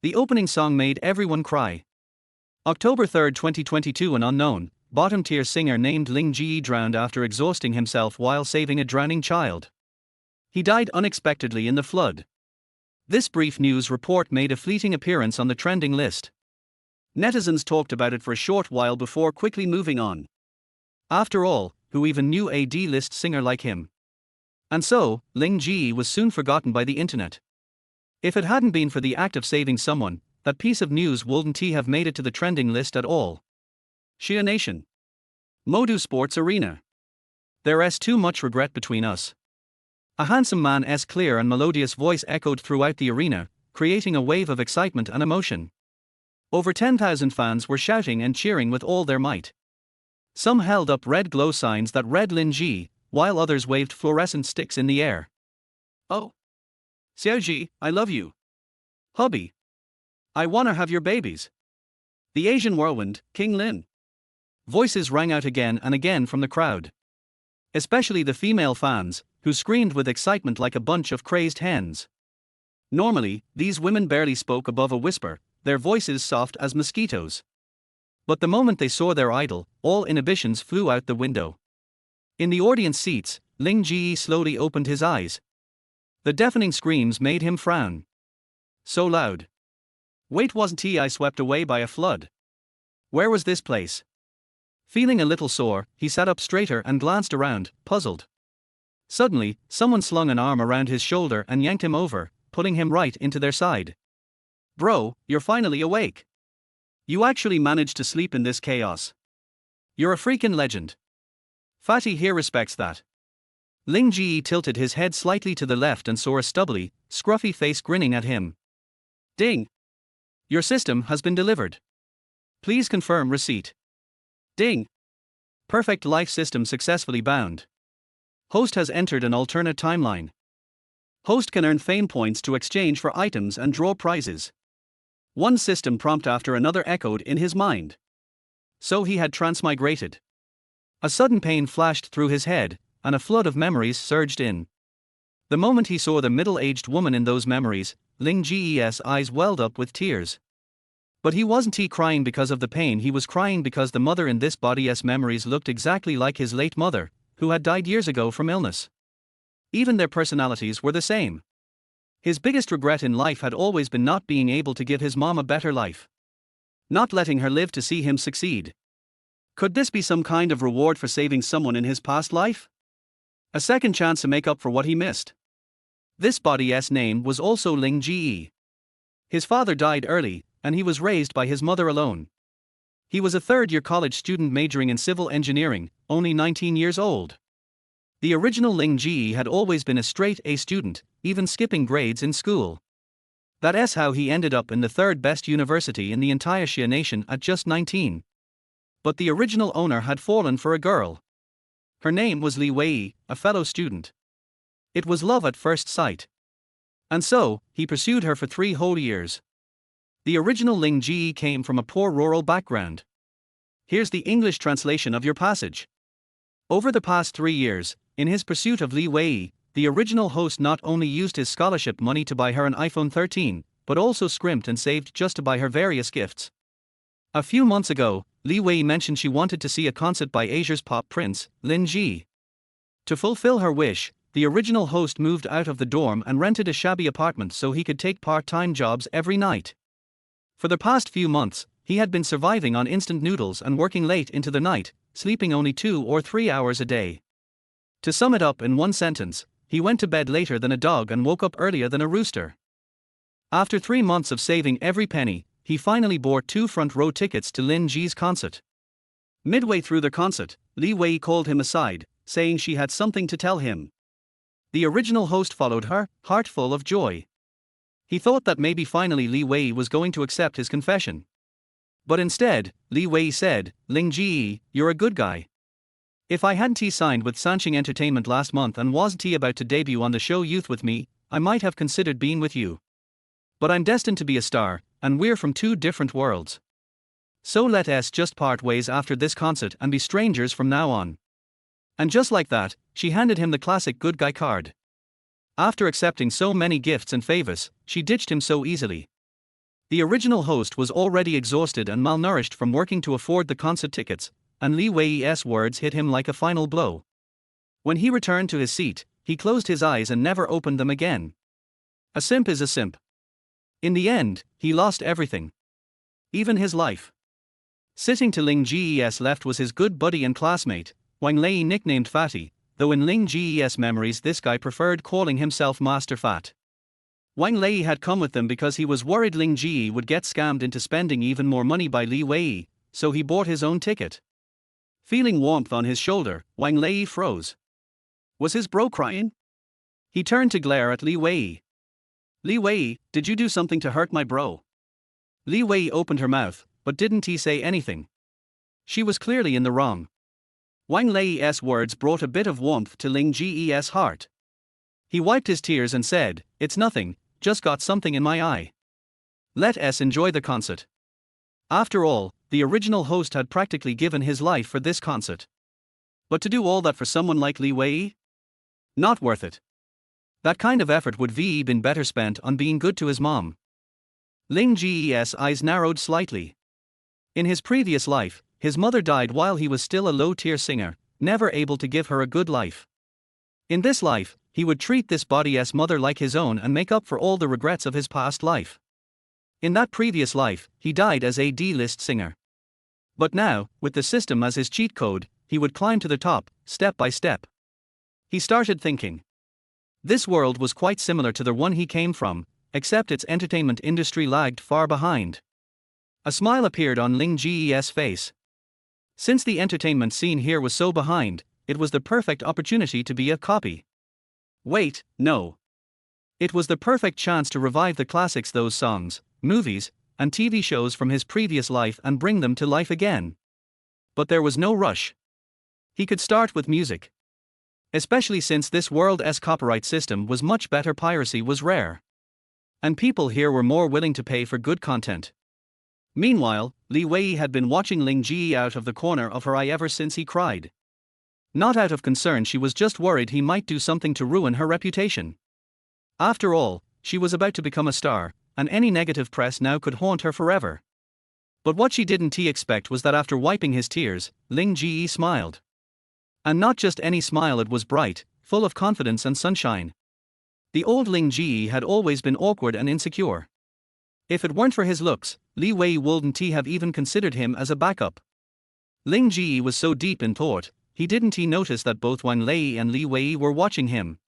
The opening song made everyone cry. October 3, 2022. An unknown, bottom-tier singer named Ling Ge drowned after exhausting himself while saving a drowning child. He died unexpectedly in the flood. This brief news report made a fleeting appearance on the trending list. Netizens talked about it for a short while before quickly moving on. After all, who even knew a D-list singer like him? And so, Ling Ge was soon forgotten by the internet. If it hadn't been for the act of saving someone, that piece of news wouldn't have made it to the trending list at all. Shia Nation. Modu Sports Arena. There's too much regret between us. A handsome man's clear and melodious voice echoed throughout the arena, creating a wave of excitement and emotion. Over 10,000 fans were shouting and cheering with all their might. Some held up red glow signs that read Ling Ge, while others waved fluorescent sticks in the air. Oh. Xiaoji, I love you. Hubby. I wanna have your babies. The Asian whirlwind, King Lin. Voices rang out again and again from the crowd. Especially the female fans, who screamed with excitement like a bunch of crazed hens. Normally, these women barely spoke above a whisper, their voices soft as mosquitoes. But the moment they saw their idol, all inhibitions flew out the window. In the audience seats, Ling Ge slowly opened his eyes. The deafening screams made him frown. So loud. Wait, wasn't he swept away by a flood? Where was this place? Feeling a little sore, he sat up straighter and glanced around, puzzled. Suddenly, someone slung an arm around his shoulder and yanked him over, pulling him right into their side. Bro, you're finally awake. You actually managed to sleep in this chaos. You're a freaking legend. Fatty here respects that. Ling Ge tilted his head slightly to the left and saw a stubbly, scruffy face grinning at him. Ding. Your system has been delivered. Please confirm receipt. Ding. Perfect life system successfully bound. Host has entered an alternate timeline. Host can earn fame points to exchange for items and draw prizes. One system prompt after another echoed in his mind. So he had transmigrated. A sudden pain flashed through his head, and a flood of memories surged in. The moment he saw the middle-aged woman in those memories, Ling Ge's eyes welled up with tears. But he wasn't crying because of the pain, he was crying because the mother in this body's memories looked exactly like his late mother, who had died years ago from illness. Even their personalities were the same. His biggest regret in life had always been not being able to give his mom a better life. Not letting her live to see him succeed. Could this be some kind of reward for saving someone in his past life? A second chance to make up for what he missed. This body's name was also Ling Ge. His father died early, and he was raised by his mother alone. He was a third-year college student majoring in civil engineering, only 19 years old. The original Ling Ge had always been a straight A student, even skipping grades in school. That's how he ended up in the third best university in the entire Shia Nation at just 19. But the original owner had fallen for a girl. Her name was Li Wei, a fellow student. It was love at first sight. And so, he pursued her for 3 whole years. The original Ling Ge came from a poor rural background. Here's the English translation of your passage. Over the past 3 years, in his pursuit of Li Wei, the original host not only used his scholarship money to buy her an iPhone 13, but also scrimped and saved just to buy her various gifts. A few months ago, Li Wei mentioned she wanted to see a concert by Asia's pop prince, Ling Ge. To fulfill her wish, the original host moved out of the dorm and rented a shabby apartment so he could take part-time jobs every night. For the past few months, he had been surviving on instant noodles and working late into the night, sleeping only 2 or 3 hours a day. To sum it up in one sentence, he went to bed later than a dog and woke up earlier than a rooster. After 3 months of saving every penny, he finally bought 2 front-row tickets to Ling Ge's concert. Midway through the concert, Li Wei called him aside, saying she had something to tell him. The original host followed her, heart full of joy. He thought that maybe finally Li Wei was going to accept his confession. But instead, Li Wei said, "Ling Ge, you're a good guy. If I hadn't signed with Sanching Entertainment last month and wasn't about to debut on the show Youth with me, I might have considered being with you. But I'm destined to be a star, and we're from 2 different worlds. So let us just part ways after this concert and be strangers from now on." And just like that, she handed him the classic good guy card. After accepting so many gifts and favors, she ditched him so easily. The original host was already exhausted and malnourished from working to afford the concert tickets, and Li Wei's words hit him like a final blow. When he returned to his seat, he closed his eyes and never opened them again. A simp is a simp. In the end, he lost everything. Even his life. Sitting to Ling Ge's left was his good buddy and classmate, Wang Lei, nicknamed Fatty, though in Ling Ge's memories this guy preferred calling himself Master Fat. Wang Lei had come with them because he was worried Ling Ge would get scammed into spending even more money by Li Wei, so he bought his own ticket. Feeling warmth on his shoulder, Wang Lei froze. Was his bro crying? He turned to glare at Li Wei. Li Wei, did you do something to hurt my bro? Li Wei opened her mouth, but didn't he say anything? She was clearly in the wrong. Wang Lei's words brought a bit of warmth to Ling Ge's heart. He wiped his tears and said, "It's nothing, just got something in my eye. Let us enjoy the concert." After all, the original host had practically given his life for this concert. But to do all that for someone like Li Wei? Not worth it. That kind of effort would have been better spent on being good to his mom. Ling Ge's eyes narrowed slightly. In his previous life, his mother died while he was still a low-tier singer, never able to give her a good life. In this life, he would treat this body's mother like his own and make up for all the regrets of his past life. In that previous life, he died as a D-list singer. But now, with the system as his cheat code, he would climb to the top, step by step. He started thinking. This world was quite similar to the one he came from, except its entertainment industry lagged far behind. A smile appeared on Ling Ge's face. Since the entertainment scene here was so behind, it was the perfect opportunity to be a copy. Wait, no. It was the perfect chance to revive the classics, those songs, movies, and TV shows from his previous life and bring them to life again. But there was no rush. He could start with music. Especially since this world's copyright system was much better, piracy was rare. And people here were more willing to pay for good content. Meanwhile, Li Wei had been watching Ling Ge out of the corner of her eye ever since he cried. Not out of concern, she was just worried he might do something to ruin her reputation. After all, she was about to become a star, and any negative press now could haunt her forever. But what she didn't expect was that after wiping his tears, Ling Ge smiled. And not just any smile, it was bright, full of confidence and sunshine. The old Ling Ge had always been awkward and insecure. If it weren't for his looks, Li Wei wouldn't have even considered him as a backup. Ling Ge was so deep in thought, he didn't notice that both Wang Lei and Li Wei were watching him.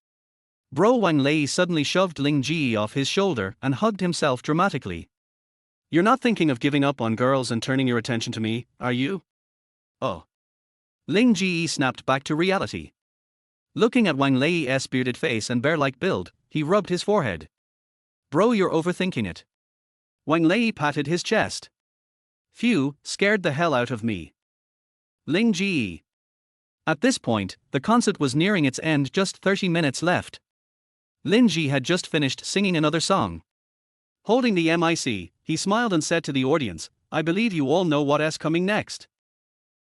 Bro Wang Lei suddenly shoved Ling Ge off his shoulder and hugged himself dramatically. "You're not thinking of giving up on girls and turning your attention to me, are you?" "Oh." Ling Ge snapped back to reality. Looking at Wang Lei's bearded face and bear-like build, he rubbed his forehead. "Bro, you're overthinking it." Wang Lei patted his chest. "Phew, scared the hell out of me." Ling Ge. At this point, the concert was nearing its end, just 30 minutes left. Ling Ge had just finished singing another song. Holding the mic, he smiled and said to the audience, "I believe you all know what's coming next.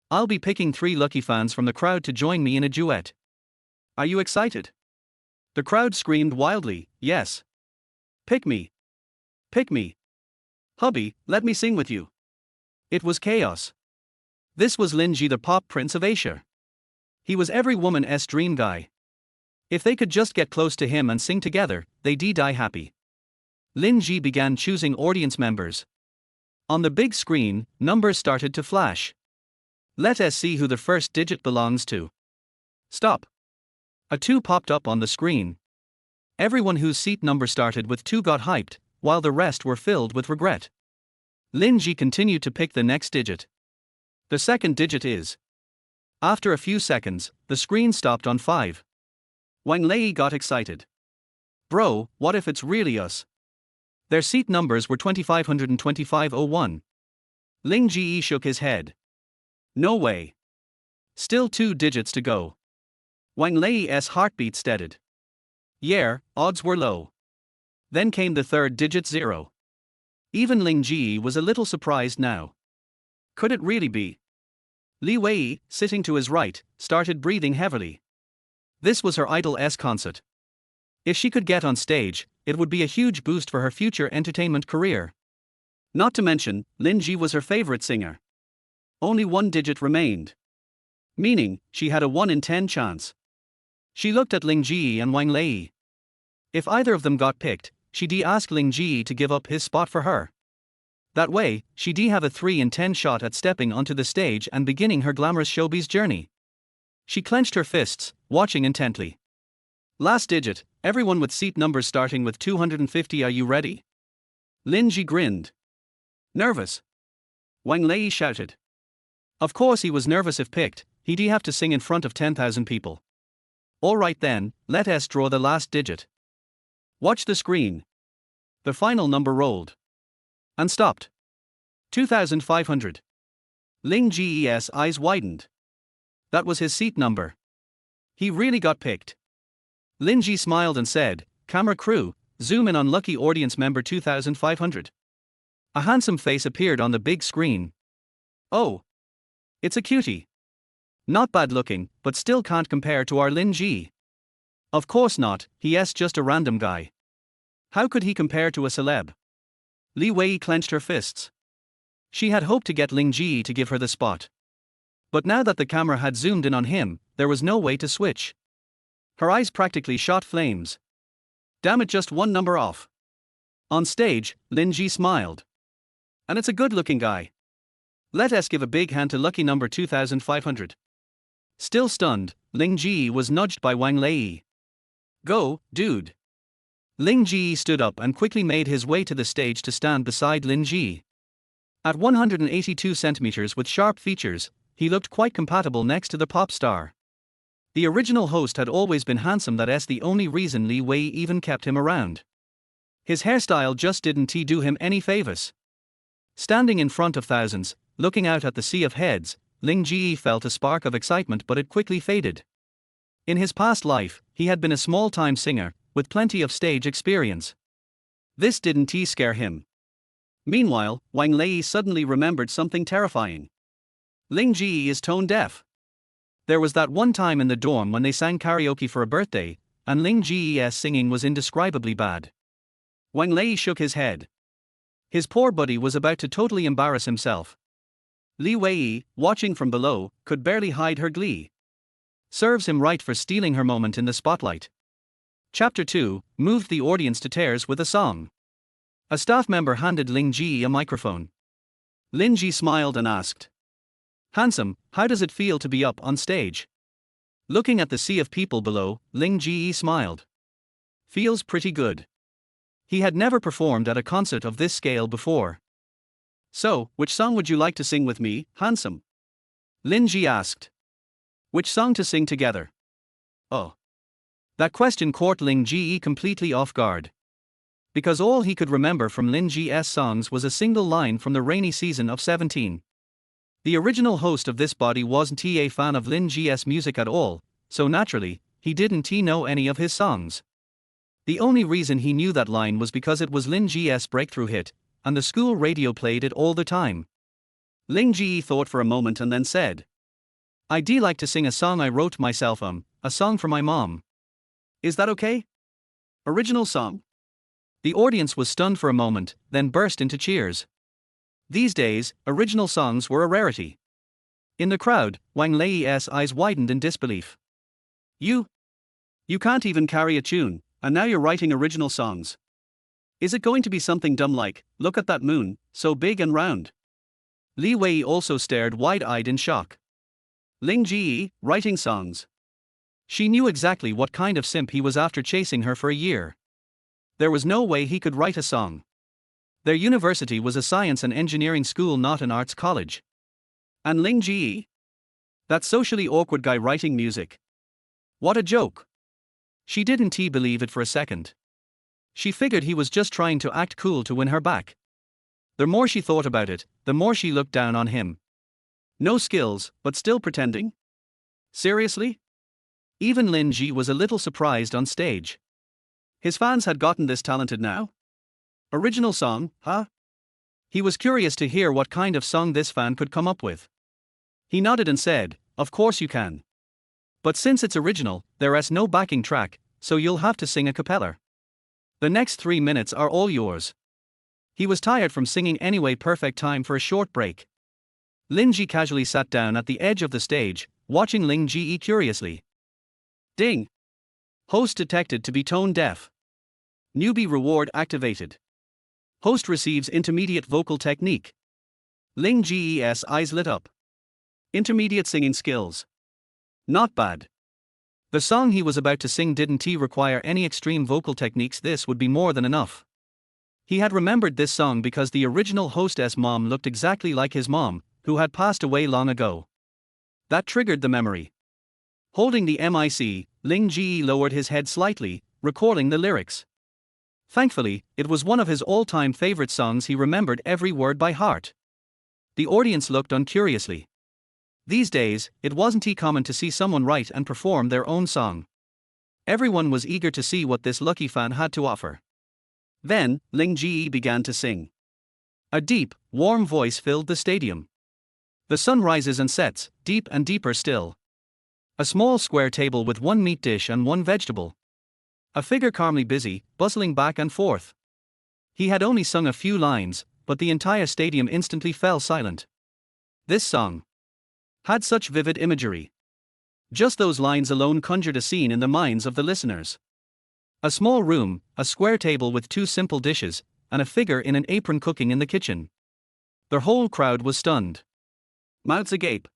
I'll be picking 3 lucky fans from the crowd to join me in a duet. Are you excited?" The crowd screamed wildly, "Yes. Pick me. Pick me. Hubby, let me sing with you." It was chaos. This was Ling Ge, the pop prince of Asia. He was every woman's dream guy. If they could just get close to him and sing together, they'd die happy. Ling Ge began choosing audience members. On the big screen, numbers started to flash. Let us see who the first digit belongs to. Stop. A 2 popped up on the screen. Everyone whose seat number started with 2 got hyped, while the rest were filled with regret. Ling Ge continued to pick the next digit. The second digit is. After a few seconds, the screen stopped on 5. Wang Lei got excited. "Bro, what if it's really us?" Their seat numbers were 2500 and 2501. Ling Ge shook his head. "No way. Still 2 digits to go." Wang Lei's heartbeat steadied. Yeah, odds were low. Then came the third digit, 0. Even Ling Ge was a little surprised now. Could it really be? Li Wei, sitting to his right, started breathing heavily. This was her idol's concert. If she could get on stage, it would be a huge boost for her future entertainment career. Not to mention, Ling Ge was her favorite singer. Only one digit remained. Meaning, she had a 1 in 10 chance. She looked at Ling Ge and Wang Lei. If either of them got picked, she'd ask Ling Ge to give up his spot for her. That way, she'd have a 3 in 10 shot at stepping onto the stage and beginning her glamorous showbiz journey. She clenched her fists, watching intently. Last digit, everyone with seat numbers starting with 250. Are you ready? Ling Ge grinned. Nervous? Wang Lei shouted. Of course he was nervous. If picked, he'd have to sing in front of 10,000 people. Alright then, let us draw the last digit. Watch the screen. The final number rolled. And stopped. 2,500. Ling Ge's eyes widened. That was his seat number. He really got picked. Ling Ge smiled and said, "Camera crew, zoom in on lucky audience member 2,500. A handsome face appeared on the big screen. Oh. It's a cutie. Not bad looking, but still can't compare to our Ling Ge. Of course not, he's just a random guy. How could he compare to a celeb?" Li Wei clenched her fists. She had hoped to get Ling Ge to give her the spot. But now that the camera had zoomed in on him, there was no way to switch. Her eyes practically shot flames. Damn it, just one number off. On stage, Ling Ge smiled. And it's a good-looking guy. Let us give a big hand to lucky number 2,500. Still stunned, Ling Ge was nudged by Wang Lei. Go, dude. Ling Ge stood up and quickly made his way to the stage to stand beside Ling Ge. At 182 centimeters with sharp features, he looked quite compatible next to the pop star. The original host had always been handsome. That's the only reason Li Wei even kept him around. His hairstyle just didn't do him any favors. Standing in front of thousands, looking out at the sea of heads, Ling Ge felt a spark of excitement, but it quickly faded. In his past life, he had been a small-time singer, with plenty of stage experience. This didn't scare him. Meanwhile, Wang Lei suddenly remembered something terrifying. Ling Ge is tone deaf. There was that one time in the dorm when they sang karaoke for a birthday, and Ling Ge's singing was indescribably bad. Wang Lei shook his head. His poor buddy was about to totally embarrass himself. Li Wei, watching from below, could barely hide her glee. Serves him right for stealing her moment in the spotlight. Chapter 2 moved the audience to tears with a song. A staff member handed Ling Ge a microphone. Ling Ge smiled and asked, "Handsome, how does it feel to be up on stage?" Looking at the sea of people below, Ling Ge smiled. "Feels pretty good." He had never performed at a concert of this scale before. "So, which song would you like to sing with me, handsome?" Ling Ge asked. "Which song to sing together?" Oh. That question caught Ling Ge completely off guard. Because all he could remember from Ling Ge's songs was a single line from the rainy season of 17. The original host of this body wasn't a fan of Ling Ge's music at all, so naturally, he didn't know any of his songs. The only reason he knew that line was because it was Ling Ge's breakthrough hit, and the school radio played it all the time. Ling Ge thought for a moment and then said, "I'd like to sing a song I wrote myself, a song for my mom. Is that okay?" Original song? The audience was stunned for a moment, then burst into cheers. These days, original songs were a rarity. In the crowd, Wang Lei's eyes widened in disbelief. You can't even carry a tune, and now you're writing original songs. Is it going to be something dumb like, "Look at that moon, so big and round"? Li Wei also stared wide-eyed in shock. Ling Ge, writing songs. She knew exactly what kind of simp he was after chasing her for a year. There was no way he could write a song. Their university was a science and engineering school, not an arts college. And Ling Ge? That socially awkward guy writing music. What a joke. She didn't believe it for a second. She figured he was just trying to act cool to win her back. The more she thought about it, the more she looked down on him. No skills, but still pretending? Seriously? Even Ling Ge was a little surprised on stage. His fans had gotten this talented now? Original song, huh? He was curious to hear what kind of song this fan could come up with. He nodded and said, "Of course you can. But since it's original, there's no backing track, so you'll have to sing a cappella. The next 3 minutes are all yours." He was tired from singing anyway. Perfect time for a short break. Ling Ge casually sat down at the edge of the stage, watching Ling Ge curiously. Ding! Host detected to be tone deaf. Newbie reward activated. Host receives intermediate vocal technique. Ling Ge's eyes lit up. Intermediate singing skills. Not bad. The song he was about to sing didn't require any extreme vocal techniques. This would be more than enough. He had remembered this song because the original hostess mom looked exactly like his mom, who had passed away long ago. That triggered the memory. Holding the mic, Ling Ge lowered his head slightly, recalling the lyrics. Thankfully, it was one of his all-time favorite songs. He remembered every word by heart. The audience looked on curiously. These days, it wasn't common to see someone write and perform their own song. Everyone was eager to see what this lucky fan had to offer. Then, Ling Ge began to sing. A deep, warm voice filled the stadium. The sun rises and sets, deep and deeper still. A small square table with one meat dish and one vegetable. A figure calmly busy, bustling back and forth. He had only sung a few lines, but the entire stadium instantly fell silent. This song had such vivid imagery. Just those lines alone conjured a scene in the minds of the listeners. A small room, a square table with two simple dishes, and a figure in an apron cooking in the kitchen. The whole crowd was stunned. Mouths agape.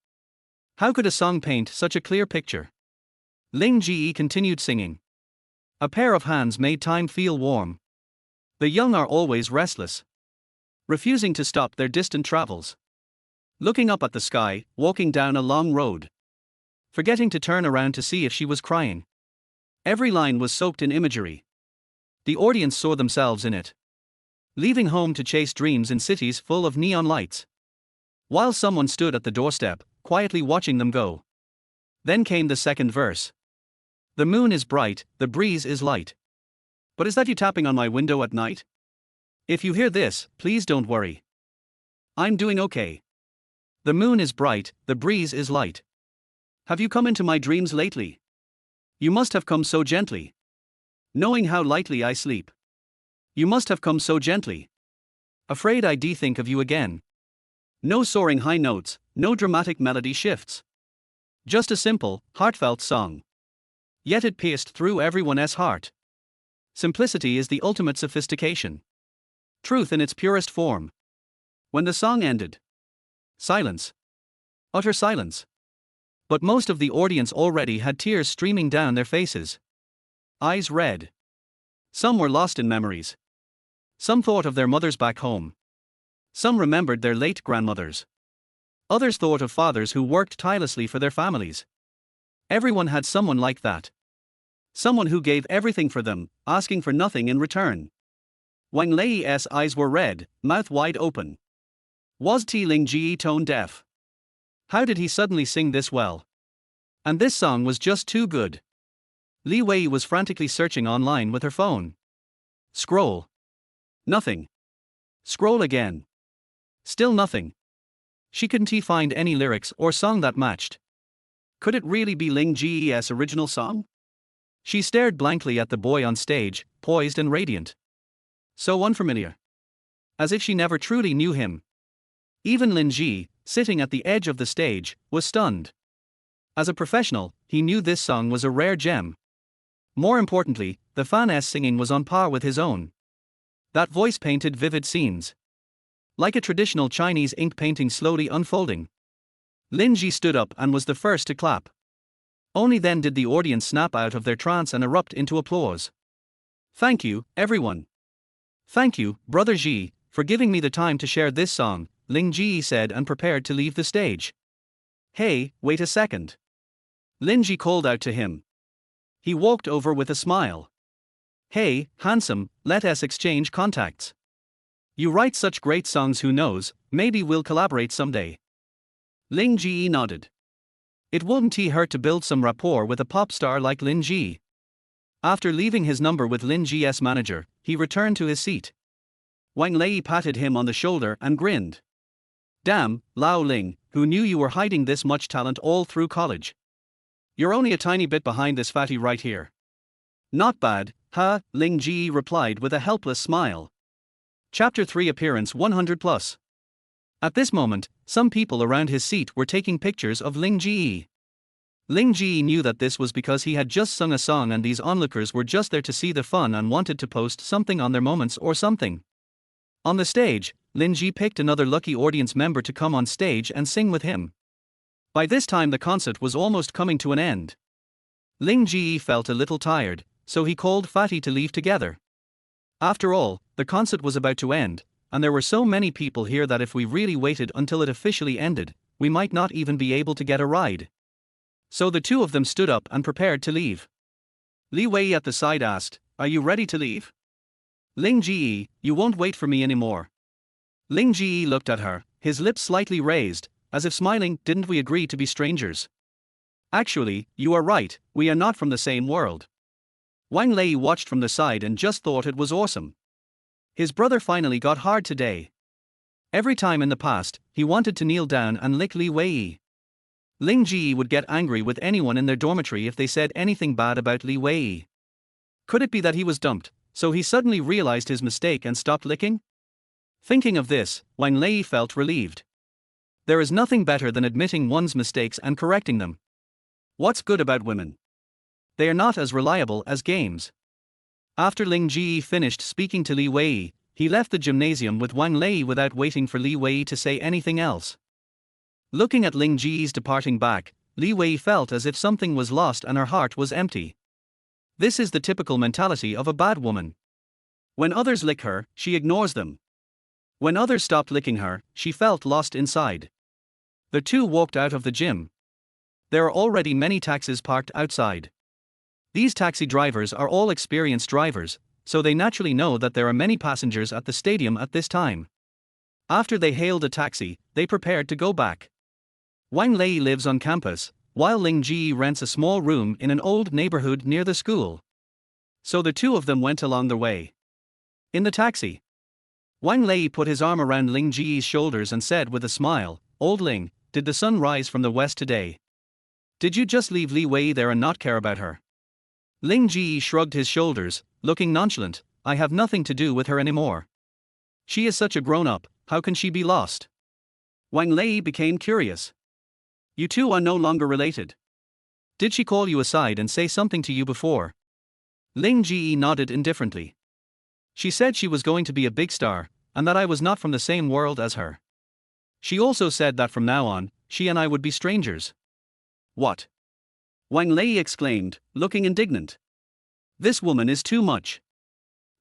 How could a song paint such a clear picture? Ling Ge continued singing. A pair of hands made time feel warm. The young are always restless, refusing to stop their distant travels. Looking up at the sky, walking down a long road. Forgetting to turn around to see if she was crying. Every line was soaked in imagery. The audience saw themselves in it. Leaving home to chase dreams in cities full of neon lights. While someone stood at the doorstep, quietly watching them go. Then came the second verse. The moon is bright, the breeze is light. But is that you tapping on my window at night? If you hear this, please don't worry. I'm doing okay. The moon is bright, the breeze is light. Have you come into my dreams lately? You must have come so gently. Knowing how lightly I sleep. You must have come so gently. Afraid I think of you again. No soaring high notes, no dramatic melody shifts. Just a simple, heartfelt song. Yet it pierced through everyone's heart. Simplicity is the ultimate sophistication. Truth in its purest form. When the song ended. Silence. Utter silence. But most of the audience already had tears streaming down their faces. Eyes red. Some were lost in memories. Some thought of their mothers back home. Some remembered their late grandmothers. Others thought of fathers who worked tirelessly for their families. Everyone had someone like that. Someone who gave everything for them, asking for nothing in return. Wang Lei's eyes were red, mouth wide open. Was Ling Ge tone deaf? How did he suddenly sing this well? And this song was just too good. Li Wei was frantically searching online with her phone. Scroll. Nothing. Scroll again. Still nothing. She couldn't find any lyrics or song that matched. Could it really be Ling Ge's original song? She stared blankly at the boy on stage, poised and radiant. So unfamiliar. As if she never truly knew him. Even Ling Ge, sitting at the edge of the stage, was stunned. As a professional, he knew this song was a rare gem. More importantly, the fan's singing was on par with his own. That voice painted vivid scenes. Like a traditional Chinese ink painting slowly unfolding. Ling Ge stood up and was the first to clap. Only then did the audience snap out of their trance and erupt into applause. Thank you, everyone. Thank you, Brother Ge, for giving me the time to share this song, Ling Ge said and prepared to leave the stage. Hey, wait a second. Ling Ge called out to him. He walked over with a smile. Hey, handsome, let us exchange contacts. You write such great songs, who knows, maybe we'll collaborate someday. Ling Ge nodded. It wouldn't hurt to build some rapport with a pop star like Ling Ge. After leaving his number with Ling Ge's manager, he returned to his seat. Wang Lei patted him on the shoulder and grinned. Damn, Lao Ling, who knew you were hiding this much talent all through college? You're only a tiny bit behind this fatty right here. Not bad, huh? Ling Ge replied with a helpless smile. Chapter 3 Appearance 100 plus. At this moment, some people around his seat were taking pictures of Ling Ge. Ling Ge knew that this was because he had just sung a song and these onlookers were just there to see the fun and wanted to post something on their moments or something. On the stage, Ling Ge picked another lucky audience member to come on stage and sing with him. By this time the concert was almost coming to an end. Ling Ge felt a little tired, so he called Fatty to leave together. After all, the concert was about to end, and there were so many people here that if we really waited until it officially ended, we might not even be able to get a ride. So the two of them stood up and prepared to leave. Li Wei at the side asked, "Are you ready to leave?" "Ling Ge, you won't wait for me anymore." Ling Ge looked at her, his lips slightly raised, as if smiling. "Didn't we agree to be strangers?" "Actually, you are right, we are not from the same world." Wang Lei watched from the side and just thought it was awesome. His brother finally got hard today. Every time in the past, he wanted to kneel down and lick Li Wei. Ling Ge would get angry with anyone in their dormitory if they said anything bad about Li Wei. Could it be that he was dumped, so he suddenly realized his mistake and stopped licking? Thinking of this, Wang Lei felt relieved. There is nothing better than admitting one's mistakes and correcting them. What's good about women? They are not as reliable as games. After Ling Ge finished speaking to Li Wei, he left the gymnasium with Wang Lei without waiting for Li Wei to say anything else. Looking at Ling Ge's departing back, Li Wei felt as if something was lost and her heart was empty. This is the typical mentality of a bad woman. When others lick her, she ignores them. When others stopped licking her, she felt lost inside. The two walked out of the gym. There are already many taxis parked outside. These taxi drivers are all experienced drivers, so they naturally know that there are many passengers at the stadium at this time. After they hailed a taxi, they prepared to go back. Wang Lei lives on campus, while Ling Ge rents a small room in an old neighborhood near the school. So the two of them went along their way. In the taxi, Wang Lei put his arm around Ling Ge's shoulders and said with a smile, "Old Ling, did the sun rise from the west today? Did you just leave Li Wei there and not care about her?" Ling Ge shrugged his shoulders, looking nonchalant. "I have nothing to do with her anymore. She is such a grown-up, how can she be lost?" Wang Lei became curious. "You two are no longer related. Did she call you aside and say something to you before?" Ling Ge nodded indifferently. "She said she was going to be a big star, and that I was not from the same world as her. She also said that from now on, she and I would be strangers." "What?" Wang Lei exclaimed, looking indignant. "This woman is too much.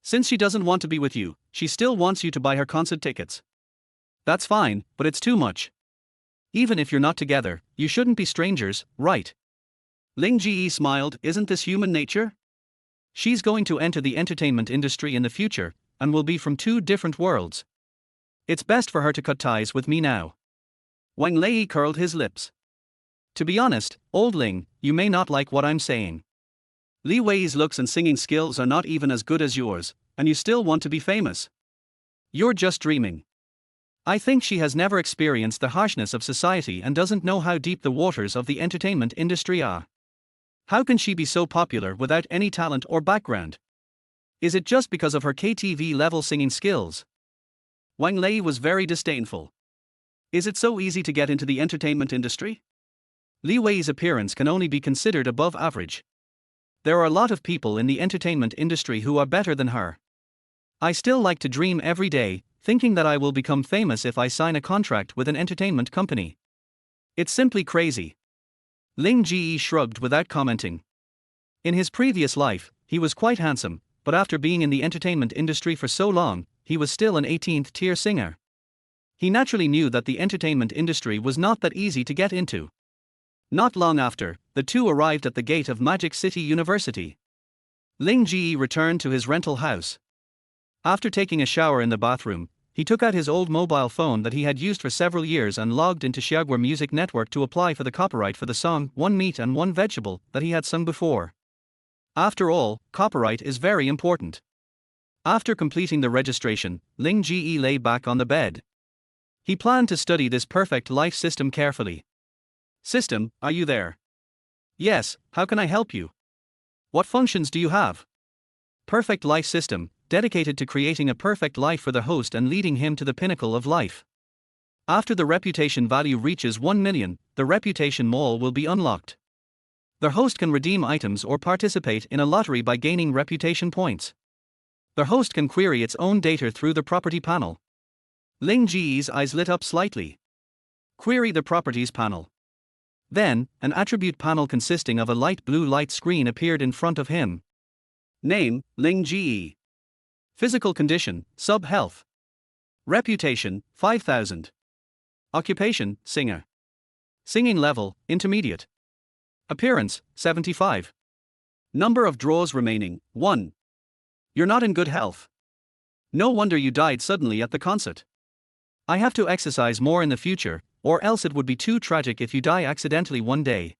Since she doesn't want to be with you, she still wants you to buy her concert tickets. That's fine, but it's too much. Even if you're not together, you shouldn't be strangers, right?" Ling Ge smiled. "Isn't this human nature? She's going to enter the entertainment industry in the future, and will be from two different worlds. It's best for her to cut ties with me now." Wang Lei curled his lips. "To be honest, old Ling, you may not like what I'm saying. Li Wei's looks and singing skills are not even as good as yours, and you still want to be famous. You're just dreaming. I think she has never experienced the harshness of society and doesn't know how deep the waters of the entertainment industry are. How can she be so popular without any talent or background? Is it just because of her KTV level singing skills?" Wang Lei was very disdainful. "Is it so easy to get into the entertainment industry? Li Wei's appearance can only be considered above average. There are a lot of people in the entertainment industry who are better than her. I still like to dream every day, thinking that I will become famous if I sign a contract with an entertainment company. It's simply crazy." Ling Ge shrugged without commenting. In his previous life, he was quite handsome, but after being in the entertainment industry for so long, he was still an 18th tier singer. He naturally knew that the entertainment industry was not that easy to get into. Not long after, the two arrived at the gate of Magic City University. Ling Ge returned to his rental house. After taking a shower in the bathroom, he took out his old mobile phone that he had used for several years and logged into Xiaoguo Music Network to apply for the copyright for the song "One Meat and One Vegetable" that he had sung before. After all, copyright is very important. After completing the registration, Ling Ge lay back on the bed. He planned to study this perfect life system carefully. "System, are you there?" "Yes, how can I help you? What functions do you have?" "Perfect life system, dedicated to creating a perfect life for the host and leading him to the pinnacle of life. After the reputation value reaches 1 million, the reputation mall will be unlocked. The host can redeem items or participate in a lottery by gaining reputation points. The host can query its own data through the property panel. Ling Ge's eyes lit up slightly. Query the properties panel. Then, an attribute panel consisting of a light blue light screen appeared in front of him. Name, Ling Ge. Physical condition, sub-health. Reputation, 5,000. Occupation, singer. Singing level, intermediate. Appearance, 75. Number of draws remaining, 1. You're not in good health. No wonder you died suddenly at the concert. I have to exercise more in the future, or else it would be too tragic if you die accidentally one day.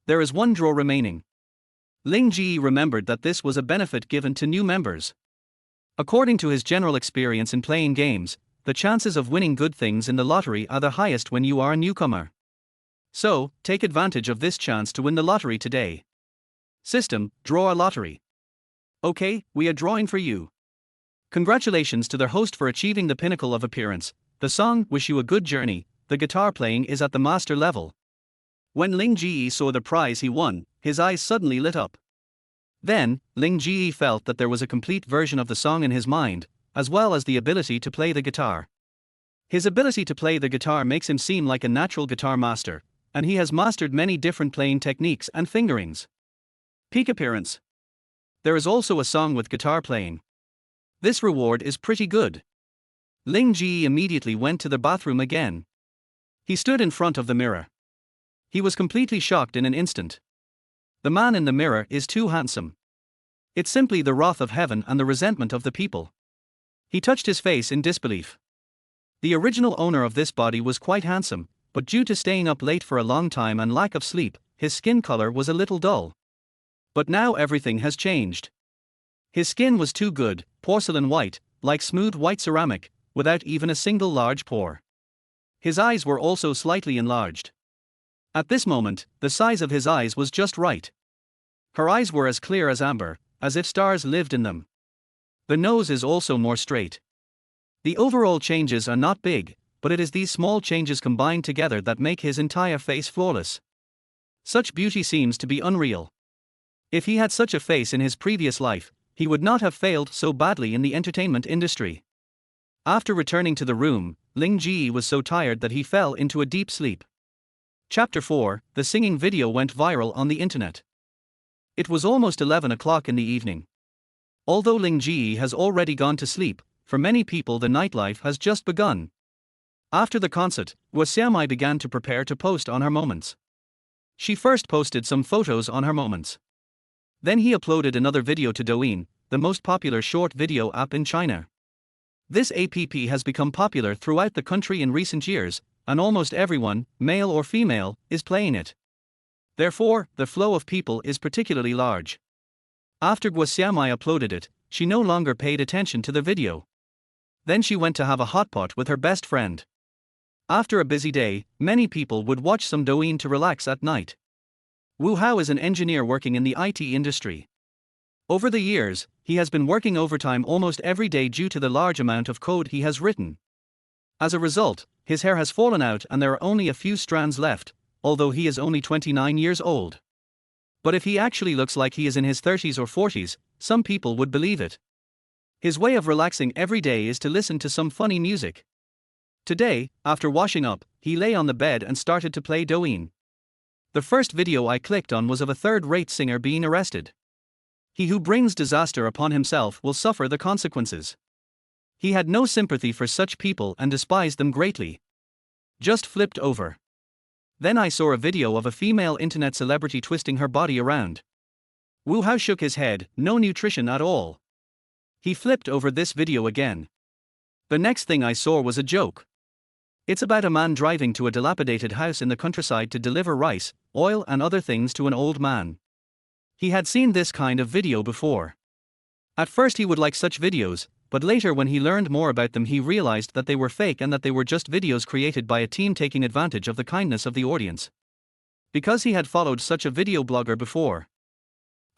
There is 1 draw remaining. Ling Ge remembered that this was a benefit given to new members. According to his general experience in playing games, the chances of winning good things in the lottery are the highest when you are a newcomer. So, take advantage of this chance to win the lottery today. System, draw a lottery. Okay, we are drawing for you. Congratulations to their host for achieving the pinnacle of appearance. The song, Wish You a Good Journey, the guitar playing is at the master level. When Ling Ge saw the prize he won, his eyes suddenly lit up. Then, Ling Ge felt that there was a complete version of the song in his mind, as well as the ability to play the guitar. His ability to play the guitar makes him seem like a natural guitar master, and he has mastered many different playing techniques and fingerings. Peak appearance. There is also a song with guitar playing. This reward is pretty good. Ling Ge immediately went to the bathroom again. He stood in front of the mirror. He was completely shocked in an instant. The man in the mirror is too handsome. It's simply the wrath of heaven and the resentment of the people. He touched his face in disbelief. The original owner of this body was quite handsome, but due to staying up late for a long time and lack of sleep, his skin color was a little dull. But now everything has changed. His skin was too good, porcelain white, like smooth white ceramic, without even a single large pore. His eyes were also slightly enlarged. At this moment, the size of his eyes was just right. Her eyes were as clear as amber, as if stars lived in them. The nose is also more straight. The overall changes are not big, but it is these small changes combined together that make his entire face flawless. Such beauty seems to be unreal. If he had such a face in his previous life, he would not have failed so badly in the entertainment industry. After returning to the room, Ling Ge was so tired that he fell into a deep sleep. Chapter 4, the singing video went viral on the internet. It was almost 11 o'clock in the evening. Although Ling Ge has already gone to sleep, for many people the nightlife has just begun. After the concert, Guo began to prepare to post on her moments. She first posted some photos on her moments. Then he uploaded another video to Douyin, the most popular short video app in China. This app has become popular throughout the country in recent years, and almost everyone, male or female, is playing it. Therefore, the flow of people is particularly large. After Guo uploaded it, she no longer paid attention to the video. Then she went to have a hot pot with her best friend. After a busy day, many people would watch some Douyin to relax at night. Wu Hao is an engineer working in the IT industry. Over the years, he has been working overtime almost every day due to the large amount of code he has written. As a result, his hair has fallen out and there are only a few strands left, although he is only 29 years old. But if he actually looks like he is in his 30s or 40s, some people would believe it. His way of relaxing every day is to listen to some funny music. Today, after washing up, he lay on the bed and started to play Douyin. The first video I clicked on was of a third-rate singer being arrested. He who brings disaster upon himself will suffer the consequences. He had no sympathy for such people and despised them greatly. Just flipped over. Then I saw a video of a female internet celebrity twisting her body around. Wu Hao shook his head, no nutrition at all. He flipped over this video again. The next thing I saw was a joke. It's about a man driving to a dilapidated house in the countryside to deliver rice, oil and other things to an old man. He had seen this kind of video before. At first he would like such videos, but later when he learned more about them he realized that they were fake and that they were just videos created by a team taking advantage of the kindness of the audience. Because he had followed such a video blogger before.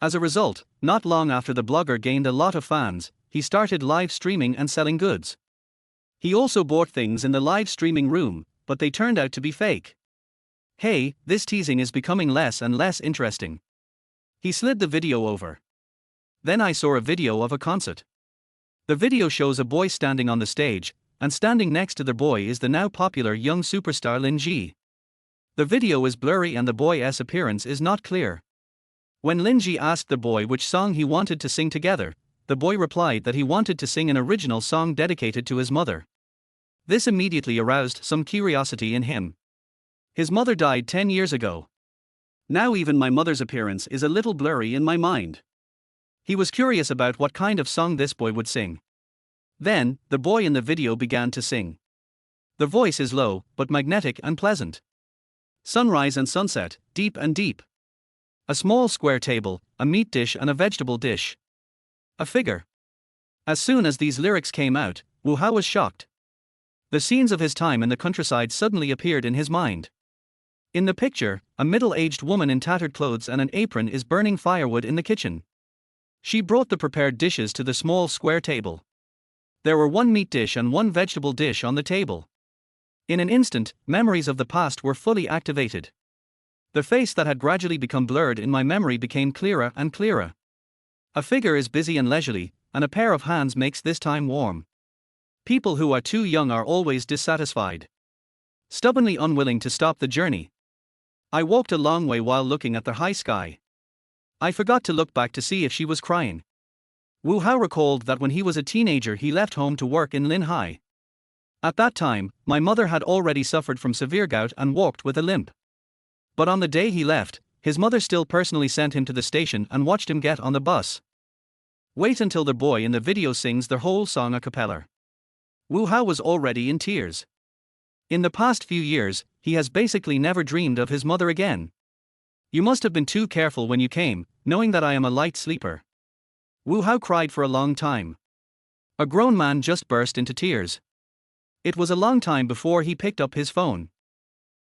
As a result, not long after the blogger gained a lot of fans, he started live streaming and selling goods. He also bought things in the live streaming room, but they turned out to be fake. Hey, this teasing is becoming less and less interesting. He slid the video over. Then I saw a video of a concert. The video shows a boy standing on the stage, and standing next to the boy is the now popular young superstar Ling Ge. The video is blurry and the boy's appearance is not clear. When Ling Ge asked the boy which song he wanted to sing together, the boy replied that he wanted to sing an original song dedicated to his mother. This immediately aroused some curiosity in him. His mother died 10 years ago. Now even my mother's appearance is a little blurry in my mind. He was curious about what kind of song this boy would sing. Then, the boy in the video began to sing. The voice is low, but magnetic and pleasant. Sunrise and sunset, deep and deep. A small square table, a meat dish and a vegetable dish. A figure. As soon as these lyrics came out, Wu Hao was shocked. The scenes of his time in the countryside suddenly appeared in his mind. In the picture, a middle-aged woman in tattered clothes and an apron is burning firewood in the kitchen. She brought the prepared dishes to the small square table. There were one meat dish and one vegetable dish on the table. In an instant, memories of the past were fully activated. The face that had gradually become blurred in my memory became clearer and clearer. A figure is busy and leisurely, and a pair of hands makes this time warm. People who are too young are always dissatisfied. Stubbornly unwilling to stop the journey. I walked a long way while looking at the high sky. I forgot to look back to see if she was crying. Wu Hao recalled that when he was a teenager he left home to work in Linhai. At that time, my mother had already suffered from severe gout and walked with a limp. But on the day he left, his mother still personally sent him to the station and watched him get on the bus. Wait until the boy in the video sings the whole song a cappella. Wu Hao was already in tears. In the past few years, he has basically never dreamed of his mother again. You must have been too careful when you came, knowing that I am a light sleeper. Wu Hao cried for a long time. A grown man just burst into tears. It was a long time before he picked up his phone.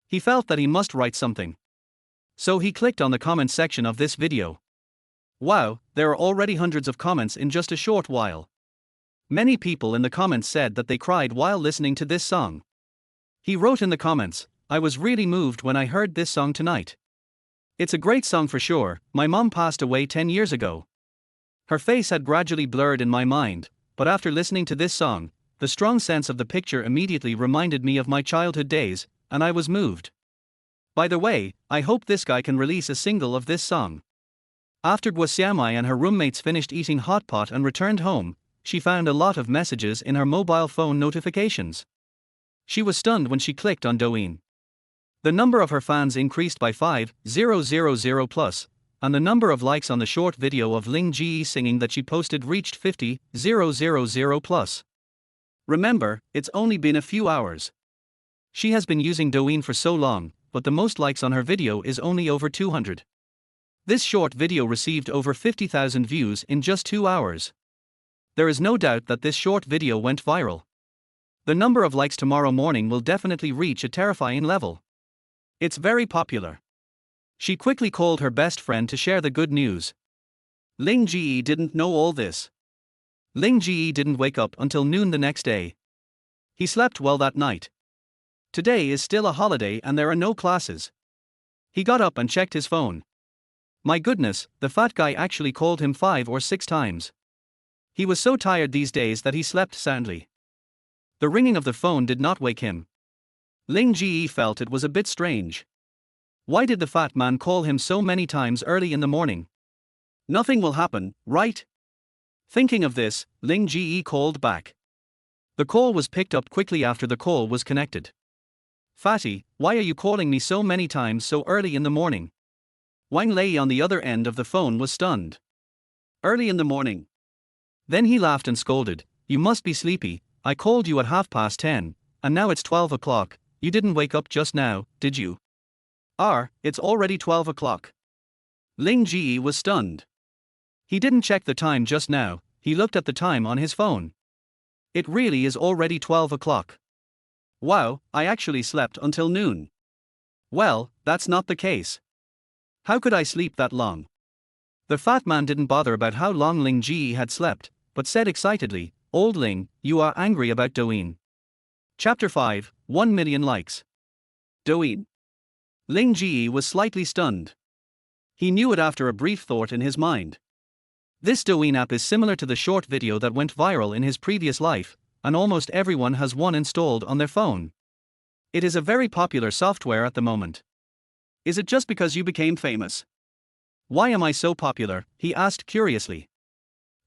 He felt that he must write something. So he clicked on the comment section of this video. Wow, there are already hundreds of comments in just a short while. Many people in the comments said that they cried while listening to this song. He wrote in the comments, "I was really moved when I heard this song tonight. It's a great song for sure. My mom passed away 10 years ago. Her face had gradually blurred in my mind, but after listening to this song, the strong sense of the picture immediately reminded me of my childhood days, and I was moved. By the way, I hope this guy can release a single of this song." After Guosiamai and her roommates finished eating hot pot and returned home, she found a lot of messages in her mobile phone notifications. She was stunned when she clicked on Douyin. The number of her fans increased by 5,000 plus, and the number of likes on the short video of Ling Ge singing that she posted reached 50,000 plus. Remember, it's only been a few hours. She has been using Douyin for so long, but the most likes on her video is only over 200. This short video received over 50,000 views in just 2 hours. There is no doubt that this short video went viral. The number of likes tomorrow morning will definitely reach a terrifying level. It's very popular. She quickly called her best friend to share the good news. Ling Ge didn't know all this. Ling Ge didn't wake up until noon the next day. He slept well that night. Today is still a holiday and there are no classes. He got up and checked his phone. My goodness, the fat guy actually called him 5 or 6 times. He was so tired these days that he slept soundly. The ringing of the phone did not wake him. Ling Ge felt it was a bit strange. Why did the fat man call him so many times early in the morning? Nothing will happen, right? Thinking of this, Ling Ge called back. The call was picked up quickly after the call was connected. "Fatty, why are you calling me so many times so early in the morning?" Wang Lei on the other end of the phone was stunned. "Early in the morning?" Then he laughed and scolded, "You must be sleepy. I called you at 10:30, and now it's 12 o'clock. You didn't wake up just now, did you?" It's already 12 o'clock. Ling Ge was stunned. He didn't check the time just now, he looked at the time on his phone. It really is already 12 o'clock. Wow, I actually slept until noon. Well, that's not the case. How could I sleep that long? The fat man didn't bother about how long Ling Ge had slept, but said excitedly, "Old Ling, you are angry about Douyin." Chapter 5, 1 million likes. Douyin. Ling Ge was slightly stunned. He knew it after a brief thought in his mind. This Douyin app is similar to the short video that went viral in his previous life, and almost everyone has one installed on their phone. It is a very popular software at the moment. Is it just because you became famous? Why am I so popular? He asked curiously.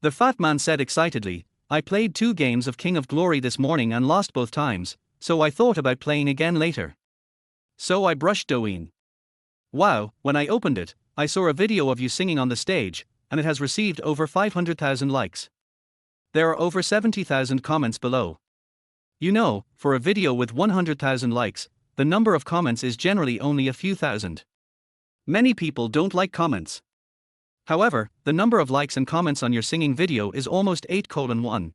The fat man said excitedly, "I played 2 games of King of Glory this morning and lost both times, so I thought about playing again later. So I brushed Douyin. Wow, when I opened it, I saw a video of you singing on the stage, and it has received over 500,000 likes. There are over 70,000 comments below. You know, for a video with 100,000 likes, the number of comments is generally only a few thousand. Many people don't like comments. However, the number of likes and comments on your singing video is almost 8:1.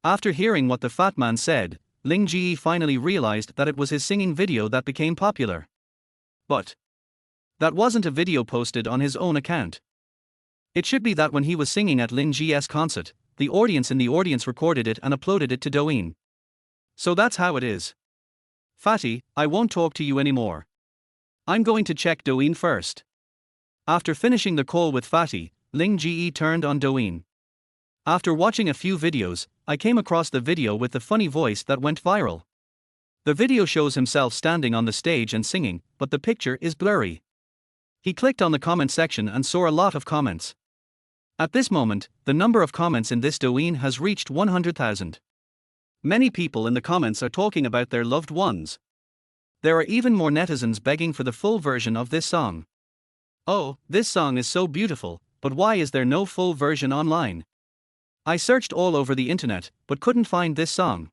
After hearing what the fat man said, Ling Ge finally realized that it was his singing video that became popular. But that wasn't a video posted on his own account. It should be that when he was singing at Ling Ge's concert, the audience in the audience recorded it and uploaded it to Douyin. So that's how it is. Fatty, I won't talk to you anymore. I'm going to check Douyin first. After finishing the call with Fatty, Ling Ge turned on Douyin. After watching a few videos, I came across the video with the funny voice that went viral. The video shows himself standing on the stage and singing, but the picture is blurry. He clicked on the comment section and saw a lot of comments. At this moment, the number of comments in this Douyin has reached 100,000. Many people in the comments are talking about their loved ones. There are even more netizens begging for the full version of this song. Oh, this song is so beautiful, but why is there no full version online? I searched all over the internet, but couldn't find this song.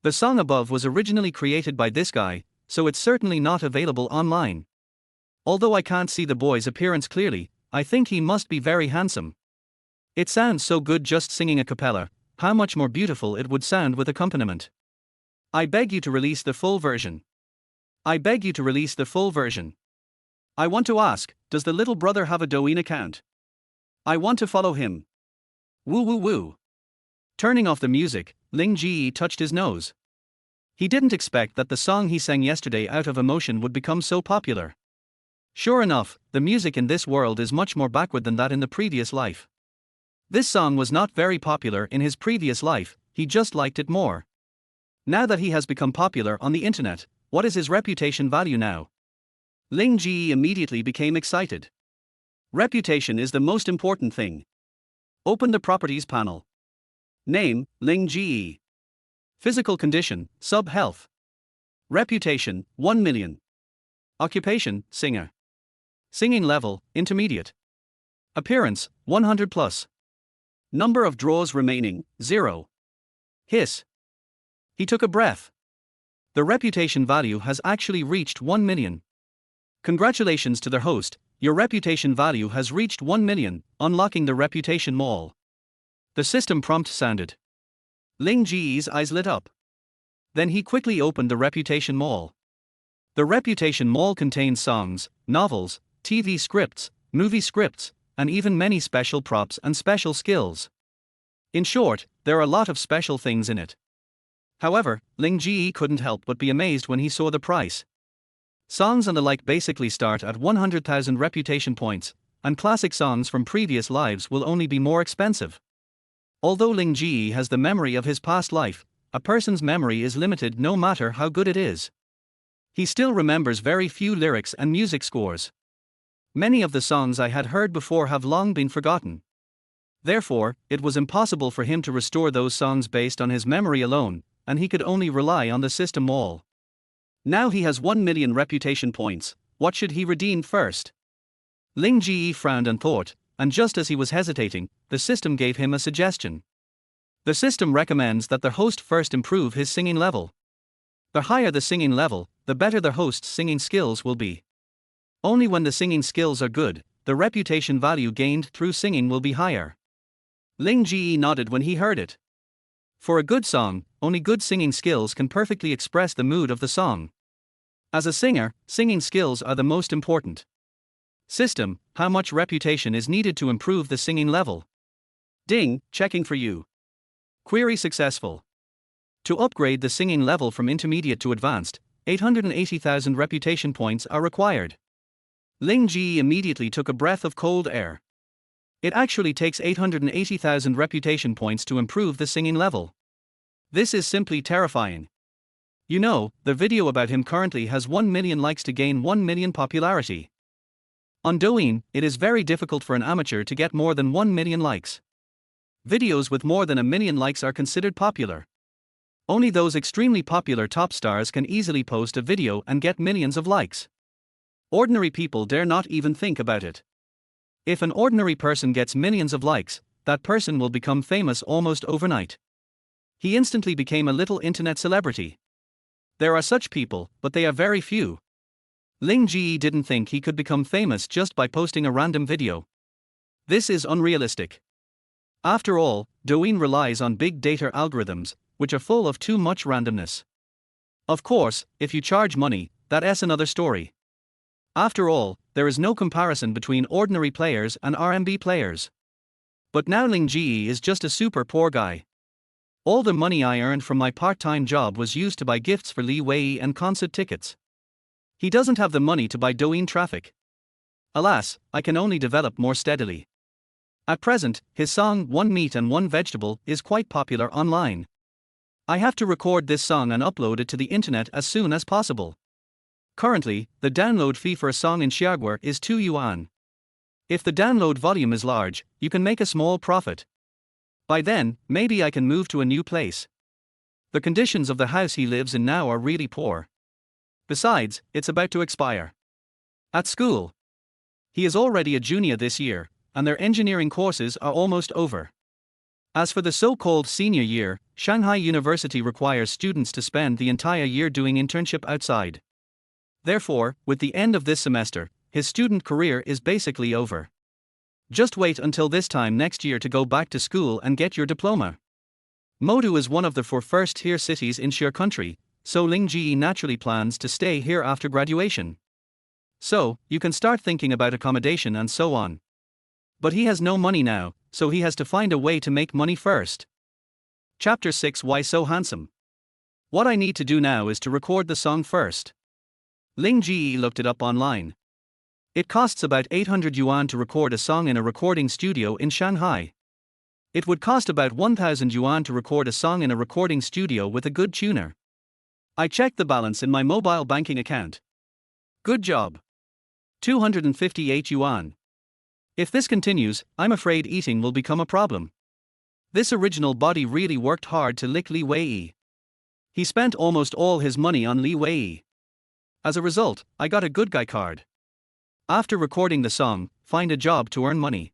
The song above was originally created by this guy, so it's certainly not available online. Although I can't see the boy's appearance clearly, I think he must be very handsome. It sounds so good just singing a cappella, how much more beautiful it would sound with accompaniment. I beg you to release the full version. I beg you to release the full version. I want to ask, does the little brother have a Douyin account? I want to follow him. Woo woo woo. Turning off the music, Ling Ge touched his nose. He didn't expect that the song he sang yesterday out of emotion would become so popular. Sure enough, the music in this world is much more backward than that in the previous life. This song was not very popular in his previous life, he just liked it more. Now that he has become popular on the internet, what is his reputation value now? Ling Ge immediately became excited. Reputation is the most important thing. Open the properties panel. Name, Ling Ge. Physical condition, sub-health. Reputation, 1 million. Occupation, singer. Singing level, intermediate. Appearance, 100 plus. Number of draws remaining, 0. Hiss. He took a breath. The reputation value has actually reached 1 million. Congratulations to the host, your reputation value has reached 1 million, unlocking the reputation mall. The system prompt sounded. Ling Ge's eyes lit up. Then he quickly opened the reputation mall. The reputation mall contains songs, novels, TV scripts, movie scripts, and even many special props and special skills. In short, there are a lot of special things in it. However, Ling Ge couldn't help but be amazed when he saw the price. Songs and the like basically start at 100,000 reputation points, and classic songs from previous lives will only be more expensive. Although Ling Ge has the memory of his past life, a person's memory is limited no matter how good it is. He still remembers very few lyrics and music scores. Many of the songs I had heard before have long been forgotten. Therefore, it was impossible for him to restore those songs based on his memory alone, and he could only rely on the system mall. Now he has 1 million reputation points, what should he redeem first? Ling Ge frowned and thought, and just as he was hesitating, the system gave him a suggestion. The system recommends that the host first improve his singing level. The higher the singing level, the better the host's singing skills will be. Only when the singing skills are good, the reputation value gained through singing will be higher. Ling Ge nodded when he heard it. For a good song, only good singing skills can perfectly express the mood of the song. As a singer, singing skills are the most important. System, how much reputation is needed to improve the singing level? Ding, checking for you. Query successful. To upgrade the singing level from intermediate to advanced, 880,000 reputation points are required. Ling Ge immediately took a breath of cold air. It actually takes 880,000 reputation points to improve the singing level. This is simply terrifying. You know, the video about him currently has 1 million likes to gain 1 million popularity. On Douyin, it is very difficult for an amateur to get more than 1 million likes. Videos with more than a million likes are considered popular. Only those extremely popular top stars can easily post a video and get millions of likes. Ordinary people dare not even think about it. If an ordinary person gets millions of likes, that person will become famous almost overnight. He instantly became a little internet celebrity. There are such people, but they are very few. Ling Ge didn't think he could become famous just by posting a random video. This is unrealistic. After all, Douyin relies on big data algorithms, which are full of too much randomness. Of course, if you charge money, that's another story. After all, there is no comparison between ordinary players and RMB players. But now Ling Ge is just a super poor guy. All the money I earned from my part-time job was used to buy gifts for Li Wei and concert tickets. He doesn't have the money to buy Douyin traffic. Alas, I can only develop more steadily. At present, his song One Meat and One Vegetable is quite popular online. I have to record this song and upload it to the internet as soon as possible. Currently, the download fee for a song in Xiaoguo is 2 yuan. If the download volume is large, you can make a small profit. By then, maybe I can move to a new place. The conditions of the house he lives in now are really poor. Besides, it's about to expire. At school, he is already a junior this year, and their engineering courses are almost over. As for the so-called senior year, Shanghai University requires students to spend the entire year doing internship outside. Therefore, with the end of this semester, his student career is basically over. Just wait until this time next year to go back to school and get your diploma. Modu is one of the 4 first-tier cities in Xie country, so Ling Ge naturally plans to stay here after graduation. So, you can start thinking about accommodation and so on. But he has no money now, so he has to find a way to make money first. Chapter 6 Why So Handsome? What I need to do now is to record the song first. Ling Ge looked it up online. It costs about 800 yuan to record a song in a recording studio in Shanghai. It would cost about 1,000 yuan to record a song in a recording studio with a good tuner. I checked the balance in my mobile banking account. Good job. 258 yuan. If this continues, I'm afraid eating will become a problem. This original body really worked hard to lick Li Wei. He spent almost all his money on Li Wei. As a result, I got a good guy card. After recording the song, find a job to earn money.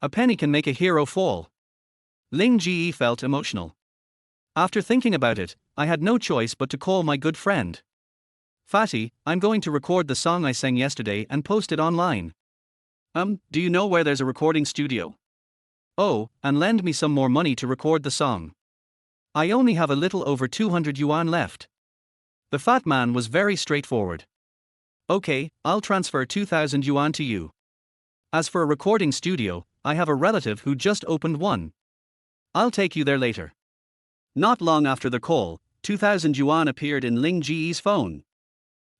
A penny can make a hero fall. Ling Ge felt emotional. After thinking about it, I had no choice but to call my good friend. Fatty, I'm going to record the song I sang yesterday and post it online. Do you know where there's a recording studio? Oh, and lend me some more money to record the song. I only have a little over 200 yuan left. The fat man was very straightforward. Okay, I'll transfer 2,000 yuan to you. As for a recording studio, I have a relative who just opened one. I'll take you there later. Not long after the call, 2,000 yuan appeared in Ling Ge's phone.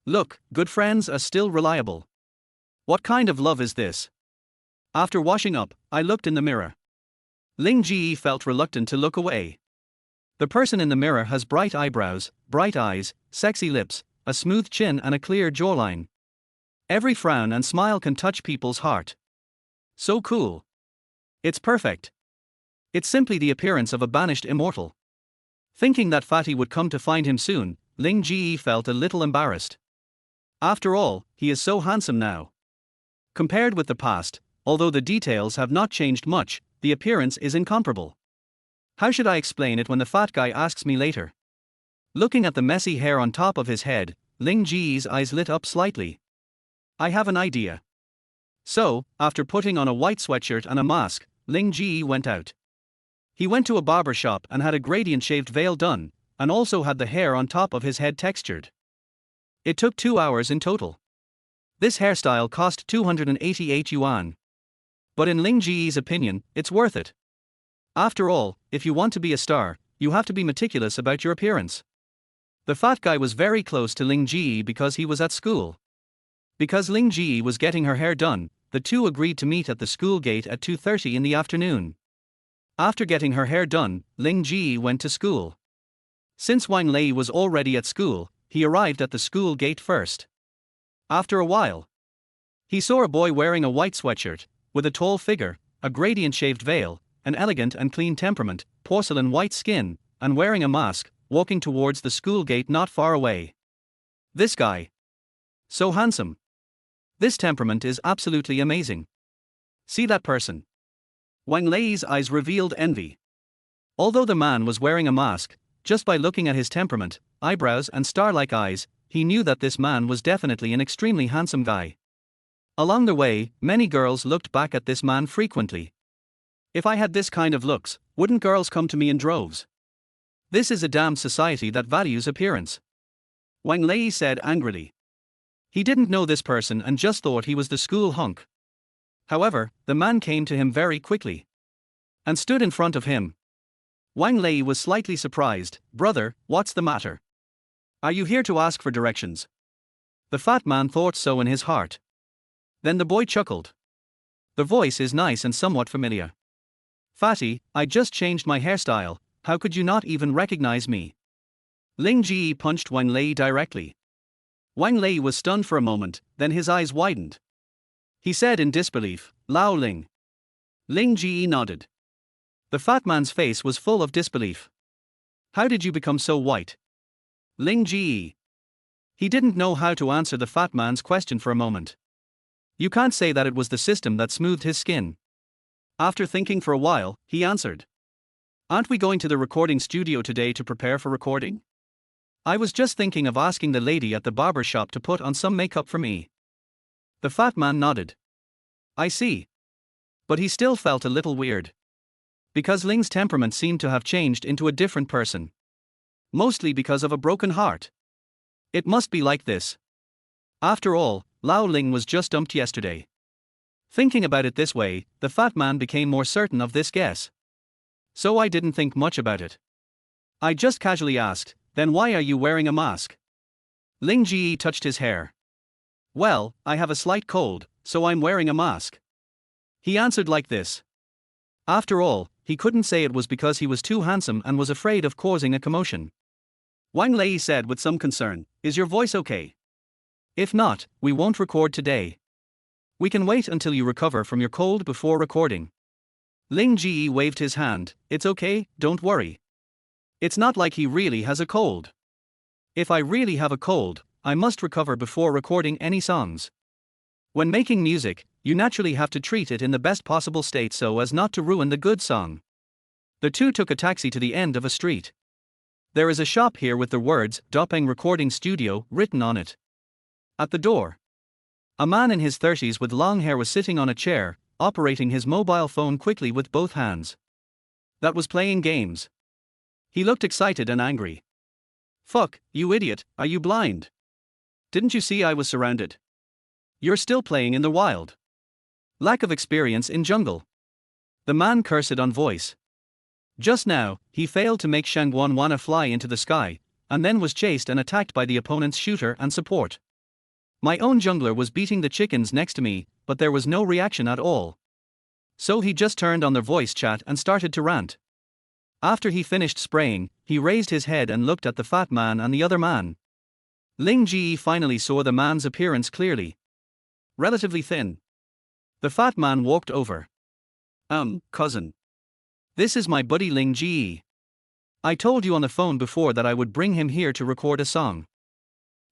Look, good friends are still reliable. What kind of love is this? After washing up, I looked in the mirror. Ling Ge felt reluctant to look away. The person in the mirror has bright eyebrows, bright eyes, sexy lips, a smooth chin and a clear jawline. Every frown and smile can touch people's heart. So cool. It's perfect. It's simply the appearance of a banished immortal. Thinking that Fatty would come to find him soon, Ling Ge felt a little embarrassed. After all, he is so handsome now. Compared with the past, although the details have not changed much, the appearance is incomparable. How should I explain it when the fat guy asks me later? Looking at the messy hair on top of his head, Ling Ge's eyes lit up slightly. I have an idea. So, after putting on a white sweatshirt and a mask, Ling Ge went out. He went to a barber shop and had a gradient shaved veil done, and also had the hair on top of his head textured. It took 2 hours in total. This hairstyle cost 288 yuan. But in Ling Ge's opinion, it's worth it. After all, if you want to be a star, you have to be meticulous about your appearance. The fat guy was very close to Ling Ge because he was at school. Because Ling Ge was getting her hair done, the two agreed to meet at the school gate at 2:30 in the afternoon. After getting her hair done, Ling Ge went to school. Since Wang Lei was already at school, he arrived at the school gate first. After a while, he saw a boy wearing a white sweatshirt, with a tall figure, a gradient-shaved veil, an elegant and clean temperament, porcelain white skin, and wearing a mask, walking towards the school gate not far away. This guy. So handsome. This temperament is absolutely amazing. See that person. Wang Lei's eyes revealed envy. Although the man was wearing a mask, just by looking at his temperament, eyebrows and star-like eyes, he knew that this man was definitely an extremely handsome guy. Along the way, many girls looked back at this man frequently. If I had this kind of looks, wouldn't girls come to me in droves? This is a damned society that values appearance. Wang Lei said angrily. He didn't know this person and just thought he was the school hunk. However, the man came to him very quickly and stood in front of him. Wang Lei was slightly surprised. Brother, what's the matter? Are you here to ask for directions? The fat man thought so in his heart. Then the boy chuckled. The voice is nice and somewhat familiar. Fatty, I just changed my hairstyle, how could you not even recognize me? Ling Ge punched Wang Lei directly. Wang Lei was stunned for a moment, then his eyes widened. He said in disbelief, Lao Ling. Ling Ge nodded. The fat man's face was full of disbelief. How did you become so white? Ling Ge. He didn't know how to answer the fat man's question for a moment. You can't say that it was the system that smoothed his skin. After thinking for a while, he answered. Aren't we going to the recording studio today to prepare for recording? I was just thinking of asking the lady at the barber shop to put on some makeup for me. The fat man nodded. I see. But he still felt a little weird. Because Ling's temperament seemed to have changed into a different person. Mostly because of a broken heart. It must be like this. After all, Lao Ling was just dumped yesterday. Thinking about it this way, the fat man became more certain of this guess. So I didn't think much about it. I just casually asked, then why are you wearing a mask? Ling Ge touched his hair. Well, I have a slight cold, so I'm wearing a mask. He answered like this. After all, he couldn't say it was because he was too handsome and was afraid of causing a commotion. Wang Lei said with some concern, Is your voice okay? If not, we won't record today. We can wait until you recover from your cold before recording. Ling Ge waved his hand, It's okay, don't worry. It's not like he really has a cold. If I really have a cold, I must recover before recording any songs. When making music, you naturally have to treat it in the best possible state so as not to ruin the good song. The two took a taxi to the end of a street. There is a shop here with the words Dopeng Recording Studio written on it. At the door, a man in his 30s with long hair was sitting on a chair, operating his mobile phone quickly with both hands. That was playing games. He looked excited and angry. Fuck, you idiot, are you blind? Didn't you see I was surrounded? You're still playing in the wild. Lack of experience in jungle. The man cursed on voice. Just now, he failed to make Shangguan Wana fly into the sky, and then was chased and attacked by the opponent's shooter and support. My own jungler was beating the chickens next to me, but there was no reaction at all. So he just turned on their voice chat and started to rant. After he finished spraying, he raised his head and looked at the fat man and the other man. Ling Ge finally saw the man's appearance clearly. Relatively thin. The fat man walked over. Cousin. This is my buddy Ling Ge. I told you on the phone before that I would bring him here to record a song.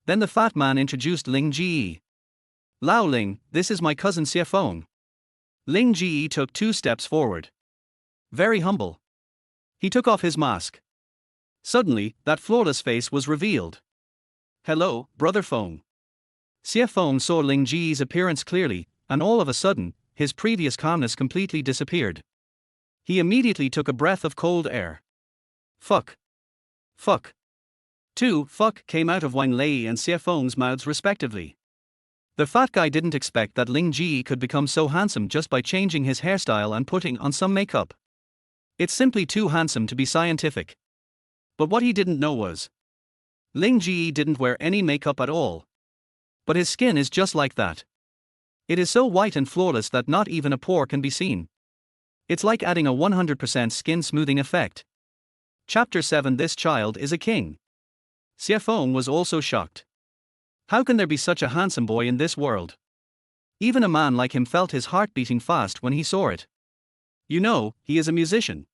Then the fat man introduced Ling Ge. Lao Ling, this is my cousin Xiefeng. Ling Ge took 2 steps forward. Very humble. He took off his mask. Suddenly, that flawless face was revealed. Hello, brother Feng. Xiefeng saw Ling Ge's appearance clearly, and all of a sudden, his previous calmness completely disappeared. He immediately took a breath of cold air. Fuck. Fuck. 2 fuck came out of Wang Lei and Xiefeng's mouths respectively. The fat guy didn't expect that Ling Ge could become so handsome just by changing his hairstyle and putting on some makeup. It's simply too handsome to be scientific. But what he didn't know was, Ling Ge didn't wear any makeup at all. But his skin is just like that. It is so white and flawless that not even a pore can be seen. It's like adding a 100% skin smoothing effect. Chapter 7. This child is a king. Xiefeng was also shocked. How can there be such a handsome boy in this world? Even a man like him felt his heart beating fast when he saw it. You know, he is a musician.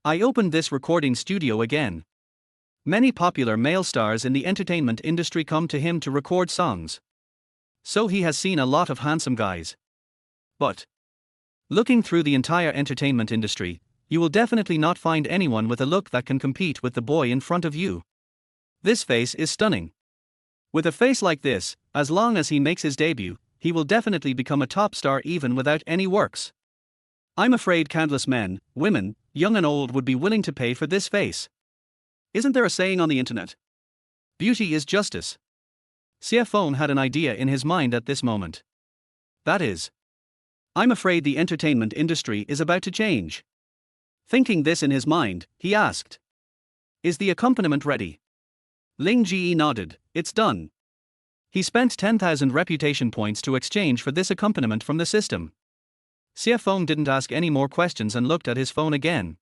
I opened this recording studio again. Many popular male stars in the entertainment industry come to him to record songs. So he has seen a lot of handsome guys. But looking through the entire entertainment industry, you will definitely not find anyone with a look that can compete with the boy in front of you. This face is stunning. With a face like this, as long as he makes his debut, he will definitely become a top star even without any works. I'm afraid countless men, women, young and old would be willing to pay for this face. Isn't there a saying on the internet? Beauty is justice. Xiefeng had an idea in his mind at this moment. That is, I'm afraid the entertainment industry is about to change. Thinking this in his mind, he asked, is the accompaniment ready? Ling Ge nodded, it's done. He spent 10,000 reputation points to exchange for this accompaniment from the system. Xiefeng didn't ask any more questions and looked at his phone again.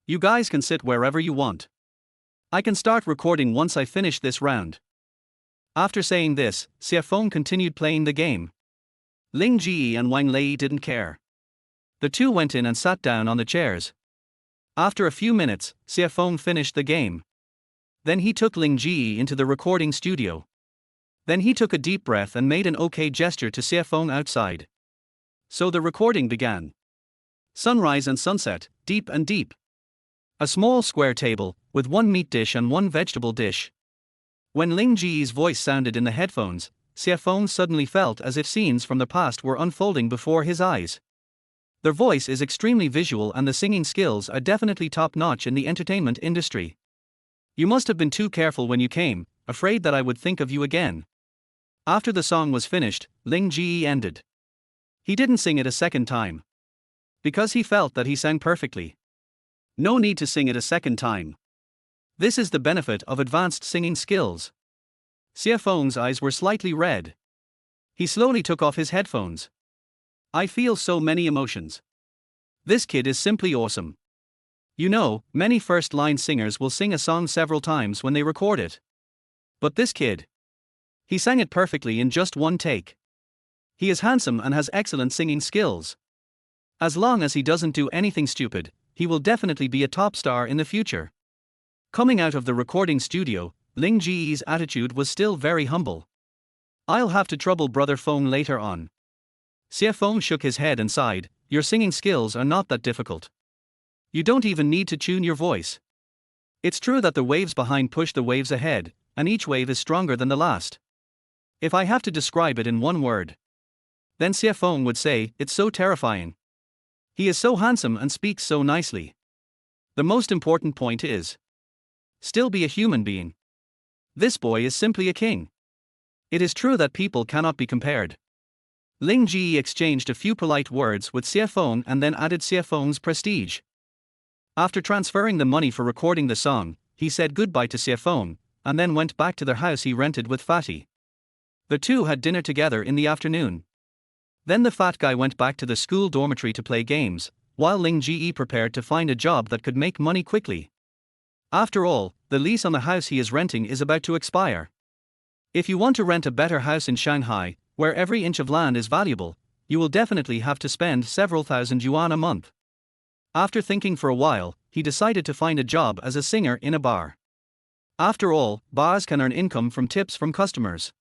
You guys can sit wherever you want. I can start recording once I finish this round. After saying this, Xiefeng continued playing the game. Ling Ge and Wang Lei didn't care. The two went in and sat down on the chairs. After a few minutes, Xiefeng finished the game. Then he took Ling Ge into the recording studio. Then he took a deep breath and made an OK gesture to Xiefeng outside. So the recording began. Sunrise and sunset, deep and deep. A small square table, with one meat dish and one vegetable dish. When Ling Ge's voice sounded in the headphones, Xiefeng suddenly felt as if scenes from the past were unfolding before his eyes. Their voice is extremely visual and the singing skills are definitely top-notch in the entertainment industry. You must have been too careful when you came, afraid that I would think of you again. After the song was finished, Ling Ge ended. He didn't sing it a second time. Because he felt that he sang perfectly. No need to sing it a second time. This is the benefit of advanced singing skills. Xiefeng's eyes were slightly red. He slowly took off his headphones. I feel so many emotions. This kid is simply awesome. You know, many first-line singers will sing a song several times when they record it. But this kid, he sang it perfectly in just one take. He is handsome and has excellent singing skills. As long as he doesn't do anything stupid, he will definitely be a top star in the future. Coming out of the recording studio, Ling Ge's attitude was still very humble. I'll have to trouble Brother Feng later on. Xiefeng shook his head and sighed, your singing skills are not that difficult. You don't even need to tune your voice. It's true that the waves behind push the waves ahead, and each wave is stronger than the last. If I have to describe it in one word, then Xiefeng would say, it's so terrifying. He is so handsome and speaks so nicely. The most important point is, still be a human being. This boy is simply a king. It is true that people cannot be compared. Ling Ge exchanged a few polite words with Xiefeng and then added Xiefeng's prestige. After transferring the money for recording the song, he said goodbye to Xiefeng, and then went back to their house he rented with Fatty. The two had dinner together in the afternoon. Then the fat guy went back to the school dormitory to play games, while Ling Ge prepared to find a job that could make money quickly. After all, the lease on the house he is renting is about to expire. If you want to rent a better house in Shanghai, where every inch of land is valuable, you will definitely have to spend several thousand yuan a month. After thinking for a while, he decided to find a job as a singer in a bar. After all, bars can earn income from tips from customers.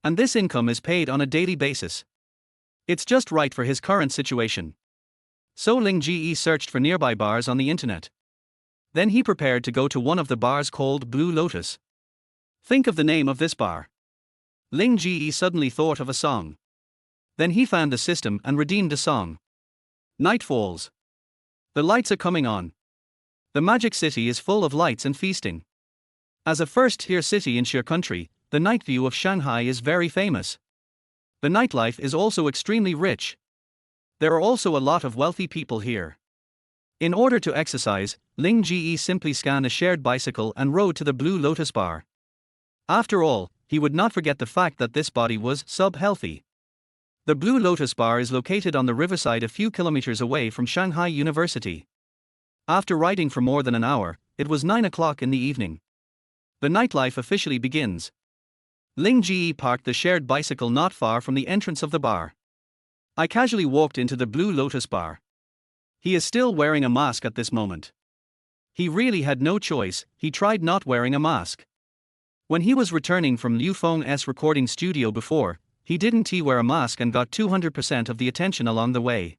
And this income is paid on a daily basis. It's just right for his current situation. So Ling Ge searched for nearby bars on the internet. Then he prepared to go to one of the bars called Blue Lotus. Think of the name of this bar. Ling Ge suddenly thought of a song. Then he found the system and redeemed a song. Night falls. The lights are coming on. The magic city is full of lights and feasting. As a first-tier city in Xie country, the night view of Shanghai is very famous. The nightlife is also extremely rich. There are also a lot of wealthy people here. In order to exercise, Ling Ge simply scanned a shared bicycle and rode to the Blue Lotus bar. After all, he would not forget the fact that this body was sub-healthy. The Blue Lotus bar is located on the riverside a few kilometers away from Shanghai University. After riding for more than an hour, it was 9 o'clock in the evening. The nightlife officially begins. Ling Ge parked the shared bicycle not far from the entrance of the bar. I casually walked into the Blue Lotus bar. He is still wearing a mask at this moment. He really had no choice, he tried not wearing a mask. When he was returning from Liu Feng's recording studio before, he didn't wear a mask and got 200% of the attention along the way.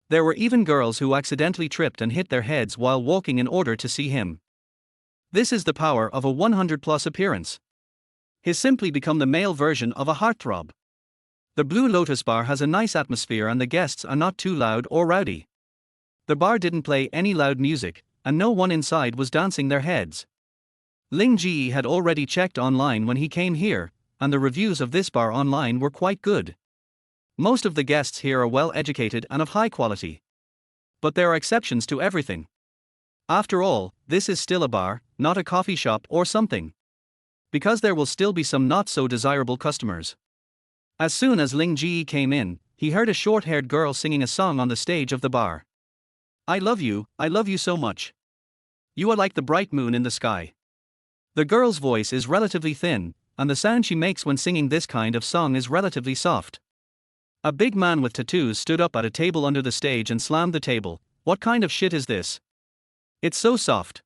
There were even girls who accidentally tripped and hit their heads while walking in order to see him. This is the power of a 100+ appearance. He's simply become the male version of a heartthrob. The Blue Lotus bar has a nice atmosphere and the guests are not too loud or rowdy. The bar didn't play any loud music, and no one inside was dancing their heads. Ling Ge had already checked online when he came here, and the reviews of this bar online were quite good. Most of the guests here are well educated and of high quality. But there are exceptions to everything. After all, this is still a bar, not a coffee shop or something. Because there will still be some not so desirable customers. As soon as Ling Ge came in, he heard a short-haired girl singing a song on the stage of the bar. I love you so much. You are like the bright moon in the sky. The girl's voice is relatively thin, and the sound she makes when singing this kind of song is relatively soft. A big man with tattoos stood up at a table under the stage and slammed the table. What kind of shit is this? It's so soft.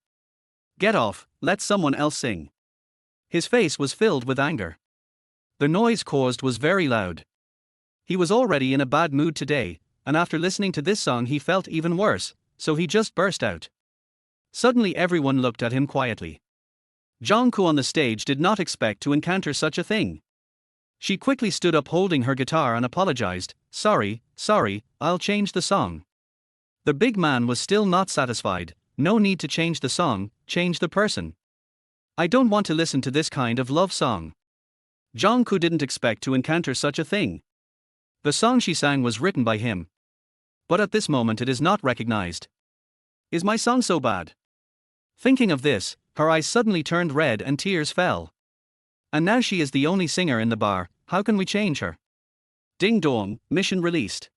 Get off, let someone else sing. His face was filled with anger. The noise caused was very loud. He was already in a bad mood today, and after listening to this song he felt even worse, so he just burst out. Suddenly everyone looked at him quietly. Jongku on the stage did not expect to encounter such a thing. She quickly stood up holding her guitar and apologized. Sorry, I'll change the song. The big man was still not satisfied. No need to change the song, change the person. I don't want to listen to this kind of love song. Jongku didn't expect to encounter such a thing. The song she sang was written by him. But at this moment it is not recognized. Is my song so bad? Thinking of this, her eyes suddenly turned red and tears fell. And now she is the only singer in the bar, how can we change her? Ding dong, mission released.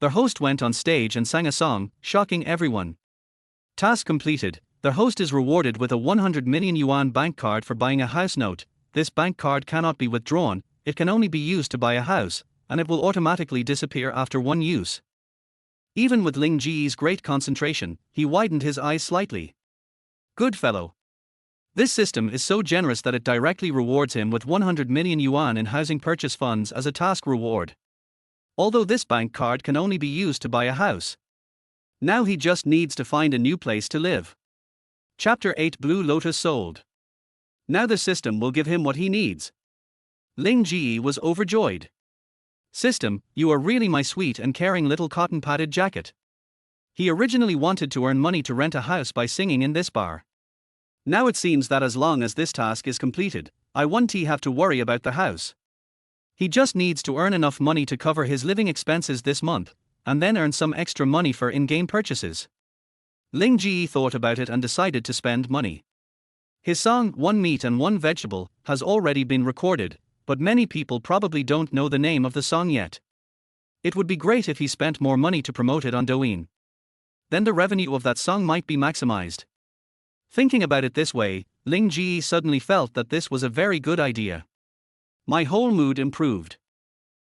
The host went on stage and sang a song, shocking everyone. Task completed, the host is rewarded with a 100 million yuan bank card for buying a house note. This bank card cannot be withdrawn, it can only be used to buy a house, and it will automatically disappear after one use. Even with Ling Ge's great concentration, he widened his eyes slightly. Good fellow. This system is so generous that it directly rewards him with 100 million yuan in housing purchase funds as a task reward. Although this bank card can only be used to buy a house. Now he just needs to find a new place to live. Chapter 8 Blue Lotus sold. Now the system will give him what he needs. Ling Ge was overjoyed. System, you are really my sweet and caring little cotton-padded jacket. He originally wanted to earn money to rent a house by singing in this bar. Now it seems that as long as this task is completed, I won't have to worry about the house. He just needs to earn enough money to cover his living expenses this month, and then earn some extra money for in-game purchases. Ling Ge thought about it and decided to spend money. His song, One Meat and One Vegetable, has already been recorded, but many people probably don't know the name of the song yet. It would be great if he spent more money to promote it on Douyin. Then the revenue of that song might be maximized. Thinking about it this way, Ling Ge suddenly felt that this was a very good idea. My whole mood improved.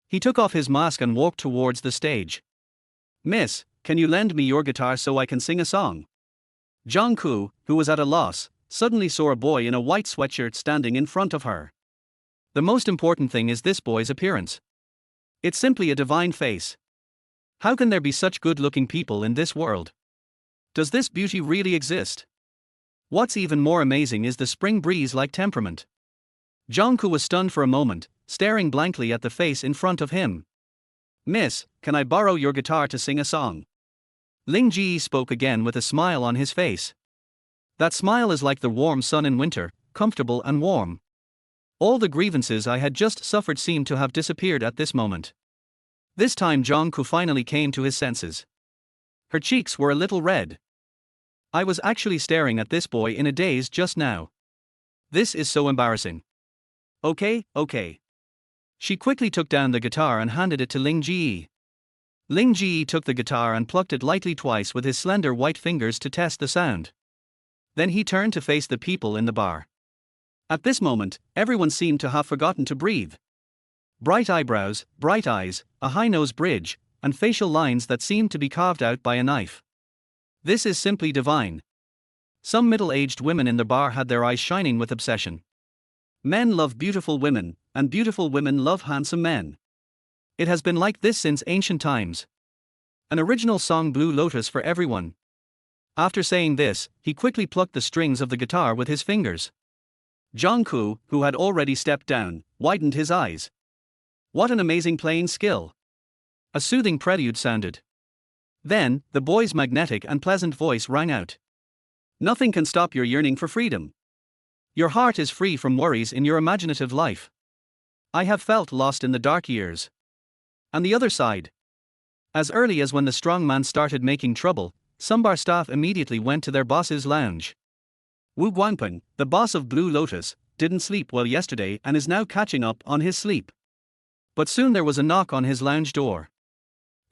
He took off his mask and walked towards the stage. Miss, can you lend me your guitar so I can sing a song? Jongku, who was at a loss, suddenly saw a boy in a white sweatshirt standing in front of her. The most important thing is this boy's appearance. It's simply a divine face. How can there be such good-looking people in this world? Does this beauty really exist? What's even more amazing is the spring breeze-like temperament. Jongku was stunned for a moment, staring blankly at the face in front of him. Miss, can I borrow your guitar to sing a song? Ling Ge spoke again with a smile on his face. That smile is like the warm sun in winter, comfortable and warm. All the grievances I had just suffered seemed to have disappeared at this moment. This time Jongku finally came to his senses. Her cheeks were a little red. I was actually staring at this boy in a daze just now. This is so embarrassing. Okay. She quickly took down the guitar and handed it to Ling Ge. Ling Ge took the guitar and plucked it lightly twice with his slender white fingers to test the sound. Then he turned to face the people in the bar. At this moment, everyone seemed to have forgotten to breathe. Bright eyebrows, bright eyes, a high nose bridge, and facial lines that seemed to be carved out by a knife. This is simply divine. Some middle-aged women in the bar had their eyes shining with obsession. Men love beautiful women, and beautiful women love handsome men. It has been like this since ancient times. An original song, Blue Lotus, for everyone. After saying this, he quickly plucked the strings of the guitar with his fingers. Jungkook, who had already stepped down, widened his eyes. What an amazing playing skill! A soothing prelude sounded. Then, the boy's magnetic and pleasant voice rang out. Nothing can stop your yearning for freedom. Your heart is free from worries in your imaginative life. I have felt lost in the dark years. And the other side. As early as when the strong man started making trouble, some bar staff immediately went to their boss's lounge. Wu Guangpeng, the boss of Blue Lotus, didn't sleep well yesterday and is now catching up on his sleep. But soon there was a knock on his lounge door.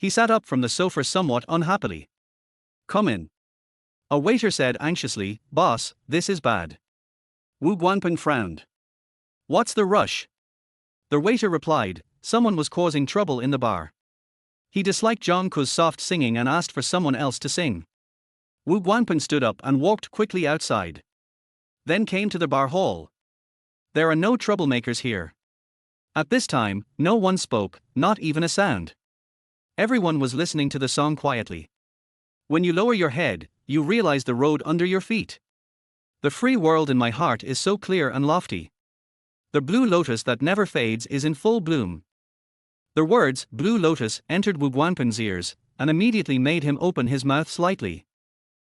He sat up from the sofa somewhat unhappily. Come in. A waiter said anxiously, Boss, this is bad. Wu Guangpeng frowned. What's the rush? The waiter replied, someone was causing trouble in the bar. He disliked Jungkook's soft singing and asked for someone else to sing. Wu Guangpeng stood up and walked quickly outside. Then came to the bar hall. There are no troublemakers here. At this time, no one spoke, not even a sound. Everyone was listening to the song quietly. When you lower your head, you realize the road under your feet. The free world in my heart is so clear and lofty. The blue lotus that never fades is in full bloom. The words, Blue Lotus, entered Wu Guangpeng's ears, and immediately made him open his mouth slightly.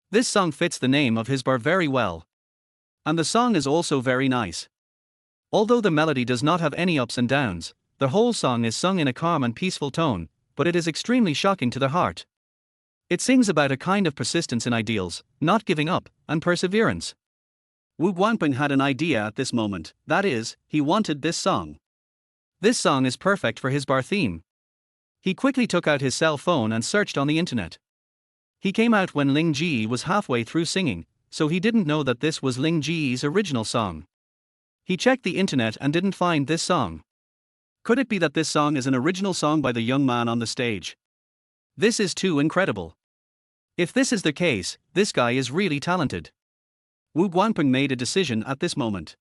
This song fits the name of his bar very well. And the song is also very nice. Although the melody does not have any ups and downs, the whole song is sung in a calm and peaceful tone, but it is extremely shocking to the heart. It sings about a kind of persistence in ideals, not giving up, and perseverance. Wu Guangpeng had an idea at this moment, that is, he wanted this song. This song is perfect for his bar theme. He quickly took out his cell phone and searched on the internet. He came out when Ling Ge was halfway through singing, so he didn't know that this was Ling Ge's original song. He checked the internet and didn't find this song. Could it be that this song is an original song by the young man on the stage? This is too incredible. If this is the case, this guy is really talented. Wu Guangpeng made a decision at this moment.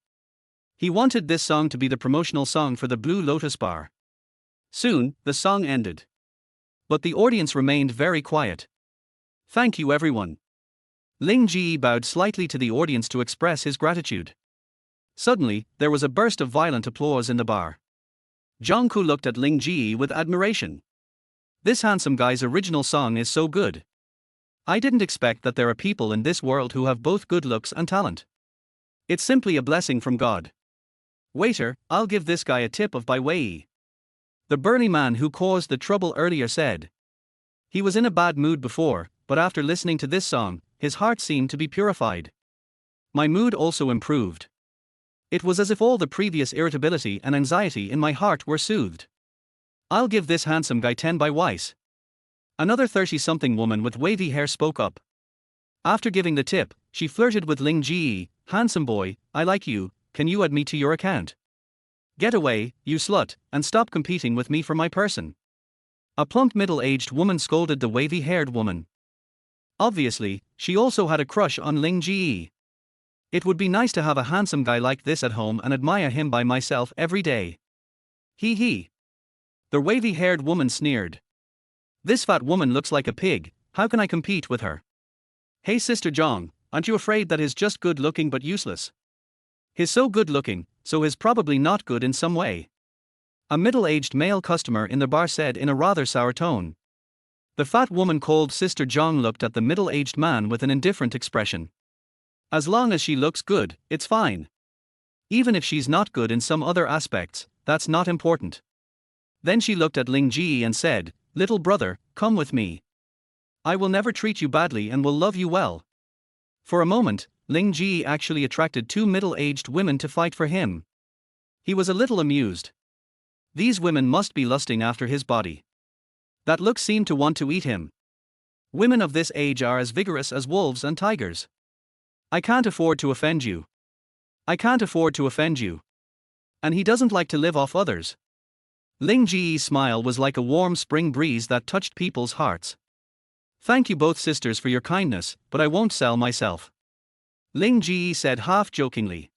He wanted this song to be the promotional song for the Blue Lotus bar. Soon, the song ended. But the audience remained very quiet. Thank you everyone. Ling Ge bowed slightly to the audience to express his gratitude. Suddenly, there was a burst of violent applause in the bar. Jungkook looked at Ling Ge with admiration. This handsome guy's original song is so good. I didn't expect that there are people in this world who have both good looks and talent. It's simply a blessing from God. Waiter, I'll give this guy a tip of Bai Wei. The burly man who caused the trouble earlier said. He was in a bad mood before, but after listening to this song, his heart seemed to be purified. My mood also improved. It was as if all the previous irritability and anxiety in my heart were soothed. I'll give this handsome guy 10 Bai Weiss. Another 30-something woman with wavy hair spoke up. After giving the tip, she flirted with Ling Ge. Handsome boy, I like you, can you add me to your account? Get away, you slut, and stop competing with me for my person. A plump middle-aged woman scolded the wavy-haired woman. Obviously, she also had a crush on Ling Ge. It would be nice to have a handsome guy like this at home and admire him by myself every day. Hee hee. The wavy-haired woman sneered. This fat woman looks like a pig, how can I compete with her? Hey Sister Jong, aren't you afraid that he's just good looking but useless? He's so good looking, so he's probably not good in some way. A middle-aged male customer in the bar said in a rather sour tone. The fat woman called Sister Jong looked at the middle-aged man with an indifferent expression. As long as she looks good, it's fine. Even if she's not good in some other aspects, that's not important. Then she looked at Ling Ge and said, Little brother, come with me. I will never treat you badly and will love you well. For a moment, Ling Ge actually attracted two middle-aged women to fight for him. He was a little amused. These women must be lusting after his body. That look seemed to want to eat him. Women of this age are as vigorous as wolves and tigers. I can't afford to offend you. I can't afford to offend you. And he doesn't like to live off others. Ling Ge's smile was like a warm spring breeze that touched people's hearts. Thank you both sisters for your kindness, but I won't sell myself. Ling Ge said half-jokingly.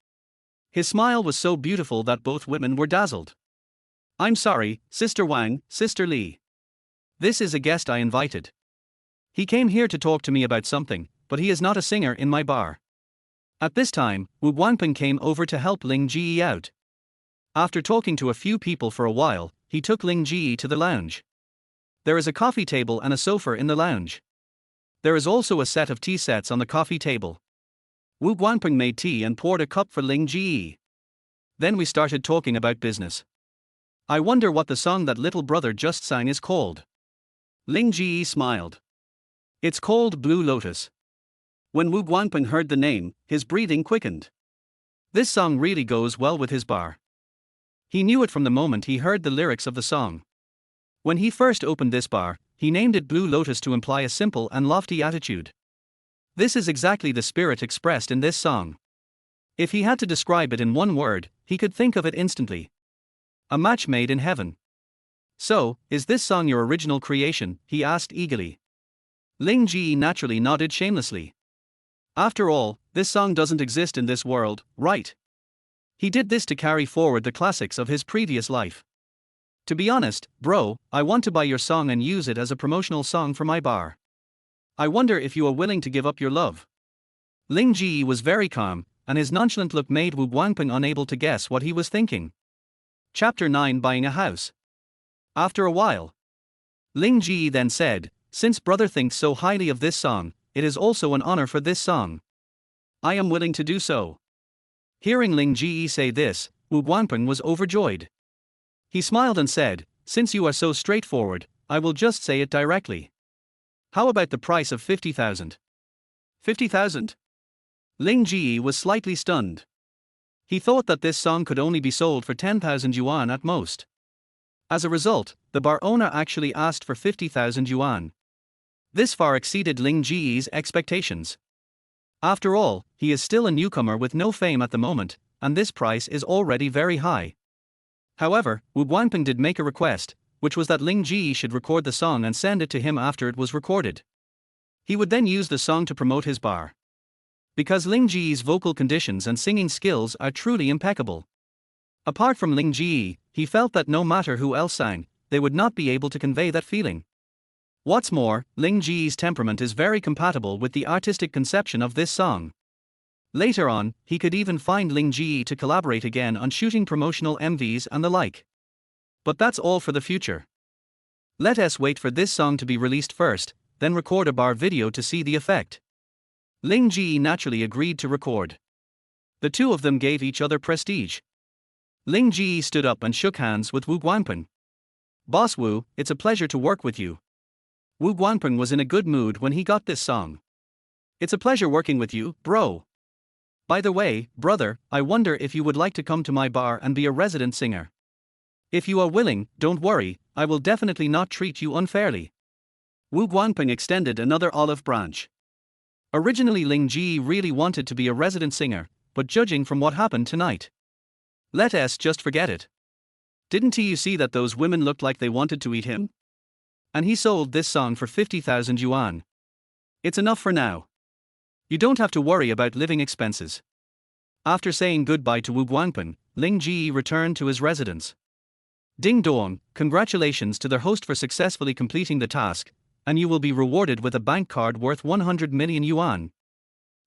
His smile was so beautiful that both women were dazzled. I'm sorry, Sister Wang, Sister Li. This is a guest I invited. He came here to talk to me about something, but he is not a singer in my bar. At this time, Wu Guangping came over to help Ling Ge out. After talking to a few people for a while, he took Ling Ge to the lounge. There is a coffee table and a sofa in the lounge. There is also a set of tea sets on the coffee table. Wu Guangping made tea and poured a cup for Ling Ge. Then we started talking about business. I wonder what the song that little brother just sang is called. Ling Ge smiled. It's called Blue Lotus. When Wu Guangping heard the name, his breathing quickened. This song really goes well with his bar. He knew it from the moment he heard the lyrics of the song. When he first opened this bar, he named it Blue Lotus to imply a simple and lofty attitude. This is exactly the spirit expressed in this song. If he had to describe it in one word, he could think of it instantly. A match made in heaven. So, is this song your original creation? He asked eagerly. Ling Ge naturally nodded shamelessly. After all, this song doesn't exist in this world, right? He did this to carry forward the classics of his previous life. To be honest, bro, I want to buy your song and use it as a promotional song for my bar. I wonder if you are willing to give up your love. Ling Ge was very calm, and his nonchalant look made Wu Guangping unable to guess what he was thinking. Chapter 9: Buying a House. After a while, Ling Ge then said, since brother thinks so highly of this song, it is also an honor for this song. I am willing to do so. Hearing Ling Ge say this, Wu Guangping was overjoyed. He smiled and said, since you are so straightforward, I will just say it directly. How about the price of 50,000? 50,000? Ling Ge was slightly stunned. He thought that this song could only be sold for 10,000 yuan at most. As a result, the bar owner actually asked for 50,000 yuan. This far exceeded Ling Ge's expectations. After all, he is still a newcomer with no fame at the moment, and this price is already very high. However, Wu Guangping did make a request, which was that Ling Ge should record the song and send it to him after it was recorded. He would then use the song to promote his bar. Because Ling Ge's vocal conditions and singing skills are truly impeccable. Apart from Ling Ge, he felt that no matter who else sang, they would not be able to convey that feeling. What's more, Ling Ge's temperament is very compatible with the artistic conception of this song. Later on, he could even find Ling Ge to collaborate again on shooting promotional MVs and the like. But that's all for the future. Let us wait for this song to be released first, then record a bar video to see the effect. Ling Ge naturally agreed to record. The two of them gave each other prestige. Ling Ge stood up and shook hands with Wu Guangping. Boss Wu, it's a pleasure to work with you. Wu Guangping was in a good mood when he got this song. It's a pleasure working with you, bro. By the way, brother, I wonder if you would like to come to my bar and be a resident singer. If you are willing, don't worry, I will definitely not treat you unfairly. Wu Guangping extended another olive branch. Originally Ling Ge really wanted to be a resident singer, but judging from what happened tonight, let us just forget it. Didn't you see that those women looked like they wanted to eat him? And he sold this song for 50,000 yuan. It's enough for now. You don't have to worry about living expenses. After saying goodbye to Wu Guangping, Ling Ge returned to his residence. Ding dong, congratulations to the host for successfully completing the task, and you will be rewarded with a bank card worth 100 million yuan.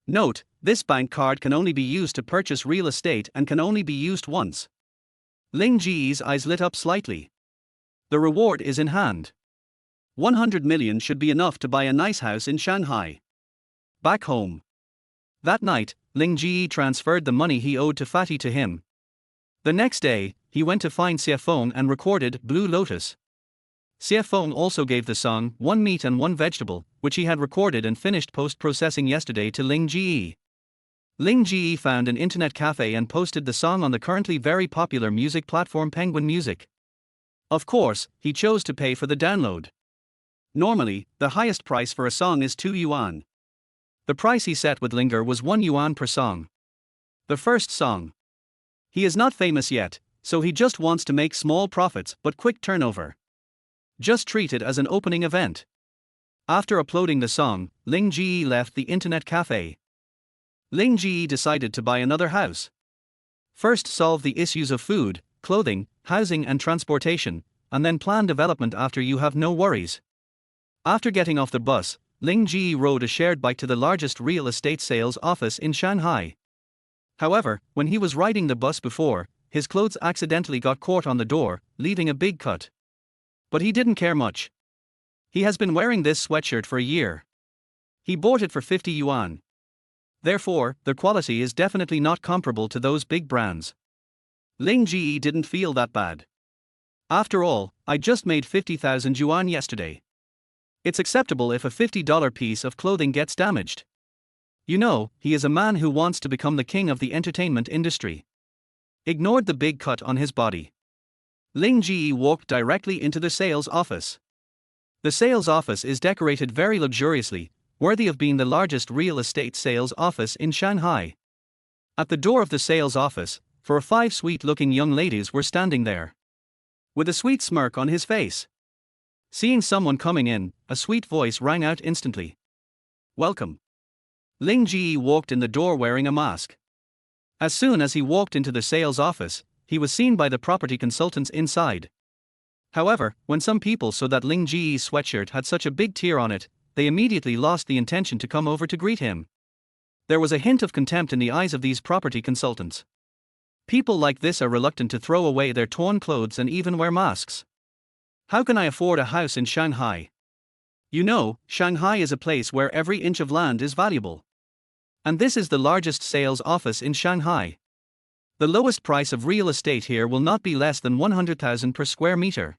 Note, this bank card can only be used to purchase real estate and can only be used once. Ling Ge's eyes lit up slightly. The reward is in hand. 100 million should be enough to buy a nice house in Shanghai. Back home. That night, Ling Ge transferred the money he owed to Fatty to him. The next day, he went to find Xie Feng and recorded Blue Lotus. CFone also gave the song One Meat and One Vegetable, which he had recorded and finished post-processing yesterday to Ling Ge. Ling Ge found an internet cafe and posted the song on the currently very popular music platform Penguin Music. Of course, he chose to pay for the download. Normally, the highest price for a song is 2 yuan. The price he set with Ling Ge was 1 yuan per song. The first song. He is not famous yet, so he just wants to make small profits but quick turnover. Just treat it as an opening event. After uploading the song, Ling Ge left the internet cafe. Ling Ge decided to buy another house. First solve the issues of food, clothing, housing and transportation, and then plan development after you have no worries. After getting off the bus, Ling Ge rode a shared bike to the largest real estate sales office in Shanghai. However, when he was riding the bus before, his clothes accidentally got caught on the door, leaving a big cut. But he didn't care much. He has been wearing this sweatshirt for a year. He bought it for 50 yuan. Therefore, the quality is definitely not comparable to those big brands. Ling Ge didn't feel that bad. After all, I just made 50,000 yuan yesterday. It's acceptable if a $50 piece of clothing gets damaged. You know, he is a man who wants to become the king of the entertainment industry. Ignored the big cut on his body. Ling Ge walked directly into the sales office. The sales office is decorated very luxuriously, worthy of being the largest real estate sales office in Shanghai. At the door of the sales office, 4 or 5 sweet-looking young ladies were standing there. With a sweet smirk on his face. Seeing someone coming in, a sweet voice rang out instantly. Welcome. Ling Ge walked in the door wearing a mask. As soon as he walked into the sales office, he was seen by the property consultants inside. However, when some people saw that Ling Ge's sweatshirt had such a big tear on it, they immediately lost the intention to come over to greet him. There was a hint of contempt in the eyes of these property consultants. People like this are reluctant to throw away their torn clothes and even wear masks. How can I afford a house in Shanghai? You know, Shanghai is a place where every inch of land is valuable. And this is the largest sales office in Shanghai. The lowest price of real estate here will not be less than 100,000 per square meter.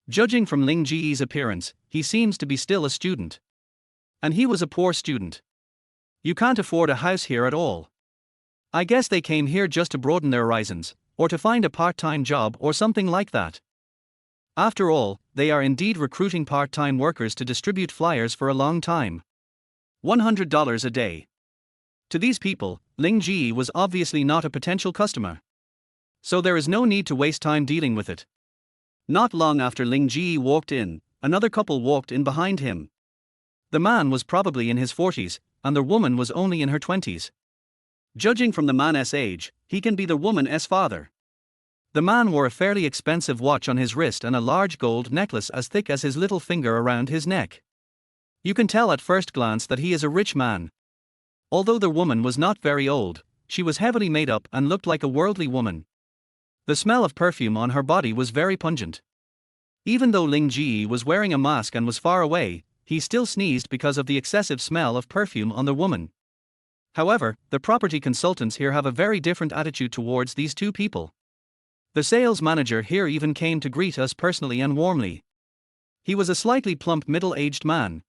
Judging from Ling Ge's appearance, he seems to be still a student. And he was a poor student. You can't afford a house here at all. I guess they came here just to broaden their horizons, or to find a part-time job or something like that. After all, they are indeed recruiting part-time workers to distribute flyers for a long time. $100 a day. To these people, Ling Ge was obviously not a potential customer. So there is no need to waste time dealing with it. Not long after Ling Ge walked in, another couple walked in behind him. The man was probably in his 40s, and the woman was only in her 20s. Judging from the man's age, he can be the woman's father. The man wore a fairly expensive watch on his wrist and a large gold necklace as thick as his little finger around his neck. You can tell at first glance that he is a rich man. Although the woman was not very old, she was heavily made up and looked like a worldly woman. The smell of perfume on her body was very pungent. Even though Ling Ge was wearing a mask and was far away, he still sneezed because of the excessive smell of perfume on the woman. However, the property consultants here have a very different attitude towards these two people. The sales manager here even came to greet us personally and warmly. He was a slightly plump middle-aged man.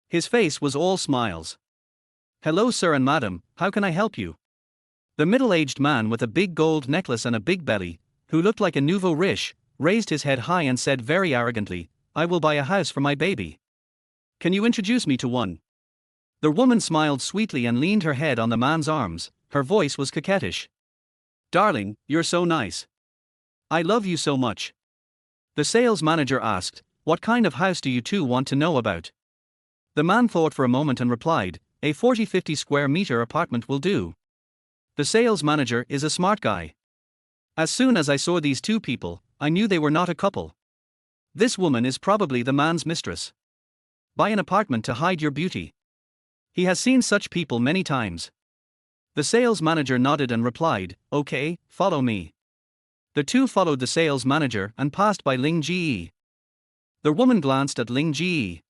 His face was all smiles. Hello sir and madam, how can I help you? The middle-aged man with a big gold necklace and a big belly, who looked like a nouveau riche, raised his head high and said very arrogantly, I will buy a house for my baby. Can you introduce me to one? The woman smiled sweetly and leaned her head on the man's arms, her voice was coquettish. Darling, you're so nice. I love you so much. The sales manager asked, what kind of house do you two want to know about? The man thought for a moment and replied, a 40-50 square meter apartment will do. The sales manager is a smart guy. As soon as I saw these two people, I knew they were not a couple. This woman is probably the man's mistress. Buy an apartment to hide your beauty. He has seen such people many times. The sales manager nodded and replied, okay, follow me. The two followed the sales manager and passed by Ling Ge. The woman glanced at Ling Ge.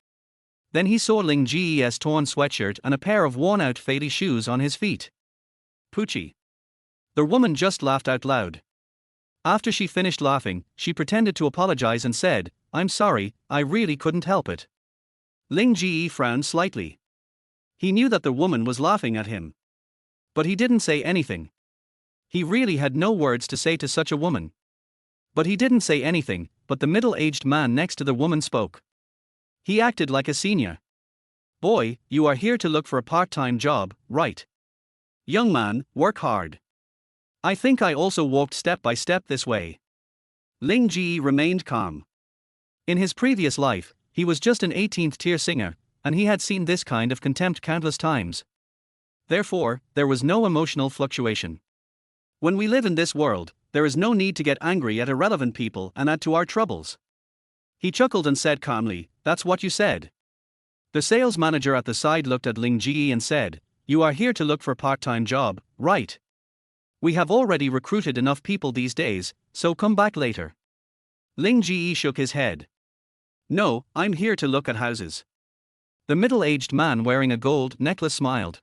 Then he saw Ling Ge's torn sweatshirt and a pair of worn-out faded shoes on his feet. Poochie. The woman just laughed out loud. After she finished laughing, she pretended to apologize and said, I'm sorry, I really couldn't help it. Ling Ge frowned slightly. He knew that the woman was laughing at him. But he didn't say anything. He really had no words to say to such a woman. But he didn't say anything, but the middle-aged man next to the woman spoke. He acted like a senior. Boy, you are here to look for a part-time job, right? Young man, work hard. I think I also walked step by step this way. Ling Ge remained calm. In his previous life, he was just an 18th-tier singer, and he had seen this kind of contempt countless times. Therefore, there was no emotional fluctuation. When we live in this world, there is no need to get angry at irrelevant people and add to our troubles. He chuckled and said calmly, "That's what you said." The sales manager at the side looked at Ling Ge and said, "You are here to look for a part-time job, right? We have already recruited enough people these days, so come back later." Ling Ge shook his head. "No, I'm here to look at houses." The middle-aged man wearing a gold necklace smiled.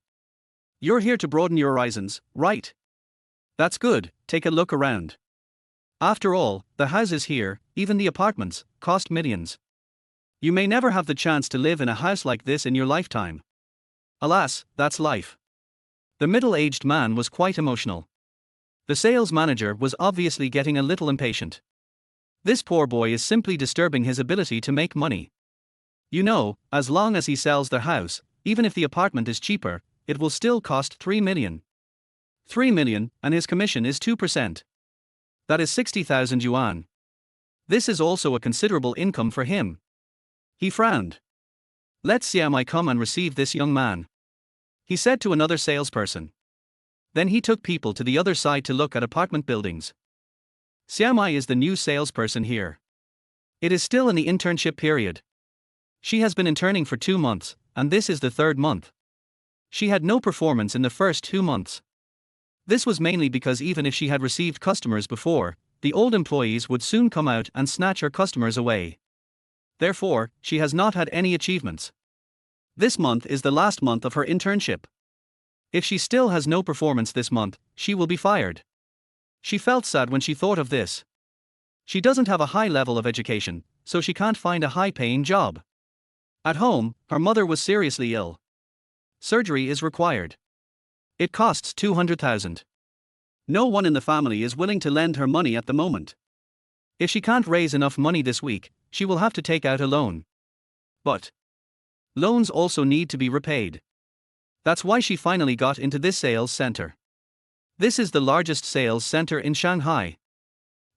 "You're here to broaden your horizons, right? That's good, take a look around. After all, the houses here, even the apartments, cost millions. You may never have the chance to live in a house like this in your lifetime. Alas, that's life." The middle-aged man was quite emotional. The sales manager was obviously getting a little impatient. This poor boy is simply disturbing his ability to make money. You know, as long as he sells the house, even if the apartment is cheaper, it will still cost 3 million. 3 million, and his commission is 2%. That is 60,000 yuan. This is also a considerable income for him. He frowned. "Let Xiaomai come and receive this young man," he said to another salesperson. Then he took people to the other side to look at apartment buildings. Xiaomai is the new salesperson here. It is still in the internship period. She has been interning for 2 months, and this is the 3rd month. She had no performance in the first 2 months. This was mainly because even if she had received customers before, the old employees would soon come out and snatch her customers away. Therefore, she has not had any achievements. This month is the last month of her internship. If she still has no performance this month, she will be fired. She felt sad when she thought of this. She doesn't have a high level of education, so she can't find a high-paying job. At home, her mother was seriously ill. Surgery is required. It costs 200,000. No one in the family is willing to lend her money at the moment. If she can't raise enough money this week, she will have to take out a loan. But loans also need to be repaid. That's why she finally got into this sales center. This is the largest sales center in Shanghai.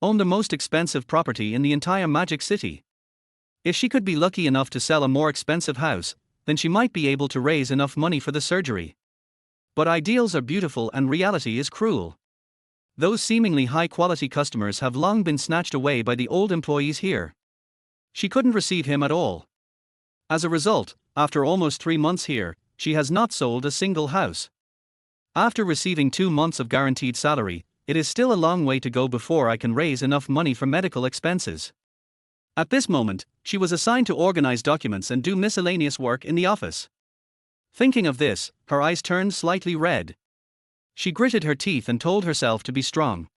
Own the most expensive property in the entire Magic City. If she could be lucky enough to sell a more expensive house, then she might be able to raise enough money for the surgery. But ideals are beautiful and reality is cruel. Those seemingly high-quality customers have long been snatched away by the old employees here. She couldn't receive him at all. As a result, after almost 3 months here, she has not sold a single house. After receiving 2 months of guaranteed salary, it is still a long way to go before I can raise enough money for medical expenses. At this moment, she was assigned to organize documents and do miscellaneous work in the office. Thinking of this, her eyes turned slightly red. She gritted her teeth and told herself to be strong.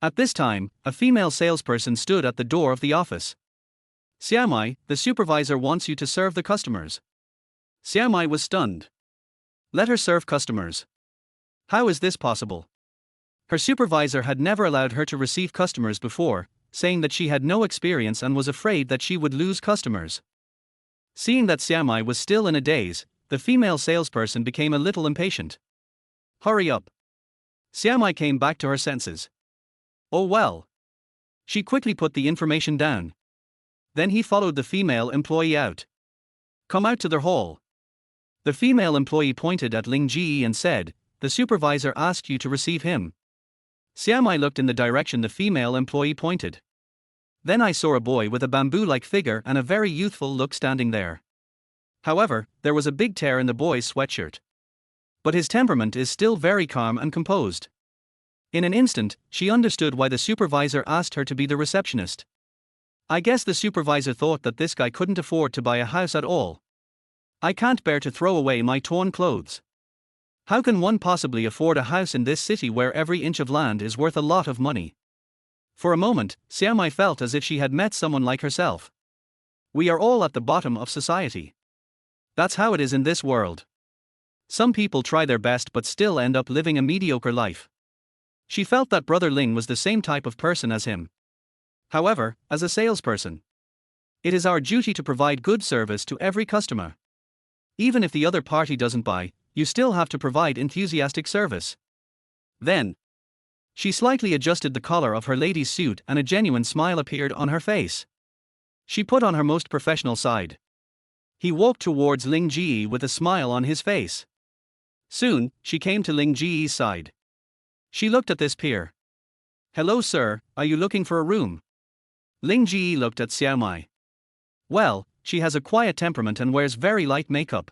At this time, a female salesperson stood at the door of the office. "Xiaomai, the supervisor wants you to serve the customers." Xiaomai was stunned. Let her serve customers. How is this possible? Her supervisor had never allowed her to receive customers before, saying that she had no experience and was afraid that she would lose customers. Seeing that Xiaomai was still in a daze, the female salesperson became a little impatient. "Hurry up." Xiaomai came back to her senses. "Oh well." She quickly put the information down. Then he followed the female employee out. "Come out to the hall." The female employee pointed at Ling Ge and said, "The supervisor asked you to receive him." Xiaomai looked in the direction the female employee pointed. Then I saw a boy with a bamboo-like figure and a very youthful look standing there. However, there was a big tear in the boy's sweatshirt. But his temperament is still very calm and composed. In an instant, she understood why the supervisor asked her to be the receptionist. I guess the supervisor thought that this guy couldn't afford to buy a house at all. I can't bear to throw away my torn clothes. How can one possibly afford a house in this city where every inch of land is worth a lot of money? For a moment, Xiaomai felt as if she had met someone like herself. We are all at the bottom of society. That's how it is in this world. Some people try their best but still end up living a mediocre life. She felt that Brother Ling was the same type of person as him. However, as a salesperson, it is our duty to provide good service to every customer. Even if the other party doesn't buy, you still have to provide enthusiastic service. Then, she slightly adjusted the collar of her lady's suit and a genuine smile appeared on her face. She put on her most professional side. He walked towards Ling Ge with a smile on his face. Soon, she came to Ling Ge's side. She looked at this peer. Hello sir, are you looking for a room? Ling Ge looked at Xiaomai. Well, she has a quiet temperament and wears very light makeup.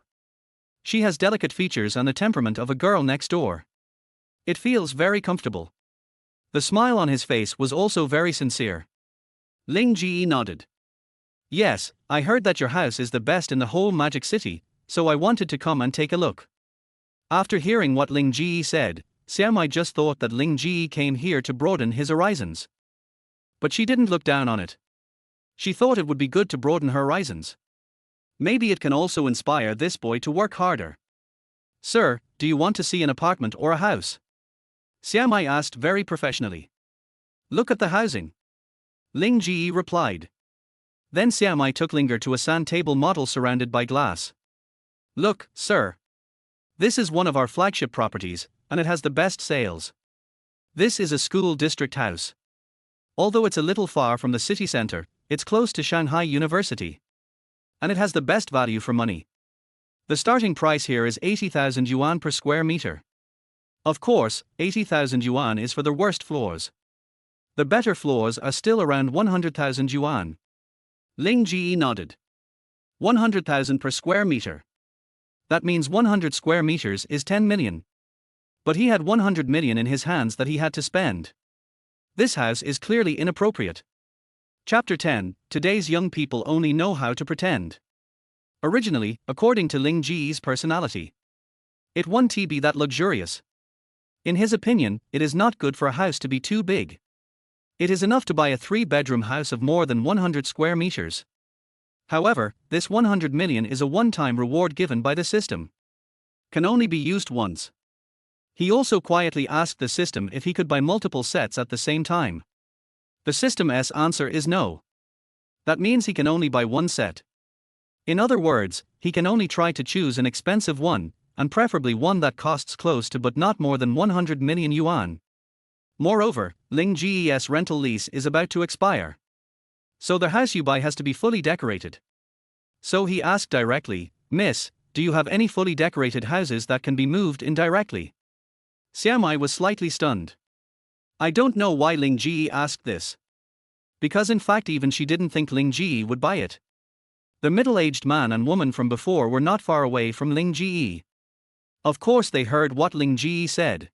She has delicate features and the temperament of a girl next door. It feels very comfortable. The smile on his face was also very sincere. Ling Ge nodded. Yes, I heard that your house is the best in the whole Magic City, so I wanted to come and take a look. After hearing what Ling Ge said, Xiaomai just thought that Ling Ge came here to broaden his horizons. But she didn't look down on it. She thought it would be good to broaden her horizons. Maybe it can also inspire this boy to work harder. Sir, do you want to see an apartment or a house? Xiaomai asked very professionally. Look at the housing. Ling Ge replied. Then Xiaomai took Ling Ge to a sand table model surrounded by glass. Look, sir. This is one of our flagship properties, and it has the best sales. This is a school district house. Although it's a little far from the city center, it's close to Shanghai University. And it has the best value for money. The starting price here is 80,000 yuan per square meter. Of course, 80,000 yuan is for the worst floors. The better floors are still around 100,000 yuan. Ling Ge nodded. 100,000 per square meter. That means 100 square meters is 10 million. But he had 100 million in his hands that he had to spend. This house is clearly inappropriate. Chapter 10, Today's young people only know how to pretend. Originally, according to Ling Ge's personality, it won't be that luxurious. In his opinion, it is not good for a house to be too big. It is enough to buy a 3-bedroom house of more than 100 square meters. However, this 100 million is a one-time reward given by the system. Can only be used once. He also quietly asked the system if he could buy multiple sets at the same time. The system's answer is no. That means he can only buy one set. In other words, he can only try to choose an expensive one, and preferably one that costs close to but not more than 100 million yuan. Moreover, Ling Ge's rental lease is about to expire. So the house you buy has to be fully decorated. So he asked directly, Miss, do you have any fully decorated houses that can be moved in directly? Xiaomai was slightly stunned. I don't know why Ling Ge asked this. Because in fact even she didn't think Ling Ge would buy it. The middle-aged man and woman from before were not far away from Ling Ge. Of course they heard what Ling Ge said.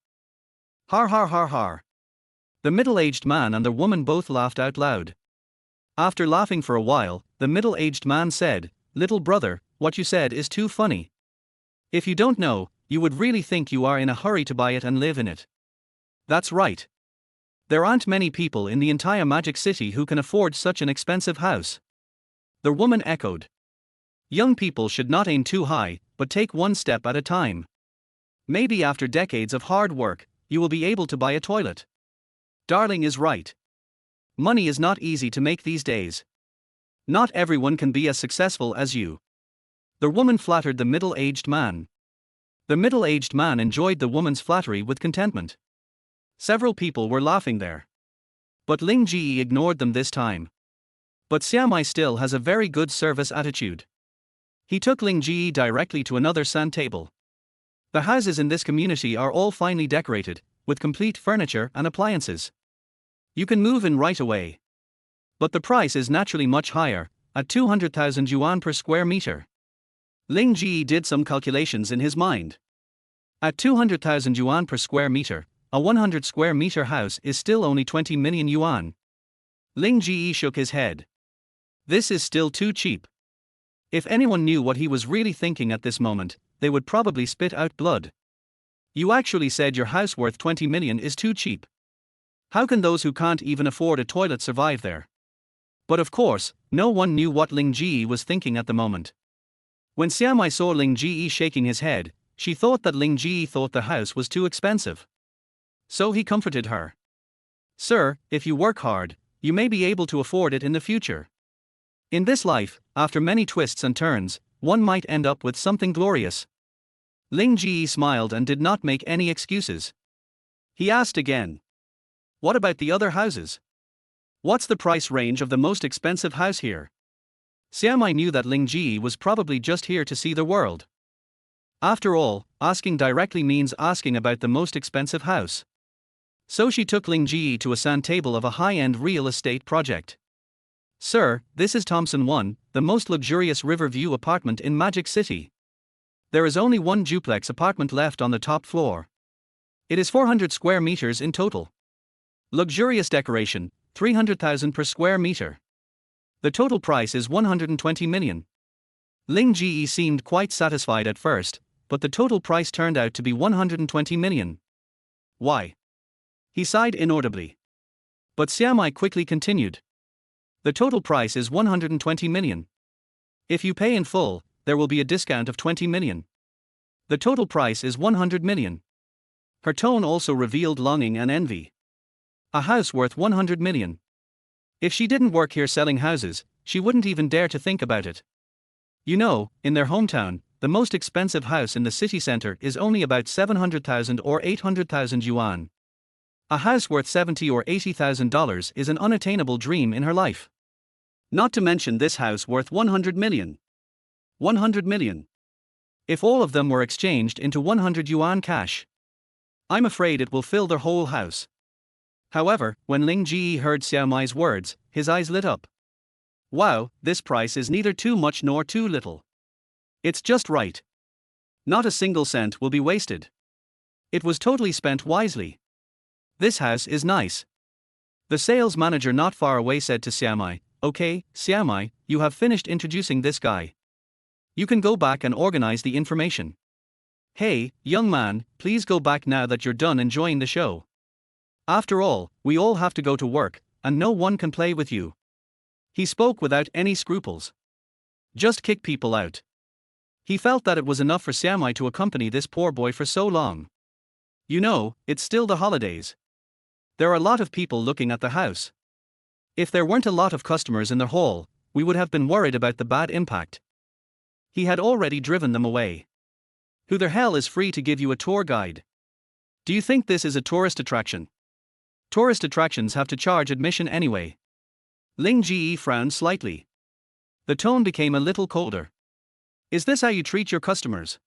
Har har har har. The middle-aged man and the woman both laughed out loud. After laughing for a while, the middle-aged man said, Little brother, what you said is too funny. If you don't know, you would really think you are in a hurry to buy it and live in it. That's right. There aren't many people in the entire Magic City who can afford such an expensive house. The woman echoed. Young people should not aim too high, but take one step at a time. Maybe after decades of hard work, you will be able to buy a toilet. Darling is right. Money is not easy to make these days. Not everyone can be as successful as you. The woman flattered the middle-aged man. The middle-aged man enjoyed the woman's flattery with contentment. Several people were laughing there. But Ling Ge ignored them this time. But Xiaomai still has a very good service attitude. He took Ling Ge directly to another sand table. The houses in this community are all finely decorated, with complete furniture and appliances. You can move in right away. But the price is naturally much higher, at 200,000 yuan per square meter. Ling Ge did some calculations in his mind. At 200,000 yuan per square meter, a 100 square meter house is still only 20 million yuan. Ling Ge shook his head. This is still too cheap. If anyone knew what he was really thinking at this moment, they would probably spit out blood. You actually said your house worth 20 million is too cheap. How can those who can't even afford a toilet survive there? But of course, no one knew what Ling Ge was thinking at the moment. When Xiaomai saw Ling Ge shaking his head, she thought that Ling Ge thought the house was too expensive. So he comforted her. Sir, if you work hard, you may be able to afford it in the future. In this life, after many twists and turns, one might end up with something glorious. Ling Ge smiled and did not make any excuses. He asked again. What about the other houses? What's the price range of the most expensive house here? Xiaomai knew that Ling Ge was probably just here to see the world. After all, asking directly means asking about the most expensive house. So she took Ling Ge to a sand table of a high-end real estate project. Sir, this is Thompson 1, the most luxurious river view apartment in Magic City. There is only one duplex apartment left on the top floor. It is 400 square meters in total. Luxurious decoration, 300,000 per square meter. The total price is 120 million. Ling Ge seemed quite satisfied at first, but the total price turned out to be 120 million. Why? He sighed inaudibly. But Xiaomai quickly continued. The total price is 120 million. If you pay in full, there will be a discount of 20 million. The total price is 100 million. Her tone also revealed longing and envy. A house worth 100 million. If she didn't work here selling houses, she wouldn't even dare to think about it. You know, in their hometown, the most expensive house in the city center is only about 700,000 or 800,000 yuan. A house worth $70,000 or $80,000 is an unattainable dream in her life. Not to mention this house worth 100 million. 100 million. If all of them were exchanged into 100 yuan cash, I'm afraid it will fill their whole house. However, when Ling Ge heard Xiaomai's words, his eyes lit up. Wow, this price is neither too much nor too little. It's just right. Not a single cent will be wasted. It was totally spent wisely. This house is nice. The sales manager not far away said to Xiaomai, Okay, Xiaomai, you have finished introducing this guy. You can go back and organize the information. Hey, young man, please go back now that you're done enjoying the show. After all, we all have to go to work, and no one can play with you. He spoke without any scruples. Just kick people out. He felt that it was enough for Xiaomai to accompany this poor boy for so long. You know, it's still the holidays. There are a lot of people looking at the house. If there weren't a lot of customers in the hall, we would have been worried about the bad impact. He had already driven them away. Who the hell is free to give you a tour guide? Do you think this is a tourist attraction? Tourist attractions have to charge admission anyway. Ling Ge frowned slightly. The tone became a little colder. Is this how you treat your customers?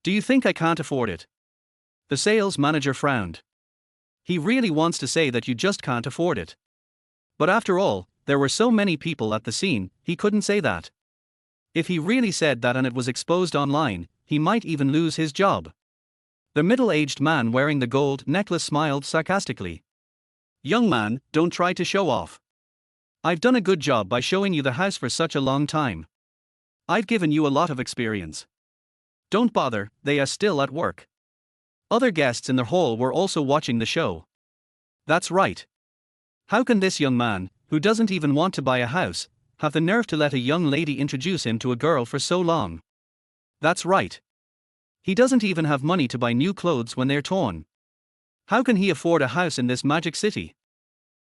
Do you think I can't afford it? The sales manager frowned. He really wants to say that you just can't afford it. But after all, there were so many people at the scene, he couldn't say that. If he really said that and it was exposed online, he might even lose his job. The middle-aged man wearing the gold necklace smiled sarcastically. Young man, don't try to show off. I've done a good job by showing you the house for such a long time. I've given you a lot of experience. Don't bother, they are still at work. Other guests in the hall were also watching the show. That's right. How can this young man, who doesn't even want to buy a house, have the nerve to let a young lady introduce him to a girl for so long? That's right. He doesn't even have money to buy new clothes when they're torn. How can he afford a house in this magic city?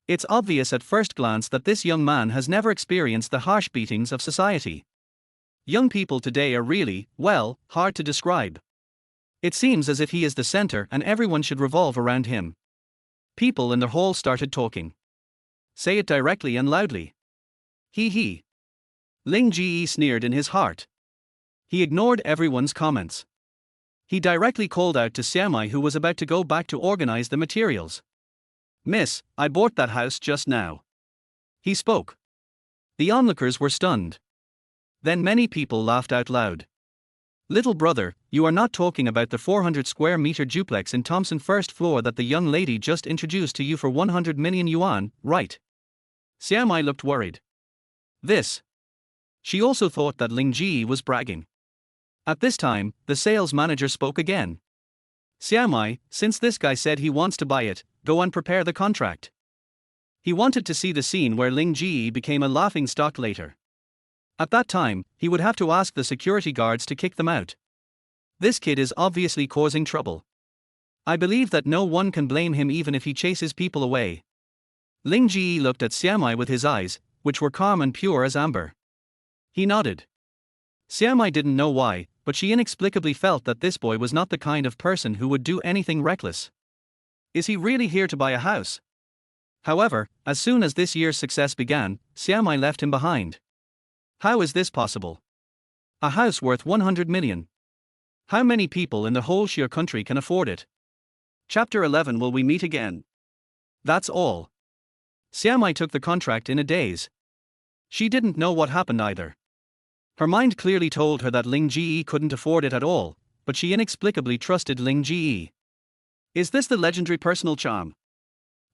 It's obvious at first glance that this young man has never experienced the harsh beatings of society. Young people today are really, well, hard to describe. It seems as if he is the center and everyone should revolve around him. People in the hall started talking. Say it directly and loudly. He. Ling Ge sneered in his heart. He ignored everyone's comments. He directly called out to Xiaomai, who was about to go back to organize the materials. Miss, I bought that house just now. He spoke. The onlookers were stunned. Then many people laughed out loud. Little brother, you are not talking about the 400 square meter duplex in Thompson first floor that the young lady just introduced to you for 100 million yuan, right? Xiaomai looked worried. This. She also thought that Ling Ge was bragging. At this time, the sales manager spoke again. Xiaomai, since this guy said he wants to buy it, go and prepare the contract. He wanted to see the scene where Ling Ge became a laughingstock later. At that time, he would have to ask the security guards to kick them out. This kid is obviously causing trouble. I believe that no one can blame him even if he chases people away. Ling Ge looked at Xiaomai with his eyes, which were calm and pure as amber. He nodded. Xiaomai didn't know why, but she inexplicably felt that this boy was not the kind of person who would do anything reckless. Is he really here to buy a house? However, as soon as this year's success began, Xiaomai left him behind. How is this possible? A house worth 100 million. How many people in the whole Xia country can afford it? Chapter 11. Will we meet again? That's all. Xiaomai took the contract in a daze. She didn't know what happened either. Her mind clearly told her that Ling Ge couldn't afford it at all, but she inexplicably trusted Ling Ge. Is this the legendary personal charm?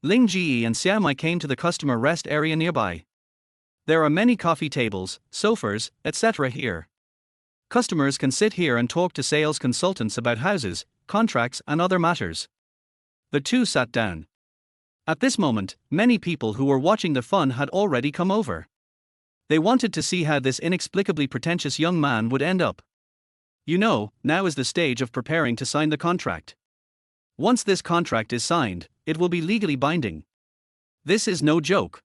Ling Ge and Xiaomai came to the customer rest area nearby. There are many coffee tables, sofas, etc. here. Customers can sit here and talk to sales consultants about houses, contracts, and other matters. The two sat down. At this moment, many people who were watching the fun had already come over. They wanted to see how this inexplicably pretentious young man would end up. You know, now is the stage of preparing to sign the contract. Once this contract is signed, it will be legally binding. This is no joke.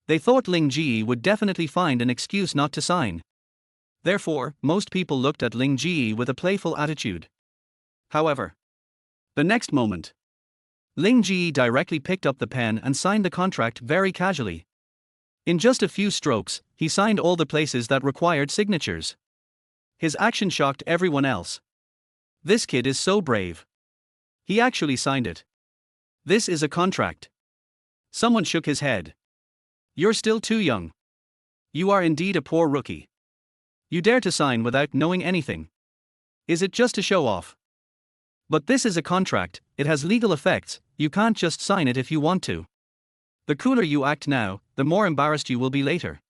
They thought Ling Ge would definitely find an excuse not to sign. Therefore, most people looked at Ling Ge with a playful attitude. However, the next moment, Ling Ge directly picked up the pen and signed the contract very casually. In just a few strokes, he signed all the places that required signatures. His action shocked everyone else. This kid is so brave. He actually signed it. This is a contract. Someone shook his head. You're still too young. You are indeed a poor rookie. You dare to sign without knowing anything. Is it just to show off? But this is a contract, it has legal effects, you can't just sign it if you want to. The cooler you act now, the more embarrassed you will be later.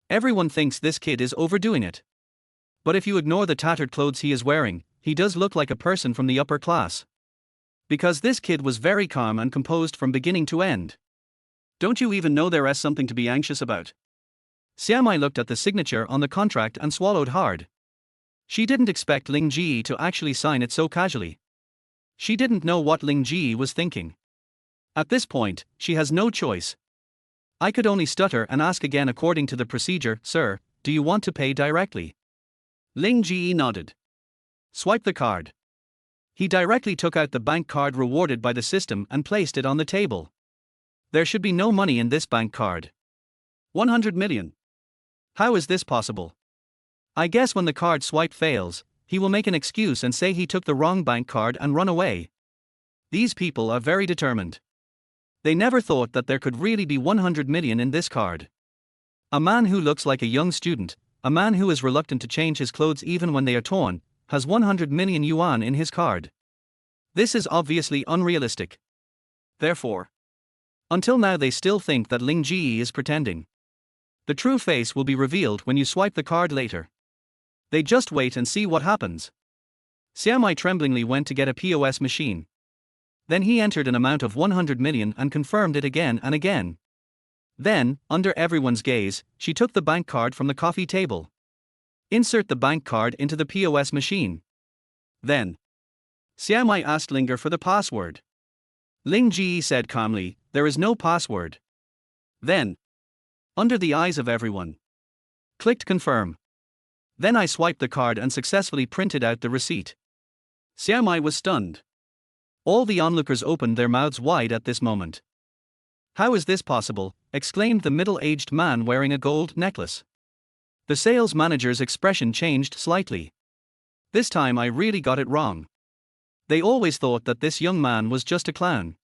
Everyone thinks this kid is overdoing it. But if you ignore the tattered clothes he is wearing, he does look like a person from the upper class. Because this kid was very calm and composed from beginning to end. Don't you even know there is something to be anxious about? Xiaomai looked at the signature on the contract and swallowed hard. She didn't expect Ling Ge to actually sign it so casually. She didn't know what Ling Ge was thinking. At this point, she has no choice. I could only stutter and ask again according to the procedure, sir, do you want to pay directly? Ling Ge nodded. Swipe the card. He directly took out the bank card rewarded by the system and placed it on the table. There should be no money in this bank card. 100 million. How is this possible? I guess when the card swipe fails, he will make an excuse and say he took the wrong bank card and run away. These people are very determined. They never thought that there could really be 100 million in this card. A man who looks like a young student, a man who is reluctant to change his clothes even when they are torn, has 100 million yuan in his card. This is obviously unrealistic. Therefore, until now they still think that Ling Ge is pretending. The true face will be revealed when you swipe the card later. They just wait and see what happens. Xiaomai tremblingly went to get a POS machine. Then he entered an amount of 100 million and confirmed it again and again. Then, under everyone's gaze, she took the bank card from the coffee table. Insert the bank card into the POS machine. Then, Xiaomai asked Ling Ge for the password. Ling Ge said calmly, there is no password. Then, under the eyes of everyone, clicked confirm. Then I swiped the card and successfully printed out the receipt. Xiaomai was stunned. All the onlookers opened their mouths wide at this moment. How is this possible? Exclaimed the middle-aged man wearing a gold necklace. The sales manager's expression changed slightly. This time I really got it wrong. They always thought that this young man was just a clown.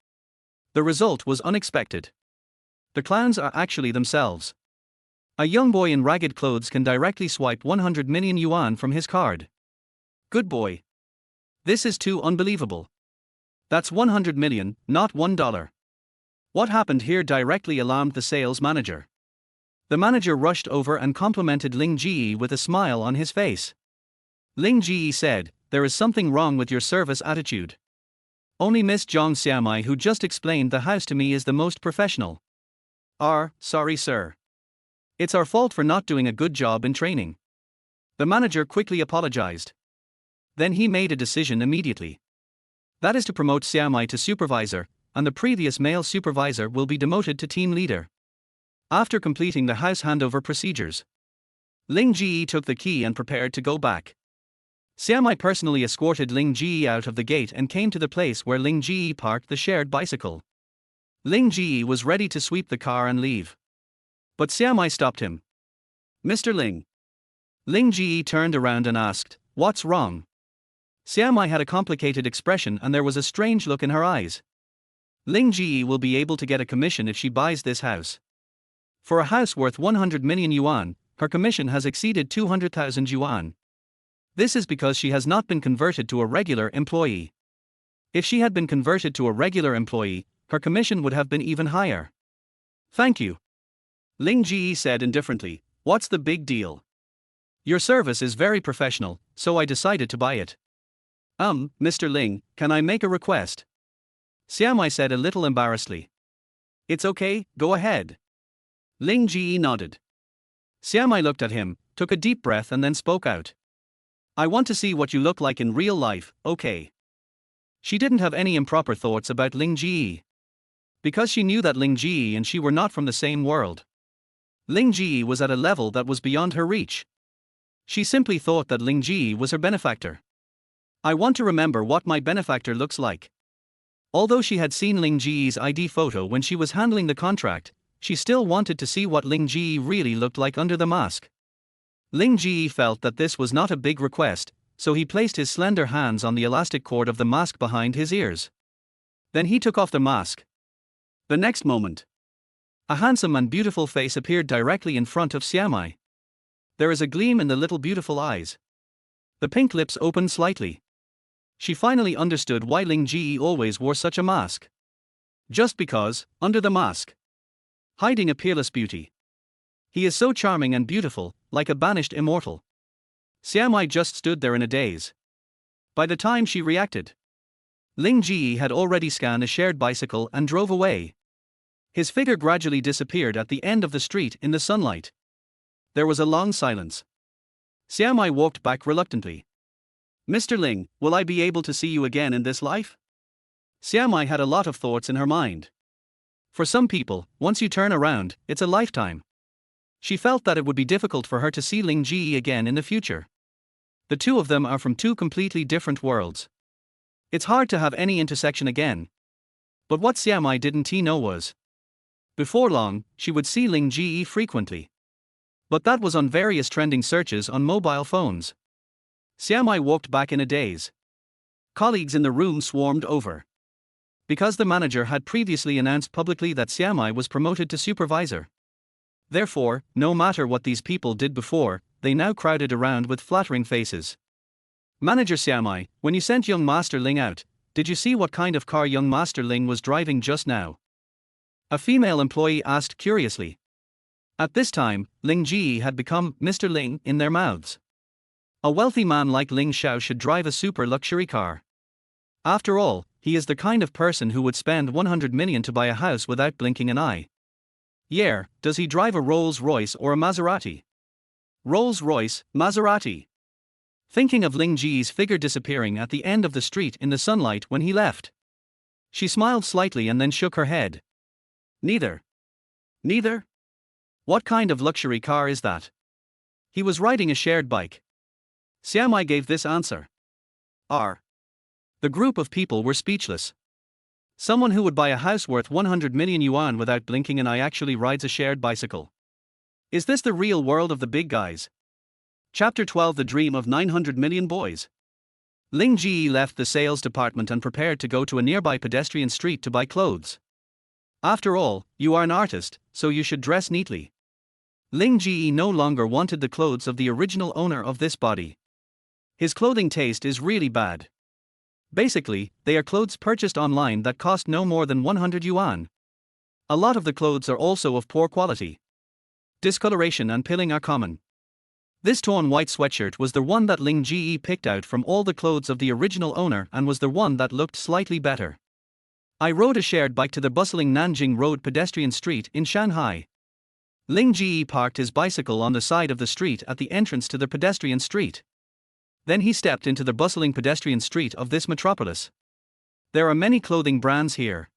The result was unexpected. The clowns are actually themselves. A young boy in ragged clothes can directly swipe 100 million yuan from his card. Good boy. This is too unbelievable. That's 100 million, not $1. What happened here directly alarmed the sales manager. The manager rushed over and complimented Ling Ge with a smile on his face. Ling Ge said, there is something wrong with your service attitude. Only Miss Zhang Xiaomai, who just explained the house to me, is the most professional. Sorry sir. It's our fault for not doing a good job in training. The manager quickly apologized. Then he made a decision immediately. That is to promote Xiaomai to supervisor, and the previous male supervisor will be demoted to team leader. After completing the house handover procedures, Ling Ge took the key and prepared to go back. Xiaomai personally escorted Ling Ge out of the gate and came to the place where Ling Ge parked the shared bicycle. Ling Ge was ready to sweep the car and leave. But Xiaomai stopped him. Mr. Ling. Ling Ge turned around and asked, "What's wrong?" Xiaomai had a complicated expression and there was a strange look in her eyes. Ling Ge will be able to get a commission if she buys this house. For a house worth 100 million yuan, her commission has exceeded 200,000 yuan. This is because she has not been converted to a regular employee. If she had been converted to a regular employee, her commission would have been even higher. Thank you. Ling Ge said indifferently, "What's the big deal? Your service is very professional, so I decided to buy it." Mr. Ling, can I make a request?" Xiaomai said a little embarrassedly. "It's okay, go ahead." Ling Ge nodded. Xiaomai looked at him, took a deep breath and then spoke out. "I want to see what you look like in real life, okay?" She didn't have any improper thoughts about Ling Ge. Because she knew that Ling Ge and she were not from the same world. Ling Ge was at a level that was beyond her reach. She simply thought that Ling Ge was her benefactor. "I want to remember what my benefactor looks like." Although she had seen Ling Ge's ID photo when she was handling the contract, she still wanted to see what Ling Ge really looked like under the mask. Ling Ge felt that this was not a big request, so he placed his slender hands on the elastic cord of the mask behind his ears. Then he took off the mask. The next moment, a handsome and beautiful face appeared directly in front of Xiaomai. There is a gleam in the little beautiful eyes. The pink lips opened slightly. She finally understood why Ling Ge always wore such a mask. Just because, under the mask, hiding a peerless beauty. He is so charming and beautiful, like a banished immortal. Xiaomai just stood there in a daze. By the time she reacted, Ling Ge had already scanned a shared bicycle and drove away. His figure gradually disappeared at the end of the street in the sunlight. There was a long silence. Xiaomai walked back reluctantly. "Mr. Ling, will I be able to see you again in this life?" Xiaomai had a lot of thoughts in her mind. For some people, once you turn around, it's a lifetime. She felt that it would be difficult for her to see Ling Ge again in the future. The two of them are from two completely different worlds. It's hard to have any intersection again. But what Xiaomai didn't know was, before long, she would see Ling Ge frequently. But that was on various trending searches on mobile phones. Xiaomai walked back in a daze. Colleagues in the room swarmed over. Because the manager had previously announced publicly that Xiaomai was promoted to supervisor. Therefore, no matter what these people did before, they now crowded around with flattering faces. "Manager Xiaomai, when you sent young Master Ling out, did you see what kind of car young Master Ling was driving just now?" A female employee asked curiously. At this time, Ling Ge had become Mr. Ling in their mouths. A wealthy man like Ling Xiao should drive a super luxury car. After all, he is the kind of person who would spend 100 million to buy a house without blinking an eye. Yeah, does he drive a Rolls-Royce or a Maserati? Rolls-Royce, Maserati. Thinking of Ling Ge's figure disappearing at the end of the street in the sunlight when he left. She smiled slightly and then shook her head. Neither. Neither? What kind of luxury car is that? He was riding a shared bike. Xiaomai gave this answer. The group of people were speechless. Someone who would buy a house worth 100 million yuan without blinking an eye actually rides a shared bicycle. Is this the real world of the big guys? Chapter 12: The Dream of 900 Million Boys. Ling Ge left the sales department and prepared to go to a nearby pedestrian street to buy clothes. After all, you are an artist, so you should dress neatly. Ling Ge no longer wanted the clothes of the original owner of this body. His clothing taste is really bad. Basically, they are clothes purchased online that cost no more than 100 yuan. A lot of the clothes are also of poor quality. Discoloration and pilling are common. This torn white sweatshirt was the one that Ling Ge picked out from all the clothes of the original owner and was the one that looked slightly better. I rode a shared bike to the bustling Nanjing Road pedestrian street in Shanghai. Ling Ge parked his bicycle on the side of the street at the entrance to the pedestrian street. Then he stepped into the bustling pedestrian street of this metropolis. There are many clothing brands here.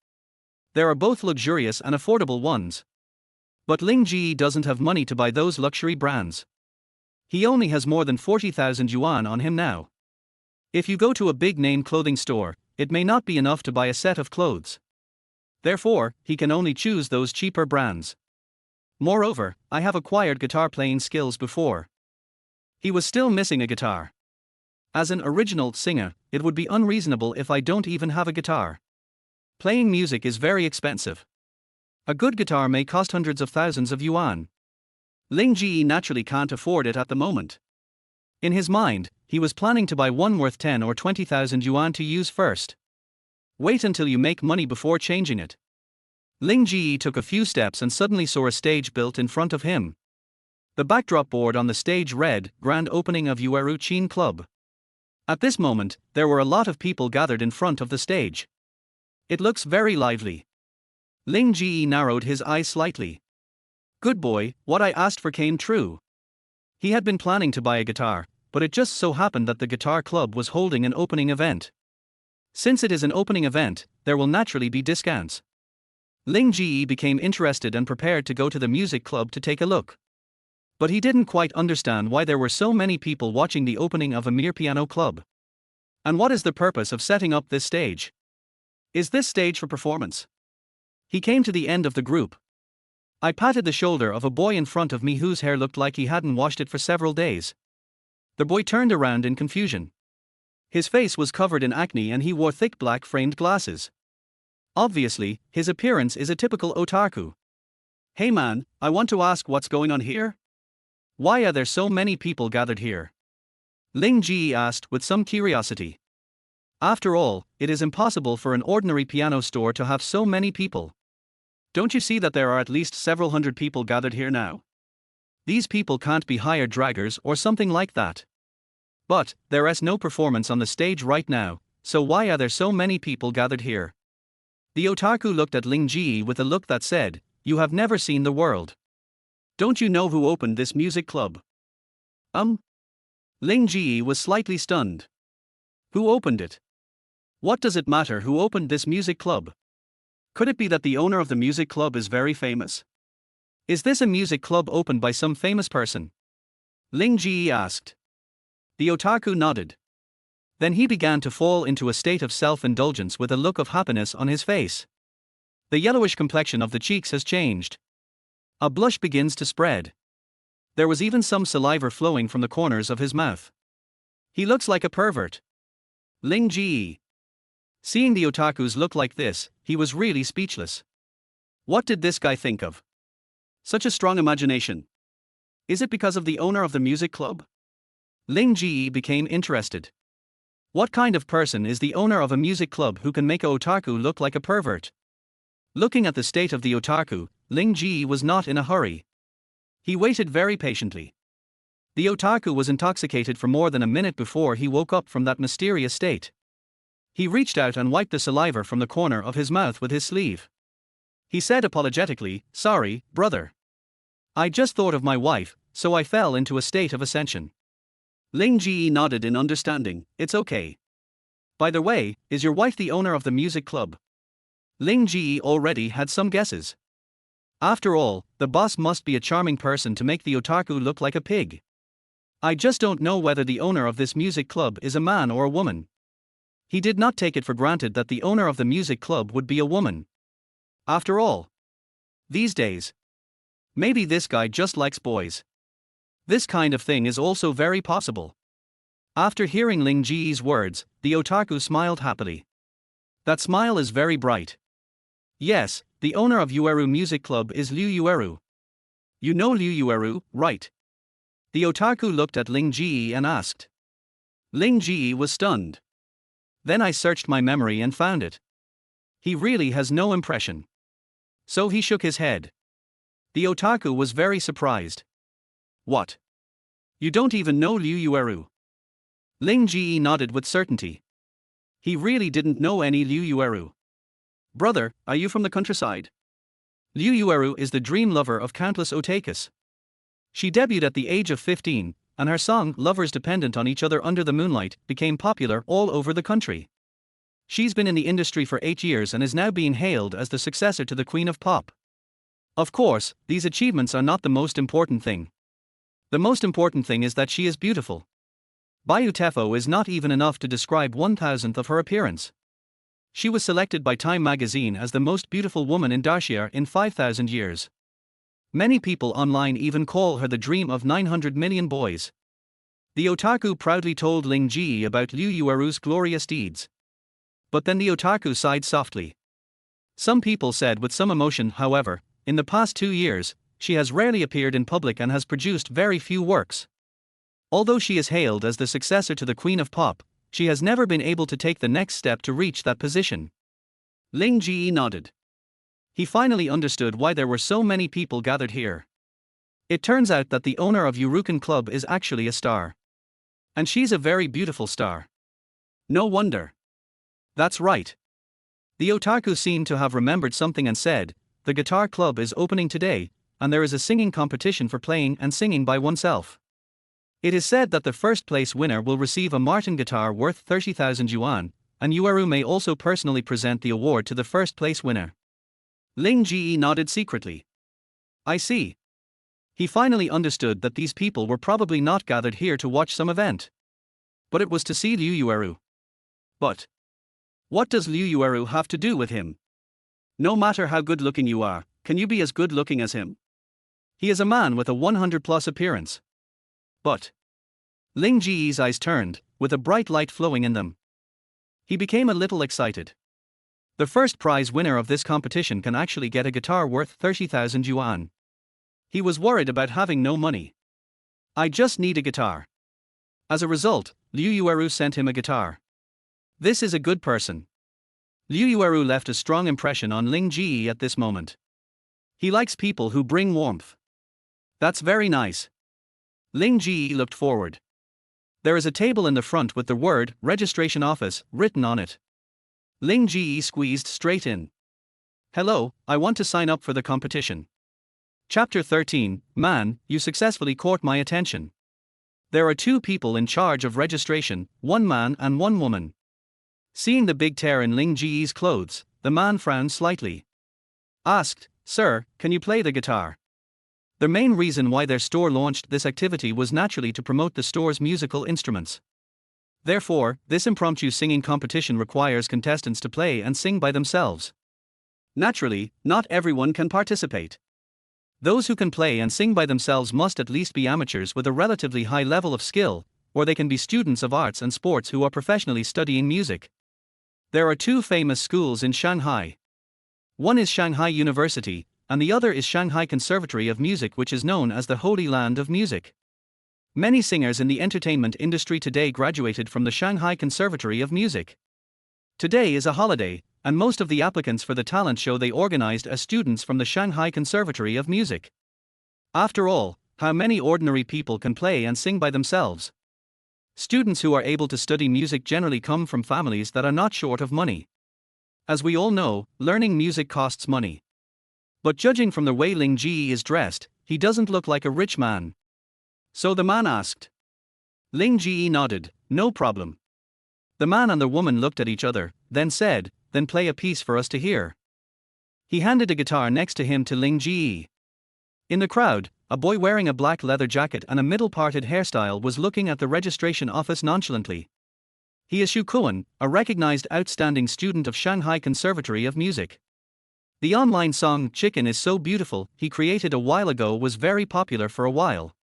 There are both luxurious and affordable ones. But Ling Ge doesn't have money to buy those luxury brands. He only has more than 40,000 yuan on him now. If you go to a big-name clothing store, it may not be enough to buy a set of clothes. Therefore, he can only choose those cheaper brands. Moreover, I have acquired guitar playing skills before. He was still missing a guitar. As an original singer, it would be unreasonable if I don't even have a guitar. Playing music is very expensive. A good guitar may cost hundreds of thousands of yuan. Ling Ge naturally can't afford it at the moment. In his mind, he was planning to buy one worth 10 or 20,000 yuan to use first. Wait until you make money before changing it. Ling Ge took a few steps and suddenly saw a stage built in front of him. The backdrop board on the stage read, "Grand Opening of Yueru Chin Club." At this moment, there were a lot of people gathered in front of the stage. It looks very lively. Ling Ge narrowed his eyes slightly. Good boy, what I asked for came true. He had been planning to buy a guitar, but it just so happened that the guitar club was holding an opening event. Since it is an opening event, there will naturally be discounts. Ling Ge became interested and prepared to go to the music club to take a look. But he didn't quite understand why there were so many people watching the opening of a mere piano club. And what is the purpose of setting up this stage? Is this stage for performance? He came to the end of the group. I patted the shoulder of a boy in front of me whose hair looked like he hadn't washed it for several days. The boy turned around in confusion. His face was covered in acne and he wore thick black framed glasses. Obviously, his appearance is a typical otaku. Hey man, I want to ask what's going on here? Why are there so many people gathered here? Ling Ge asked with some curiosity. After all, it is impossible for an ordinary piano store to have so many people. Don't you see that there are at least several hundred people gathered here now? These people can't be hired draggers or something like that. But, there is no performance on the stage right now, so why are there so many people gathered here? The otaku looked at Ling Ge with a look that said, "You have never seen the world. Don't you know who opened this music club?" Ling Ge was slightly stunned. Who opened it? What does it matter who opened this music club? Could it be that the owner of the music club is very famous? Is this a music club opened by some famous person? Ling Ge asked. The otaku nodded. Then he began to fall into a state of self-indulgence with a look of happiness on his face. The yellowish complexion of the cheeks has changed. A blush begins to spread. There was even some saliva flowing from the corners of his mouth. He looks like a pervert. Ling Ge. Seeing the otakus look like this, he was really speechless. What did this guy think of? Such a strong imagination. Is it because of the owner of the music club? Ling Ge became interested. What kind of person is the owner of a music club who can make a otaku look like a pervert? Looking at the state of the otaku, Ling Ge was not in a hurry. He waited very patiently. The otaku was intoxicated for more than a minute before he woke up from that mysterious state. He reached out and wiped the saliva from the corner of his mouth with his sleeve. He said apologetically, "Sorry, brother. I just thought of my wife, so I fell into a state of ascension." Ling Ge nodded in understanding. "It's okay. By the way, is your wife the owner of the music club?" Ling Ge already had some guesses. After all, the boss must be a charming person to make the otaku look like a pig. I just don't know whether the owner of this music club is a man or a woman. He did not take it for granted that the owner of the music club would be a woman. After all, these days, maybe this guy just likes boys. This kind of thing is also very possible. After hearing Ling Ge's words, the otaku smiled happily. That smile is very bright. Yes, the owner of Yueru Music Club is Liu Yueru. You know Liu Yueru, right? The otaku looked at Ling Ge and asked. Ling Ge was stunned. Then I searched my memory and found it. He really has no impression. So he shook his head. The otaku was very surprised. What? You don't even know Liu Yueru. Ling Ge nodded with certainty. He really didn't know any Liu Yueru. Brother, are you from the countryside? Liu Yueru is the dream lover of countless otakus. She debuted at the age of 15, and her song Lovers Dependent on Each Other Under the Moonlight became popular all over the country. She's been in the industry for 8 years and is now being hailed as the successor to the Queen of Pop. Of course, these achievements are not the most important thing. The most important thing is that she is beautiful. Beautiful is not even enough to describe 1,000th of her appearance. She was selected by Time magazine as the most beautiful woman in Dacia in 5,000 years. Many people online even call her the dream of 900 million boys. The otaku proudly told Ling Ge about Liu Yueru's glorious deeds. But then the otaku sighed softly. Some people said with some emotion, however, in the past 2 years, she has rarely appeared in public and has produced very few works. Although she is hailed as the successor to the Queen of Pop, she has never been able to take the next step to reach that position. Ling Ge nodded. He finally understood why there were so many people gathered here. It turns out that the owner of Yurukan Club is actually a star. And she's a very beautiful star. No wonder. That's right. The otaku seemed to have remembered something and said, the guitar club is opening today, and there is a singing competition for playing and singing by oneself. It is said that the first place winner will receive a Martin guitar worth 30,000 yuan, and Yueru may also personally present the award to the first place winner. Ling Ge nodded secretly. I see. He finally understood that these people were probably not gathered here to watch some event. But it was to see Liu Yueru. But what does Liu Yueru have to do with him? No matter how good looking you are, can you be as good looking as him? He is a man with a 100+ appearance. But Ling Ge's eyes turned, with a bright light flowing in them. He became a little excited. The first prize winner of this competition can actually get a guitar worth 30,000 yuan. He was worried about having no money. I just need a guitar. As a result, Liu Yueru sent him a guitar. This is a good person. Liu Yueru left a strong impression on Ling Ge at this moment. He likes people who bring warmth. That's very nice. Ling Ge looked forward. There is a table in the front with the word registration office written on it. Ling Ge squeezed straight in. Hello, I want to sign up for the competition. Chapter 13, Man, you successfully caught my attention. There are 2 people in charge of registration, 1 man and 1 woman. Seeing the big tear in Ling Ge's clothes, the man frowned slightly. Asked, Sir, can you play the guitar? The main reason why their store launched this activity was naturally to promote the store's musical instruments. Therefore, this impromptu singing competition requires contestants to play and sing by themselves. Naturally, not everyone can participate. Those who can play and sing by themselves must at least be amateurs with a relatively high level of skill, or they can be students of arts and sports who are professionally studying music. There are 2 famous schools in Shanghai. One is Shanghai University, and the other is Shanghai Conservatory of Music, which is known as the Holy Land of Music. Many singers in the entertainment industry today graduated from the Shanghai Conservatory of Music. Today is a holiday, and most of the applicants for the talent show they organized as students from the Shanghai Conservatory of Music. After all, how many ordinary people can play and sing by themselves? Students who are able to study music generally come from families that are not short of money. As we all know, learning music costs money. But judging from the way Ling Ge is dressed, he doesn't look like a rich man. So the man asked. Ling Ge nodded, no problem. The man and the woman looked at each other, then said, then play a piece for us to hear. He handed a guitar next to him to Ling Ge. In the crowd, a boy wearing a black leather jacket and a middle-parted hairstyle was looking at the registration office nonchalantly. He is Shu Kuan, a recognized outstanding student of Shanghai Conservatory of Music. The online song Chicken is So Beautiful he created a while ago was very popular for a while.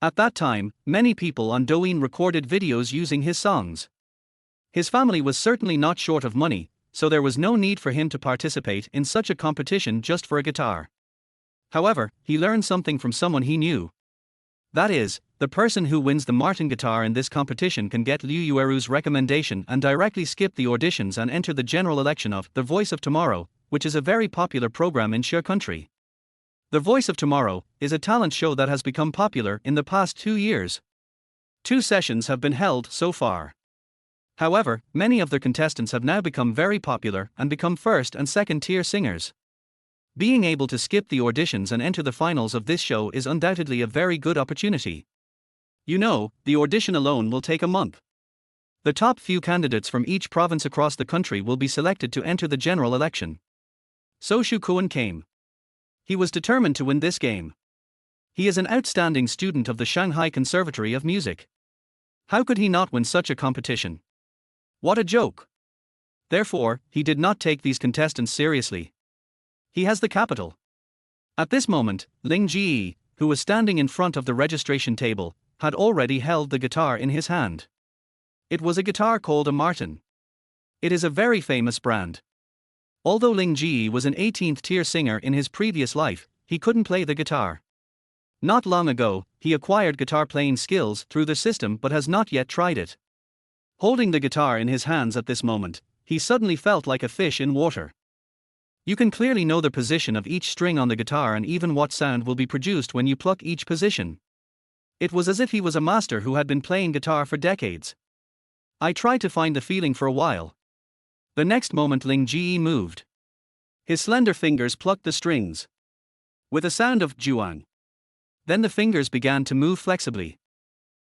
At that time, many people on Douyin recorded videos using his songs. His family was certainly not short of money, so there was no need for him to participate in such a competition just for a guitar. However, he learned something from someone he knew. That is, the person who wins the Martin guitar in this competition can get Liu Yueru's recommendation and directly skip the auditions and enter the general election of The Voice of Tomorrow, which is a very popular program in Xie country. The Voice of Tomorrow is a talent show that has become popular in the past 2 years. 2 sessions have been held so far. However, many of their contestants have now become very popular and become first and second tier singers. Being able to skip the auditions and enter the finals of this show is undoubtedly a very good opportunity. You know, the audition alone will take a month. The top few candidates from each province across the country will be selected to enter the general election. So Shu Kuan came. He was determined to win this game. He is an outstanding student of the Shanghai Conservatory of Music. How could he not win such a competition? What a joke! Therefore, he did not take these contestants seriously. He has the capital. At this moment, Ling Ge, who was standing in front of the registration table, had already held the guitar in his hand. It was a guitar called a Martin. It is a very famous brand. Although Ling Ge was an 18th tier singer in his previous life, he couldn't play the guitar. Not long ago, he acquired guitar playing skills through the system but has not yet tried it. Holding the guitar in his hands at this moment, he suddenly felt like a fish in water. You can clearly know the position of each string on the guitar and even what sound will be produced when you pluck each position. It was as if he was a master who had been playing guitar for decades. I tried to find the feeling for a while. The next moment Ling Ge moved. His slender fingers plucked the strings. With a sound of juang. Then the fingers began to move flexibly.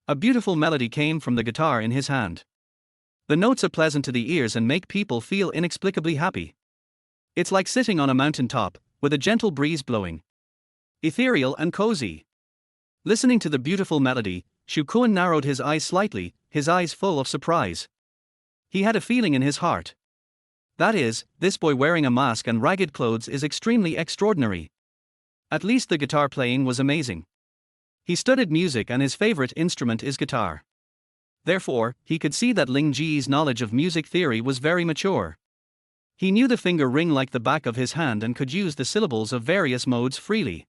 A beautiful melody came from the guitar in his hand. The notes are pleasant to the ears and make people feel inexplicably happy. It's like sitting on a mountain top, with a gentle breeze blowing. Ethereal and cozy. Listening to the beautiful melody, Shu Kuan narrowed his eyes slightly, his eyes full of surprise. He had a feeling in his heart. That is, this boy wearing a mask and ragged clothes is extremely extraordinary. At least the guitar playing was amazing. He studied music and his favorite instrument is guitar. Therefore, he could see that Ling Ge's knowledge of music theory was very mature. He knew the finger ring like the back of his hand and could use the syllables of various modes freely.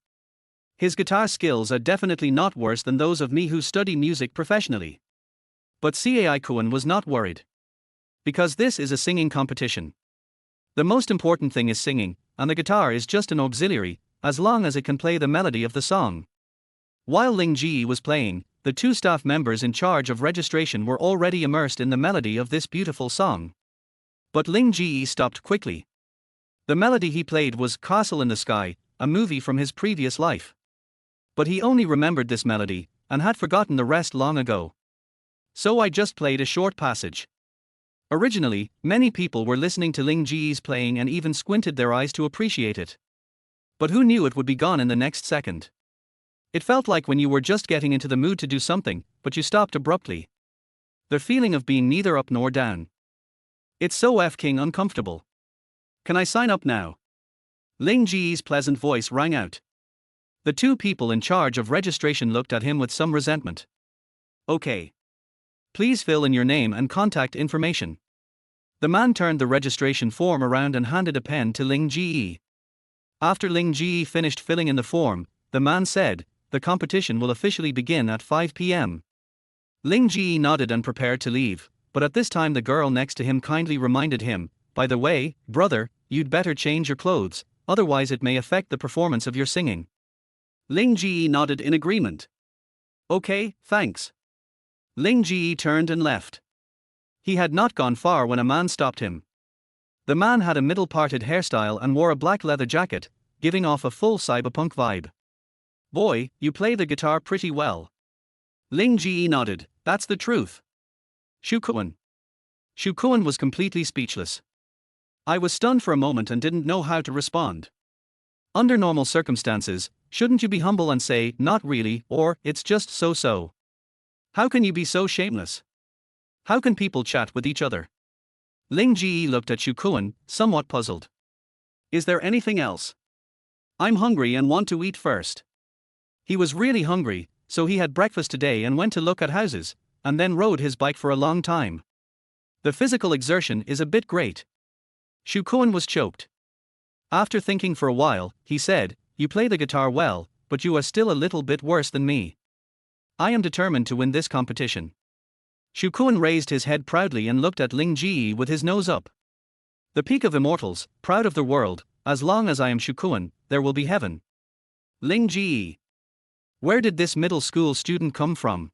His guitar skills are definitely not worse than those of me who study music professionally. But Cai Kuan was not worried. Because this is a singing competition. The most important thing is singing, and the guitar is just an auxiliary, as long as it can play the melody of the song. While Ling Ge was playing, the 2 staff members in charge of registration were already immersed in the melody of this beautiful song. But Ling Ge stopped quickly. The melody he played was Castle in the Sky, a movie from his previous life. But he only remembered this melody, and had forgotten the rest long ago. So I just played a short passage. Originally, many people were listening to Ling Ge's playing and even squinted their eyes to appreciate it. But who knew it would be gone in the next second? It felt like when you were just getting into the mood to do something, but you stopped abruptly. The feeling of being neither up nor down. It's so f***ing uncomfortable. Can I sign up now? Ling Ge's pleasant voice rang out. The 2 people in charge of registration looked at him with some resentment. Okay. Please fill in your name and contact information. The man turned the registration form around and handed a pen to Ling Ge. After Ling Ge finished filling in the form, the man said, "The competition will officially begin at 5 p.m. Ling Ge nodded and prepared to leave, but at this time the girl next to him kindly reminded him, "By the way, brother, you'd better change your clothes, otherwise it may affect the performance of your singing." Ling Ge nodded in agreement. "Okay, thanks." Ling Ge turned and left. He had not gone far when a man stopped him. The man had a middle-parted hairstyle and wore a black leather jacket, giving off a full cyberpunk vibe. "Boy, you play the guitar pretty well." Ling Ge nodded, "That's the truth." Shu Kuan. Shu Kuan was completely speechless. I was stunned for a moment and didn't know how to respond. Under normal circumstances, shouldn't you be humble and say, "Not really," or "It's just so-so"? How can you be so shameless? How can people chat with each other? Ling Ge looked at Shu Kuan, somewhat puzzled. "Is there anything else? I'm hungry and want to eat first." He was really hungry, so he had breakfast today and went to look at houses, and then rode his bike for a long time. The physical exertion is a bit great. Shu Kuan was choked. After thinking for a while, he said, "You play the guitar well, but you are still a little bit worse than me. I am determined to win this competition." Shu Kuan raised his head proudly and looked at Ling Ge with his nose up. "The peak of immortals, proud of the world, as long as I am Shu Kuan, there will be heaven." Ling Ge. Where did this middle school student come from?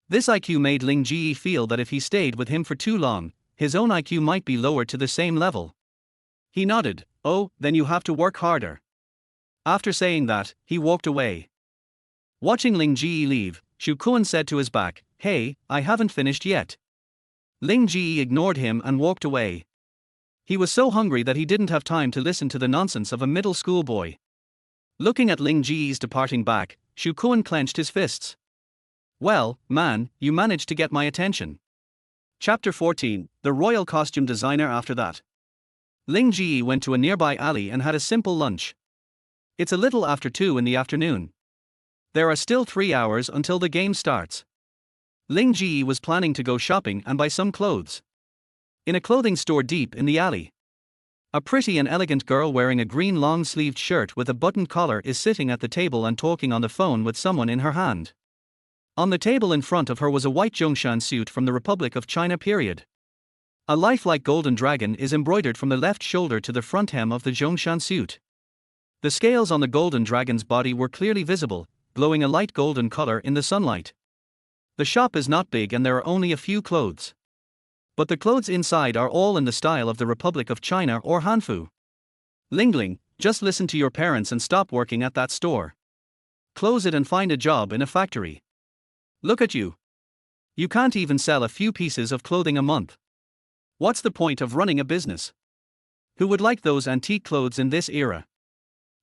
This IQ made Ling Ge feel that if he stayed with him for too long, his own IQ might be lowered to the same level. He nodded. Oh, then you have to work harder. After saying that, he walked away. Watching Ling Ge leave, Shu Kuan said to his back, "Hey, I haven't finished yet." Ling Ge ignored him and walked away. He was so hungry that he didn't have time to listen to the nonsense of a middle school boy. Looking at Ling Ge's departing back, Shu Kuan clenched his fists. Well, man, you managed to get my attention. Chapter 14, The Royal Costume Designer. After that, Ling Ge went to a nearby alley and had a simple lunch. It's a little after 2 in the afternoon. There are still 3 hours until the game starts. Ling Ge was planning to go shopping and buy some clothes. In a clothing store deep in the alley, a pretty and elegant girl wearing a green long-sleeved shirt with a buttoned collar is sitting at the table and talking on the phone with someone in her hand. On the table in front of her was a white Zhongshan suit from the Republic of China period. A lifelike golden dragon is embroidered from the left shoulder to the front hem of the Zhongshan suit. The scales on the golden dragon's body were clearly visible, glowing a light golden color in the sunlight. The shop is not big and there are only a few clothes. But the clothes inside are all in the style of the Republic of China or Hanfu. Ling, just listen to your parents and stop working at that store. Close it and find a job in a factory. Look at you. You can't even sell a few pieces of clothing a month. What's the point of running a business? Who would like those antique clothes in this era?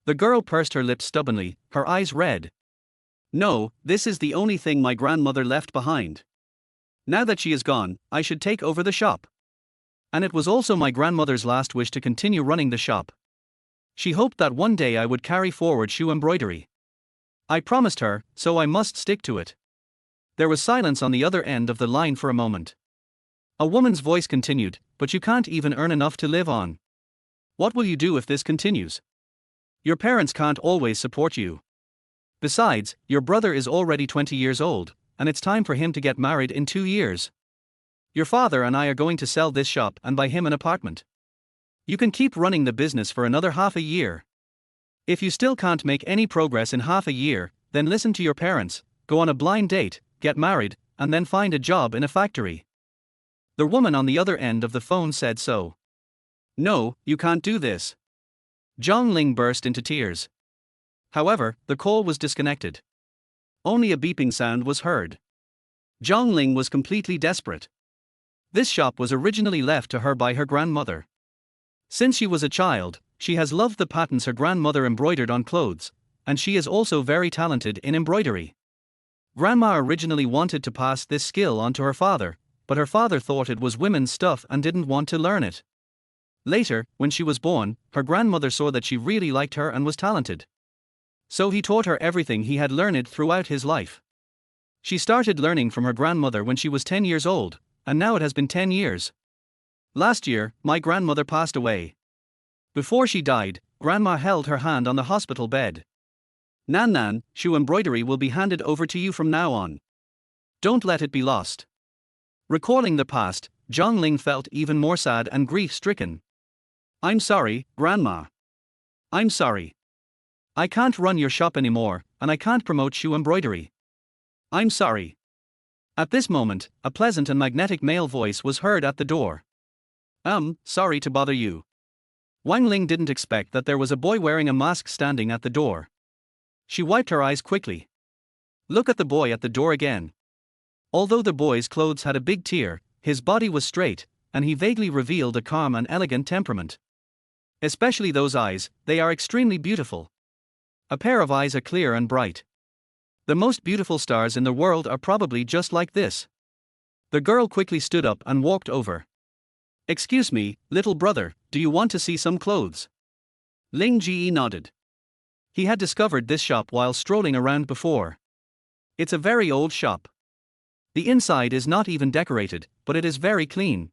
The girl pursed her lips stubbornly, her eyes red. No, this is the only thing my grandmother left behind. Now that she is gone, I should take over the shop. And it was also my grandmother's last wish to continue running the shop. She hoped that one day I would carry forward shoe embroidery. I promised her, so I must stick to it. There was silence on the other end of the line for a moment. A woman's voice continued, but you can't even earn enough to live on. What will you do if this continues? Your parents can't always support you. Besides, your brother is already 20 years old, and it's time for him to get married in 2 years. Your father and I are going to sell this shop and buy him an apartment. You can keep running the business for another half a year. If you still can't make any progress in half a year, then listen to your parents, go on a blind date, get married, and then find a job in a factory. The woman on the other end of the phone said so. No, you can't do this. Zhang Ling burst into tears. However, the call was disconnected. Only a beeping sound was heard. Zhang Ling was completely desperate. This shop was originally left to her by her grandmother. Since she was a child, she has loved the patterns her grandmother embroidered on clothes, and she is also very talented in embroidery. Grandma originally wanted to pass this skill on to her father, but her father thought it was women's stuff and didn't want to learn it. Later, when she was born, her grandmother saw that she really liked her and was talented. So he taught her everything he had learned throughout his life. She started learning from her grandmother when she was 10 years old, and now it has been 10 years. Last year, my grandmother passed away. Before she died, Grandma held her hand on the hospital bed. Nan, shoe embroidery will be handed over to you from now on. Don't let it be lost. Recalling the past, Zhang Ling felt even more sad and grief-stricken. I'm sorry, Grandma. I'm sorry. I can't run your shop anymore, and I can't promote shoe embroidery. I'm sorry. At this moment, a pleasant and magnetic male voice was heard at the door. Sorry to bother you. Wang Ling didn't expect that there was a boy wearing a mask standing at the door. She wiped her eyes quickly. Look at the boy at the door again. Although the boy's clothes had a big tear, his body was straight, and he vaguely revealed a calm and elegant temperament. Especially those eyes, they are extremely beautiful. A pair of eyes are clear and bright. The most beautiful stars in the world are probably just like this. The girl quickly stood up and walked over. Excuse me, little brother, do you want to see some clothes? Ling Ge nodded. He had discovered this shop while strolling around before. It's a very old shop. The inside is not even decorated, but it is very clean.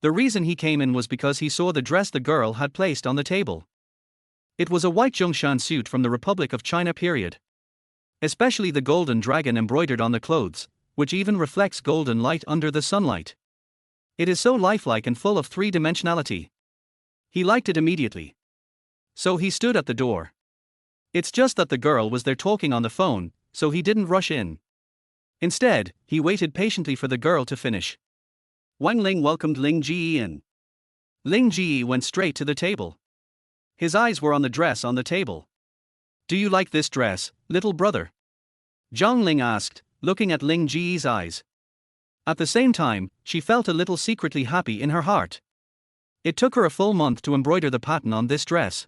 The reason he came in was because he saw the dress the girl had placed on the table. It was a white Zhongshan suit from the Republic of China period. Especially the golden dragon embroidered on the clothes, which even reflects golden light under the sunlight. It is so lifelike and full of three-dimensionality. He liked it immediately. So he stood at the door. It's just that the girl was there talking on the phone, so he didn't rush in. Instead, he waited patiently for the girl to finish. Wang Ling welcomed Ling Ge in. Ling Ge went straight to the table. His eyes were on the dress on the table. "Do you like this dress, little brother?" Zhang Ling asked, looking at Ling Ge's eyes. At the same time, she felt a little secretly happy in her heart. It took her a full month to embroider the pattern on this dress.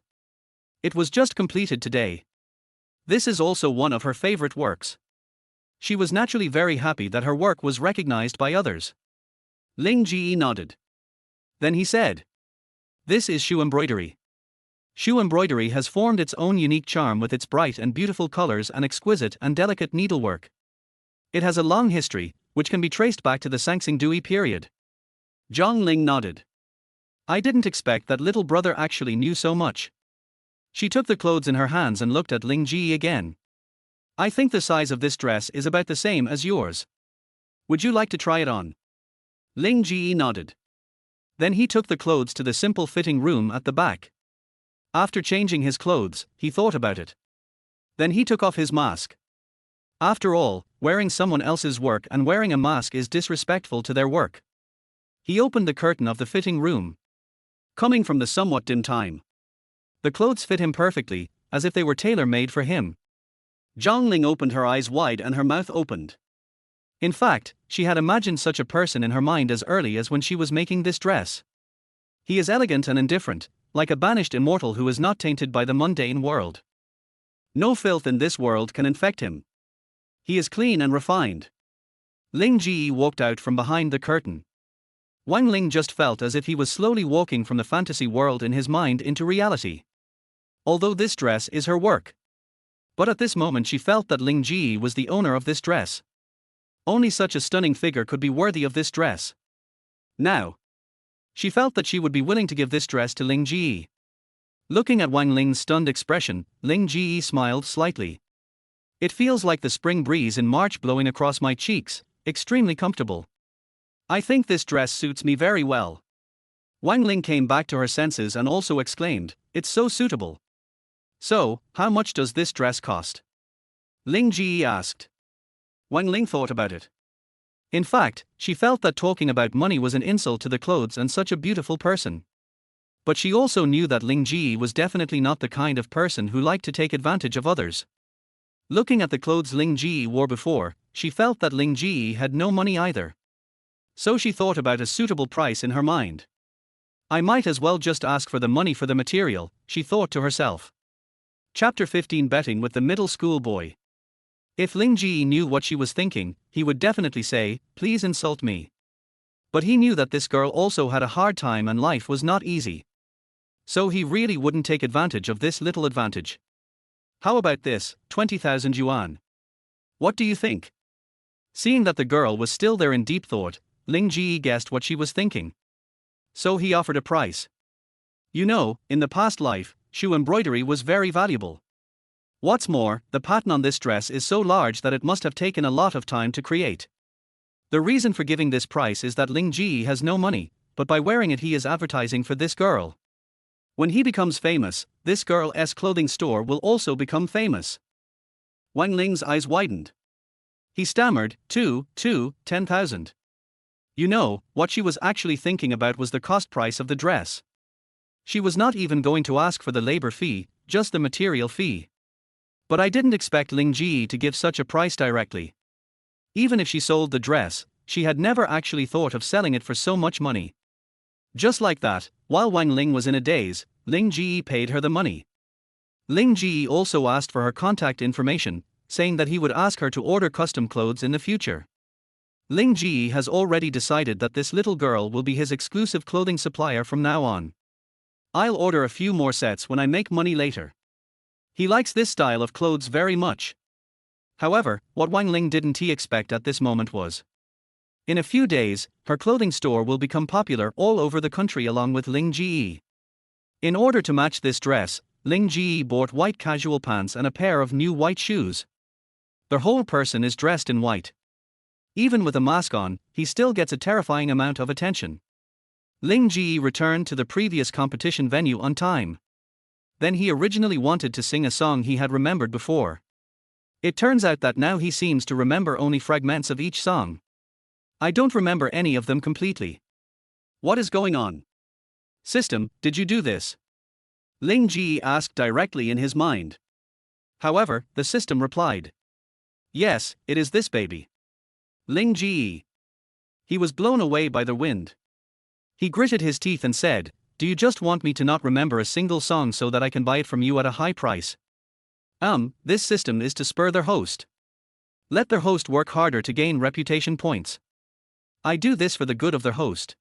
It was just completed today. This is also one of her favorite works. She was naturally very happy that her work was recognized by others. Ling Ge nodded. Then he said, "This is shoe embroidery. Shoe embroidery has formed its own unique charm with its bright and beautiful colors and exquisite and delicate needlework. It has a long history, which can be traced back to the Sangsing period." Zhang Ling nodded. "I didn't expect that little brother actually knew so much." She took the clothes in her hands and looked at Ling Ge again. "I think the size of this dress is about the same as yours. Would you like to try it on?" Ling Ge nodded. Then he took the clothes to the simple fitting room at the back. After changing his clothes, he thought about it. Then he took off his mask. After all, wearing someone else's work and wearing a mask is disrespectful to their work. He opened the curtain of the fitting room. Coming from the somewhat dim time, the clothes fit him perfectly, as if they were tailor-made for him. Zhang Ling opened her eyes wide and her mouth opened. In fact, she had imagined such a person in her mind as early as when she was making this dress. He is elegant and indifferent, like a banished immortal who is not tainted by the mundane world. No filth in this world can infect him. He is clean and refined. Ling Ge walked out from behind the curtain. Wang Ling just felt as if he was slowly walking from the fantasy world in his mind into reality. Although this dress is her work. But at this moment she felt that Ling Ge was the owner of this dress. Only such a stunning figure could be worthy of this dress. Now, she felt that she would be willing to give this dress to Ling Ge. Looking at Wang Ling's stunned expression, Ling Ge smiled slightly. "It feels like the spring breeze in March blowing across my cheeks, extremely comfortable. I think this dress suits me very well." Wang Ling came back to her senses and also exclaimed, "It's so suitable." "So, how much does this dress cost?" Ling Ge asked. Wang Ling thought about it. In fact, she felt that talking about money was an insult to the clothes and such a beautiful person. But she also knew that Ling Ge was definitely not the kind of person who liked to take advantage of others. Looking at the clothes Ling Ge wore before, she felt that Ling Ge had no money either. So she thought about a suitable price in her mind. "I might as well just ask for the money for the material," she thought to herself. Chapter 15: Betting with the Middle School Boy. If Ling Ge knew what she was thinking, he would definitely say, "Please insult me." But he knew that this girl also had a hard time and life was not easy. So he really wouldn't take advantage of this little advantage. "How about this, 20,000 yuan? What do you think?" Seeing that the girl was still there in deep thought, Ling Ge guessed what she was thinking. So he offered a price. "You know, in the past life, shoe embroidery was very valuable. What's more, the pattern on this dress is so large that it must have taken a lot of time to create. The reason for giving this price is that Ling Ge has no money, but by wearing it he is advertising for this girl. When he becomes famous, this girl's clothing store will also become famous." Wang Ling's eyes widened. He stammered, 10,000. You know, what she was actually thinking about was the cost price of the dress. She was not even going to ask for the labor fee, just the material fee. But I didn't expect Ling Ge to give such a price directly. Even if she sold the dress, she had never actually thought of selling it for so much money. Just like that, while Wang Ling was in a daze, Ling Ge paid her the money. Ling Ge also asked for her contact information, saying that he would ask her to order custom clothes in the future. Ling Ge has already decided that this little girl will be his exclusive clothing supplier from now on. "I'll order a few more sets when I make money later." He likes this style of clothes very much. However, what Wang Ling didn't expect at this moment was, in a few days, her clothing store will become popular all over the country along with Ling Ge. In order to match this dress, Ling Ge bought white casual pants and a pair of new white shoes. The whole person is dressed in white. Even with a mask on, he still gets a terrifying amount of attention. Ling Ge returned to the previous competition venue on time. than he originally wanted to sing a song he had remembered before. It turns out that now he seems to remember only fragments of each song. I don't remember any of them completely. What is going on? System, did you do this? Ling Ge asked directly in his mind. However, the system replied. Yes, it is this baby. Ling Ge. He was blown away by the wind. He gritted his teeth and said, "Do you just want me to not remember a single song so that I can buy it from you at a high price?" This system is to spur their host. Let their host work harder to gain reputation points. I do this for the good of their host.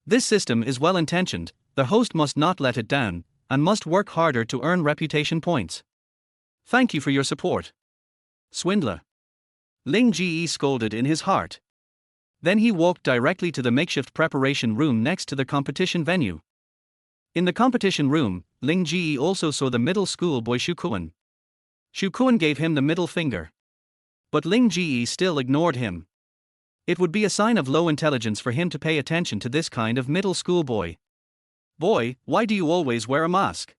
This system is well intentioned, the host must not let it down, and must work harder to earn reputation points. Thank you for your support. Swindler. Ling Ge scolded in his heart. Then he walked directly to the makeshift preparation room next to the competition venue. In the competition room, Ling Ge also saw the middle school boy Shu Kuan. Shu Kuan gave him the middle finger. But Ling Ge still ignored him. It would be a sign of low intelligence for him to pay attention to this kind of middle school boy. Boy, why do you always wear a mask?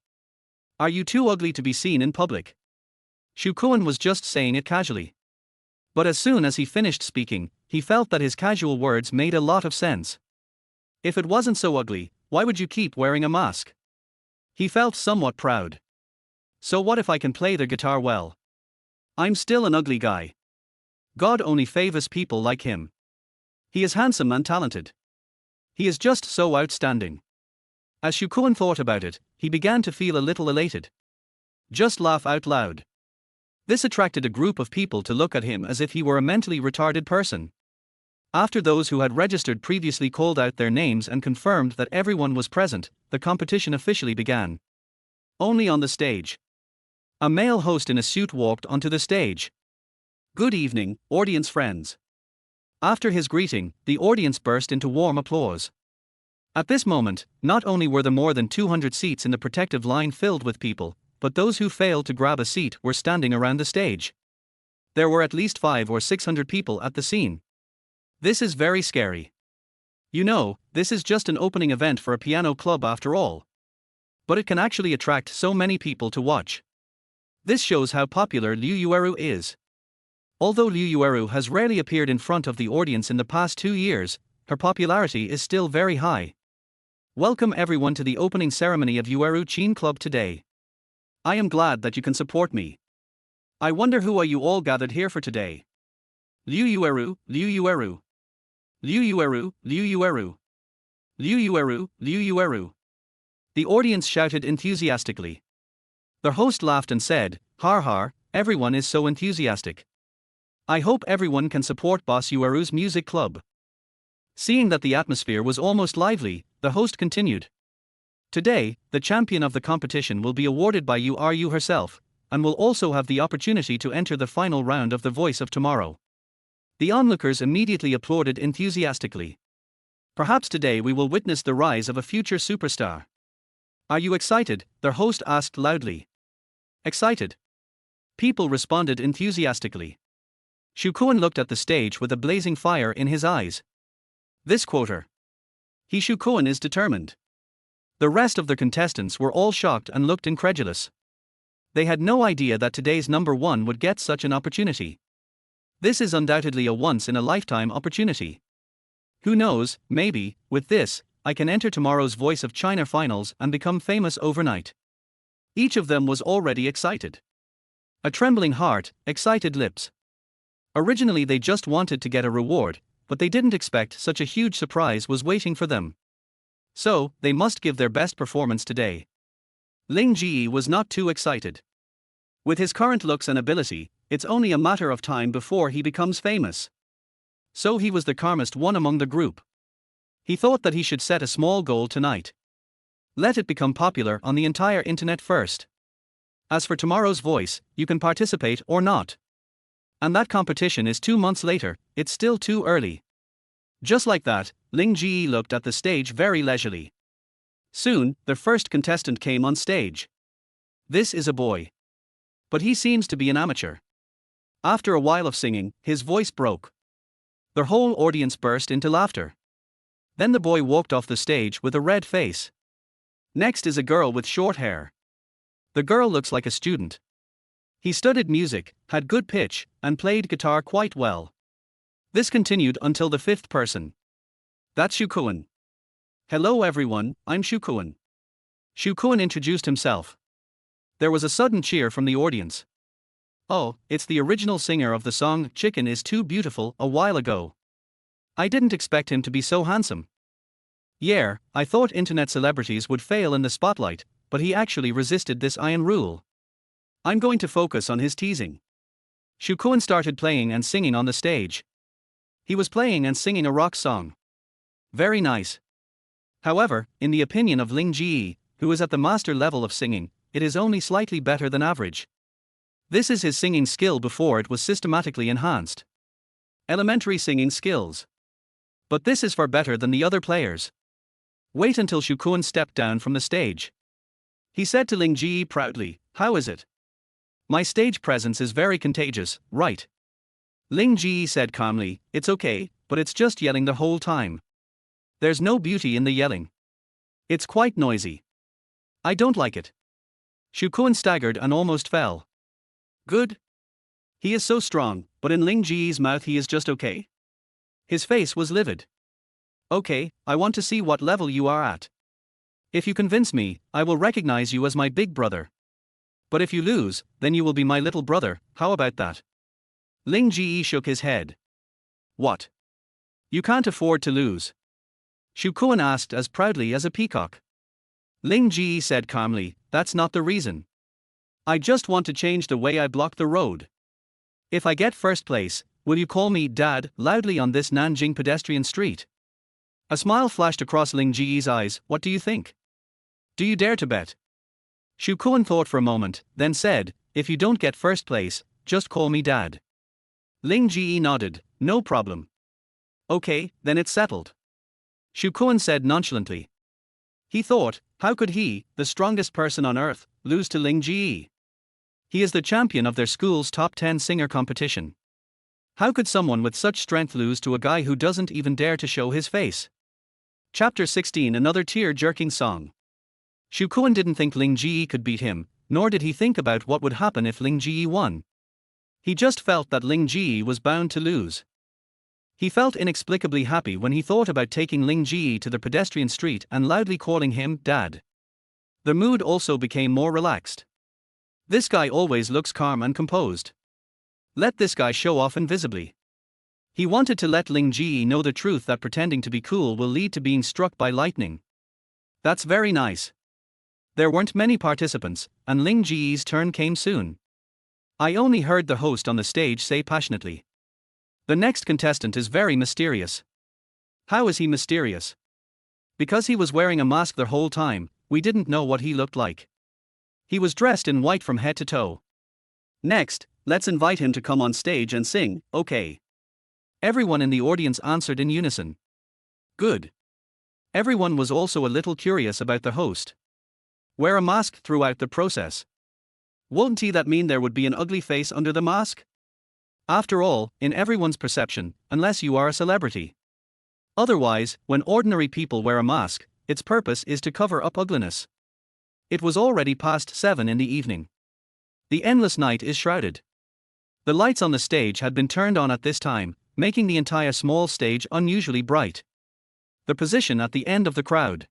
Are you too ugly to be seen in public? Shu Kuan was just saying it casually. But as soon as he finished speaking, he felt that his casual words made a lot of sense. If it wasn't so ugly, why would you keep wearing a mask? He felt somewhat proud. So what if I can play the guitar well? I'm still an ugly guy. God only favors people like him. He is handsome and talented. He is just so outstanding. As Shu Kuan thought about it, he began to feel a little elated. Just laugh out loud. This attracted a group of people to look at him as if he were a mentally retarded person. After those who had registered previously called out their names and confirmed that everyone was present, the competition officially began. Only on the stage. A male host in a suit walked onto the stage. Good evening, audience friends. After his greeting, the audience burst into warm applause. At this moment, not only were there more than 200 seats in the protective line filled with people, but those who failed to grab a seat were standing around the stage. There were at least 500 or 600 people at the scene. This is very scary. You know, this is just an opening event for a piano club after all. But it can actually attract so many people to watch. This shows how popular Liu Yueru is. Although Liu Yueru has rarely appeared in front of the audience in the past 2 years, her popularity is still very high. Welcome everyone to the opening ceremony of Yueru Chin Club today. I am glad that you can support me. I wonder who are you all gathered here for today? Liu Yueru, Liu Yueru. Liu Yueru, Liu Yueru. Liu Yueru, Liu Yueru. The audience shouted enthusiastically. The host laughed and said, "Har har, everyone is so enthusiastic. I hope everyone can support Boss Yueru's music club." Seeing that the atmosphere was almost lively, the host continued. Today, the champion of the competition will be awarded by Yueru herself, and will also have the opportunity to enter the final round of The Voice of Tomorrow. The onlookers immediately applauded enthusiastically. Perhaps today we will witness the rise of a future superstar. Are you excited? Their host asked loudly. Excited. People responded enthusiastically. Shu Kuan looked at the stage with a blazing fire in his eyes. This quoter. He Shu Kuan is determined. The rest of the contestants were all shocked and looked incredulous. They had no idea that today's number one would get such an opportunity. This is undoubtedly a once-in-a-lifetime opportunity. Who knows, maybe, with this, I can enter tomorrow's Voice of China finals and become famous overnight. Each of them was already excited. A trembling heart, excited lips. Originally they just wanted to get a reward, but they didn't expect such a huge surprise was waiting for them. So, they must give their best performance today. Ling Ge was not too excited. With his current looks and ability, it's only a matter of time before he becomes famous. So he was the calmest one among the group. He thought that he should set a small goal tonight. Let it become popular on the entire internet first. As for tomorrow's voice, you can participate or not. And that competition is 2 months later, it's still too early. Just like that, Ling Ge looked at the stage very leisurely. Soon, the first contestant came on stage. This is a boy. But he seems to be an amateur. After a while of singing, his voice broke. The whole audience burst into laughter. Then the boy walked off the stage with a red face. Next is a girl with short hair. The girl looks like a student. He studied music, had good pitch, and played guitar quite well. This continued until the fifth person. That's Shukuan. Hello everyone, I'm Shukuan. Shukuan introduced himself. There was a sudden cheer from the audience. Oh, it's the original singer of the song Chicken is Too Beautiful a while ago. I didn't expect him to be so handsome. Yeah, I thought internet celebrities would fail in the spotlight, but he actually resisted this iron rule. I'm going to focus on his teasing. Shukuan started playing and singing on the stage. He was playing and singing a rock song. Very nice. However, in the opinion of Ling Ge, who is at the master level of singing, it is only slightly better than average. This is his singing skill before it was systematically enhanced. Elementary singing skills. But this is far better than the other players. Wait until Shukuan stepped down from the stage. He said to Ling Ge proudly, "How is it? My stage presence is very contagious, right?" Ling Ge said calmly, "It's okay, but it's just yelling the whole time. There's no beauty in the yelling. It's quite noisy. I don't like it." Shukuan staggered and almost fell. Good. He is so strong, but in Ling Ge's mouth he is just okay. His face was livid. Okay, I want to see what level you are at. If you convince me, I will recognize you as my big brother. But if you lose, then you will be my little brother, how about that? Ling Ge shook his head. What? You can't afford to lose? Shukuan asked as proudly as a peacock. Ling Ge said calmly, "That's not the reason. I just want to change the way I block the road. If I get first place, will you call me Dad loudly on this Nanjing pedestrian street?" A smile flashed across Ling Ge's eyes. "What do you think? Do you dare to bet?" Shukuan thought for a moment, then said, "If you don't get first place, just call me Dad." Ling Ge nodded, "No problem." "Okay, then it's settled." Shukuan said nonchalantly. He thought, how could he, the strongest person on earth, lose to Ling Ge? He is the champion of their school's top 10 singer competition. How could someone with such strength lose to a guy who doesn't even dare to show his face? Chapter 16. Another tear-jerking song. Shukuan didn't think Ling Ge could beat him, nor did he think about what would happen if Ling Ge won. He just felt that Ling Ge was bound to lose. He felt inexplicably happy when he thought about taking Ling Ge to the pedestrian street and loudly calling him Dad. The mood also became more relaxed. This guy always looks calm and composed. Let this guy show off invisibly. He wanted to let Ling Ge know the truth that pretending to be cool will lead to being struck by lightning. That's very nice. There weren't many participants, and Ling Ge's turn came soon. I only heard the host on the stage say passionately, "The next contestant is very mysterious." How is he mysterious? Because he was wearing a mask the whole time, we didn't know what he looked like. He was dressed in white from head to toe. Next, let's invite him to come on stage and sing, okay? Everyone in the audience answered in unison. Good. Everyone was also a little curious about the host. Wear a mask throughout the process. Wouldn't that mean there would be an ugly face under the mask? After all, in everyone's perception, unless you are a celebrity. Otherwise, when ordinary people wear a mask, its purpose is to cover up ugliness. It was already past 7 in the evening. The endless night is shrouded. The lights on the stage had been turned on at this time, making the entire small stage unusually bright. The position at the end of the crowd.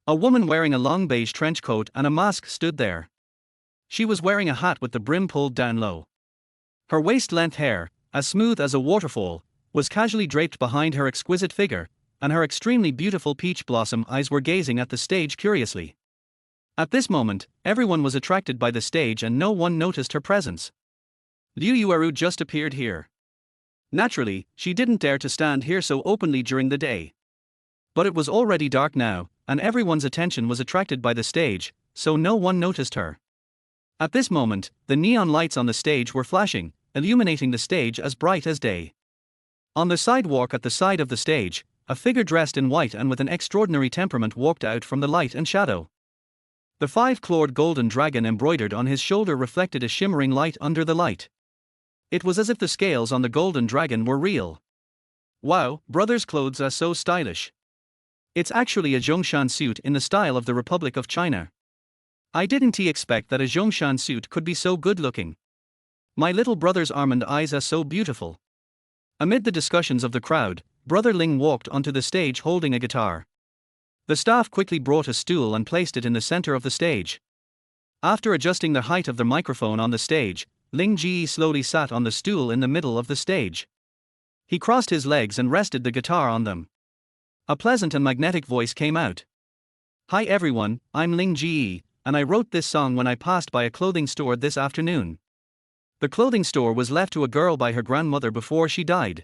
A woman wearing a long beige trench coat and a mask stood there. She was wearing a hat with the brim pulled down low. Her waist-length hair, as smooth as a waterfall, was casually draped behind her exquisite figure, and her extremely beautiful peach blossom eyes were gazing at the stage curiously. At this moment, everyone was attracted by the stage and no one noticed her presence. Liu Yueru just appeared here. Naturally, she didn't dare to stand here so openly during the day. But it was already dark now, and everyone's attention was attracted by the stage, so no one noticed her. At this moment, the neon lights on the stage were flashing, illuminating the stage as bright as day. On the sidewalk at the side of the stage, a figure dressed in white and with an extraordinary temperament walked out from the light and shadow. The 5-clawed golden dragon embroidered on his shoulder reflected a shimmering light under the light. It was as if the scales on the golden dragon were real. Wow, brother's clothes are so stylish. It's actually a Zhongshan suit in the style of the Republic of China. I didn't expect that a Zhongshan suit could be so good looking. My little brother's almond eyes are so beautiful. Amid the discussions of the crowd, Brother Ling walked onto the stage holding a guitar. The staff quickly brought a stool and placed it in the center of the stage. After adjusting the height of the microphone on the stage, Ling Ge slowly sat on the stool in the middle of the stage. He crossed his legs and rested the guitar on them. A pleasant and magnetic voice came out. Hi everyone, I'm Ling Ge, and I wrote this song when I passed by a clothing store this afternoon. The clothing store was left to a girl by her grandmother before she died.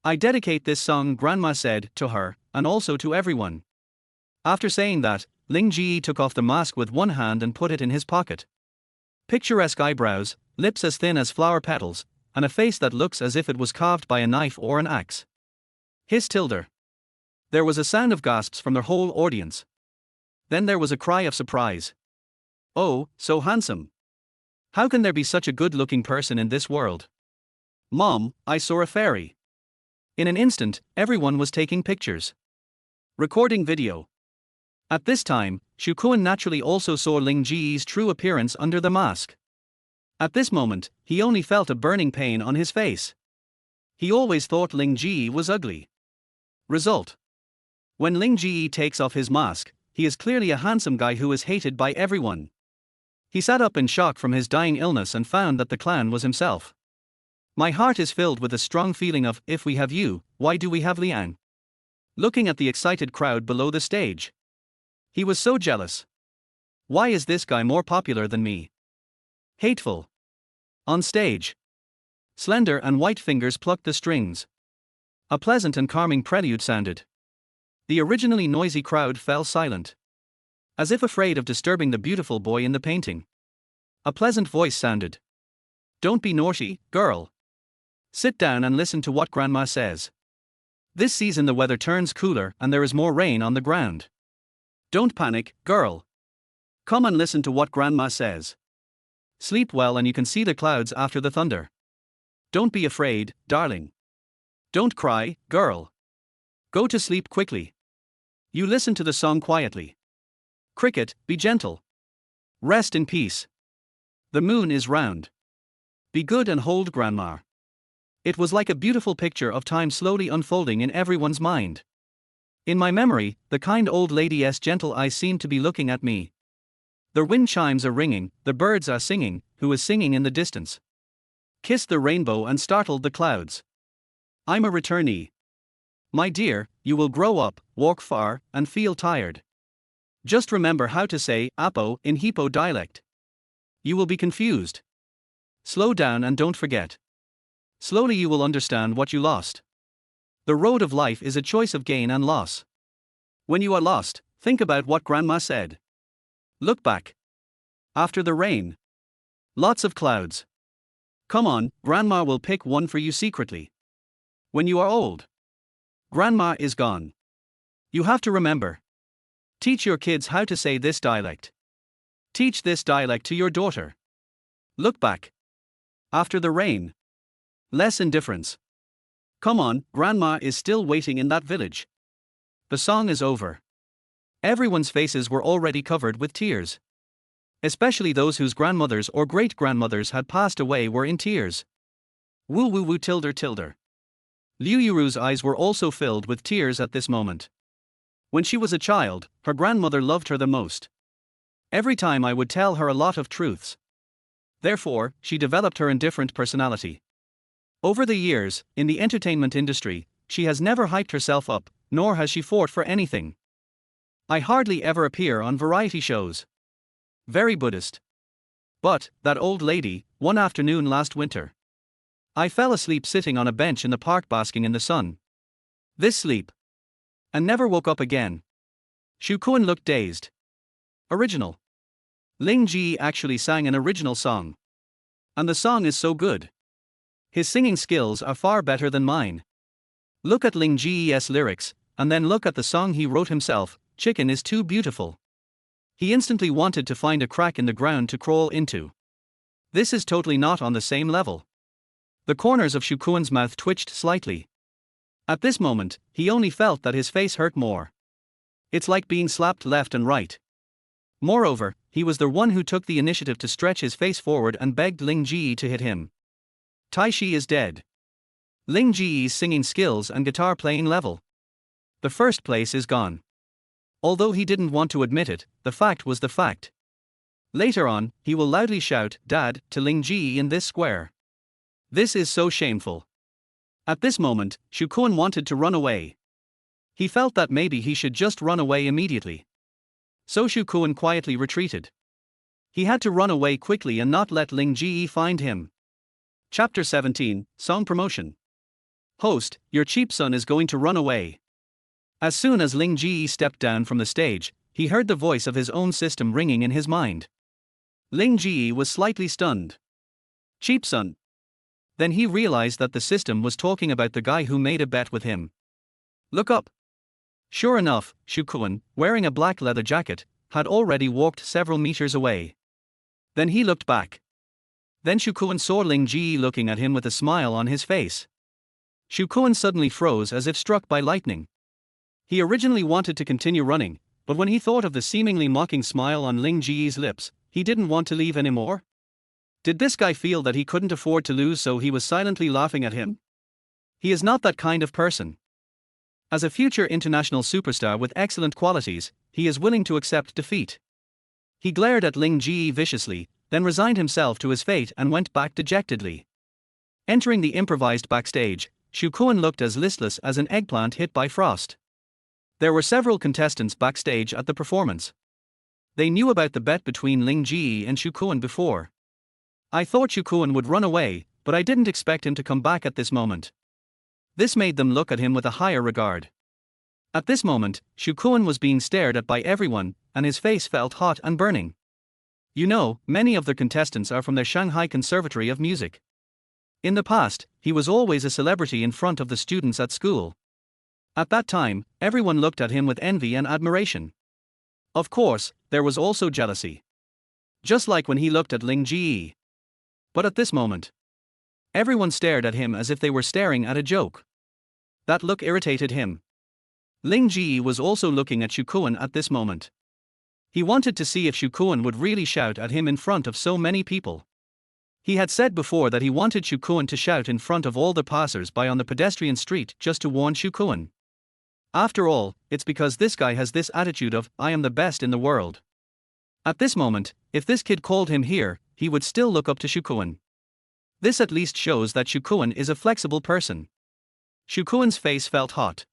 I dedicate this song, Grandma said, to her, and also to everyone. After saying that, Ling Ge took off the mask with one hand and put it in his pocket. Picturesque eyebrows, lips as thin as flower petals, and a face that looks as if it was carved by a knife or an axe. Hiss tilde. There was a sound of gasps from the whole audience. Then there was a cry of surprise. Oh, so handsome. How can there be such a good-looking person in this world? Mom, I saw a fairy. In an instant, everyone was taking pictures. Recording video. At this time, Shukuan naturally also saw Ling Ge's true appearance under the mask. At this moment, he only felt a burning pain on his face. He always thought Ling Ge was ugly. Result. When Ling Ge takes off his mask, he is clearly a handsome guy who is hated by everyone. He sat up in shock from his dying illness and found that the clown was himself. My heart is filled with a strong feeling of, if we have you, why do we have Liang? Looking at the excited crowd below the stage. He was so jealous. Why is this guy more popular than me? Hateful. On stage. Slender and white fingers plucked the strings. A pleasant and calming prelude sounded. The originally noisy crowd fell silent. As if afraid of disturbing the beautiful boy in the painting. A pleasant voice sounded. Don't be naughty, girl. Sit down and listen to what Grandma says. This season the weather turns cooler and there is more rain on the ground. Don't panic, girl. Come and listen to what Grandma says. Sleep well and you can see the clouds after the thunder. Don't be afraid, darling. Don't cry, girl. Go to sleep quickly. You listen to the song quietly. Cricket, be gentle. Rest in peace. The moon is round. Be good and hold Grandma. It was like a beautiful picture of time slowly unfolding in everyone's mind. In my memory, the kind old lady's gentle eyes seemed to be looking at me. The wind chimes are ringing, the birds are singing, who is singing in the distance? Kissed the rainbow and startled the clouds. I'm a returnee. My dear, you will grow up, walk far, and feel tired. Just remember how to say Apo in Hippo dialect. You will be confused. Slow down and don't forget. Slowly you will understand what you lost. The road of life is a choice of gain and loss. When you are lost, think about what Grandma said. Look back. After the rain. Lots of clouds. Come on, Grandma will pick one for you secretly. When you are old. Grandma is gone. You have to remember. Teach your kids how to say this dialect. Teach this dialect to your daughter. Look back. After the rain. Less indifference. Come on, Grandma is still waiting in that village. The song is over. Everyone's faces were already covered with tears. Especially those whose grandmothers or great-grandmothers had passed away were in tears. Woo woo woo tilde tilde. Liu Yuru's eyes were also filled with tears at this moment. When she was a child, her grandmother loved her the most. Every time I would tell her a lot of truths. Therefore, she developed her indifferent personality. Over the years, in the entertainment industry, she has never hyped herself up, nor has she fought for anything. I hardly ever appear on variety shows. Very Buddhist. But, that old lady, one afternoon last winter. I fell asleep sitting on a bench in the park basking in the sun. This sleep. And never woke up again. Shu Kun looked dazed. Original. Ling Ge actually sang an original song. And the song is so good. His singing skills are far better than mine. Look at Ling Ge's lyrics, and then look at the song he wrote himself. Chicken is too beautiful. He instantly wanted to find a crack in the ground to crawl into. This is totally not on the same level. The corners of Shu Kuan's mouth twitched slightly. At this moment, he only felt that his face hurt more. It's like being slapped left and right. Moreover, he was the one who took the initiative to stretch his face forward and begged Ling Ge to hit him. Tai Shi is dead. Ling Ge's singing skills and guitar playing level. The first place is gone. Although he didn't want to admit it, the fact was the fact. Later on, he will loudly shout, "Dad," to Ling Ge in this square. This is so shameful. At this moment, Shu Kun wanted to run away. He felt that maybe he should just run away immediately. So Shu Kun quietly retreated. He had to run away quickly and not let Ling Ge find him. Chapter 17, Song Promotion. Host, your cheap son is going to run away. As soon as Ling Ge stepped down from the stage, he heard the voice of his own system ringing in his mind. Ling Ge was slightly stunned. Cheap son. Then he realized that the system was talking about the guy who made a bet with him. Look up. Sure enough, Shu Kun, wearing a black leather jacket, had already walked several meters away. Then he looked back. Then Shu Kun saw Ling Ge looking at him with a smile on his face. Shu Kun suddenly froze as if struck by lightning. He originally wanted to continue running, but when he thought of the seemingly mocking smile on Ling Ge's lips, he didn't want to leave anymore. Did this guy feel that he couldn't afford to lose, so he was silently laughing at him? He is not that kind of person. As a future international superstar with excellent qualities, he is willing to accept defeat. He glared at Ling Ge viciously, then resigned himself to his fate and went back dejectedly. Entering the improvised backstage, Shu Kun looked as listless as an eggplant hit by frost. There were several contestants backstage at the performance. They knew about the bet between Ling Ge and Shu Kun before. I thought Shu Kun would run away, but I didn't expect him to come back at this moment. This made them look at him with a higher regard. At this moment, Shu Kun was being stared at by everyone, and his face felt hot and burning. You know, many of the contestants are from the Shanghai Conservatory of Music. In the past, he was always a celebrity in front of the students at school. At that time, everyone looked at him with envy and admiration. Of course, there was also jealousy. Just like when he looked at Ling Ge. But at this moment, everyone stared at him as if they were staring at a joke. That look irritated him. Ling Ge was also looking at Shu Kun at this moment. He wanted to see if Shu Kun would really shout at him in front of so many people. He had said before that he wanted Shu Kun to shout in front of all the passers-by on the pedestrian street just to warn Shu Kun. After all, it's because this guy has this attitude of, I am the best in the world. At this moment, if this kid called him here, he would still look up to Shu Kun. This at least shows that Shu Kun is a flexible person. Shu Kun's face felt hot.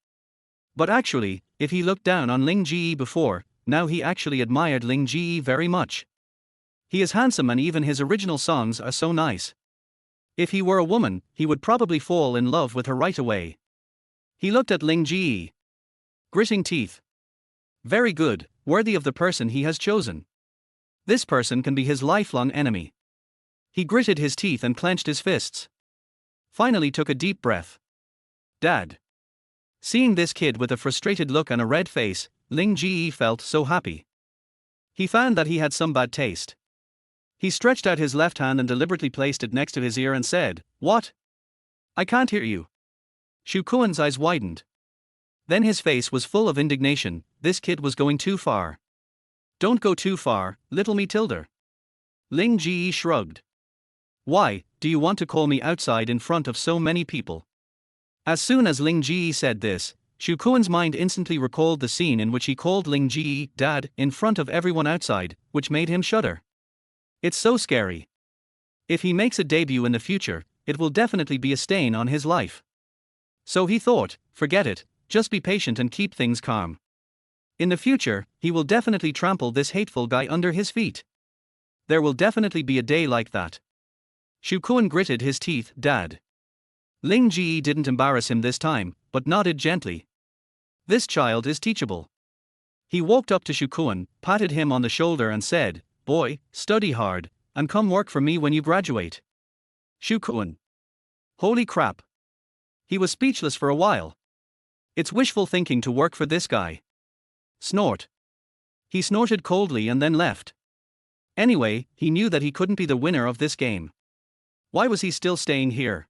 But actually, if he looked down on Ling Ge before, now he actually admired Ling Ge very much. He is handsome and even his original songs are so nice. If he were a woman, he would probably fall in love with her right away. He looked at Ling Ge. Gritting teeth. Very good, worthy of the person he has chosen. This person can be his lifelong enemy. He gritted his teeth and clenched his fists. Finally took a deep breath. Dad. Seeing this kid with a frustrated look and a red face, Ling Ge felt so happy. He found that he had some bad taste. He stretched out his left hand and deliberately placed it next to his ear and said, "What? I can't hear you." Shu Kun's eyes widened. Then his face was full of indignation. This kid was going too far. Don't go too far, little Matilda. Ling Ge shrugged. Why, do you want to call me outside in front of so many people? As soon as Ling Ge said this, Shu Kun's mind instantly recalled the scene in which he called Ling Ge Dad in front of everyone outside, which made him shudder. It's so scary. If he makes a debut in the future, it will definitely be a stain on his life. So he thought, forget it, just be patient and keep things calm. In the future, he will definitely trample this hateful guy under his feet. There will definitely be a day like that. Shu Kun gritted his teeth. Dad. Ling Ge didn't embarrass him this time, but nodded gently. This child is teachable. He walked up to Shu Kun, patted him on the shoulder and said, Boy, study hard, and come work for me when you graduate. Shu Kun. Holy crap. He was speechless for a while. It's wishful thinking to work for this guy. Snort. He snorted coldly and then left. Anyway, he knew that he couldn't be the winner of this game. Why was he still staying here?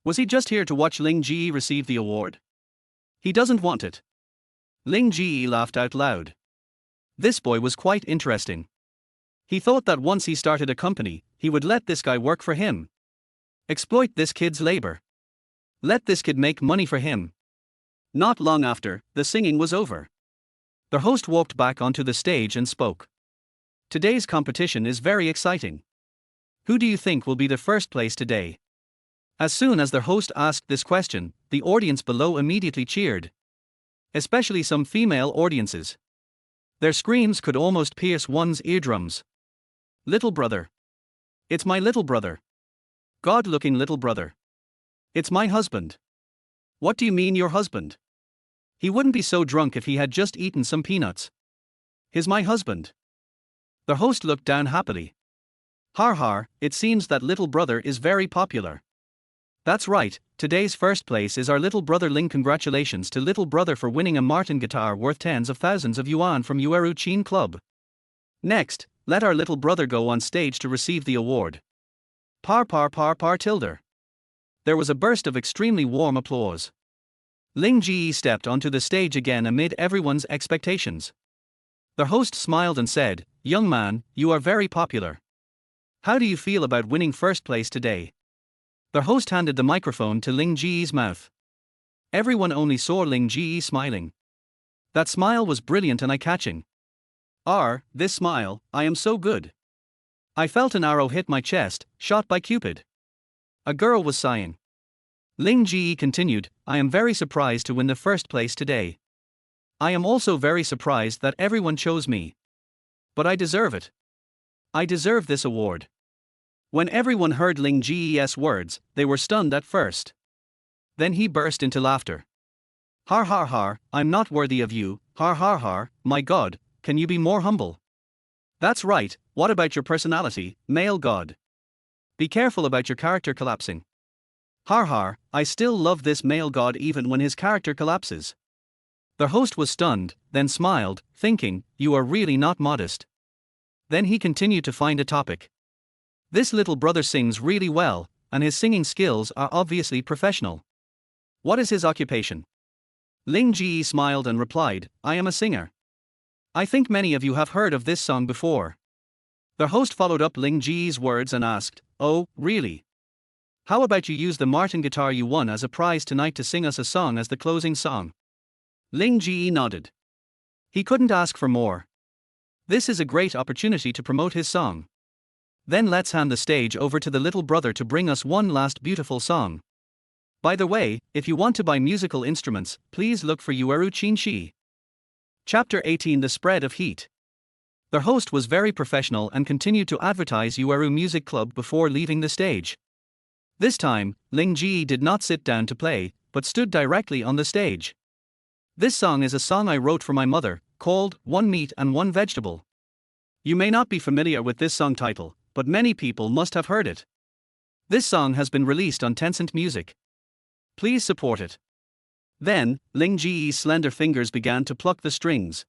Was he just here to watch Ling Ge receive the award? He doesn't want it. Ling Ge laughed out loud. This boy was quite interesting. He thought that once he started a company, he would let this guy work for him. Exploit this kid's labor. Let this kid make money for him. Not long after, the singing was over. The host walked back onto the stage and spoke. Today's competition is very exciting. Who do you think will be the first place today? As soon as the host asked this question, the audience below immediately cheered. Especially some female audiences. Their screams could almost pierce one's eardrums. Little brother. It's my little brother. God-looking little brother. It's my husband. What do you mean your husband? He wouldn't be so drunk if he had just eaten some peanuts. He's my husband. The host looked down happily. Har har, it seems that little brother is very popular. That's right, today's first place is our little brother Ling. Congratulations to little brother for winning a Martin guitar worth tens of thousands of yuan from Yueru Chin Club. Next, let our little brother go on stage to receive the award. Par par par par tilde. There was a burst of extremely warm applause. Ling Ge stepped onto the stage again amid everyone's expectations. The host smiled and said, "Young man, you are very popular. How do you feel about winning first place today?" The host handed the microphone to Ling Ge's mouth. Everyone only saw Ling Ge smiling. That smile was brilliant and eye-catching. This smile, I am so good. I felt an arrow hit my chest, shot by Cupid. A girl was sighing. Ling Ge continued, I am very surprised to win the first place today. I am also very surprised that everyone chose me. But I deserve it. I deserve this award. When everyone heard Ling Ge's words, they were stunned at first. Then he burst into laughter. Har har har, I'm not worthy of you, har har har, my God, can you be more humble? That's right, what about your personality, male god? Be careful about your character collapsing. Har har, I still love this male god even when his character collapses. The host was stunned, then smiled, thinking, you are really not modest. Then he continued to find a topic. This little brother sings really well, and his singing skills are obviously professional. What is his occupation? Ling Ge smiled and replied, I am a singer. I think many of you have heard of this song before. The host followed up Ling Ge's words and asked, oh, really? How about you use the Martin guitar you won as a prize tonight to sing us a song as the closing song? Ling Ge nodded. He couldn't ask for more. This is a great opportunity to promote his song. Then let's hand the stage over to the little brother to bring us one last beautiful song. By the way, if you want to buy musical instruments, please look for Yueru Chin Shi. Chapter 18 The Spread of Heat. The host was very professional and continued to advertise Yueru Music Club before leaving the stage. This time, Ling Ge did not sit down to play, but stood directly on the stage. This song is a song I wrote for my mother, called One Meat and One Vegetable. You may not be familiar with this song title, but many people must have heard it. This song has been released on Tencent Music. Please support it. Then, Ling Ge's slender fingers began to pluck the strings.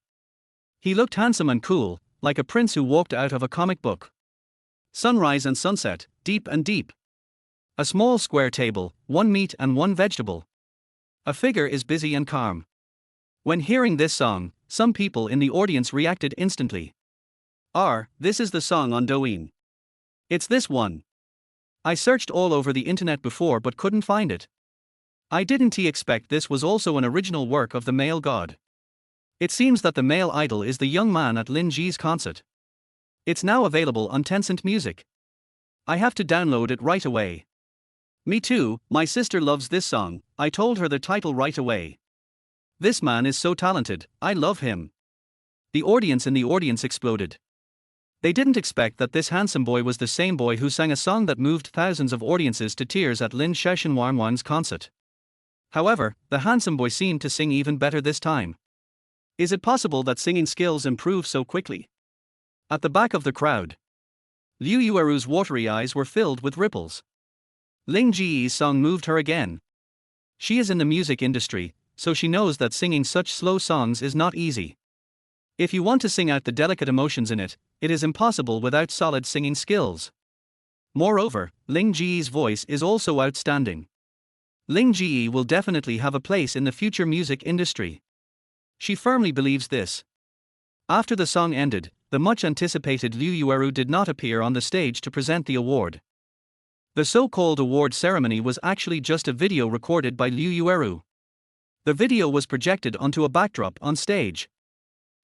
He looked handsome and cool, like a prince who walked out of a comic book. Sunrise and sunset, deep and deep. A small square table, one meat and one vegetable. A figure is busy and calm. When hearing this song, some people in the audience reacted instantly. This is the song on Douyin. It's this one. I searched all over the internet before but couldn't find it. I didn't expect this was also an original work of the male god. It seems that the male idol is the young man at Ling Ge's concert. It's now available on Tencent Music. I have to download it right away. Me too, my sister loves this song, I told her the title right away. This man is so talented, I love him. The audience in the audience exploded. They didn't expect that this handsome boy was the same boy who sang a song that moved thousands of audiences to tears at Lin Sheshenwanwan's concert. However, the handsome boy seemed to sing even better this time. Is it possible that singing skills improve so quickly? At the back of the crowd, Liu Yueru's watery eyes were filled with ripples. Ling Ge's song moved her again. She is in the music industry, so she knows that singing such slow songs is not easy. If you want to sing out the delicate emotions in it, it is impossible without solid singing skills. Moreover, Ling Ge's voice is also outstanding. Ling Ge will definitely have a place in the future music industry. She firmly believes this. After the song ended, the much-anticipated Liu Yueru did not appear on the stage to present the award. The so-called award ceremony was actually just a video recorded by Liu Yueru. The video was projected onto a backdrop on stage.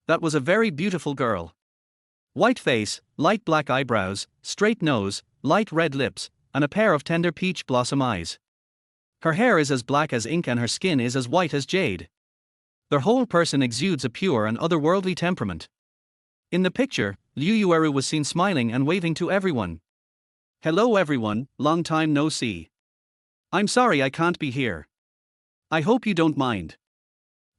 That was a very beautiful girl. White face, light black eyebrows, straight nose, light red lips, and a pair of tender peach blossom eyes. Her hair is as black as ink and her skin is as white as jade. Their whole person exudes a pure and otherworldly temperament. In the picture, Liu Yueru was seen smiling and waving to everyone. "Hello everyone, long time no see. I'm sorry I can't be here. I hope you don't mind.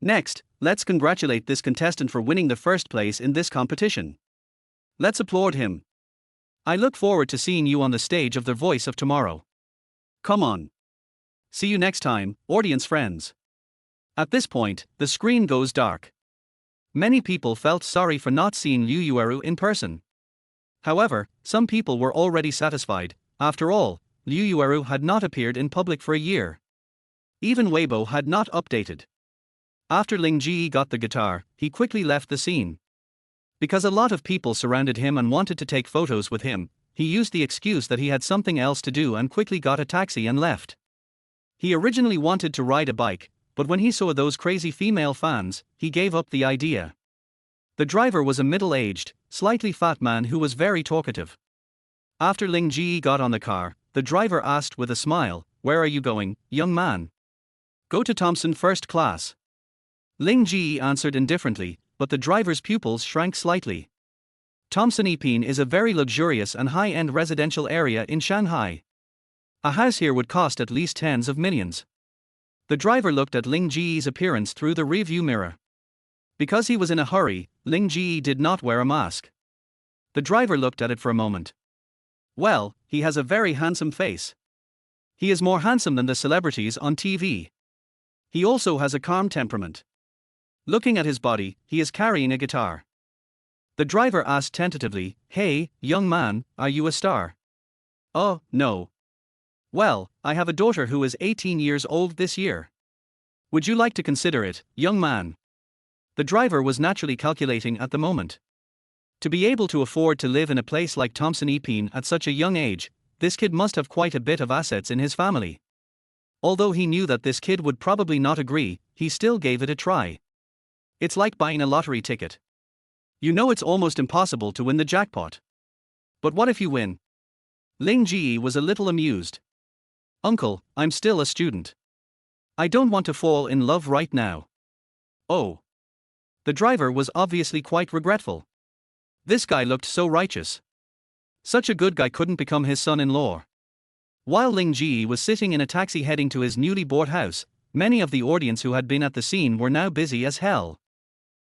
Next, let's congratulate this contestant for winning the first place in this competition. Let's applaud him. I look forward to seeing you on the stage of The Voice of Tomorrow. Come on. See you next time, audience friends." At this point, the screen goes dark. Many people felt sorry for not seeing Liu Yueru in person. However, some people were already satisfied. After all, Liu Yueru had not appeared in public for a year. Even Weibo had not updated. After Ling Ge got the guitar, he quickly left the scene. Because a lot of people surrounded him and wanted to take photos with him, he used the excuse that he had something else to do and quickly got a taxi and left. He originally wanted to ride a bike, but when he saw those crazy female fans, he gave up the idea. The driver was a middle-aged, slightly fat man who was very talkative. After Ling Ge got on the car, the driver asked with a smile, "Where are you going, young man?" "Go to Thompson first class." Ling Ge answered indifferently, but the driver's pupils shrank slightly. Thompson Epine is a very luxurious and high-end residential area in Shanghai. A house here would cost at least tens of millions. The driver looked at Ling Ge's appearance through the rearview mirror. Because he was in a hurry, Ling Ge did not wear a mask. The driver looked at it for a moment. "Well, he has a very handsome face. He is more handsome than the celebrities on TV. He also has a calm temperament. Looking at his body, he is carrying a guitar." The driver asked tentatively, "Hey, young man, are you a star?" "Oh, no. Well, I have a daughter who is 18 years old this year. Would you like to consider it, young man?" The driver was naturally calculating at the moment. To be able to afford to live in a place like Thompson Epine at such a young age, this kid must have quite a bit of assets in his family. Although he knew that this kid would probably not agree, he still gave it a try. It's like buying a lottery ticket. You know it's almost impossible to win the jackpot. But what if you win? Ling Ge was a little amused. "Uncle, I'm still a student. I don't want to fall in love right now." "Oh." The driver was obviously quite regretful. This guy looked so righteous. Such a good guy couldn't become his son-in-law. While Ling Ge was sitting in a taxi heading to his newly bought house, many of the audience who had been at the scene were now busy as hell.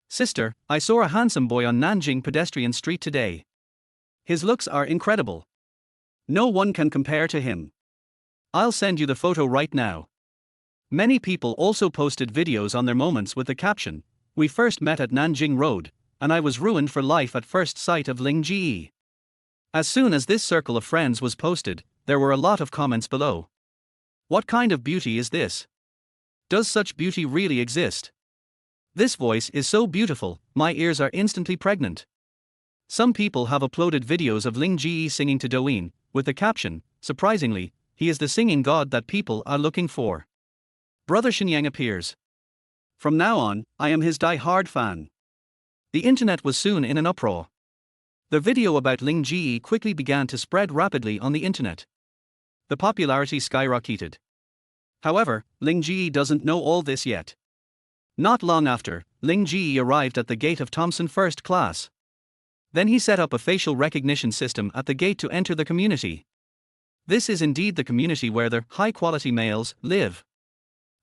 "Sister, I saw a handsome boy on Nanjing Pedestrian Street today. His looks are incredible. No one can compare to him. I'll send you the photo right now." Many people also posted videos on their moments with the caption, "We first met at Nanjing Road, and I was ruined for life at first sight of Ling Ge." As soon as this circle of friends was posted, there were a lot of comments below. "What kind of beauty is this? Does such beauty really exist? This voice is so beautiful, my ears are instantly pregnant." Some people have uploaded videos of Ling Ge singing to Douyin, with the caption, "Surprisingly, he is the singing god that people are looking for. Brother Shenyang appears. From now on, I am his die-hard fan." The internet was soon in an uproar. The video about Ling Ge quickly began to spread rapidly on the internet. The popularity skyrocketed. However, Ling Ge doesn't know all this yet. Not long after, Ling Ge arrived at the gate of Thompson First Class. Then he set up a facial recognition system at the gate to enter the community. This is indeed the community where the high-quality males live.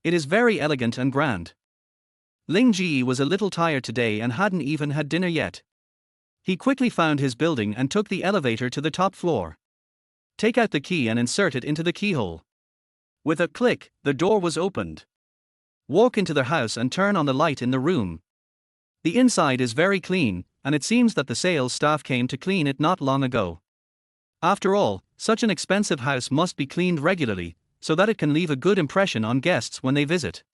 It is very elegant and grand. Ling Ge was a little tired today and hadn't even had dinner yet. He quickly found his building and took the elevator to the top floor. Take out the key and insert it into the keyhole. With a click, the door was opened. Walk into the house and turn on the light in the room. The inside is very clean, and it seems that the sales staff came to clean it not long ago. After all, such an expensive house must be cleaned regularly, so that it can leave a good impression on guests when they visit.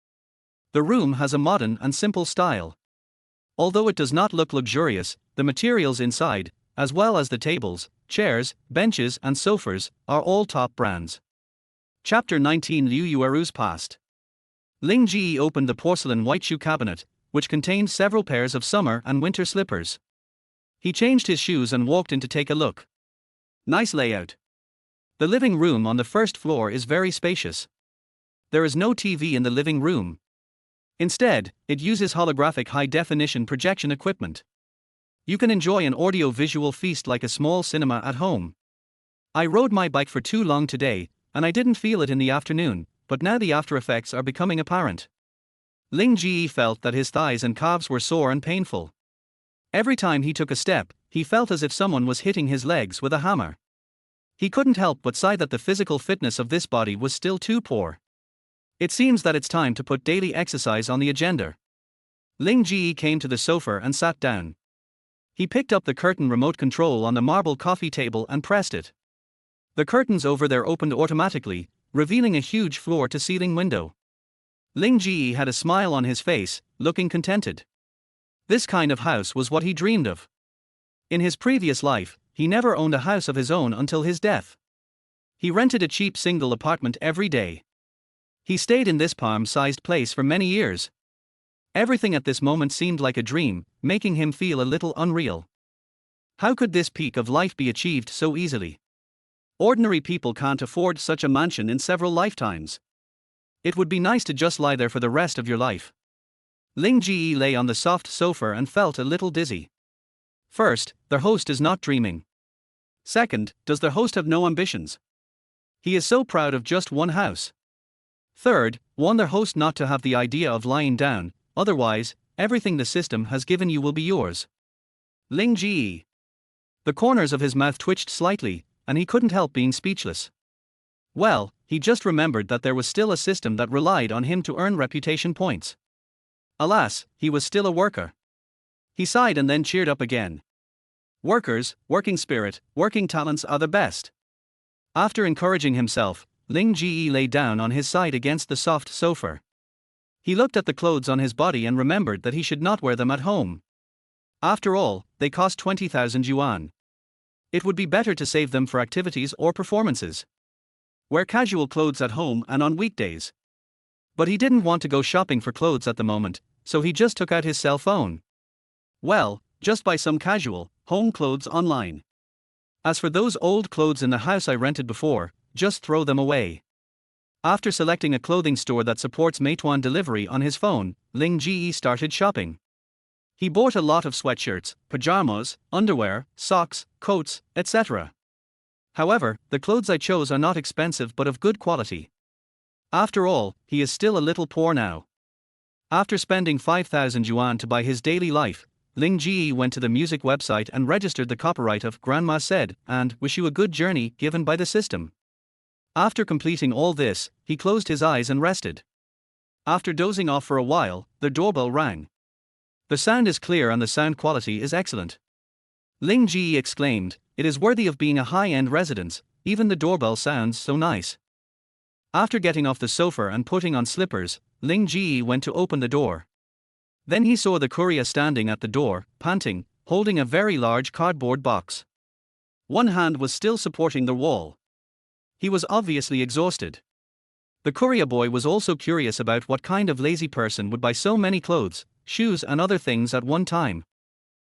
The room has a modern and simple style. Although it does not look luxurious, the materials inside, as well as the tables, chairs, benches, and sofas, are all top brands. Chapter 19 Liu Yueru's Past. Ling Ge opened the porcelain white shoe cabinet, which contained several pairs of summer and winter slippers. He changed his shoes and walked in to take a look. Nice layout. The living room on the first floor is very spacious. There is no TV in the living room. Instead, it uses holographic high-definition projection equipment. You can enjoy an audio-visual feast like a small cinema at home. I rode my bike for too long today, and I didn't feel it in the afternoon, but now the after effects are becoming apparent. Ling Ge felt that his thighs and calves were sore and painful. Every time he took a step, he felt as if someone was hitting his legs with a hammer. He couldn't help but sigh that the physical fitness of this body was still too poor. It seems that it's time to put daily exercise on the agenda. Ling Ge came to the sofa and sat down. He picked up the curtain remote control on the marble coffee table and pressed it. The curtains over there opened automatically, revealing a huge floor-to-ceiling window. Ling Ge had a smile on his face, looking contented. This kind of house was what he dreamed of. In his previous life, he never owned a house of his own until his death. He rented a cheap single apartment every day. He stayed in this palm-sized place for many years. Everything at this moment seemed like a dream, making him feel a little unreal. How could this peak of life be achieved so easily? Ordinary people can't afford such a mansion in several lifetimes. It would be nice to just lie there for the rest of your life. Ling Ge lay on the soft sofa and felt a little dizzy. First, their host is not dreaming. Second, does their host have no ambitions? He is so proud of just one house. Third, want their host not to have the idea of lying down, otherwise, everything the system has given you will be yours. Ling Ge. The corners of his mouth twitched slightly, and he couldn't help being speechless. Well, he just remembered that there was still a system that relied on him to earn reputation points. Alas, he was still a worker. He sighed and then cheered up again. Workers, working spirit, working talents are the best. After encouraging himself, Ling Ge lay down on his side against the soft sofa. He looked at the clothes on his body and remembered that he should not wear them at home. After all, they cost 20,000 yuan. It would be better to save them for activities or performances. Wear casual clothes at home and on weekdays. But he didn't want to go shopping for clothes at the moment, so he just took out his cell phone. Well, just buy some casual, home clothes online. As for those old clothes in the house I rented before, just throw them away. After selecting a clothing store that supports Meituan delivery on his phone, Ling Ge started shopping. He bought a lot of sweatshirts, pajamas, underwear, socks, coats, etc. However, the clothes I chose are not expensive but of good quality. After all, he is still a little poor now. After spending 5,000 yuan to buy his daily life, Ling Ge went to the music website and registered the copyright of Grandma Said and Wish You a Good Journey given by the system. After completing all this, he closed his eyes and rested. After dozing off for a while, the doorbell rang. The sound is clear and the sound quality is excellent. Ling Ge exclaimed, "It is worthy of being a high-end residence, even the doorbell sounds so nice." After getting off the sofa and putting on slippers, Ling Ge went to open the door. Then he saw the courier standing at the door, panting, holding a very large cardboard box. One hand was still supporting the wall. He was obviously exhausted. The courier boy was also curious about what kind of lazy person would buy so many clothes, shoes and other things at one time.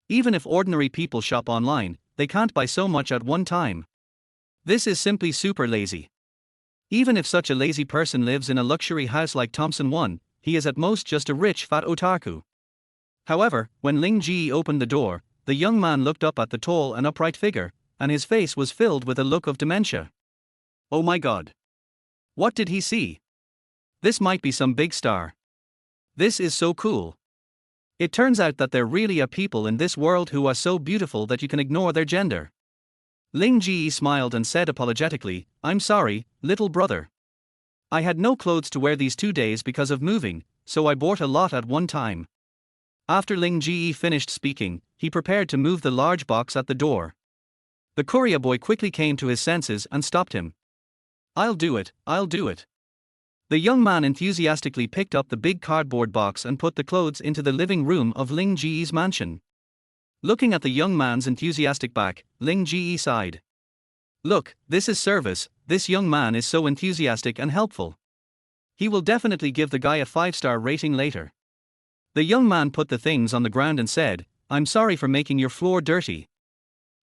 Even if ordinary people shop online, they can't buy so much at one time. This is simply super lazy. Even if such a lazy person lives in a luxury house like Thompson 1, he is at most just a rich fat otaku. However, when Ling Ge opened the door, the young man looked up at the tall and upright figure, and his face was filled with a look of dementia. Oh my God! What did he see? This might be some big star. This is so cool. It turns out that there really are people in this world who are so beautiful that you can ignore their gender. Ling Ge smiled and said apologetically, "I'm sorry, little brother. I had no clothes to wear these 2 days because of moving, so I bought a lot at one time." After Ling Ge finished speaking, he prepared to move the large box at the door. The courier boy quickly came to his senses and stopped him. I'll do it. The young man enthusiastically picked up the big cardboard box and put the clothes into the living room of Ling Ge's mansion. Looking at the young man's enthusiastic back, Ling Ge sighed. Look, this is service, this young man is so enthusiastic and helpful. He will definitely give the guy a 5-star rating later. The young man put the things on the ground and said, I'm sorry for making your floor dirty.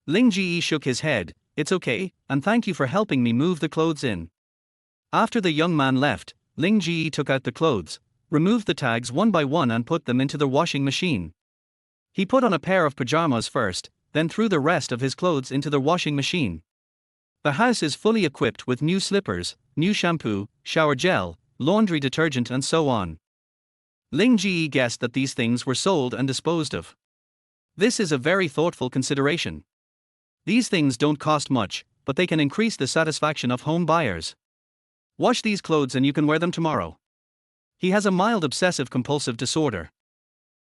Ling Ge shook his head, it's okay, and thank you for helping me move the clothes in. After the young man left, Ling Ge took out the clothes, removed the tags one by one and put them into the washing machine. He put on a pair of pajamas first, then threw the rest of his clothes into the washing machine. The house is fully equipped with new slippers, new shampoo, shower gel, laundry detergent and so on. Ling Ge guessed that these things were sold and disposed of. This is a very thoughtful consideration. These things don't cost much, but they can increase the satisfaction of home buyers. Wash these clothes and you can wear them tomorrow. He has a mild obsessive-compulsive disorder.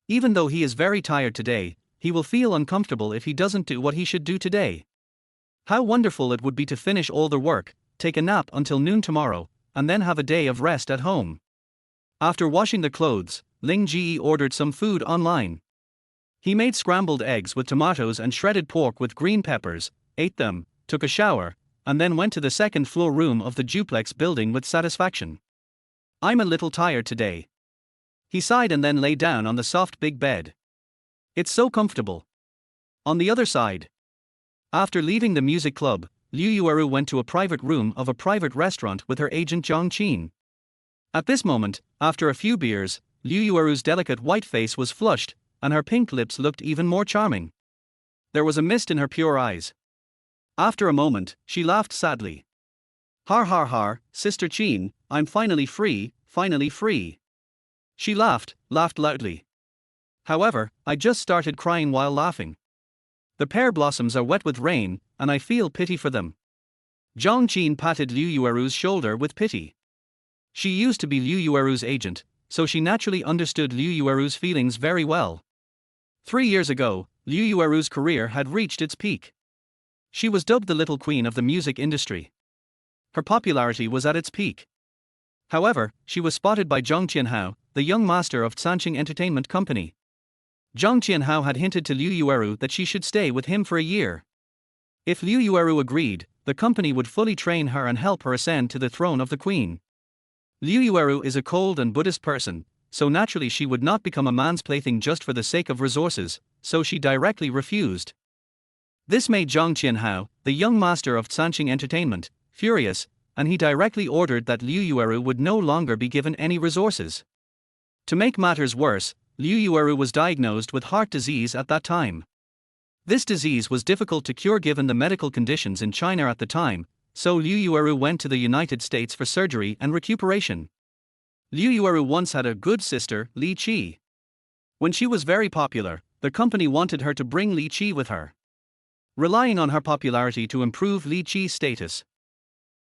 Even though he is very tired today, he will feel uncomfortable if he doesn't do what he should do today. How wonderful it would be to finish all the work, take a nap until noon tomorrow, and then have a day of rest at home. After washing the clothes, Ling Ge ordered some food online. He made scrambled eggs with tomatoes and shredded pork with green peppers, ate them, took a shower, and then went to the second-floor room of the duplex building with satisfaction. I'm a little tired today. He sighed and then lay down on the soft big bed. It's so comfortable. On the other side. After leaving the music club, Liu Yueru went to a private room of a private restaurant with her agent Zhang Qin. At this moment, after a few beers, Liu Yueru's delicate white face was flushed, and her pink lips looked even more charming. There was a mist in her pure eyes. After a moment, she laughed sadly. Har har har, Sister Qin, I'm finally free, finally free. She laughed loudly. However, I just started crying while laughing. The pear blossoms are wet with rain, and I feel pity for them. Zhang Qin patted Liu Yueru's shoulder with pity. She used to be Liu Yueru's agent, so she naturally understood Liu Yueru's feelings very well. 3 years ago, Liu Yueru's career had reached its peak. She was dubbed the Little Queen of the music industry. Her popularity was at its peak. However, she was spotted by Zhang Qianhao, the young master of Sanqing Entertainment Company. Zhang Qianhao had hinted to Liu Yueru that she should stay with him for a year. If Liu Yueru agreed, the company would fully train her and help her ascend to the throne of the queen. Liu Yueru is a cold and Buddhist person, so naturally she would not become a man's plaything just for the sake of resources, so she directly refused. This made Zhang Qianhao, the young master of Sanqing Entertainment, furious, and he directly ordered that Liu Yueru would no longer be given any resources. To make matters worse, Liu Yueru was diagnosed with heart disease at that time. This disease was difficult to cure given the medical conditions in China at the time, so Liu Yueru went to the United States for surgery and recuperation. Liu Yueru once had a good sister, Li Qi. When she was very popular, the company wanted her to bring Li Qi with her, relying on her popularity to improve Li Qi's status.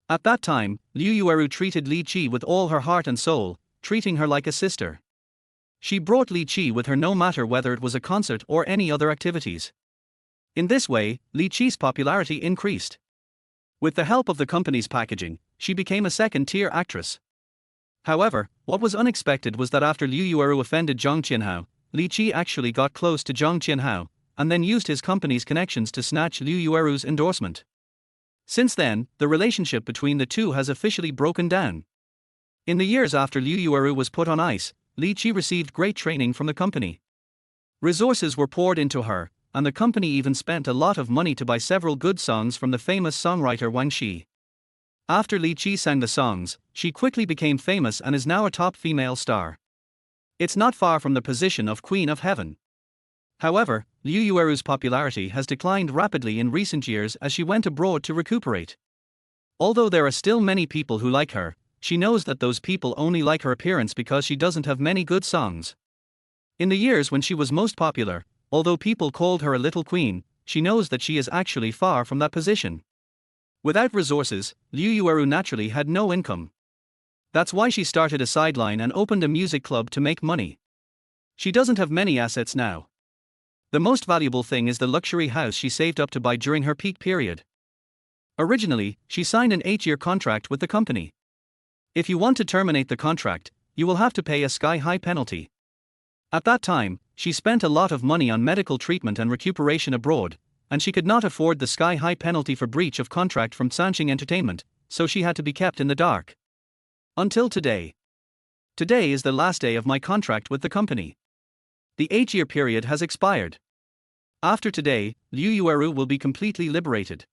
At that time, Liu Yueru treated Li Qi with all her heart and soul, treating her like a sister. She brought Li Qi with her no matter whether it was a concert or any other activities. In this way, Li Qi's popularity increased. With the help of the company's packaging, she became a second-tier actress. However, what was unexpected was that after Liu Yueru offended Zhang Qianhao, Li Qi actually got close to Zhang Qianhao, and then used his company's connections to snatch Liu Yueru's endorsement. Since then, the relationship between the two has officially broken down. In the years after Liu Yueru was put on ice, Li Qi received great training from the company. Resources were poured into her, and the company even spent a lot of money to buy several good songs from the famous songwriter Wang Xi. After Li Qi sang the songs, she quickly became famous and is now a top female star. It's not far from the position of Queen of Heaven. However, Liu Yueru's popularity has declined rapidly in recent years as she went abroad to recuperate. Although there are still many people who like her, she knows that those people only like her appearance because she doesn't have many good songs. In the years when she was most popular, although people called her a little queen, she knows that she is actually far from that position. Without resources, Liu Yueru naturally had no income. That's why she started a sideline and opened a music club to make money. She doesn't have many assets now. The most valuable thing is the luxury house she saved up to buy during her peak period. Originally, she signed an 8-year contract with the company. If you want to terminate the contract, you will have to pay a sky-high penalty. At that time, she spent a lot of money on medical treatment and recuperation abroad, and she could not afford the sky-high penalty for breach of contract from Sanshing Entertainment, so she had to be kept in the dark. Until today. Today is the last day of my contract with the company. The 8-year period has expired. After today, Liu Yueru will be completely liberated.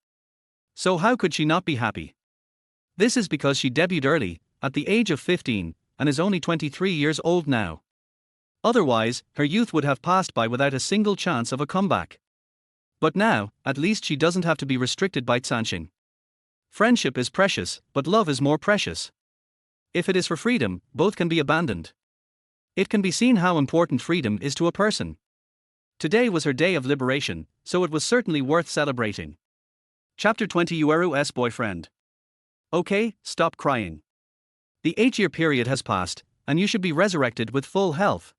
So how could she not be happy? This is because she debuted early, at the age of 15, and is only 23 years old now. Otherwise, her youth would have passed by without a single chance of a comeback. But now, at least she doesn't have to be restricted by Sanshing. Friendship is precious, but love is more precious. If it is for freedom, both can be abandoned. It can be seen how important freedom is to a person. Today was her day of liberation, so it was certainly worth celebrating. Chapter 20 Yueru's boyfriend. Okay, stop crying. The 8-year period has passed, and you should be resurrected with full health.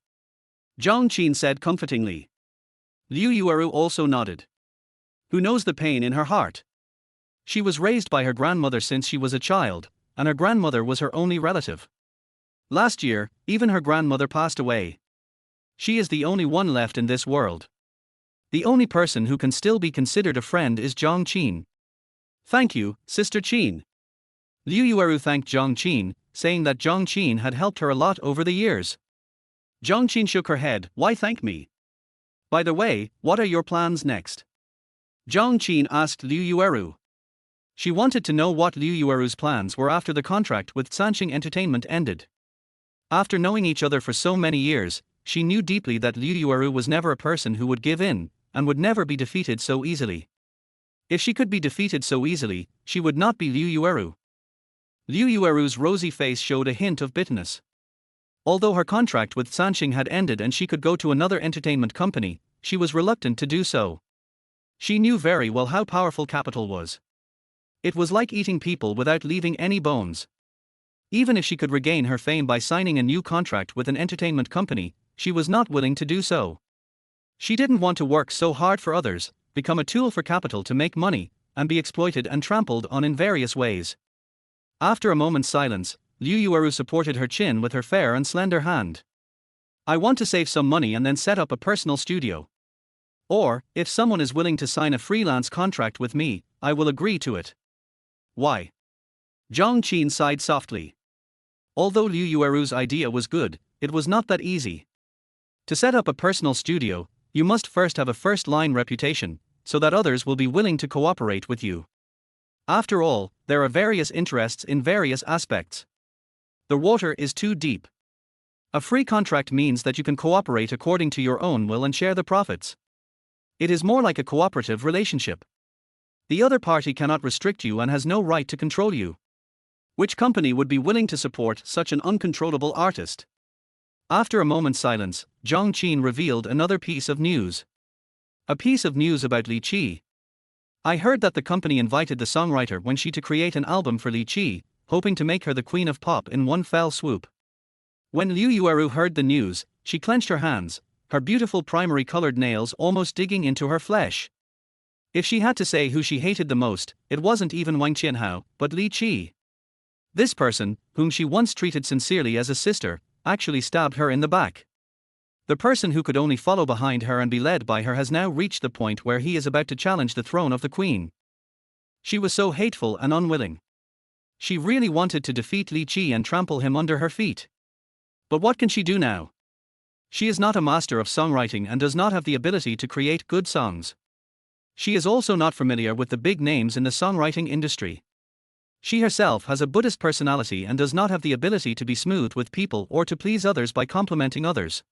Zhang Qin said comfortingly. Liu Yueru also nodded. Who knows the pain in her heart? She was raised by her grandmother since she was a child, and her grandmother was her only relative. Last year, even her grandmother passed away. She is the only one left in this world. The only person who can still be considered a friend is Zhang Qin. Thank you, Sister Qin. Liu Yueru thanked Zhang Qin, saying that Zhang Qin had helped her a lot over the years. Zhang Qin shook her head. Why thank me? By the way, what are your plans next? Zhang Qin asked Liu Yueru. She wanted to know what Liu Yueru's plans were after the contract with Sanshing Entertainment ended. After knowing each other for so many years, she knew deeply that Liu Yueru was never a person who would give in, and would never be defeated so easily. If she could be defeated so easily, she would not be Liu Yueru. Liu Yueru's rosy face showed a hint of bitterness. Although her contract with Sanshing had ended and she could go to another entertainment company, she was reluctant to do so. She knew very well how powerful capital was. It was like eating people without leaving any bones. Even if she could regain her fame by signing a new contract with an entertainment company, she was not willing to do so. She didn't want to work so hard for others, become a tool for capital to make money, and be exploited and trampled on in various ways. After a moment's silence, Liu Yueru supported her chin with her fair and slender hand. I want to save some money and then set up a personal studio. Or, if someone is willing to sign a freelance contract with me, I will agree to it. Why? Zhang Qin sighed softly. Although Liu Yueru's idea was good, it was not that easy. To set up a personal studio, you must first have a first-line reputation, so that others will be willing to cooperate with you. After all, there are various interests in various aspects. The water is too deep. A free contract means that you can cooperate according to your own will and share the profits. It is more like a cooperative relationship. The other party cannot restrict you and has no right to control you. Which company would be willing to support such an uncontrollable artist? After a moment's silence, Zhang Qin revealed another piece of news. A piece of news about Li Qi. I heard that the company invited the songwriter Wen Shi to create an album for Li Qi, hoping to make her the queen of pop in one fell swoop. When Liu Yueru heard the news, she clenched her hands, her beautiful primary-colored nails almost digging into her flesh. If she had to say who she hated the most, it wasn't even Wang Qianhao, but Li Qi. This person, whom she once treated sincerely as a sister, actually stabbed her in the back. The person who could only follow behind her and be led by her has now reached the point where he is about to challenge the throne of the queen. She was so hateful and unwilling. She really wanted to defeat Li Qi and trample him under her feet. But what can she do now? She is not a master of songwriting and does not have the ability to create good songs. She is also not familiar with the big names in the songwriting industry. She herself has a Buddhist personality and does not have the ability to be smooth with people or to please others by complimenting others.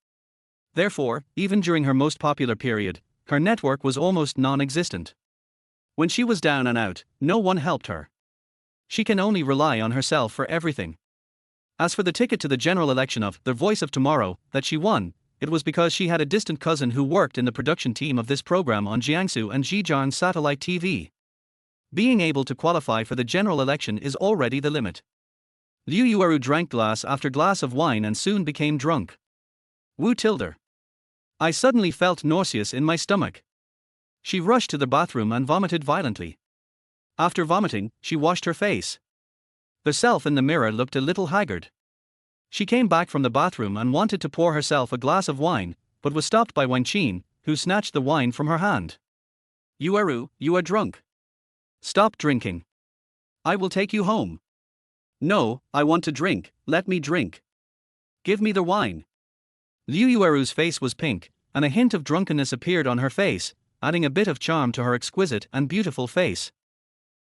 Therefore, even during her most popular period, her network was almost non-existent. When she was down and out, no one helped her. She can only rely on herself for everything. As for the ticket to the general election of The Voice of Tomorrow that she won, it was because she had a distant cousin who worked in the production team of this program on Jiangsu and Zhejiang satellite TV. Being able to qualify for the general election is already the limit. Liu Yueru drank glass after glass of wine and soon became drunk. Wu tilde. I suddenly felt nauseous in my stomach. She rushed to the bathroom and vomited violently. After vomiting, she washed her face. Herself in the mirror looked a little haggard. She came back from the bathroom and wanted to pour herself a glass of wine, but was stopped by Wang Qin, who snatched the wine from her hand. Yueru, you are drunk. Stop drinking. I will take you home. No, I want to drink, let me drink. Give me the wine. Liu Yueru's face was pink, and a hint of drunkenness appeared on her face, adding a bit of charm to her exquisite and beautiful face.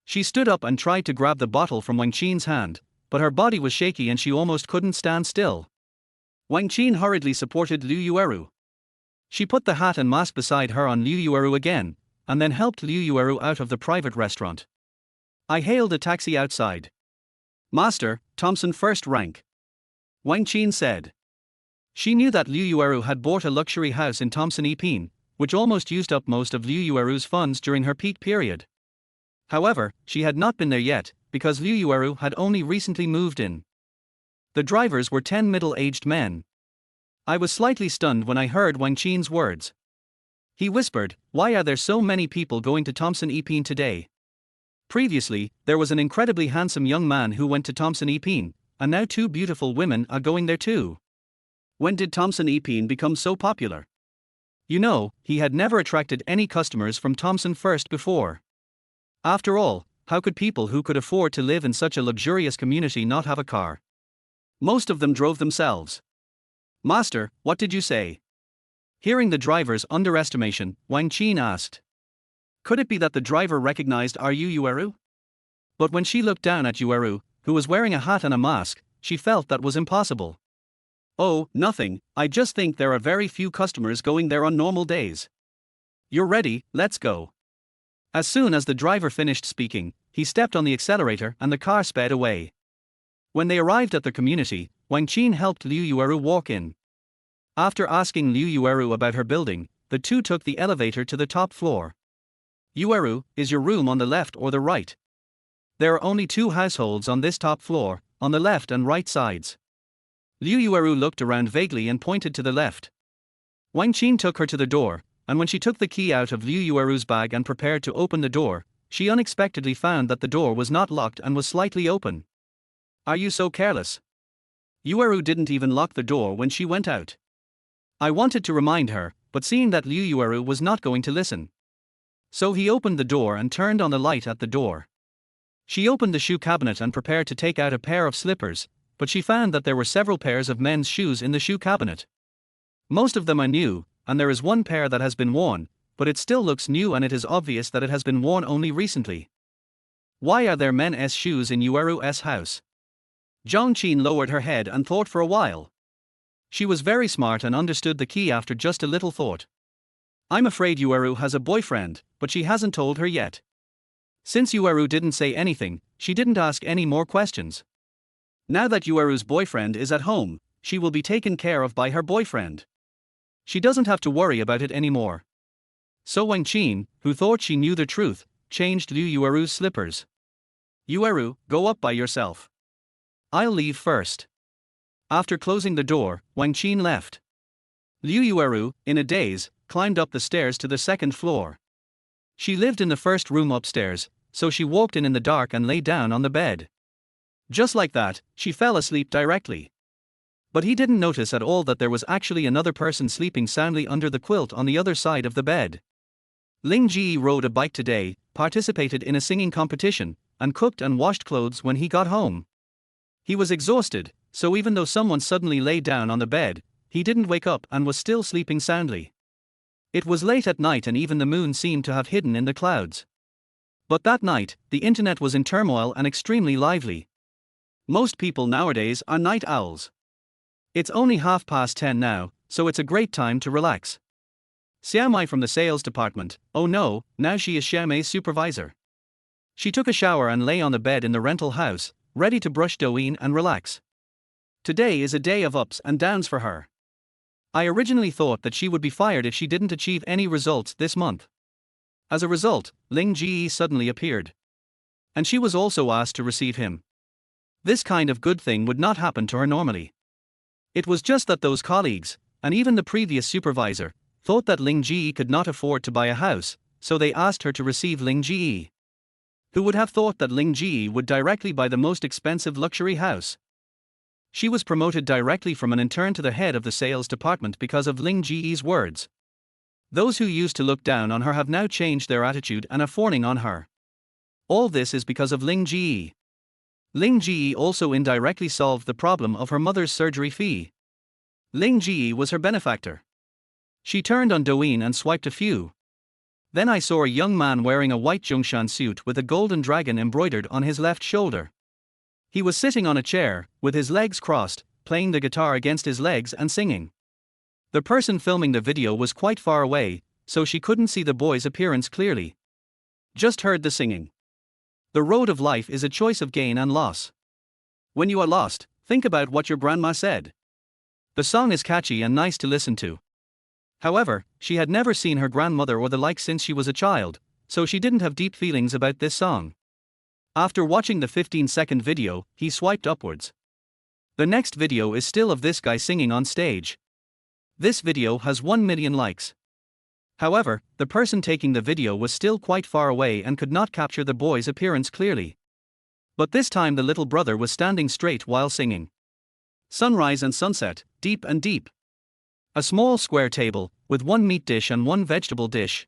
She stood up and tried to grab the bottle from Wang Qin's hand, but her body was shaky and she almost couldn't stand still. Wang Qin hurriedly supported Liu Yueru. She put the hat and mask beside her on Liu Yueru again, and then helped Liu Yueru out of the private restaurant. I hailed a taxi outside. Master, Thompson first rank. Wang Qin said. She knew that Liu Yueru had bought a luxury house in Thompson Epin, which almost used up most of Liu Yueru's funds during her peak period. However, she had not been there yet, because Liu Yueru had only recently moved in. The drivers were 10 middle-aged men. I was slightly stunned when I heard Wang Qin's words. He whispered, "Why are there so many people going to Thompson Epin today?" Previously, there was an incredibly handsome young man who went to Thompson Epin, and now 2 beautiful women are going there too. When did Thompson Epin become so popular? You know, he had never attracted any customers from Thompson First before. After all, how could people who could afford to live in such a luxurious community not have a car? Most of them drove themselves. Master, what did you say? Hearing the driver's underestimation, Wang Qin asked. Could it be that the driver recognized our Yueru? But when she looked down at Yueru, who was wearing a hat and a mask, she felt that was impossible. Oh, nothing, I just think there are very few customers going there on normal days. You're ready, let's go. As soon as the driver finished speaking, he stepped on the accelerator and the car sped away. When they arrived at the community, Wang Qin helped Liu Yueru walk in. After asking Liu Yueru about her building, the two took the elevator to the top floor. Yueru, is your room on the left or the right? There are only 2 households on this top floor, on the left and right sides. Liu Yueru looked around vaguely and pointed to the left. Wang Qin took her to the door, and when she took the key out of Liu Yueru's bag and prepared to open the door, she unexpectedly found that the door was not locked and was slightly open. Are you so careless? Yueru didn't even lock the door when she went out. I wanted to remind her, but seeing that Liu Yueru was not going to listen. So he opened the door and turned on the light at the door. She opened the shoe cabinet and prepared to take out a pair of slippers, but she found that there were several pairs of men's shoes in the shoe cabinet. Most of them are new, and there is 1 pair that has been worn, but it still looks new and it is obvious that it has been worn only recently. Why are there men's shoes in Yueru's house? Zhang Qin lowered her head and thought for a while. She was very smart and understood the key after just a little thought. I'm afraid Yueru has a boyfriend, but she hasn't told her yet. Since Yueru didn't say anything, she didn't ask any more questions. Now that Yueru's boyfriend is at home, she will be taken care of by her boyfriend. She doesn't have to worry about it anymore. So Wang Qin, who thought she knew the truth, changed Liu Yueru's slippers. Yueru, go up by yourself. I'll leave first. After closing the door, Wang Qin left. Liu Yueru, in a daze, climbed up the stairs to the 2nd floor. She lived in the first room upstairs, so she walked in the dark and lay down on the bed. Just like that, she fell asleep directly. But he didn't notice at all that there was actually another person sleeping soundly under the quilt on the other side of the bed. Ling Ge rode a bike today, participated in a singing competition, and cooked and washed clothes when he got home. He was exhausted, so even though someone suddenly lay down on the bed, he didn't wake up and was still sleeping soundly. It was late at night and even the moon seemed to have hidden in the clouds. But that night, the internet was in turmoil and extremely lively. Most people nowadays are night owls. It's only 10:30 now, so it's a great time to relax. Xiaomai from the sales department, oh no, now she is Xiaomai's supervisor. She took a shower and lay on the bed in the rental house, ready to brush Douyin and relax. Today is a day of ups and downs for her. I originally thought that she would be fired if she didn't achieve any results this month. As a result, Ling Ge suddenly appeared. And she was also asked to receive him. This kind of good thing would not happen to her normally. It was just that those colleagues, and even the previous supervisor, thought that Ling Ge could not afford to buy a house, so they asked her to receive Ling Ge. Who would have thought that Ling Ge would directly buy the most expensive luxury house? She was promoted directly from an intern to the head of the sales department because of Ling Ge's words. Those who used to look down on her have now changed their attitude and are fawning on her. All this is because of Ling Ge. Ling Ge also indirectly solved the problem of her mother's surgery fee. Ling Ge was her benefactor. She turned on Douyin and swiped a few. Then I saw a young man wearing a white Zhongshan suit with a golden dragon embroidered on his left shoulder. He was sitting on a chair, with his legs crossed, playing the guitar against his legs and singing. The person filming the video was quite far away, so she couldn't see the boy's appearance clearly. Just heard the singing. The road of life is a choice of gain and loss. When you are lost, think about what your grandma said. The song is catchy and nice to listen to. However, she had never seen her grandmother or the like since she was a child, so she didn't have deep feelings about this song. After watching the 15-second video, he swiped upwards. The next video is still of this guy singing on stage. This video has 1 million likes. However, the person taking the video was still quite far away and could not capture the boy's appearance clearly. But this time the little brother was standing straight while singing. Sunrise and sunset, deep and deep. A small square table, with 1 meat dish and 1 vegetable dish.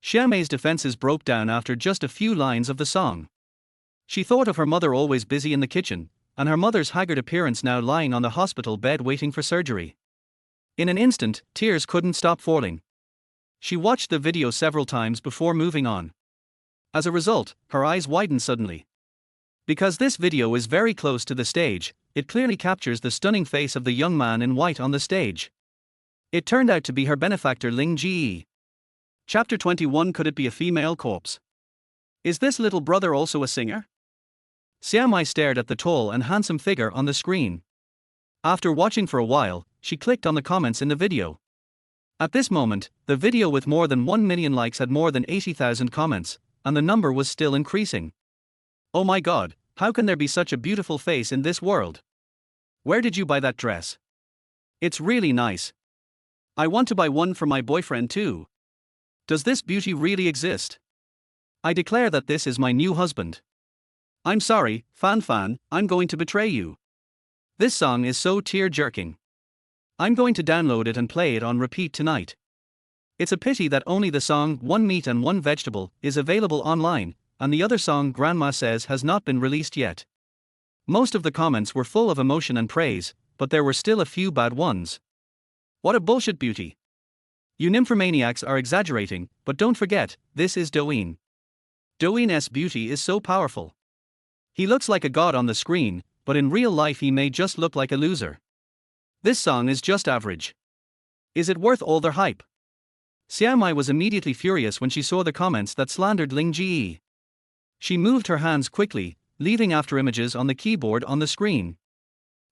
Xiaomei's defenses broke down after just a few lines of the song. She thought of her mother always busy in the kitchen, and her mother's haggard appearance now lying on the hospital bed waiting for surgery. In an instant, tears couldn't stop falling. She watched the video several times before moving on. As a result, her eyes widened suddenly. Because this video is very close to the stage, it clearly captures the stunning face of the young man in white on the stage. It turned out to be her benefactor Ling Ge. Chapter 21. Could it be a female corpse? Is this little brother also a singer? Xiaomai stared at the tall and handsome figure on the screen. After watching for a while, she clicked on the comments in the video. At this moment, the video with more than 1 million likes had more than 80,000 comments, and the number was still increasing. Oh my god, how can there be such a beautiful face in this world? Where did you buy that dress? It's really nice. I want to buy one for my boyfriend too. Does this beauty really exist? I declare that this is my new husband. I'm sorry, Fan, I'm going to betray you. This song is so tear-jerking. I'm going to download it and play it on repeat tonight. It's a pity that only the song 1 Meat and 1 Vegetable is available online, and the other song Grandma Says has not been released yet. Most of the comments were full of emotion and praise, but there were still a few bad ones. What a bullshit beauty. You nymphomaniacs are exaggerating, but don't forget, this is Douyin. Douyin's beauty is so powerful. He looks like a god on the screen, but in real life he may just look like a loser. This song is just average. Is it worth all their hype? Xiaomai was immediately furious when she saw the comments that slandered Ling Ge. She moved her hands quickly, leaving after images on the keyboard on the screen.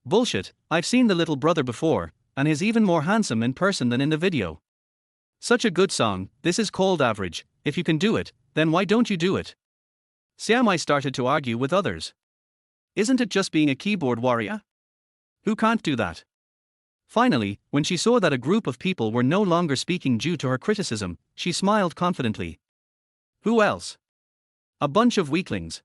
Bullshit, I've seen the little brother before, and he's even more handsome in person than in the video. Such a good song, this is called average. If you can do it, then why don't you do it? Xiaomai started to argue with others. Isn't it just being a keyboard warrior? Who can't do that? Finally, when she saw that a group of people were no longer speaking due to her criticism, she smiled confidently. Who else? A bunch of weaklings.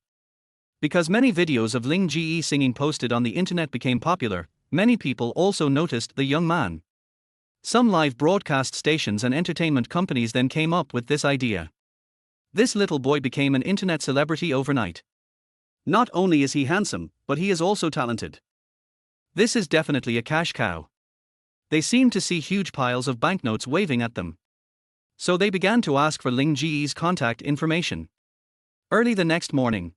Because many videos of Ling Ge singing posted on the internet became popular, many people also noticed the young man. Some live broadcast stations and entertainment companies then came up with this idea. This little boy became an internet celebrity overnight. Not only is he handsome, but he is also talented. This is definitely a cash cow. They seemed to see huge piles of banknotes waving at them. So they began to ask for Ling Ge's contact information. Early the next morning,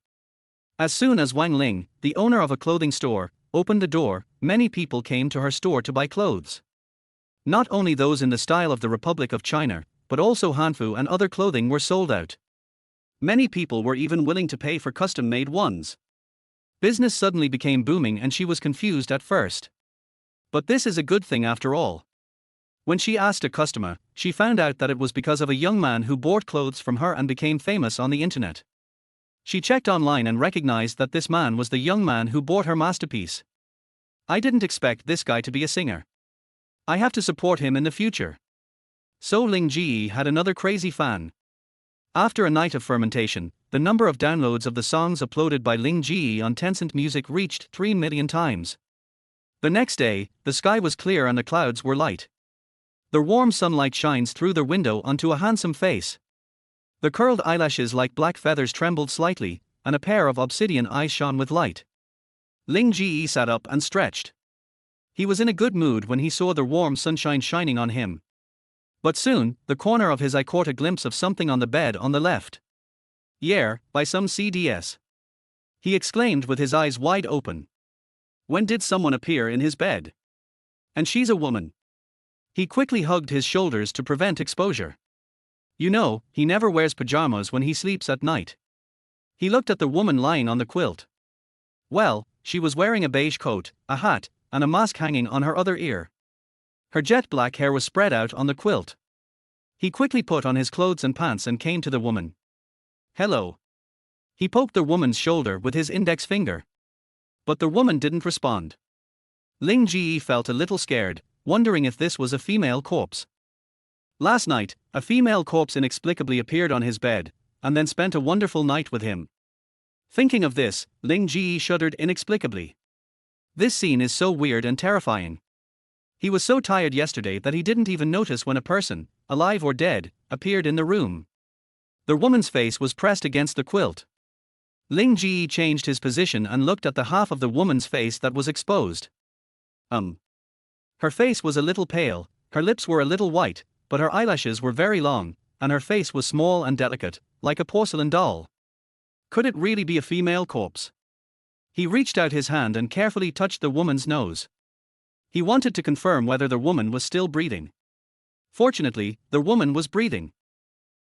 as soon as Wang Ling, the owner of a clothing store, opened the door, many people came to her store to buy clothes. Not only those in the style of the Republic of China, but also Hanfu and other clothing were sold out. Many people were even willing to pay for custom-made ones. Business suddenly became booming and she was confused at first. But this is a good thing after all. When she asked a customer, she found out that it was because of a young man who bought clothes from her and became famous on the internet. She checked online and recognized that this man was the young man who bought her masterpiece. I didn't expect this guy to be a singer. I have to support him in the future. So Ling Ge had another crazy fan. After a night of fermentation, the number of downloads of the songs uploaded by Ling Ge on Tencent Music reached 3 million times. The next day, the sky was clear and the clouds were light. The warm sunlight shines through their window onto a handsome face. The curled eyelashes like black feathers trembled slightly, and a pair of obsidian eyes shone with light. Ling Ge sat up and stretched. He was in a good mood when he saw the warm sunshine shining on him. But soon, the corner of his eye caught a glimpse of something on the bed on the left. "Yeah, by some CDS," he exclaimed with his eyes wide open. When did someone appear in his bed? And she's a woman. He quickly hugged his shoulders to prevent exposure. You know, he never wears pajamas when he sleeps at night. He looked at the woman lying on the quilt. Well, she was wearing a beige coat, a hat, and a mask hanging on her other ear. Her jet black hair was spread out on the quilt. He quickly put on his clothes and pants and came to the woman. "Hello." He poked the woman's shoulder with his index finger. But the woman didn't respond. Ling Ge felt a little scared, wondering if this was a female corpse. Last night, a female corpse inexplicably appeared on his bed, and then spent a wonderful night with him. Thinking of this, Ling Ge shuddered inexplicably. This scene is so weird and terrifying. He was so tired yesterday that he didn't even notice when a person, alive or dead, appeared in the room. The woman's face was pressed against the quilt. Ling Ge changed his position and looked at the half of the woman's face that was exposed. Her face was a little pale, her lips were a little white, but her eyelashes were very long, and her face was small and delicate, like a porcelain doll. Could it really be a female corpse? He reached out his hand and carefully touched the woman's nose. He wanted to confirm whether the woman was still breathing. Fortunately, the woman was breathing.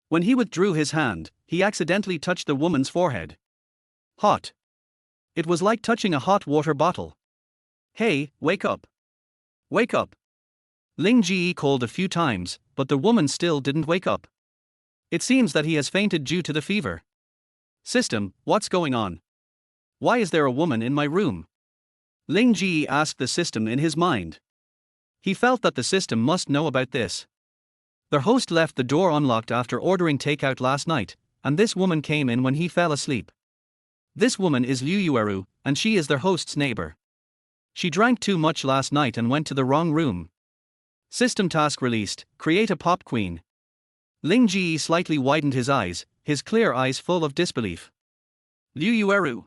When he withdrew his hand, he accidentally touched the woman's forehead. Hot. It was like touching a hot water bottle. "Hey, wake up. Wake up." Ling Ge called a few times, but the woman still didn't wake up. It seems that he has fainted due to the fever. System, what's going on? Why is there a woman in my room? Ling Ge asked the system in his mind. He felt that the system must know about this. Their host left the door unlocked after ordering takeout last night, and this woman came in when he fell asleep. This woman is Liu Yueru, and she is their host's neighbor. She drank too much last night and went to the wrong room. System task released, create a pop queen. Ling Ge slightly widened his eyes, his clear eyes full of disbelief. Liu Yueru.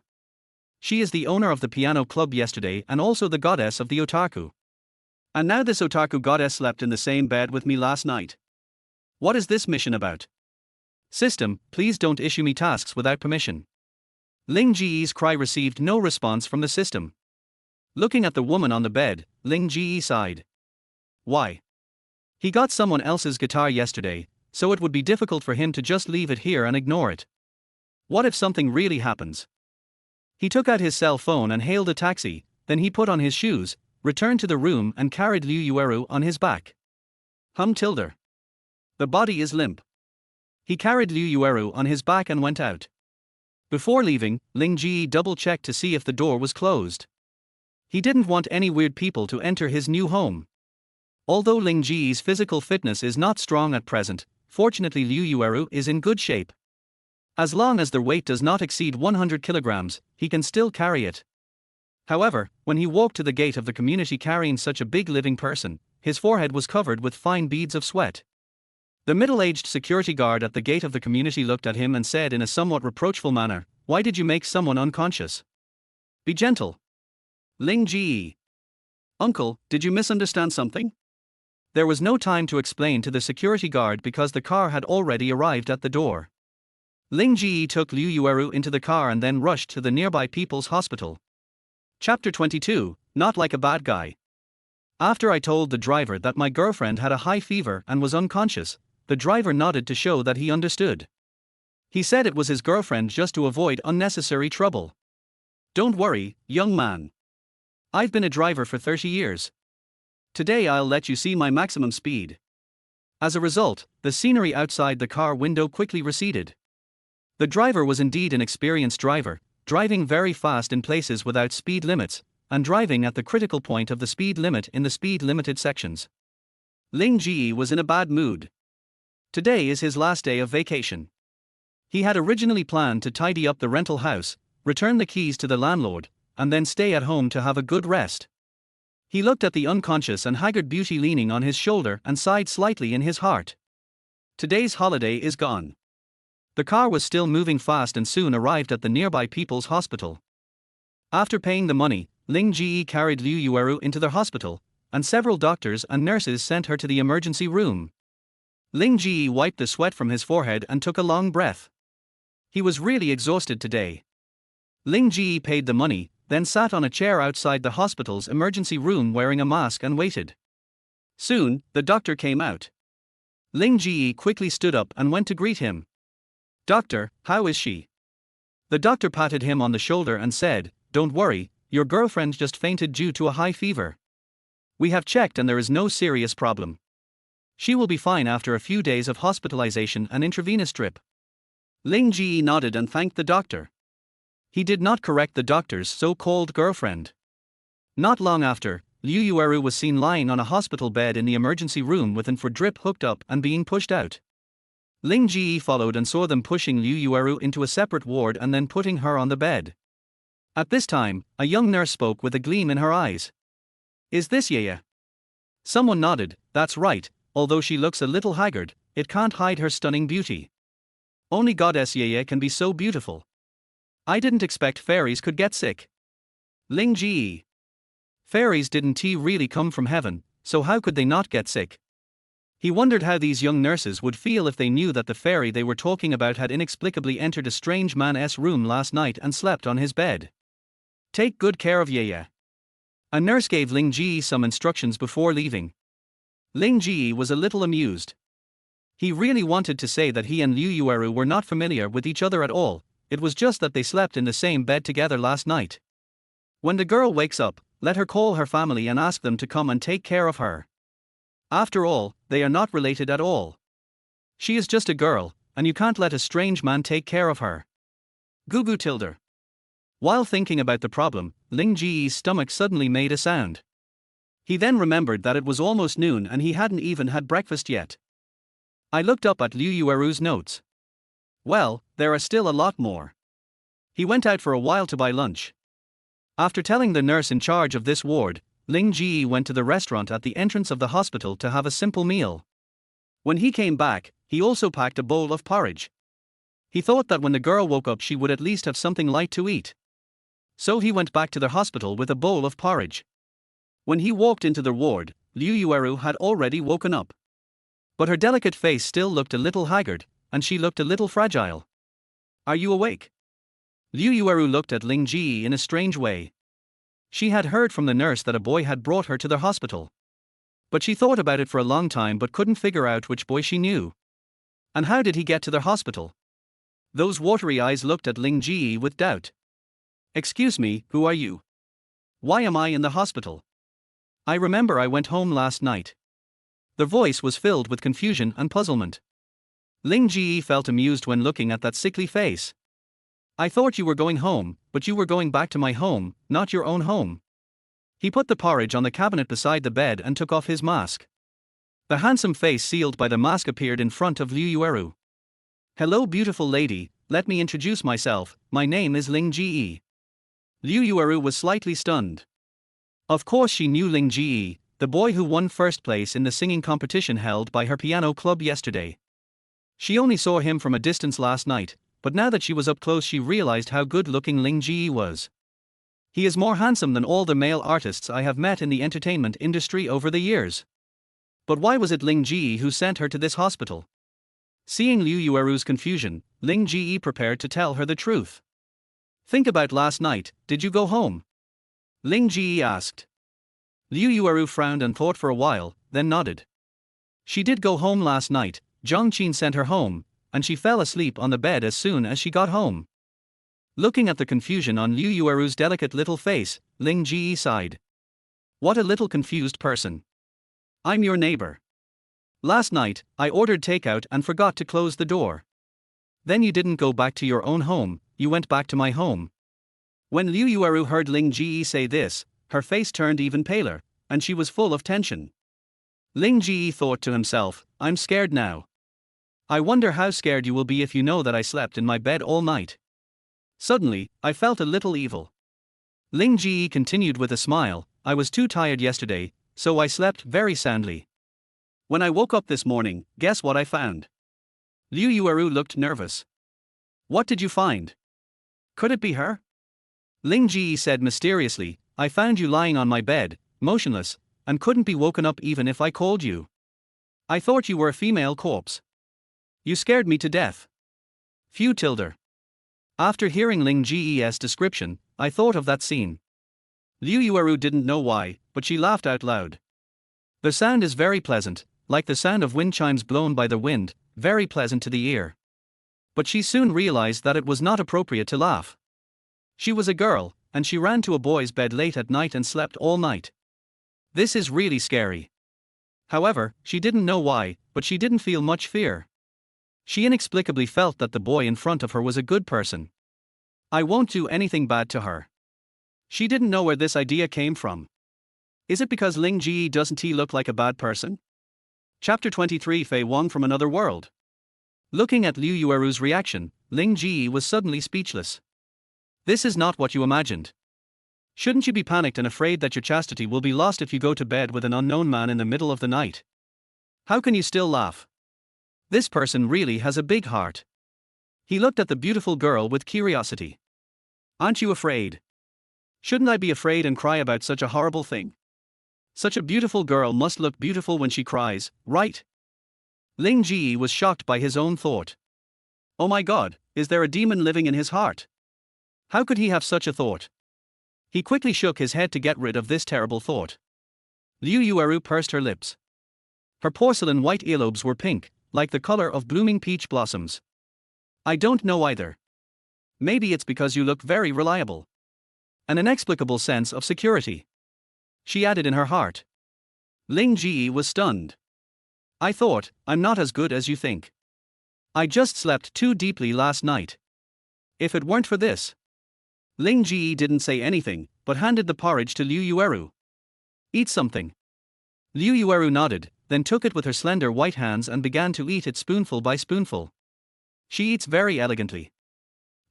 She is the owner of the piano club yesterday and also the goddess of the otaku. And now this otaku goddess slept in the same bed with me last night. What is this mission about? System, please don't issue me tasks without permission. Ling Ge's cry received no response from the system. Looking at the woman on the bed, Ling Ge sighed. Why? He got someone else's guitar yesterday, so it would be difficult for him to just leave it here and ignore it. What if something really happens? He took out his cell phone and hailed a taxi, then he put on his shoes, returned to the room and carried Liu Yueru on his back. The body is limp. He carried Liu Yueru on his back and went out. Before leaving, Ling Ge double-checked to see if the door was closed. He didn't want any weird people to enter his new home. Although Ling Ge's physical fitness is not strong at present, fortunately Liu Yueru is in good shape. As long as their weight does not exceed 100 kilograms, he can still carry it. However, when he walked to the gate of the community carrying such a big living person, his forehead was covered with fine beads of sweat. The middle-aged security guard at the gate of the community looked at him and said in a somewhat reproachful manner, "Why did you make someone unconscious? Be gentle." Ling Ge. Uncle, did you misunderstand something? There was no time to explain to the security guard because the car had already arrived at the door. Ling Ge took Liu Yueru into the car and then rushed to the nearby People's Hospital. Chapter 22, Not Like a Bad Guy. After I told the driver that my girlfriend had a high fever and was unconscious, the driver nodded to show that he understood. He said it was his girlfriend just to avoid unnecessary trouble. Don't worry, young man. I've been a driver for 30 years. Today I'll let you see my maximum speed. As a result, the scenery outside the car window quickly receded. The driver was indeed an experienced driver, driving very fast in places without speed limits, and driving at the critical point of the speed limit in the speed-limited sections. Ling Ge was in a bad mood. Today is his last day of vacation. He had originally planned to tidy up the rental house, return the keys to the landlord, and then stay at home to have a good rest. He looked at the unconscious and haggard beauty leaning on his shoulder and sighed slightly in his heart. Today's holiday is gone. The car was still moving fast and soon arrived at the nearby People's Hospital. After paying the money, Ling Ge carried Liu Yueru into the hospital, and several doctors and nurses sent her to the emergency room. Ling Ge wiped the sweat from his forehead and took a long breath. He was really exhausted today. Ling Ge paid the money, then sat on a chair outside the hospital's emergency room wearing a mask and waited. Soon, the doctor came out. Ling Ge quickly stood up and went to greet him. "Doctor, how is she?" The doctor patted him on the shoulder and said, "Don't worry, your girlfriend just fainted due to a high fever. We have checked and there is no serious problem. She will be fine after a few days of hospitalization and intravenous drip." Ling Ge nodded and thanked the doctor. He did not correct the doctor's so-called girlfriend. Not long after, Liu Yueru was seen lying on a hospital bed in the emergency room with an for drip hooked up and being pushed out. Ling Ge followed and saw them pushing Liu Yueru into a separate ward and then putting her on the bed. At this time, a young nurse spoke with a gleam in her eyes. "Is this Yaya?" Someone nodded. "That's right, although she looks a little haggard, it can't hide her stunning beauty. Only Goddess Yaya can be so beautiful. I didn't expect fairies could get sick." Ling Ge. Fairies didn't really come from heaven, so how could they not get sick? He wondered how these young nurses would feel if they knew that the fairy they were talking about had inexplicably entered a strange man's room last night and slept on his bed. "Take good care of Yaya." A nurse gave Ling Ge some instructions before leaving. Ling Ge was a little amused. He really wanted to say that he and Liu Yueru were not familiar with each other at all, it was just that they slept in the same bed together last night. When the girl wakes up, let her call her family and ask them to come and take care of her. After all, they are not related at all. She is just a girl, and you can't let a strange man take care of her. Gugu tilde. While thinking about the problem, Ling Ge's stomach suddenly made a sound. He then remembered that it was almost noon and he hadn't even had breakfast yet. I looked up at Liu Yueru's notes. Well, there are still a lot more. He went out for a while to buy lunch. After telling the nurse in charge of this ward, Ling Ge went to the restaurant at the entrance of the hospital to have a simple meal. When he came back, he also packed a bowl of porridge. He thought that when the girl woke up she would at least have something light to eat. So he went back to the hospital with a bowl of porridge. When he walked into the ward, Liu Yueru had already woken up. But her delicate face still looked a little haggard, and she looked a little fragile. "Are you awake?" Liu Yueru looked at Ling Ge in a strange way. She had heard from the nurse that a boy had brought her to the hospital. But she thought about it for a long time but couldn't figure out which boy she knew. And how did he get to the hospital? Those watery eyes looked at Ling Ge with doubt. "Excuse me, who are you? Why am I in the hospital? I remember I went home last night." The voice was filled with confusion and puzzlement. Ling Ge felt amused when looking at that sickly face. "I thought you were going home, but you were going back to my home, not your own home." He put the porridge on the cabinet beside the bed and took off his mask. The handsome face sealed by the mask appeared in front of Liu Yueru. "Hello beautiful lady, let me introduce myself, my name is Ling Ge." Liu Yueru was slightly stunned. Of course she knew Ling Ge, the boy who won first place in the singing competition held by her piano club yesterday. She only saw him from a distance last night, but now that she was up close she realized how good-looking Ling Ge was. He is more handsome than all the male artists I have met in the entertainment industry over the years. But why was it Ling Ge who sent her to this hospital? Seeing Liu Yueru's confusion, Ling Ge prepared to tell her the truth. "Think about last night, did you go home?" Ling Ge asked. Liu Yueru frowned and thought for a while, then nodded. She did go home last night. Zhang Qin sent her home, and she fell asleep on the bed as soon as she got home. Looking at the confusion on Liu Yueru's delicate little face, Ling Ge sighed. "What a little confused person. I'm your neighbor. Last night, I ordered takeout and forgot to close the door. Then you didn't go back to your own home, you went back to my home." When Liu Yueru heard Ling Ge say this, her face turned even paler, and she was full of tension. Ling Ge thought to himself, "I'm scared now. I wonder how scared you will be if you know that I slept in my bed all night. Suddenly, I felt a little evil. Ling Ge continued with a smile. I was too tired yesterday, so I slept very soundly. When I woke up this morning, guess what I found? Liu Yueru looked nervous. What did you find? Could it be her? Ling Ge said mysteriously, I found you lying on my bed, motionless, and couldn't be woken up even if I called you. I thought you were a female corpse. You scared me to death. Phew tilde. After hearing Ling Ge's description, I thought of that scene. Liu Yueru didn't know why, but she laughed out loud. The sound is very pleasant, like the sound of wind chimes blown by the wind, very pleasant to the ear. But she soon realized that it was not appropriate to laugh. She was a girl, and she ran to a boy's bed late at night and slept all night. This is really scary. However, she didn't know why, but she didn't feel much fear. She inexplicably felt that the boy in front of her was a good person. I won't do anything bad to her. She didn't know where this idea came from. Is it because Ling Ge doesn't he look like a bad person? Chapter 23 Fei Wang from Another World. Looking at Liu Yueru's reaction, Ling Ge was suddenly speechless. This is not what you imagined. Shouldn't you be panicked and afraid that your chastity will be lost if you go to bed with an unknown man in the middle of the night? How can you still laugh? This person really has a big heart. He looked at the beautiful girl with curiosity. Aren't you afraid? Shouldn't I be afraid and cry about such a horrible thing? Such a beautiful girl must look beautiful when she cries, right? Ling Ge was shocked by his own thought. Oh my god, is there a demon living in his heart? How could he have such a thought? He quickly shook his head to get rid of this terrible thought. Liu Yueru pursed her lips. Her porcelain white earlobes were pink, like the color of blooming peach blossoms. I don't know either. Maybe it's because you look very reliable. An inexplicable sense of security. She added in her heart. Ling Ge was stunned. I thought, I'm not as good as you think. I just slept too deeply last night. If it weren't for this. Ling Ge didn't say anything, but handed the porridge to Liu Yueru. Eat something. Liu Yueru nodded, then took it with her slender white hands and began to eat it spoonful by spoonful. She eats very elegantly.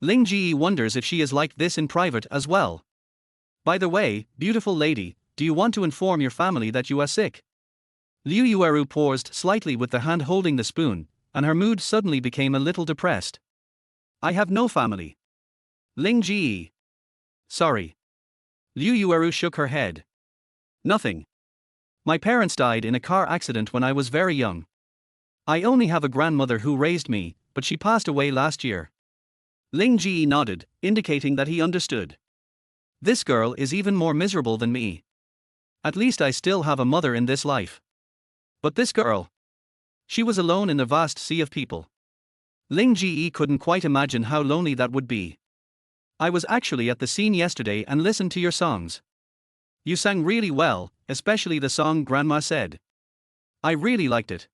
Ling Ge wonders if she is like this in private as well. By the way, beautiful lady, do you want to inform your family that you are sick? Liu Yueru paused slightly with the hand holding the spoon, and her mood suddenly became a little depressed. I have no family. Ling Ge. Sorry. Liu Yueru shook her head. Nothing. My parents died in a car accident when I was very young. I only have a grandmother who raised me, but she passed away last year. Ling Ge nodded, indicating that he understood. This girl is even more miserable than me. At least I still have a mother in this life. But this girl. She was alone in the vast sea of people. Ling Ge couldn't quite imagine how lonely that would be. I was actually at the scene yesterday and listened to your songs. You sang really well, especially the song Grandma Said. I really liked it.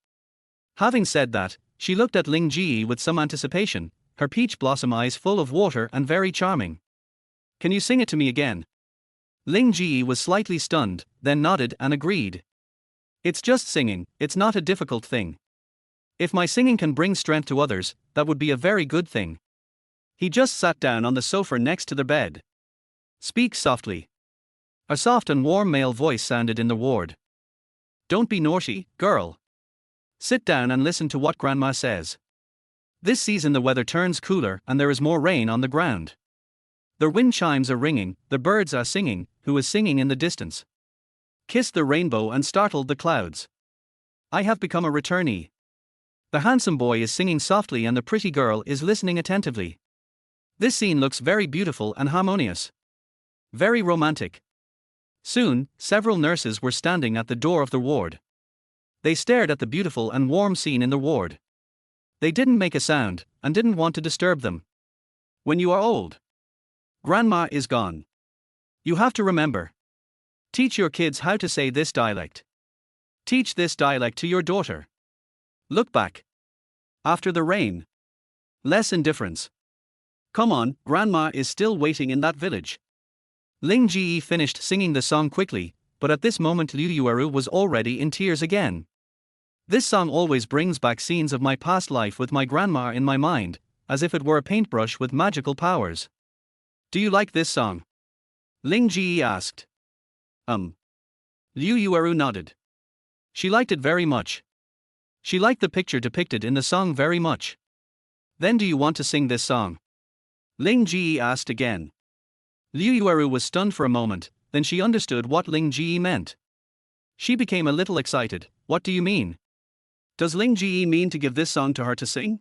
Having said that, she looked at Ling Ge with some anticipation, her peach blossom eyes full of water and very charming. Can you sing it to me again? Ling Ge was slightly stunned, then nodded and agreed. It's just singing, it's not a difficult thing. If my singing can bring strength to others, that would be a very good thing. He just sat down on the sofa next to the bed. Speak softly. A soft and warm male voice sounded in the ward. Don't be naughty, girl. Sit down and listen to what Grandma says. This season the weather turns cooler and there is more rain on the ground. The wind chimes are ringing, the birds are singing, who is singing in the distance? Kissed the rainbow and startled the clouds. I have become a returnee. The handsome boy is singing softly and the pretty girl is listening attentively. This scene looks very beautiful and harmonious. Very romantic. Soon, several nurses were standing at the door of the ward. They stared at the beautiful and warm scene in the ward. They didn't make a sound, and didn't want to disturb them. When you are old, Grandma is gone. You have to remember. Teach your kids how to say this dialect. Teach this dialect to your daughter. Look back. After the rain. Less indifference. Come on, Grandma is still waiting in that village. Ling Ge finished singing the song quickly, but at this moment Liu Yueru was already in tears again. This song always brings back scenes of my past life with my grandma in my mind, as if it were a paintbrush with magical powers. Do you like this song? Ling Ge asked. Liu Yueru nodded. She liked it very much. She liked the picture depicted in the song very much. Then do you want to sing this song? Ling Ge asked again. Liu Yueru was stunned for a moment, then she understood what Ling Ge meant. She became a little excited. What do you mean? Does Ling Ge mean to give this song to her to sing?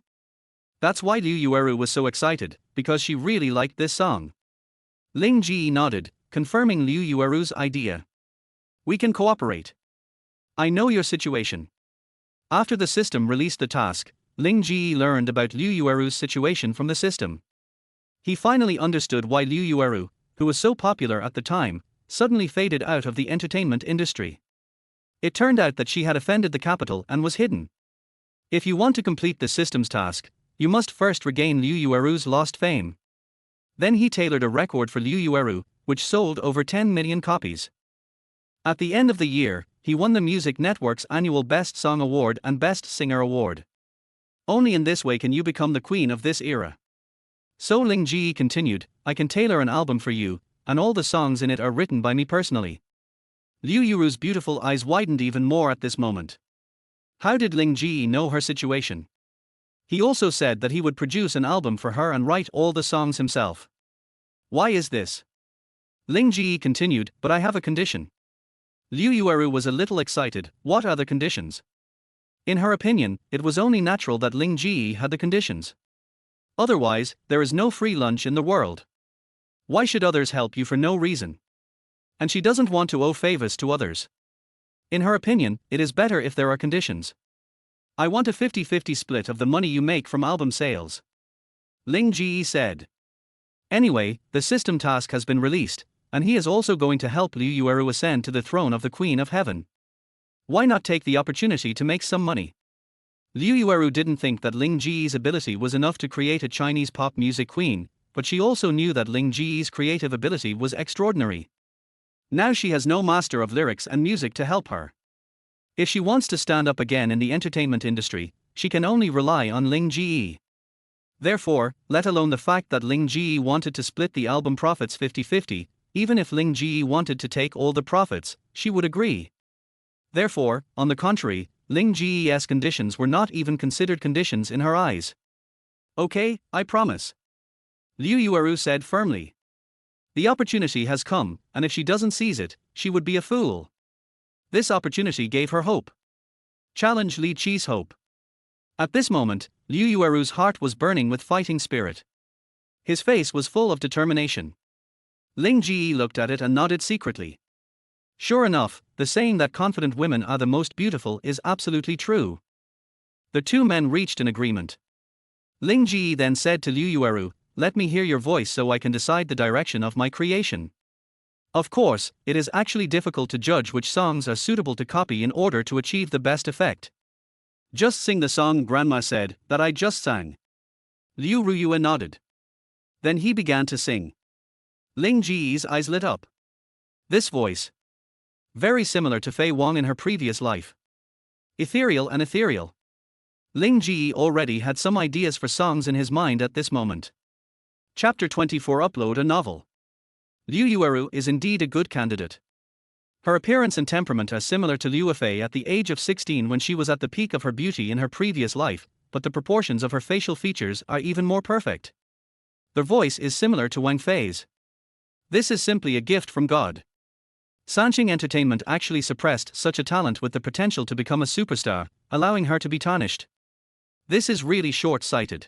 That's why Liu Yueru was so excited, because she really liked this song. Ling Ge nodded, confirming Liu Yueru's idea. We can cooperate. I know your situation. After the system released the task, Ling Ge learned about Liu Yueru's situation from the system. He finally understood why Liu Yueru, who was so popular at the time, suddenly faded out of the entertainment industry. It turned out that she had offended the capital and was hidden. If you want to complete the system's task, you must first regain Liu Yueru's lost fame. Then he tailored a record for Liu Yueru, which sold over 10 million copies. At the end of the year, he won the Music Network's annual Best Song Award and Best Singer Award. Only in this way can you become the queen of this era. So Ling Ge continued, I can tailor an album for you, and all the songs in it are written by me personally. Liu Yueru's beautiful eyes widened even more at this moment. How did Ling Ge know her situation? He also said that he would produce an album for her and write all the songs himself. Why is this? Ling Ge continued, but I have a condition. Liu Yueru was a little excited. What are the conditions? In her opinion, it was only natural that Ling Ge had the conditions. Otherwise, there is no free lunch in the world. Why should others help you for no reason? And she doesn't want to owe favors to others. In her opinion, it is better if there are conditions. I want a 50-50 split of the money you make from album sales. Ling Ge said. Anyway, the system task has been released, and he is also going to help Liu Yueru ascend to the throne of the Queen of Heaven. Why not take the opportunity to make some money? Liu Yueru didn't think that Ling Ge's ability was enough to create a Chinese pop music queen, but she also knew that Ling Ge's creative ability was extraordinary. Now she has no master of lyrics and music to help her. If she wants to stand up again in the entertainment industry, she can only rely on Ling Ge. Therefore, let alone the fact that Ling Ge wanted to split the album profits 50-50, even if Ling Ge wanted to take all the profits, she would agree. Therefore, on the contrary, Ling Ge's conditions were not even considered conditions in her eyes. Okay, I promise. Liu Yueru said firmly. The opportunity has come, and if she doesn't seize it, she would be a fool. This opportunity gave her hope. Challenge Li Qi's hope. At this moment, Liu Yueru's heart was burning with fighting spirit. His face was full of determination. Ling Ge looked at it and nodded secretly. Sure enough, the saying that confident women are the most beautiful is absolutely true. The two men reached an agreement. Ling Ge then said to Liu Yueru, let me hear your voice so I can decide the direction of my creation. Of course, it is actually difficult to judge which songs are suitable to copy in order to achieve the best effect. Just sing the song Grandma said, that I just sang. Liu Ruyue nodded. Then he began to sing. Ling Ge's eyes lit up. This voice. Very similar to Fei Wang in her previous life. Ethereal and ethereal. Ling Ge already had some ideas for songs in his mind at this moment. Chapter 24 Upload a novel. Liu Yueru is indeed a good candidate. Her appearance and temperament are similar to Liu Fei at the age of 16 when she was at the peak of her beauty in her previous life, but the proportions of her facial features are even more perfect. Their voice is similar to Wang Fei's. This is simply a gift from God. Sanxing Entertainment actually suppressed such a talent with the potential to become a superstar, allowing her to be tarnished. This is really short-sighted.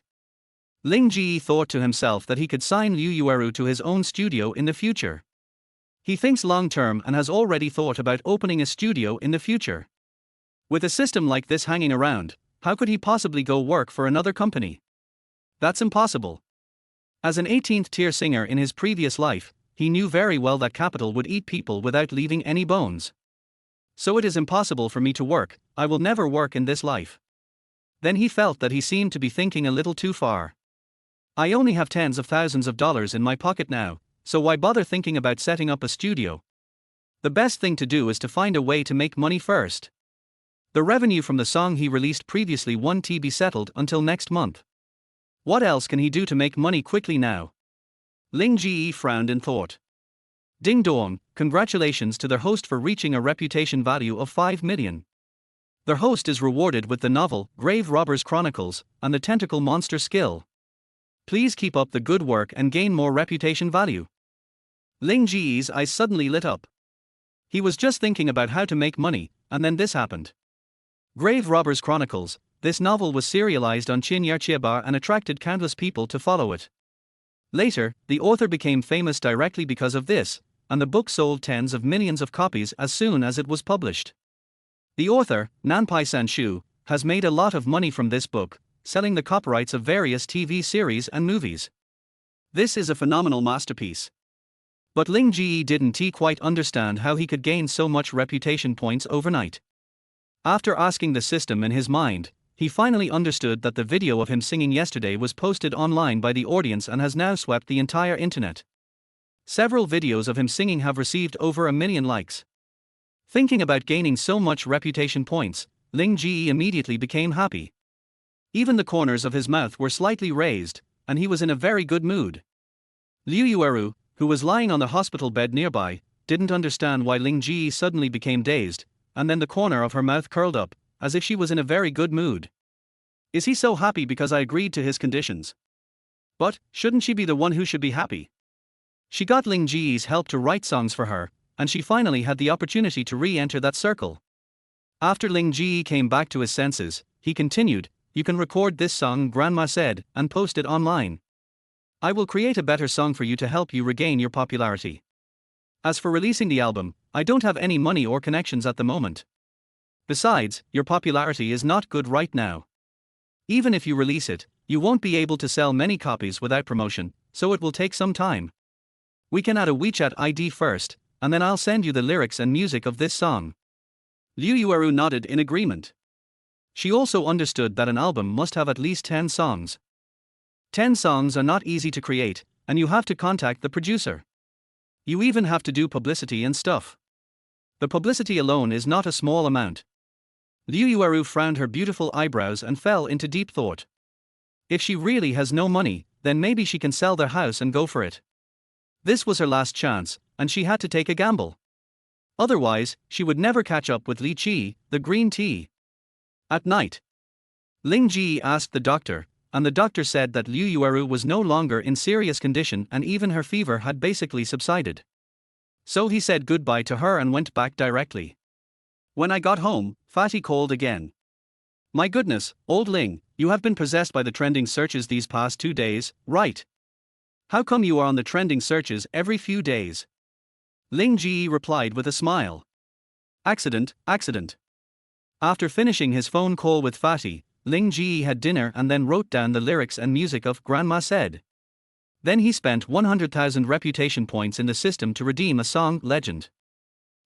Ling Ge thought to himself that he could sign Liu Yueru to his own studio in the future. He thinks long-term and has already thought about opening a studio in the future. With a system like this hanging around, how could he possibly go work for another company? That's impossible. As an 18th-tier singer in his previous life, he knew very well that capital would eat people without leaving any bones. So it is impossible for me to work, I will never work in this life. Then he felt that he seemed to be thinking a little too far. I only have tens of thousands of dollars in my pocket now, so why bother thinking about setting up a studio? The best thing to do is to find a way to make money first. The revenue from the song he released previously won't be settled until next month. What else can he do to make money quickly now? Ling Ge frowned in thought. Ding dong, congratulations to their host for reaching a reputation value of 5 million. Their host is rewarded with the novel, Grave Robbers Chronicles, and the Tentacle Monster skill. Please keep up the good work and gain more reputation value. Ling Ge's eyes suddenly lit up. He was just thinking about how to make money, and then this happened. Grave Robbers Chronicles, this novel was serialized on Chinyarchiaba and attracted countless people to follow it. Later, the author became famous directly because of this, and the book sold tens of millions of copies as soon as it was published. The author, Nanpai Sanshu, has made a lot of money from this book, selling the copyrights of various TV series and movies. This is a phenomenal masterpiece. But Ling Ge didn't quite understand how he could gain so much reputation points overnight. After asking the system in his mind, he finally understood that the video of him singing yesterday was posted online by the audience and has now swept the entire internet. Several videos of him singing have received over 1 million likes. Thinking about gaining so much reputation points, Ling Ge immediately became happy. Even the corners of his mouth were slightly raised, and he was in a very good mood. Liu Yueru, who was lying on the hospital bed nearby, didn't understand why Ling Ge suddenly became dazed, and then the corner of her mouth curled up, as if she was in a very good mood. Is he so happy because I agreed to his conditions? But, shouldn't she be the one who should be happy? She got Ling Ge's help to write songs for her, and she finally had the opportunity to re-enter that circle. After Ling Ge came back to his senses, he continued, "You can record this song," Grandma said, "and post it online. I will create a better song for you to help you regain your popularity. As for releasing the album, I don't have any money or connections at the moment. Besides, your popularity is not good right now. Even if you release it, you won't be able to sell many copies without promotion, so it will take some time. We can add a WeChat ID first, and then I'll send you the lyrics and music of this song." Liu Yueru nodded in agreement. She also understood that an album must have at least 10 songs. 10 songs are not easy to create, and you have to contact the producer. You even have to do publicity and stuff. The publicity alone is not a small amount. Liu Yueru frowned her beautiful eyebrows and fell into deep thought. If she really has no money, then maybe she can sell their house and go for it. This was her last chance, and she had to take a gamble. Otherwise, she would never catch up with Li Qi, the green tea. At night, Ling Ge asked the doctor, and the doctor said that Liu Yueru was no longer in serious condition and even her fever had basically subsided. So he said goodbye to her and went back directly. When I got home, Fatty called again. "My goodness, old Ling, you have been possessed by the trending searches these past 2 days, right? How come you are on the trending searches every few days?" Ling Ge replied with a smile. Accident. After finishing his phone call with Fatty, Ling Ge had dinner and then wrote down the lyrics and music of Grandma Said. Then he spent 100,000 reputation points in the system to redeem a song, Legend.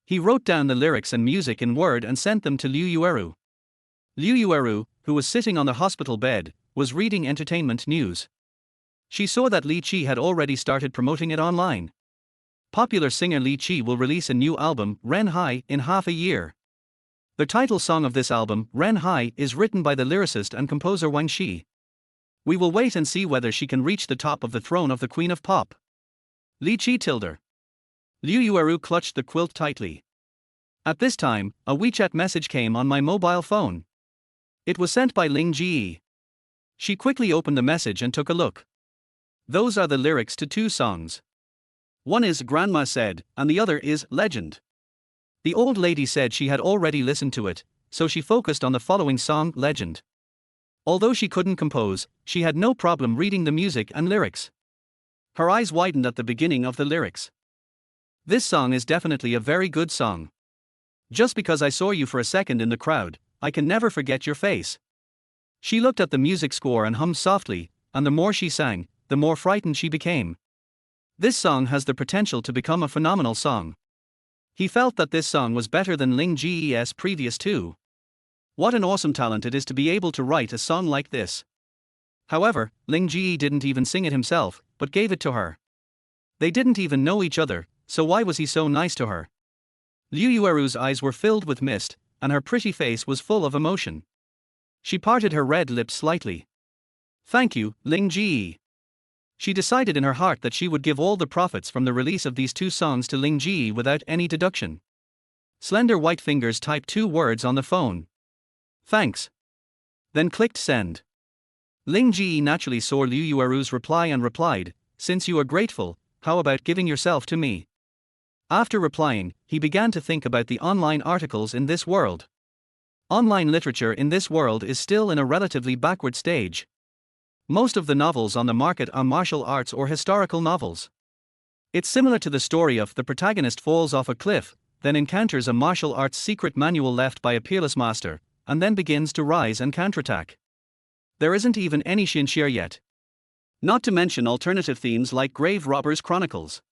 He wrote down the lyrics and music in Word and sent them to Liu Yueru. Liu Yueru, who was sitting on the hospital bed, was reading entertainment news. She saw that Li Qi had already started promoting it online. Popular singer Li Qi will release a new album, Ren Hai, in half a year. The title song of this album, Ren Hai, is written by the lyricist and composer Wang Shi. We will wait and see whether she can reach the top of the throne of the Queen of Pop. Li Qi tilde. Liu Yueru clutched the quilt tightly. At this time, a WeChat message came on my mobile phone. It was sent by Ling Ge. She quickly opened the message and took a look. Those are the lyrics to 2 songs. One is Grandma Said, and the other is Legend. The old lady said she had already listened to it, so she focused on the following song, Legend. Although she couldn't compose, she had no problem reading the music and lyrics. Her eyes widened at the beginning of the lyrics. This song is definitely a very good song. Just because I saw you for a second in the crowd, I can never forget your face. She looked at the music score and hummed softly, and the more she sang, the more frightened she became. This song has the potential to become a phenomenal song. He felt that this song was better than Ling Ge's previous 2. What an awesome talent it is to be able to write a song like this. However, Ling Ge didn't even sing it himself, but gave it to her. They didn't even know each other, so why was he so nice to her? Liu Yueru's eyes were filled with mist, and her pretty face was full of emotion. She parted her red lips slightly. Thank you, Ling Ge. She decided in her heart that she would give all the profits from the release of these 2 songs to Ling Ge without any deduction. Slender white fingers typed 2 words on the phone. Thanks. Then clicked send. Ling Ge naturally saw Liu Yueru's reply and replied, since you are grateful, how about giving yourself to me? After replying, he began to think about the online articles in this world. Online literature in this world is still in a relatively backward stage. Most of the novels on the market are martial arts or historical novels. It's similar to the story of the protagonist falls off a cliff, then encounters a martial arts secret manual left by a peerless master, and then begins to rise and counterattack. There isn't even any Shinshir yet. Not to mention alternative themes like Grave Robbers Chronicles.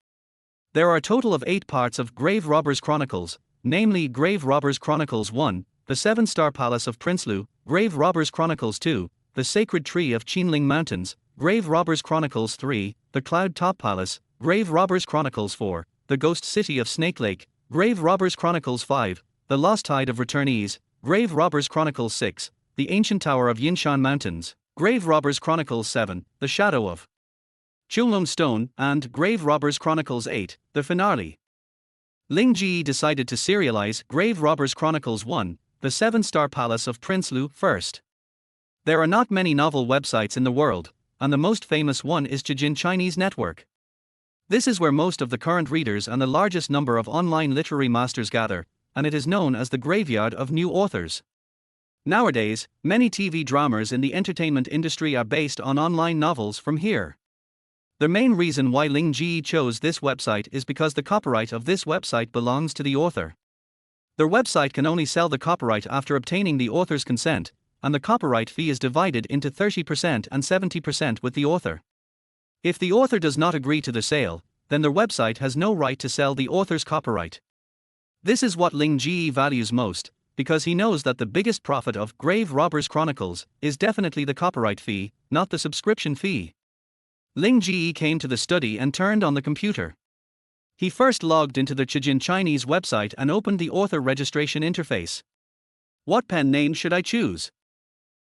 There are a total of 8 parts of Grave Robbers Chronicles, namely Grave Robbers Chronicles 1, The 7-Star Palace of Prince Lu, Grave Robbers Chronicles 2, The Sacred Tree of Qinling Mountains, Grave Robbers Chronicles 3, The Cloud Top Palace, Grave Robbers Chronicles 4, The Ghost City of Snake Lake, Grave Robbers Chronicles 5, The Lost Tide of Returnees, Grave Robbers Chronicles 6, The Ancient Tower of Yinshan Mountains, Grave Robbers Chronicles 7, The Shadow of Chulum Stone, and Grave Robbers Chronicles 8, The Finale. Ling Ge decided to serialize Grave Robbers Chronicles 1, The 7-Star Palace of Prince Lu first. There are not many novel websites in the world, and the most famous one is Jijin Chinese Network. This is where most of the current readers and the largest number of online literary masters gather, and it is known as the graveyard of new authors. Nowadays, many TV dramas in the entertainment industry are based on online novels from here. The main reason why Ling Ge chose this website is because the copyright of this website belongs to the author. Their website can only sell the copyright after obtaining the author's consent, and the copyright fee is divided into 30% and 70% with the author. If the author does not agree to the sale, then their website has no right to sell the author's copyright. This is what Ling Ge values most, because he knows that the biggest profit of Grave Robbers Chronicles is definitely the copyright fee, not the subscription fee. Ling Ge came to the study and turned on the computer. He first logged into the Jijin Chinese website and opened the author registration interface. What pen name should I choose?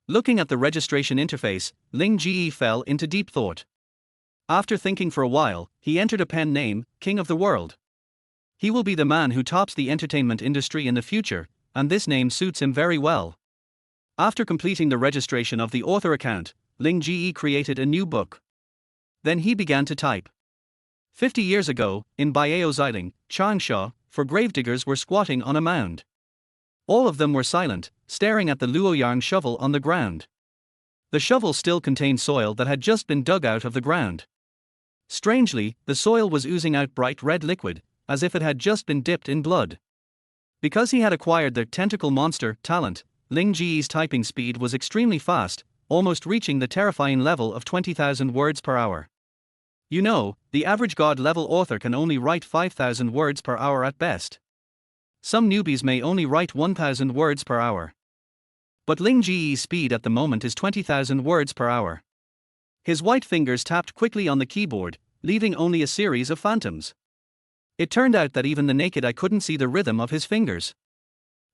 Looking at the registration interface, Ling Ge fell into deep thought. After thinking for a while, he entered a pen name, King of the World. He will be the man who tops the entertainment industry in the future, and this name suits him very well. After completing the registration of the author account, Ling Ge created a new book. Then he began to type. 50 years ago, in Baiyao Xiling, Changsha, 4 gravediggers were squatting on a mound. All of them were silent, staring at the luoyang shovel on the ground. The shovel still contained soil that had just been dug out of the ground. Strangely, the soil was oozing out bright red liquid, as if it had just been dipped in blood. Because he had acquired the tentacle monster talent, Ling Ge's typing speed was extremely fast, almost reaching the terrifying level of 20,000 words per hour. You know, the average god-level author can only write 5,000 words per hour at best. Some newbies may only write 1,000 words per hour. But Ling Ge's speed at the moment is 20,000 words per hour. His white fingers tapped quickly on the keyboard, leaving only a series of phantoms. It turned out that even the naked eye couldn't see the rhythm of his fingers.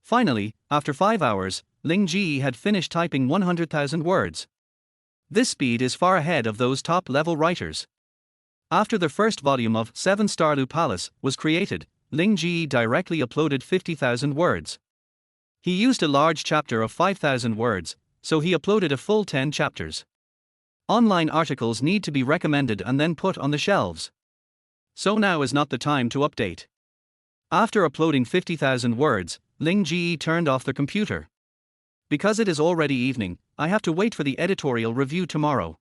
Finally, after 5 hours, Ling Ge had finished typing 100,000 words. This speed is far ahead of those top-level writers. After the first volume of 7-Star Lu Palace was created, Ling Ge directly uploaded 50,000 words. He used a large chapter of 5,000 words, so he uploaded a full 10 chapters. Online articles need to be recommended and then put on the shelves. So now is not the time to update. After uploading 50,000 words, Ling Ge turned off the computer. Because it is already evening, I have to wait for the editorial review tomorrow.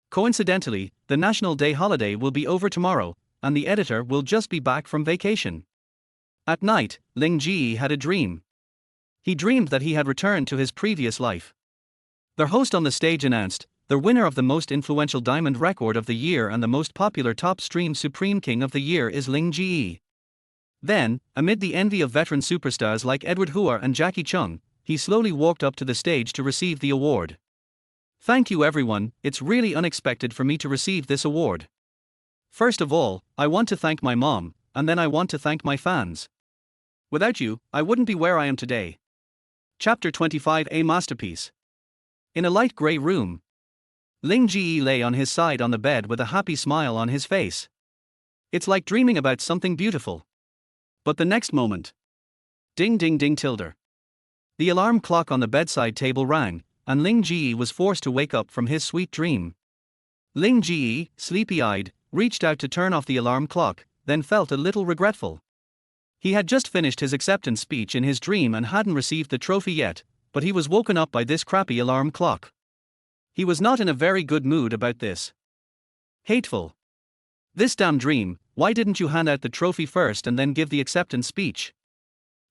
Coincidentally, the National Day holiday will be over tomorrow, and the editor will just be back from vacation. At night, Ling Ge had a dream. He dreamed that he had returned to his previous life. The host on the stage announced, the winner of the most influential diamond record of the year and the most popular top stream Supreme King of the year is Ling Ge. Then, amid the envy of veteran superstars like Edward Hua and Jackie Chung, he slowly walked up to the stage to receive the award. Thank you everyone, it's really unexpected for me to receive this award. First of all, I want to thank my mom, and then I want to thank my fans. Without you, I wouldn't be where I am today. Chapter 25, A Masterpiece. In a light grey room, Ling Ge lay on his side on the bed with a happy smile on his face. It's like dreaming about something beautiful. But the next moment, ding ding ding tilde. The alarm clock on the bedside table rang, and Ling Ge was forced to wake up from his sweet dream. Ling Ge, sleepy-eyed, reached out to turn off the alarm clock, then felt a little regretful. He had just finished his acceptance speech in his dream and hadn't received the trophy yet, but he was woken up by this crappy alarm clock. He was not in a very good mood about this. Hateful. This damn dream, why didn't you hand out the trophy first and then give the acceptance speech?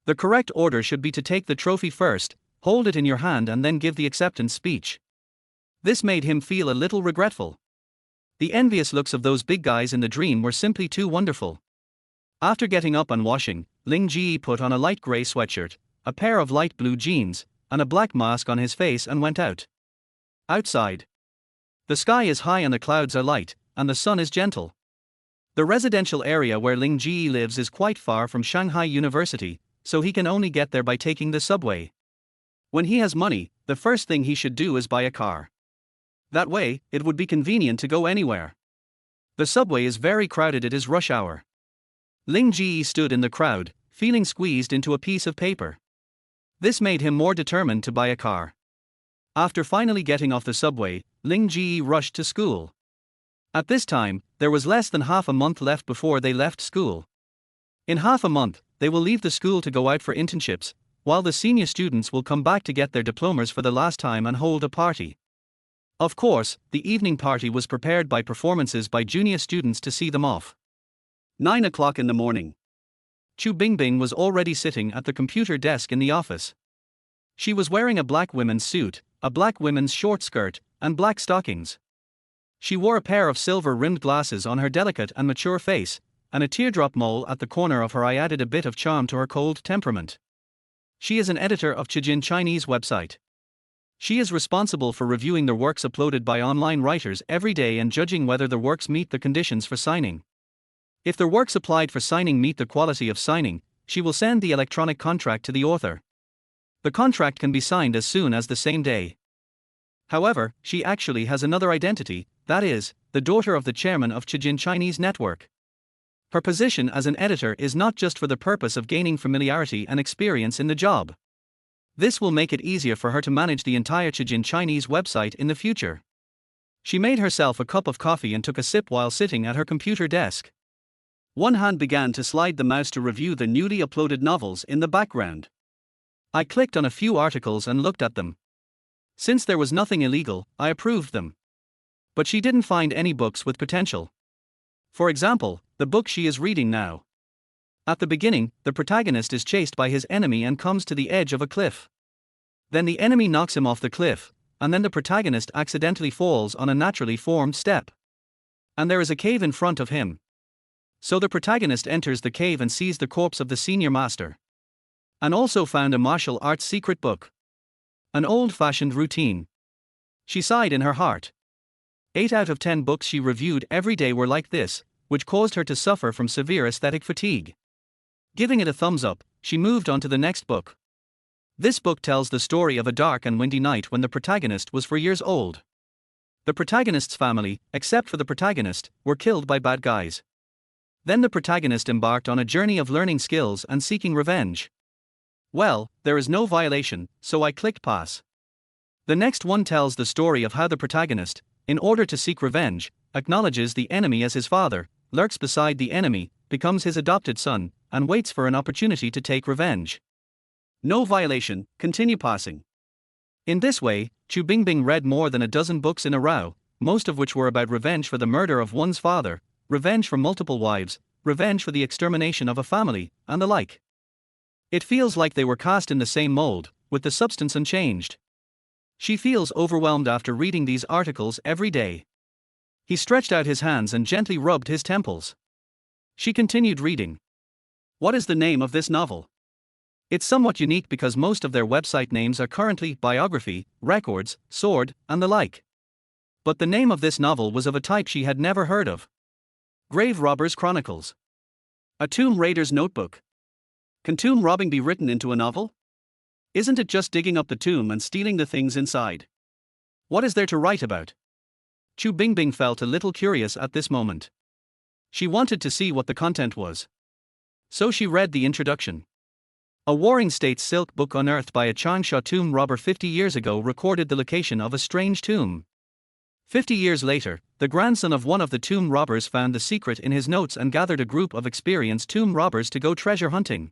The correct order should be to take the trophy first, hold it in your hand and then give the acceptance speech. This made him feel a little regretful. The envious looks of those big guys in the dream were simply too wonderful. After getting up and washing, Ling Ge put on a light grey sweatshirt, a pair of light blue jeans, and a black mask on his face and went out. Outside, the sky is high and the clouds are light, and the sun is gentle. The residential area where Ling Ge lives is quite far from Shanghai University, so he can only get there by taking the subway. When he has money, the first thing he should do is buy a car. That way, it would be convenient to go anywhere. The subway is very crowded, it is rush hour. Ling Ge stood in the crowd, feeling squeezed into a piece of paper. This made him more determined to buy a car. After finally getting off the subway, Ling Ge rushed to school. At this time, there was less than half a month left before they left school. In half a month, they will leave the school to go out for internships, while the senior students will come back to get their diplomas for the last time and hold a party. Of course, the evening party was prepared by performances by junior students to see them off. 9 o'clock in the morning. Chu Bingbing was already sitting at the computer desk in the office. She was wearing a black women's suit, a black women's short skirt, and black stockings. She wore a pair of silver-rimmed glasses on her delicate and mature face, and a teardrop mole at the corner of her eye added a bit of charm to her cold temperament. She is an editor of Chijin Chinese website. She is responsible for reviewing the works uploaded by online writers every day and judging whether the works meet the conditions for signing. If the works applied for signing meet the quality of signing, she will send the electronic contract to the author. The contract can be signed as soon as the same day. However, she actually has another identity, that is, the daughter of the chairman of Chijin Chinese Network. Her position as an editor is not just for the purpose of gaining familiarity and experience in the job. This will make it easier for her to manage the entire Chijin Chinese website in the future. She made herself a cup of coffee and took a sip while sitting at her computer desk. One hand began to slide the mouse to review the newly uploaded novels in the background. I clicked on a few articles and looked at them. Since there was nothing illegal, I approved them. But she didn't find any books with potential. For example, the book she is reading now. At the beginning, the protagonist is chased by his enemy and comes to the edge of a cliff. Then the enemy knocks him off the cliff, and then the protagonist accidentally falls on a naturally formed step. And there is a cave in front of him. So the protagonist enters the cave and sees the corpse of the senior master. And also found a martial arts secret book. An old-fashioned routine. She sighed in her heart. 8 out of 10 books she reviewed every day were like this, which caused her to suffer from severe aesthetic fatigue. Giving it a thumbs up, she moved on to the next book. This book tells the story of a dark and windy night when the protagonist was 4 years old. The protagonist's family, except for the protagonist, were killed by bad guys. Then the protagonist embarked on a journey of learning skills and seeking revenge. Well, there is no violation, so I clicked pass. The next one tells the story of how the protagonist, in order to seek revenge, acknowledges the enemy as his father, lurks beside the enemy, becomes his adopted son, and waits for an opportunity to take revenge. No violation, continue passing. In this way, Chu Bingbing read more than a dozen books in a row, most of which were about revenge for the murder of one's father, revenge for multiple wives, revenge for the extermination of a family, and the like. It feels like they were cast in the same mold, with the substance unchanged. She feels overwhelmed after reading these articles every day. He stretched out his hands and gently rubbed his temples. She continued reading. What is the name of this novel? It's somewhat unique because most of their website names are currently biography, records, sword, and the like. But the name of this novel was of a type she had never heard of. Grave Robbers Chronicles. A Tomb Raider's Notebook. Can tomb robbing be written into a novel? Isn't it just digging up the tomb and stealing the things inside? What is there to write about? Chu Bingbing felt a little curious at this moment. She wanted to see what the content was. So she read the introduction. A Warring States silk book unearthed by a Changsha tomb robber 50 years ago recorded the location of a strange tomb. 50 years later, the grandson of one of the tomb robbers found the secret in his notes and gathered a group of experienced tomb robbers to go treasure hunting.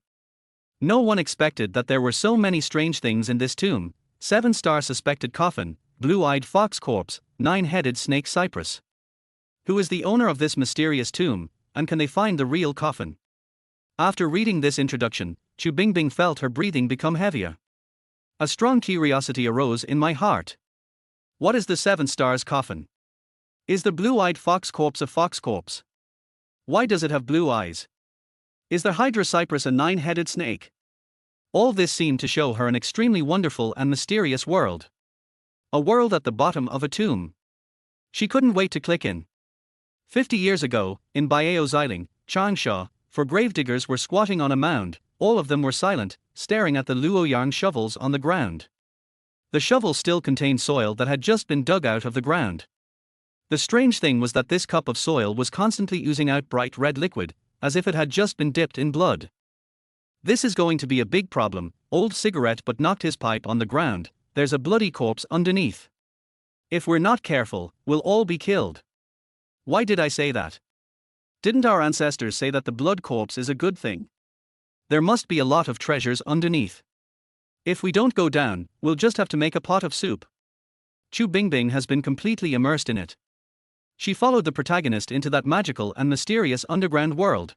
No one expected that there were so many strange things in this tomb: 7-star suspected coffin, blue-eyed fox corpse, 9-headed snake cypress. Who is the owner of this mysterious tomb, and can they find the real coffin? After reading this introduction, Chu Bingbing felt her breathing become heavier. A strong curiosity arose in my heart. What is the 7 stars coffin? Is the blue-eyed fox corpse a fox corpse? Why does it have blue eyes? Is the hydra cypress a 9-headed snake? All this seemed to show her an extremely wonderful and mysterious world. A world at the bottom of a tomb. She couldn't wait to click in. 50 years ago, in Baeo Xiling, Changsha, 4 gravediggers were squatting on a mound. All of them were silent, staring at the Luoyang shovels on the ground. The shovels still contained soil that had just been dug out of the ground. The strange thing was that this cup of soil was constantly oozing out bright red liquid, as if it had just been dipped in blood. This is going to be a big problem. Old cigarette but knocked his pipe on the ground. There's a bloody corpse underneath. If we're not careful, we'll all be killed. Why did I say that? Didn't our ancestors say that the blood corpse is a good thing? There must be a lot of treasures underneath. If we don't go down, we'll just have to make a pot of soup. Chu Bingbing has been completely immersed in it. She followed the protagonist into that magical and mysterious underground world.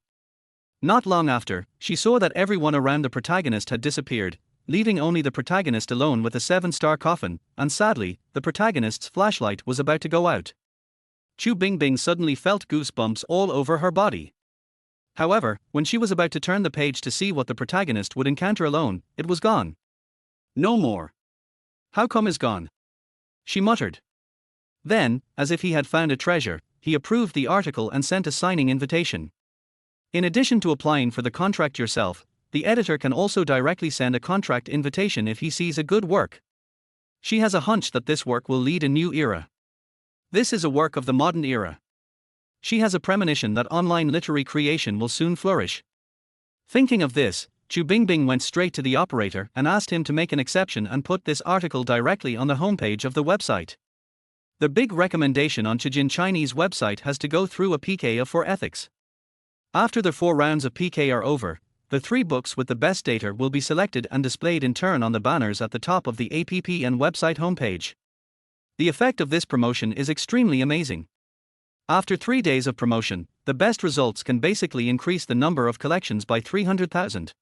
Not long after, she saw that everyone around the protagonist had disappeared, leaving only the protagonist alone with a 7-star coffin, and sadly, the protagonist's flashlight was about to go out. Chu Bingbing suddenly felt goosebumps all over her body. However, when she was about to turn the page to see what the protagonist would encounter alone, it was gone. No more. How come is gone? She muttered. Then, as if he had found a treasure, he approved the article and sent a signing invitation. In addition to applying for the contract yourself, the editor can also directly send a contract invitation if he sees a good work. She has a hunch that this work will lead a new era. This is a work of the modern era. She has a premonition that online literary creation will soon flourish. Thinking of this, Chu Bingbing went straight to the operator and asked him to make an exception and put this article directly on the homepage of the website. The big recommendation on Chijin Chinese website has to go through a PK for ethics. After the 4 rounds of PK are over, the 3 books with the best data will be selected and displayed in turn on the banners at the top of the app and website homepage. The effect of this promotion is extremely amazing. After 3 days of promotion, the best results can basically increase the number of collections by 300,000.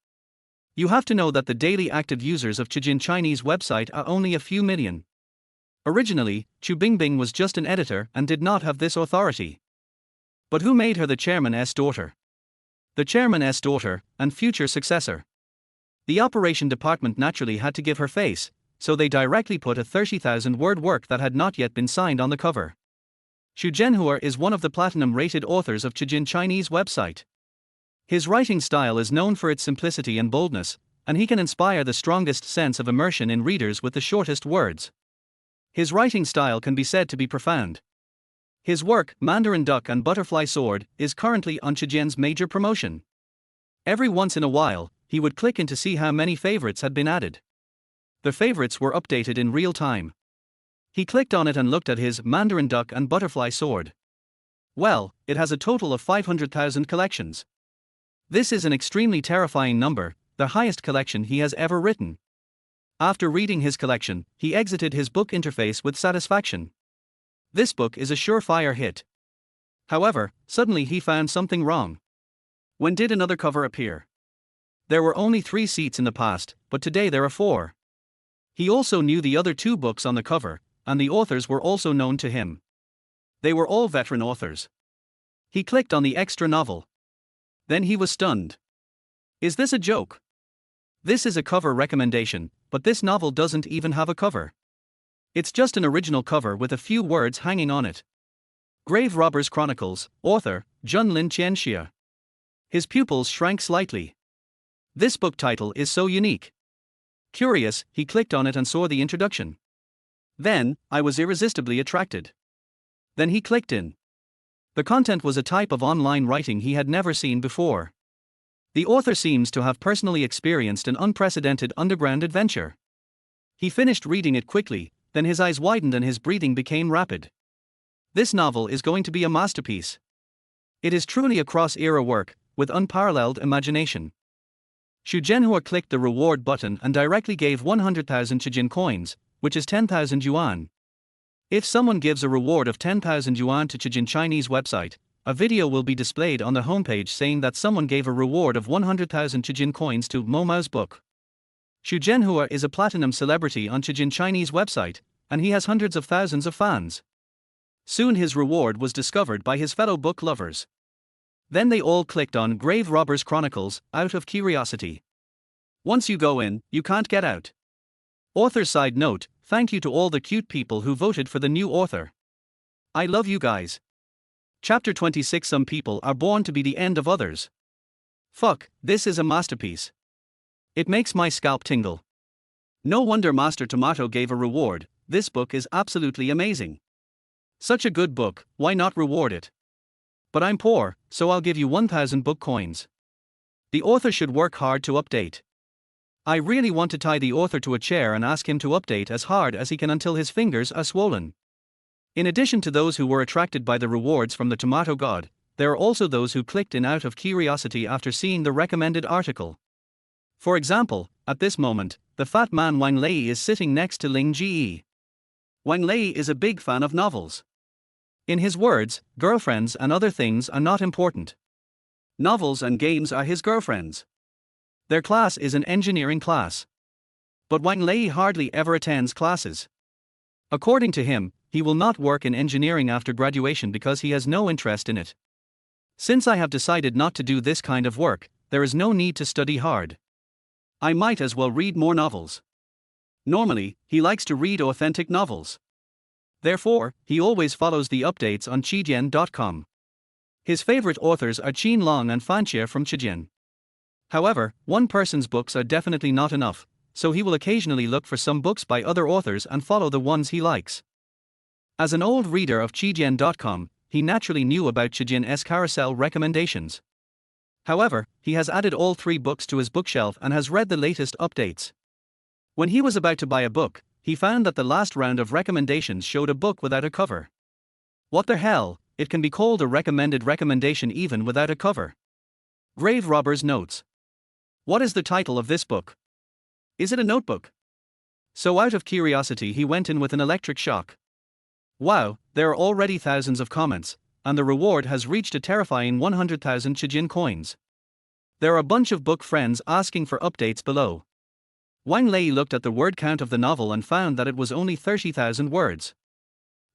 You have to know that the daily active users of Chijin Chinese website are only a few million. Originally, Chu Bingbing was just an editor and did not have this authority. But who made her the chairman's daughter? The chairman's daughter, and future successor. The operation department naturally had to give her face, so they directly put a 30,000-word work that had not yet been signed on the cover. Xu Zhenhua is one of the platinum-rated authors of Chijin Chinese website. His writing style is known for its simplicity and boldness, and he can inspire the strongest sense of immersion in readers with the shortest words. His writing style can be said to be profound. His work, Mandarin Duck and Butterfly Sword, is currently on Chijin's major promotion. Every once in a while, he would click in to see how many favorites had been added. The favorites were updated in real time. He clicked on it and looked at his Mandarin Duck and Butterfly Sword. Well, it has a total of 500,000 collections. This is an extremely terrifying number, the highest collection he has ever written. After reading his collection, he exited his book interface with satisfaction. This book is a surefire hit. However, suddenly he found something wrong. When did another cover appear? There were only 3 seats in the past, but today there are 4. He also knew the other 2 books on the cover, and the authors were also known to him. They were all veteran authors. He clicked on the extra novel. Then he was stunned. Is this a joke? This is a cover recommendation, but this novel doesn't even have a cover. It's just an original cover with a few words hanging on it. Grave Robbers Chronicles, author, Junlin Qianxia. His pupils shrank slightly. This book title is so unique. Curious, he clicked on it and saw the introduction. Then, I was irresistibly attracted. Then he clicked in. The content was a type of online writing he had never seen before. The author seems to have personally experienced an unprecedented underground adventure. He finished reading it quickly, then his eyes widened and his breathing became rapid. This novel is going to be a masterpiece. It is truly a cross-era work, with unparalleled imagination. Xu Zhenhua clicked the reward button and directly gave 100,000 Chijin coins, which is 10,000 yuan. If someone gives a reward of 10,000 yuan to Chijin Chinese website, a video will be displayed on the homepage saying that someone gave a reward of 100,000 Chijin coins to Momao's book. Xu Zhenhua is a platinum celebrity on Chijin Chinese website, and he has hundreds of thousands of fans. Soon his reward was discovered by his fellow book lovers. Then they all clicked on Grave Robbers Chronicles, out of curiosity. Once you go in, you can't get out. Author's side note, thank you to all the cute people who voted for the new author. I love you guys. Chapter 26. Some people are born to be the end of others. Fuck, this is a masterpiece. It makes my scalp tingle. No wonder Master Tomato gave a reward, this book is absolutely amazing. Such a good book, why not reward it? But I'm poor, so I'll give you 1,000 book coins. The author should work hard to update. I really want to tie the author to a chair and ask him to update as hard as he can until his fingers are swollen. In addition to those who were attracted by the rewards from the Tomato God, there are also those who clicked in out of curiosity after seeing the recommended article. For example, at this moment, the fat man Wang Lei is sitting next to Ling Ge. Wang Lei is a big fan of novels. In his words, girlfriends and other things are not important. Novels and games are his girlfriends. Their class is an engineering class. But Wang Lei hardly ever attends classes. According to him, he will not work in engineering after graduation because he has no interest in it. Since I have decided not to do this kind of work, there is no need to study hard. I might as well read more novels. Normally, he likes to read authentic novels. Therefore, he always follows the updates on Qijian.com. His favorite authors are Qin Long and Fan Xie from Qijian. However, one person's books are definitely not enough, so he will occasionally look for some books by other authors and follow the ones he likes. As an old reader of Qijian.com, he naturally knew about Qijian's carousel recommendations. However, he has added all 3 books to his bookshelf and has read the latest updates. When he was about to buy a book, he found that the last round of recommendations showed a book without a cover. What the hell, it can be called a recommended recommendation even without a cover. Grave Robbers notes. What is the title of this book? Is it a notebook? So out of curiosity he went in with an electric shock. Wow, there are already thousands of comments, and the reward has reached a terrifying 100,000 Chijin coins. There are a bunch of book friends asking for updates below. Wang Lei looked at the word count of the novel and found that it was only 30,000 words.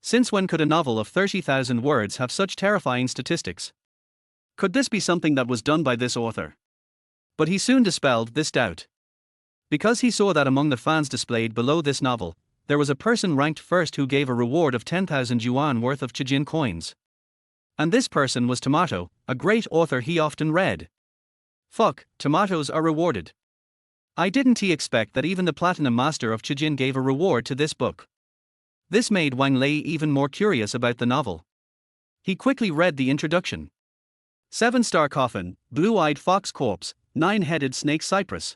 Since when could a novel of 30,000 words have such terrifying statistics? Could this be something that was done by this author? But he soon dispelled this doubt. Because he saw that among the fans displayed below this novel, there was a person ranked first who gave a reward of 10,000 yuan worth of Chijin coins. And this person was Tomato, a great author he often read. Fuck, tomatoes are rewarded. Didn't he expect that even the Platinum Master of Chijin gave a reward to this book? This made Wang Lei even more curious about the novel. He quickly read the introduction. 7-star coffin, blue-eyed fox corpse, 9-headed snake cypress.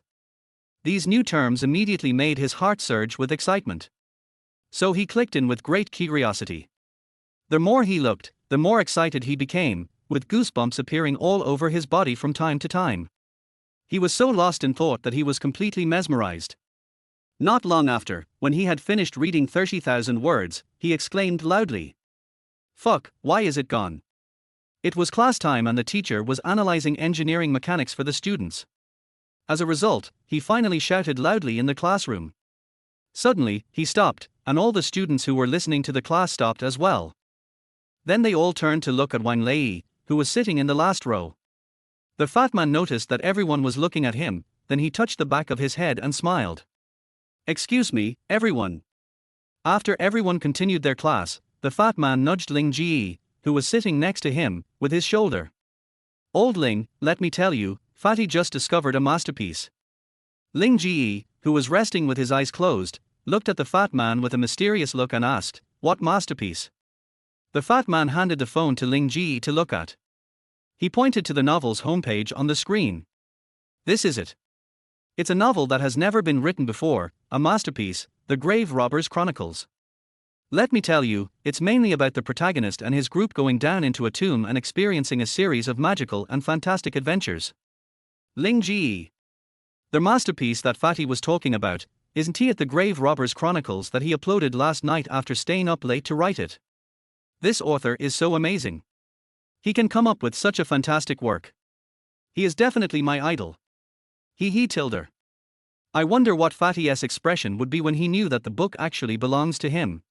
These new terms immediately made his heart surge with excitement. So he clicked in with great curiosity. The more he looked, the more excited he became, with goosebumps appearing all over his body from time to time. He was so lost in thought that he was completely mesmerized. Not long after, when he had finished reading 30,000 words, he exclaimed loudly. Fuck, why is it gone? It was class time and the teacher was analyzing engineering mechanics for the students. As a result, he finally shouted loudly in the classroom. Suddenly, he stopped, and all the students who were listening to the class stopped as well. Then they all turned to look at Wang Lei, who was sitting in the last row. The fat man noticed that everyone was looking at him, then he touched the back of his head and smiled. Excuse me, everyone. After everyone continued their class, the fat man nudged Ling Ge, who was sitting next to him, with his shoulder. Old Ling, let me tell you, Fatty just discovered a masterpiece. Ling Ge, who was resting with his eyes closed, looked at the fat man with a mysterious look and asked, "What masterpiece?" The fat man handed the phone to Ling Ge to look at. He pointed to the novel's homepage on the screen. "This is it. It's a novel that has never been written before, a masterpiece, The Grave Robbers Chronicles. Let me tell you, it's mainly about the protagonist and his group going down into a tomb and experiencing a series of magical and fantastic adventures." Ling Ge. The masterpiece that Fatty was talking about, isn't he at The Grave Robbers Chronicles that he uploaded last night after staying up late to write it? This author is so amazing. He can come up with such a fantastic work. He is definitely my idol. He tilde. I wonder what Fatty's expression would be when he knew that the book actually belongs to him.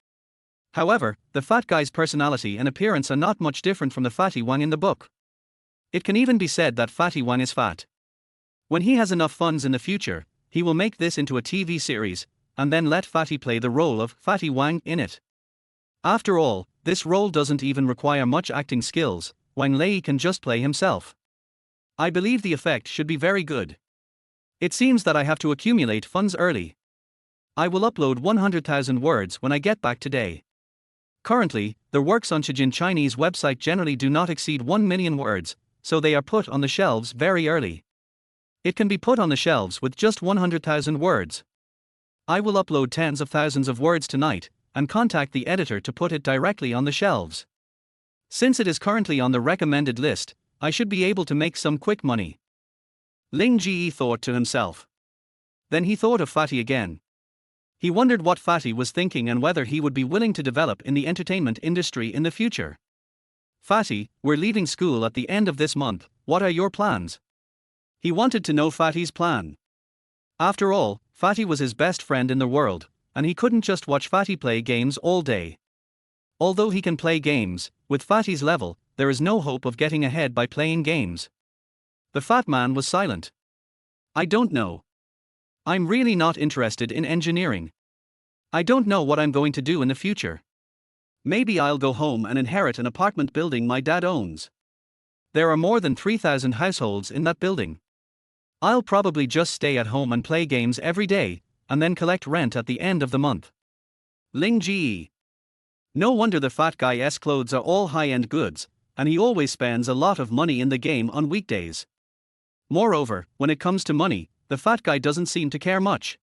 However, the fat guy's personality and appearance are not much different from the Fatty Wang in the book. It can even be said that Fatty Wang is fat. When he has enough funds in the future, he will make this into a TV series, and then let Fatty play the role of Fatty Wang in it. After all, this role doesn't even require much acting skills. Wang Lei can just play himself. I believe the effect should be very good. It seems that I have to accumulate funds early. I will upload 100,000 words when I get back today. Currently, the works on Shijin Chinese website generally do not exceed 1 million words, so they are put on the shelves very early. It can be put on the shelves with just 100,000 words. I will upload tens of thousands of words tonight, and contact the editor to put it directly on the shelves. Since it is currently on the recommended list, I should be able to make some quick money. Ling Ge thought to himself. Then he thought of Fatty again. He wondered what Fatty was thinking and whether he would be willing to develop in the entertainment industry in the future. "Fatty, we're leaving school at the end of this month, what are your plans?" He wanted to know Fatty's plan. After all, Fatty was his best friend in the world, and he couldn't just watch Fatty play games all day. Although he can play games, with Fatty's level, there is no hope of getting ahead by playing games. The fat man was silent. "I don't know. I'm really not interested in engineering. I don't know what I'm going to do in the future. Maybe I'll go home and inherit an apartment building my dad owns. There are more than 3,000 households in that building. I'll probably just stay at home and play games every day, and then collect rent at the end of the month." Ling Ge. No wonder the fat guy's clothes are all high-end goods, and he always spends a lot of money in the game on weekdays. Moreover, when it comes to money, the fat guy doesn't seem to care much.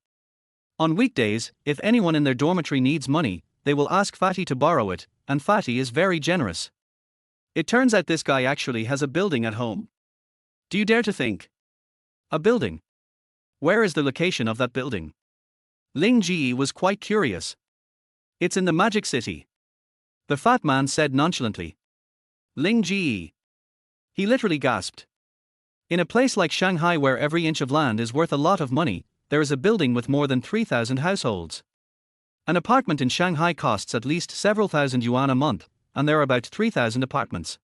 On weekdays, if anyone in their dormitory needs money, they will ask Fatty to borrow it, and Fatty is very generous. It turns out this guy actually has a building at home. Do you dare to think? A building? Where is the location of that building? Ling Ge was quite curious. "It's in the Magic City," the fat man said nonchalantly. Ling Ge. He literally gasped. In a place like Shanghai where every inch of land is worth a lot of money, there is a building with more than 3,000 households. An apartment in Shanghai costs at least several thousand yuan a month, and there are about 3,000 apartments.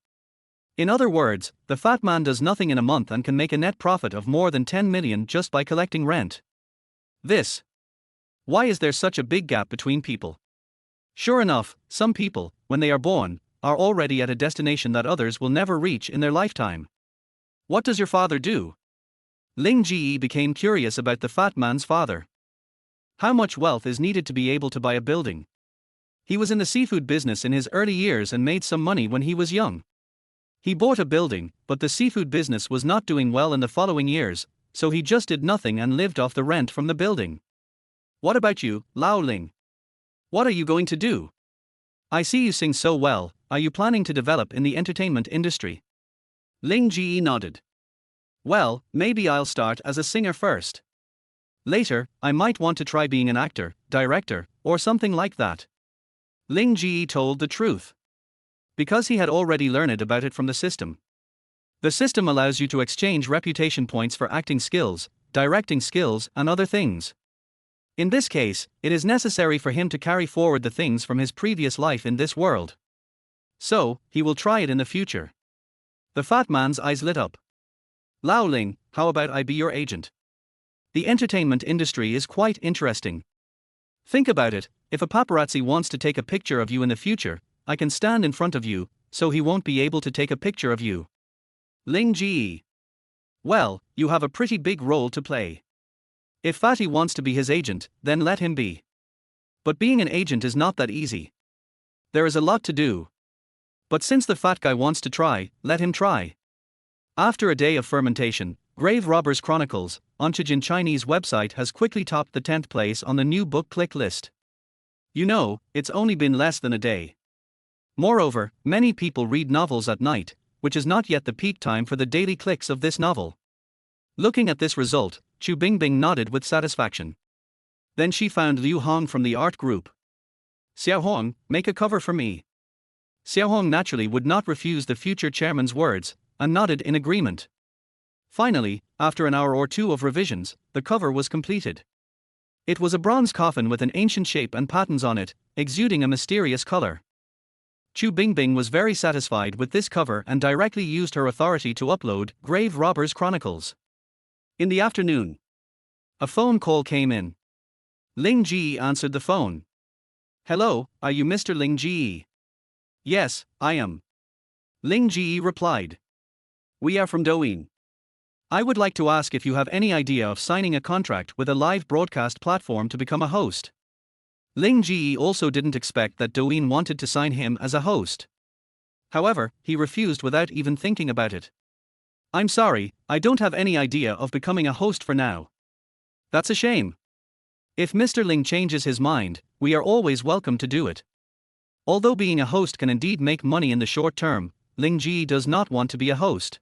In other words, the fat man does nothing in a month and can make a net profit of more than 10 million just by collecting rent. Why is there such a big gap between people? Sure enough, some people, when they are born, are already at a destination that others will never reach in their lifetime. What does your father do? Ling Ge became curious about the fat man's father. How much wealth is needed to be able to buy a building? He was in the seafood business in his early years and made some money when he was young. He bought a building, but the seafood business was not doing well in the following years, so he just did nothing and lived off the rent from the building. What about you, Lao Ling? What are you going to do? I see you sing so well, are you planning to develop in the entertainment industry? Ling Ge nodded. Well, maybe I'll start as a singer first. Later, I might want to try being an actor, director, or something like that. Ling Ge told the truth. Because he had already learned about it from the system. The system allows you to exchange reputation points for acting skills, directing skills, and other things. In this case, it is necessary for him to carry forward the things from his previous life in this world. So, he will try it in the future. The fat man's eyes lit up. Lao Ling, how about I be your agent? The entertainment industry is quite interesting. Think about it, if a paparazzi wants to take a picture of you in the future, I can stand in front of you, so he won't be able to take a picture of you. Ling Ge. Well, you have a pretty big role to play. If Fatty wants to be his agent, then let him be. But being an agent is not that easy. There is a lot to do. But since the fat guy wants to try, let him try. After a day of fermentation, Grave Robbers Chronicles, Onchijin Chinese website has quickly topped the 10th place on the new book click list. You know, it's only been less than a day. Moreover, many people read novels at night, which is not yet the peak time for the daily clicks of this novel. Looking at this result, Chu Bingbing nodded with satisfaction. Then she found Liu Hong from the art group. Xiao Hong, make a cover for me. Xiao Hong naturally would not refuse the future chairman's words, and nodded in agreement. Finally, after an hour or two of revisions, the cover was completed. It was a bronze coffin with an ancient shape and patterns on it, exuding a mysterious color. Chu Bingbing was very satisfied with this cover and directly used her authority to upload Grave Robbers Chronicles. In the afternoon, a phone call came in. Ling Ge answered the phone. Hello, are you Mr. Ling Ge? Yes, I am. Ling Ge replied. We are from Douyin. I would like to ask if you have any idea of signing a contract with a live broadcast platform to become a host. Ling Ge also didn't expect that Douyin wanted to sign him as a host. However, he refused without even thinking about it. I'm sorry, I don't have any idea of becoming a host for now. That's a shame. If Mr. Ling changes his mind, we are always welcome to do it. Although being a host can indeed make money in the short term, Ling Ge does not want to be a host.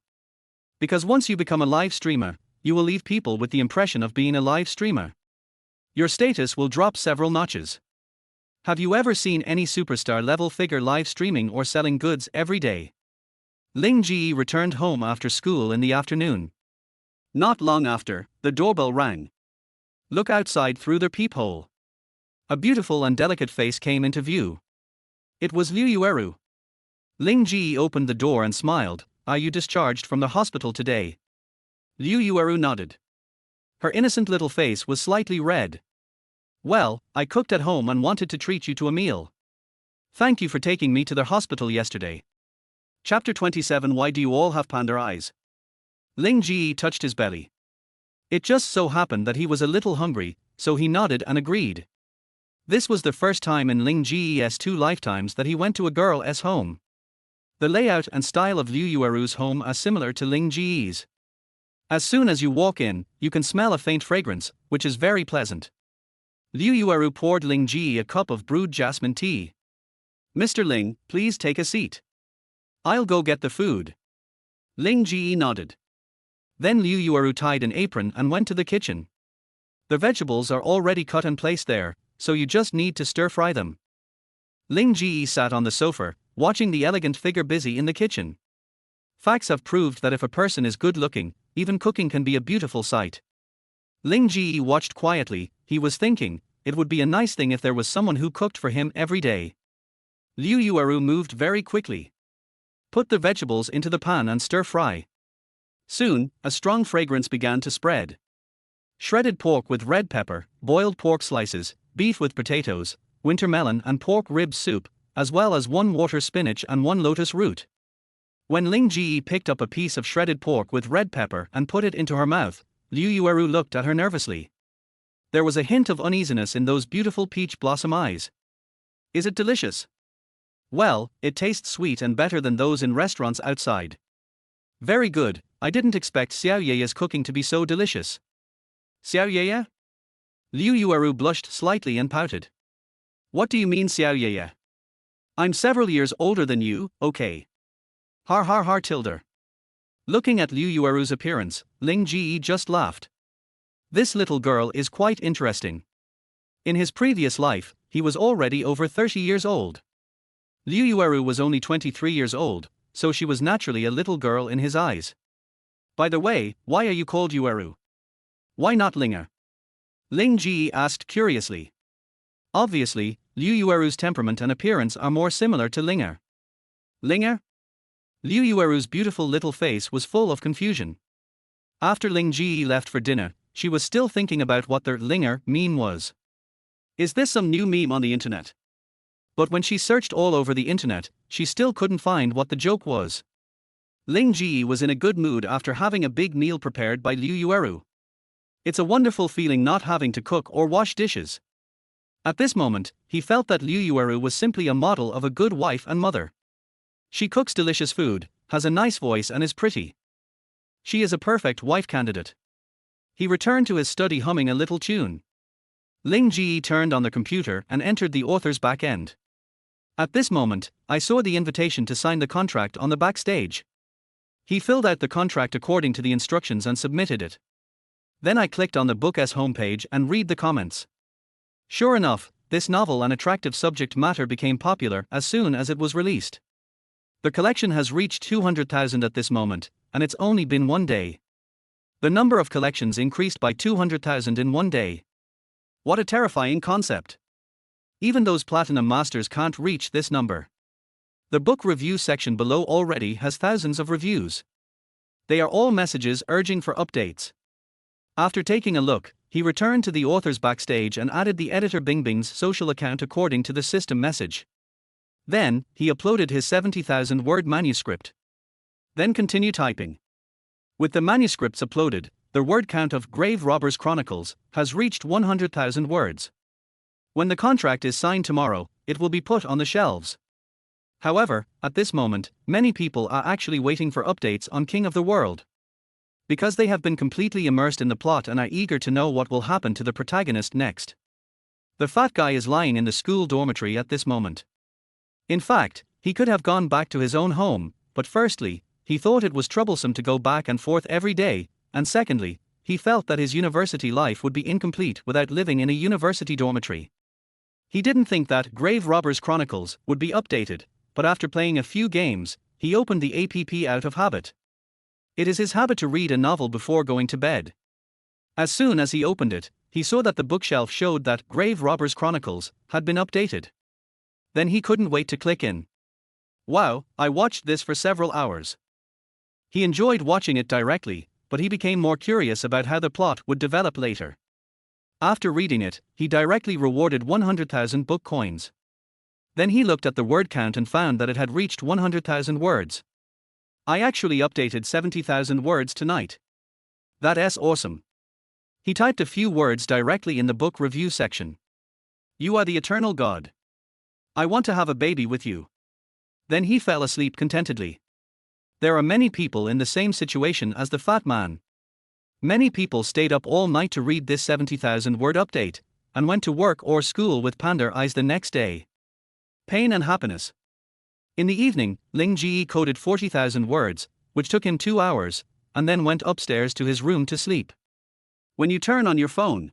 Because once you become a live streamer, you will leave people with the impression of being a live streamer. Your status will drop several notches. Have you ever seen any superstar level figure live streaming or selling goods every day? Ling Ge returned home after school in the afternoon. Not long after, the doorbell rang. Look outside through their peephole. A beautiful and delicate face came into view. It was Liu Yueru. Ling Ge opened the door and smiled. Are you discharged from the hospital today? Liu Yueru nodded. Her innocent little face was slightly red. Well, I cooked at home and wanted to treat you to a meal. Thank you for taking me to the hospital yesterday. Chapter 27. Why do you all have panda eyes? Ling Ge touched his belly. It just so happened that he was a little hungry, so he nodded and agreed. This was the first time in Ling Ge's 2 lifetimes that he went to a girl's home. The layout and style of Liu Yueru's home are similar to Ling Ge's. As soon as you walk in, you can smell a faint fragrance, which is very pleasant. Liu Yueru poured Ling Ge a cup of brewed jasmine tea. Mr. Ling, please take a seat. I'll go get the food. Ling Ge nodded. Then Liu Yueru tied an apron and went to the kitchen. The vegetables are already cut and placed there, so you just need to stir-fry them. Ling Ge sat on the sofa, watching the elegant figure busy in the kitchen. Facts have proved that if a person is good-looking, even cooking can be a beautiful sight. Ling Ge watched quietly. He was thinking, it would be a nice thing if there was someone who cooked for him every day. Liu Yueru moved very quickly. Put the vegetables into the pan and stir-fry. Soon, a strong fragrance began to spread. Shredded pork with red pepper, boiled pork slices, beef with potatoes, winter melon and pork rib soup, as well as 1 water spinach and 1 lotus root. When Ling Ge picked up a piece of shredded pork with red pepper and put it into her mouth, Liu Yueru looked at her nervously. There was a hint of uneasiness in those beautiful peach blossom eyes. Is it delicious? Well, it tastes sweet and better than those in restaurants outside. Very good, I didn't expect Xiao Ye's cooking to be so delicious. Xiao Ye? Liu Yueru blushed slightly and pouted. What do you mean Xiao Ye? I'm several years older than you, okay. Har har har tilde. Looking at Liu Yueru's appearance, Ling Ge just laughed. This little girl is quite interesting. In his previous life, he was already over 30 years old. Liu Yueru was only 23 years old, so she was naturally a little girl in his eyes. By the way, why are you called Yueru? Why not Linger? Ling Ge asked curiously. Obviously, Liu Yueru's temperament and appearance are more similar to Linger. Linger? Liu Yueru's beautiful little face was full of confusion. After Ling Ge left for dinner, she was still thinking about what the Linger meme was. Is this some new meme on the internet? But when she searched all over the internet, she still couldn't find what the joke was. Ling Ge was in a good mood after having a big meal prepared by Liu Yueru. It's a wonderful feeling not having to cook or wash dishes. At this moment, he felt that Liu Yueru was simply a model of a good wife and mother. She cooks delicious food, has a nice voice and is pretty. She is a perfect wife candidate. He returned to his study humming a little tune. Ling Ge turned on the computer and entered the author's back end. At this moment, I saw the invitation to sign the contract on the backstage. He filled out the contract according to the instructions and submitted it. Then I clicked on the book's homepage and read the comments. Sure enough, this novel and attractive subject matter became popular as soon as it was released. The collection has reached 200,000 at this moment, and it's only been one day. The number of collections increased by 200,000 in one day. What a terrifying concept. Even those platinum masters can't reach this number. The book review section below already has thousands of reviews. They are all messages urging for updates. After taking a look, he returned to the author's backstage and added the editor Bingbing's social account according to the system message. Then, he uploaded his 70,000-word manuscript. Then continue typing. With the manuscripts uploaded, the word count of Grave Robbers Chronicles has reached 100,000 words. When the contract is signed tomorrow, it will be put on the shelves. However, at this moment, many people are actually waiting for updates on King of the World. Because they have been completely immersed in the plot and are eager to know what will happen to the protagonist next. The fat guy is lying in the school dormitory at this moment. In fact, he could have gone back to his own home, but firstly, he thought it was troublesome to go back and forth every day, and secondly, he felt that his university life would be incomplete without living in a university dormitory. He didn't think that Grave Robbers Chronicles would be updated, but after playing a few games, he opened the app out of habit. It is his habit to read a novel before going to bed. As soon as he opened it, he saw that the bookshelf showed that Grave Robbers Chronicles had been updated. Then he couldn't wait to click in. Wow, I watched this for several hours. He enjoyed watching it directly, but he became more curious about how the plot would develop later. After reading it, he directly rewarded 100,000 book coins. Then he looked at the word count and found that it had reached 100,000 words. I actually updated 70,000 words tonight. That's awesome. He typed a few words directly in the book review section. You are the eternal God. I want to have a baby with you. Then he fell asleep contentedly. There are many people in the same situation as the fat man. Many people stayed up all night to read this 70,000-word update, and went to work or school with panda eyes the next day. Pain and happiness. In the evening, Ling Ge coded 40,000 words, which took him 2 hours, and then went upstairs to his room to sleep. When you turn on your phone,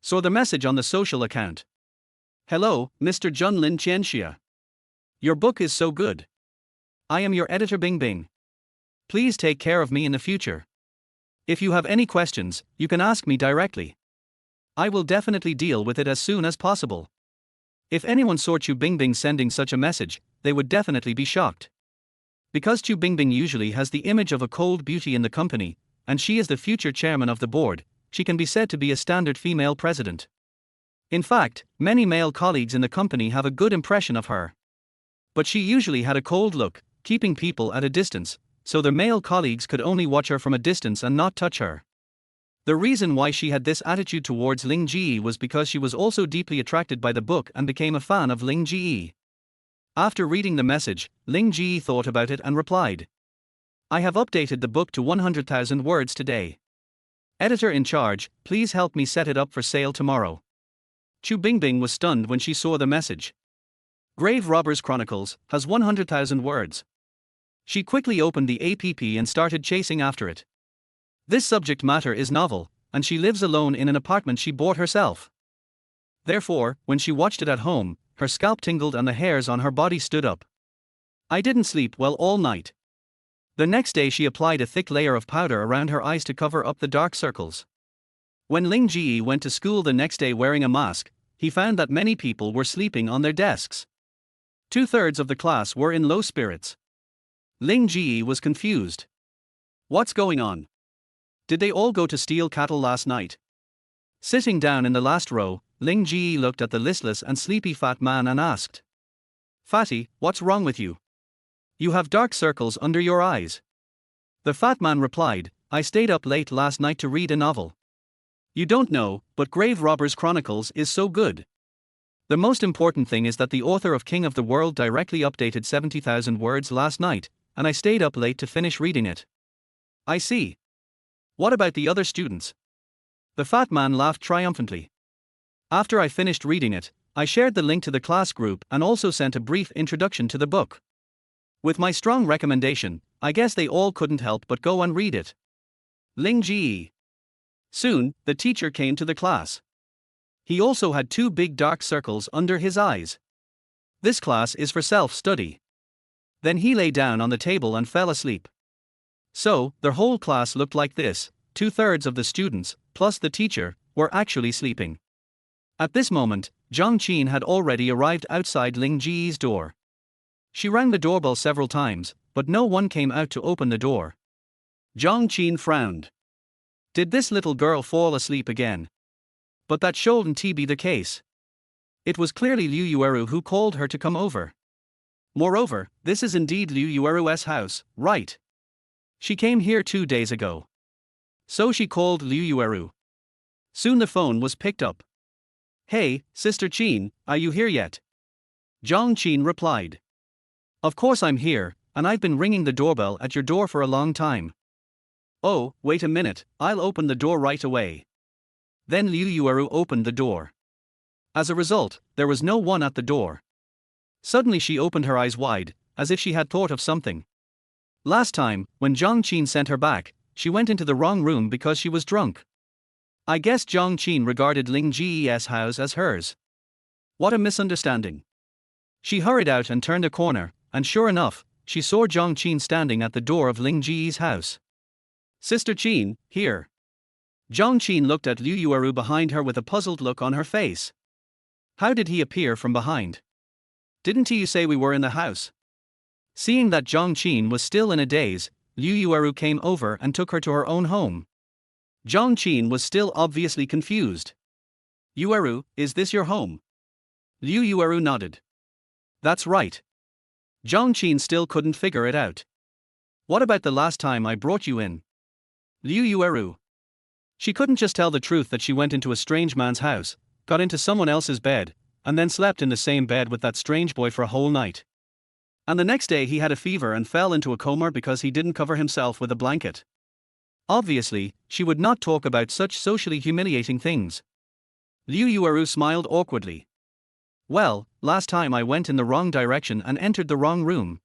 saw the message on the social account. Hello, Mr. Junlin Qianxia. Your book is so good. I am your editor Bingbing. Please take care of me in the future. If you have any questions, you can ask me directly. I will definitely deal with it as soon as possible. If anyone saw Chu Bingbing sending such a message, they would definitely be shocked. Because Chu Bingbing usually has the image of a cold beauty in the company, and she is the future chairman of the board, she can be said to be a standard female president. In fact, many male colleagues in the company have a good impression of her. But she usually had a cold look, keeping people at a distance, so their male colleagues could only watch her from a distance and not touch her. The reason why she had this attitude towards Ling Ge was because she was also deeply attracted by the book and became a fan of Ling Ge. After reading the message, Ling Ge thought about it and replied, I have updated the book to 100,000 words today. Editor in charge, please help me set it up for sale tomorrow. Chu Bingbing was stunned when she saw the message. Grave Robbers Chronicles has 100,000 words. She quickly opened the app and started chasing after it. This subject matter is novel, and she lives alone in an apartment she bought herself. Therefore, when she watched it at home, her scalp tingled and the hairs on her body stood up. I didn't sleep well all night. The next day she applied a thick layer of powder around her eyes to cover up the dark circles. When Ling Ge went to school the next day wearing a mask, he found that many people were sleeping on their desks. 2/3 of the class were in low spirits. Ling Ge was confused. What's going on? Did they all go to steal cattle last night? Sitting down in the last row, Ling Ge looked at the listless and sleepy fat man and asked, Fatty, what's wrong with you? You have dark circles under your eyes. The fat man replied, I stayed up late last night to read a novel. You don't know, but Grave Robbers Chronicles is so good. The most important thing is that the author of King of the World directly updated 70,000 words last night, and I stayed up late to finish reading it. I see. What about the other students? The fat man laughed triumphantly. After I finished reading it, I shared the link to the class group and also sent a brief introduction to the book. With my strong recommendation, I guess they all couldn't help but go and read it. Ling Ge. Soon, the teacher came to the class. He also had 2 big dark circles under his eyes. This class is for self-study. Then he lay down on the table and fell asleep. So, their whole class looked like this: 2/3 of the students, plus the teacher, were actually sleeping. At this moment, Zhang Qin had already arrived outside Ling Ge's door. She rang the doorbell several times, but no one came out to open the door. Zhang Qin frowned. Did this little girl fall asleep again? But that shouldn't be the case. It was clearly Liu Yueru who called her to come over. Moreover, this is indeed Liu Yueru's house, right? She came here 2 days ago. So she called Liu Yueru. Soon the phone was picked up. Hey, Sister Qin, are you here yet? Zhang Qin replied. Of course I'm here, and I've been ringing the doorbell at your door for a long time. Oh, wait a minute, I'll open the door right away. Then Liu Yueru opened the door. As a result, there was no one at the door. Suddenly she opened her eyes wide, as if she had thought of something. Last time, when Zhang Qin sent her back, she went into the wrong room because she was drunk. I guess Zhang Qin regarded Ling Ge's house as hers. What a misunderstanding. She hurried out and turned a corner, and sure enough, she saw Zhang Qin standing at the door of Ling Ge's house. Sister Qin, here. Zhang Qin looked at Liu Yueru behind her with a puzzled look on her face. How did he appear from behind? Didn't you say we were in the house? Seeing that Zhang Qin was still in a daze, Liu Yueru came over and took her to her own home. Zhang Qin was still obviously confused. Yueru, is this your home? Liu Yueru nodded. That's right. Zhang Qin still couldn't figure it out. What about the last time I brought you in? Liu Yueru. She couldn't just tell the truth that she went into a strange man's house, got into someone else's bed, and then slept in the same bed with that strange boy for a whole night. And the next day he had a fever and fell into a coma because he didn't cover himself with a blanket. Obviously, she would not talk about such socially humiliating things. Liu Yueru smiled awkwardly. Well, last time I went in the wrong direction and entered the wrong room.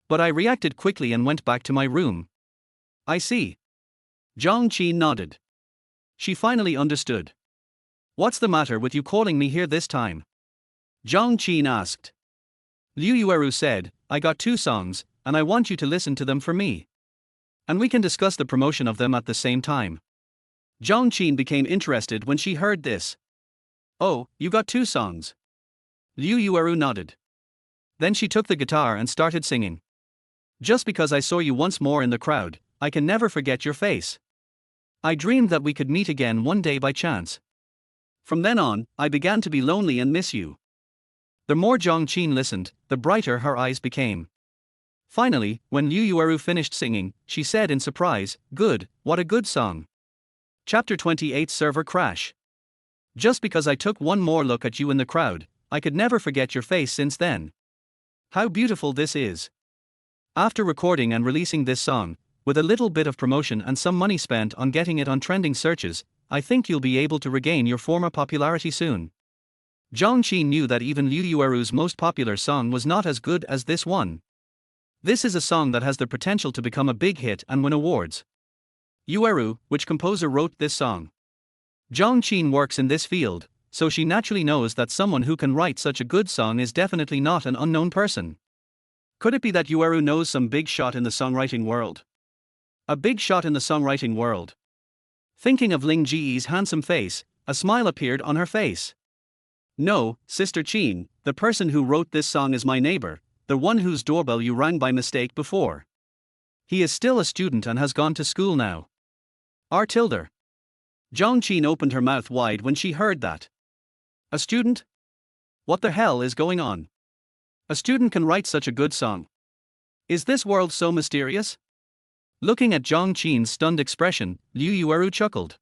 But I reacted quickly and went back to my room. I see. Zhang Qin nodded. She finally understood. What's the matter with you calling me here this time? Zhang Qin asked. Liu Yueru said, I got 2 songs, and I want you to listen to them for me. And we can discuss the promotion of them at the same time. Zhang Qin became interested when she heard this. Oh, you got 2 songs. Liu Yueru nodded. Then she took the guitar and started singing. Just because I saw you once more in the crowd, I can never forget your face. I dreamed that we could meet again one day by chance. From then on, I began to be lonely and miss you. The more Zhang Qin listened, the brighter her eyes became. Finally, when Liu Yueru finished singing, she said in surprise, Good, what a good song. Chapter 28 Server Crash. Just because I took one more look at you in the crowd, I could never forget your face since then. How beautiful this is. After recording and releasing this song, with a little bit of promotion and some money spent on getting it on trending searches, I think you'll be able to regain your former popularity soon. Zhang Qin knew that even Liu Yueru's most popular song was not as good as this one. This is a song that has the potential to become a big hit and win awards. Yueru, which composer wrote this song? Zhang Qin works in this field, so she naturally knows that someone who can write such a good song is definitely not an unknown person. Could it be that Yueru knows some big shot in the songwriting world? A big shot in the songwriting world. Thinking of Ling Ge's handsome face, a smile appeared on her face. No, Sister Qin, the person who wrote this song is my neighbor, the one whose doorbell you rang by mistake before. He is still a student and has gone to school now. R. Tilde. Zhang Qin opened her mouth wide when she heard that. A student? What the hell is going on? A student can write such a good song. Is this world so mysterious? Looking at Zhang Qin's stunned expression, Liu Yueru chuckled.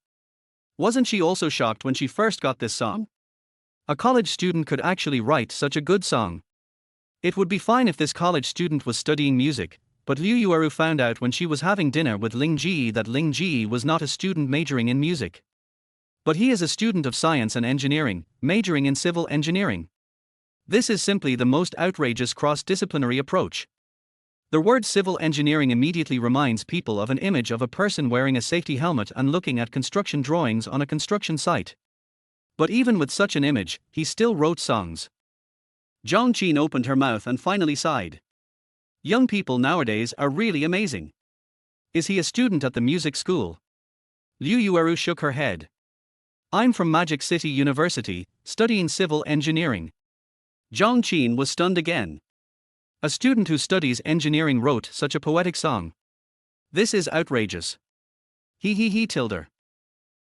Wasn't she also shocked when she first got this song? A college student could actually write such a good song. It would be fine if this college student was studying music, but Liu Yueru found out when she was having dinner with Ling Ge that Ling Ge was not a student majoring in music. But he is a student of science and engineering, majoring in civil engineering. This is simply the most outrageous cross-disciplinary approach. The word civil engineering immediately reminds people of an image of a person wearing a safety helmet and looking at construction drawings on a construction site. But even with such an image, he still wrote songs. Zhang Qin opened her mouth and finally sighed. Young people nowadays are really amazing. Is he a student at the music school? Liu Yueru shook her head. I'm from Magic City University, studying civil engineering. Zhang Qin was stunned again. A student who studies engineering wrote such a poetic song. This is outrageous. He tilde.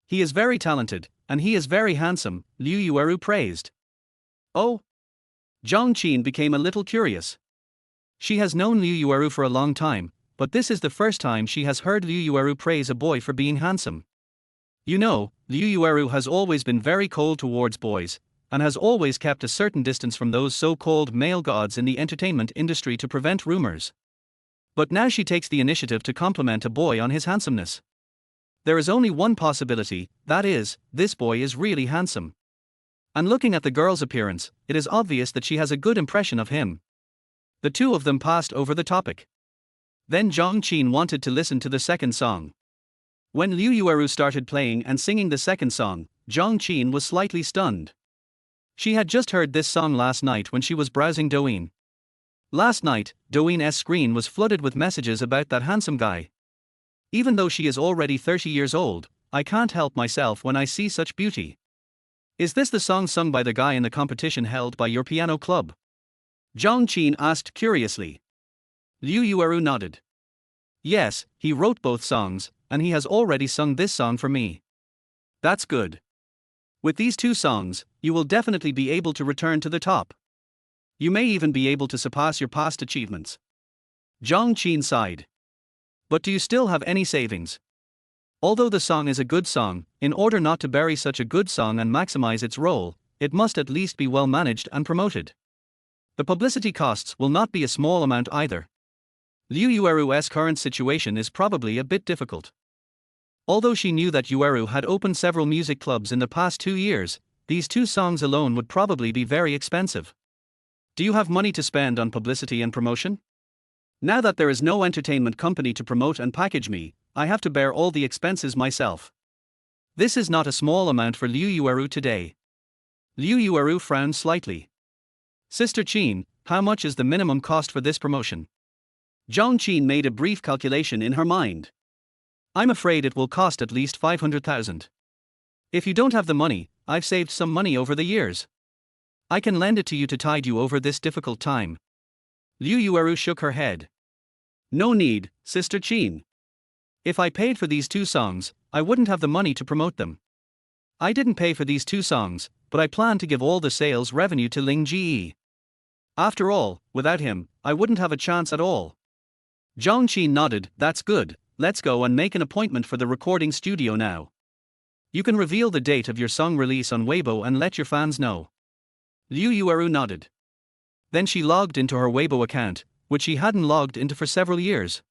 He is very talented, and he is very handsome, Liu Yueru praised. Oh? Zhang Qin became a little curious. She has known Liu Yueru for a long time, but this is the first time she has heard Liu Yueru praise a boy for being handsome. You know, Liu Yueru has always been very cold towards boys, and has always kept a certain distance from those so-called male gods in the entertainment industry to prevent rumors. But now she takes the initiative to compliment a boy on his handsomeness. There is only one possibility, that is, this boy is really handsome. And looking at the girl's appearance, it is obvious that she has a good impression of him. The two of them passed over the topic. Then Zhang Qin wanted to listen to the second song. When Liu Yueru started playing and singing the second song, Zhang Qin was slightly stunned. She had just heard this song last night when she was browsing Douyin. Last night, Douyin screen was flooded with messages about that handsome guy. Even though she is already 30 years old, I can't help myself when I see such beauty. Is this the song sung by the guy in the competition held by your piano club? Zhang Qin asked curiously. Liu Yueru nodded. Yes, he wrote both songs, and he has already sung this song for me. That's good. With these two songs, you will definitely be able to return to the top. You may even be able to surpass your past achievements. Zhang Qin sighed. But do you still have any savings? Although the song is a good song, in order not to bury such a good song and maximize its role, it must at least be well managed and promoted. The publicity costs will not be a small amount either. Liu Yueru's current situation is probably a bit difficult. Although she knew that Yueru had opened several music clubs in the past 2 years, these two songs alone would probably be very expensive. Do you have money to spend on publicity and promotion? Now that there is no entertainment company to promote and package me, I have to bear all the expenses myself. This is not a small amount for Liu Yueru today. Liu Yueru frowned slightly. Sister Qin, how much is the minimum cost for this promotion? Zhang Qin made a brief calculation in her mind. I'm afraid it will cost at least 500,000. If you don't have the money, I've saved some money over the years. I can lend it to you to tide you over this difficult time. Liu Yueru shook her head. No need, Sister Qin. If I paid for these two songs, I wouldn't have the money to promote them. I didn't pay for these two songs, but I plan to give all the sales revenue to Ling Ge. After all, without him, I wouldn't have a chance at all. Zhang Qin nodded. That's good, let's go and make an appointment for the recording studio now. You can reveal the date of your song release on Weibo and let your fans know. Liu Yueru nodded. Then she logged into her Weibo account, which she hadn't logged into for several years.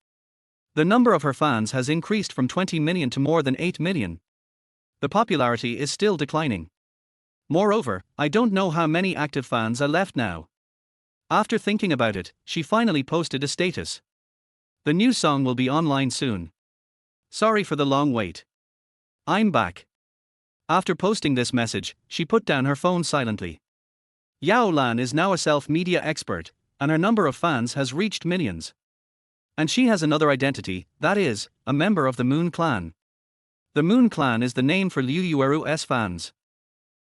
The number of her fans has increased from 20 million to more than 8 million. The popularity is still declining. Moreover, I don't know how many active fans are left now. After thinking about it, she finally posted a status. The new song will be online soon. Sorry for the long wait. I'm back. After posting this message, she put down her phone silently. Yao Lan is now a self-media expert, and her number of fans has reached millions. And she has another identity, that is, a member of the Moon Clan. The Moon Clan is the name for Liu Yueru's fans.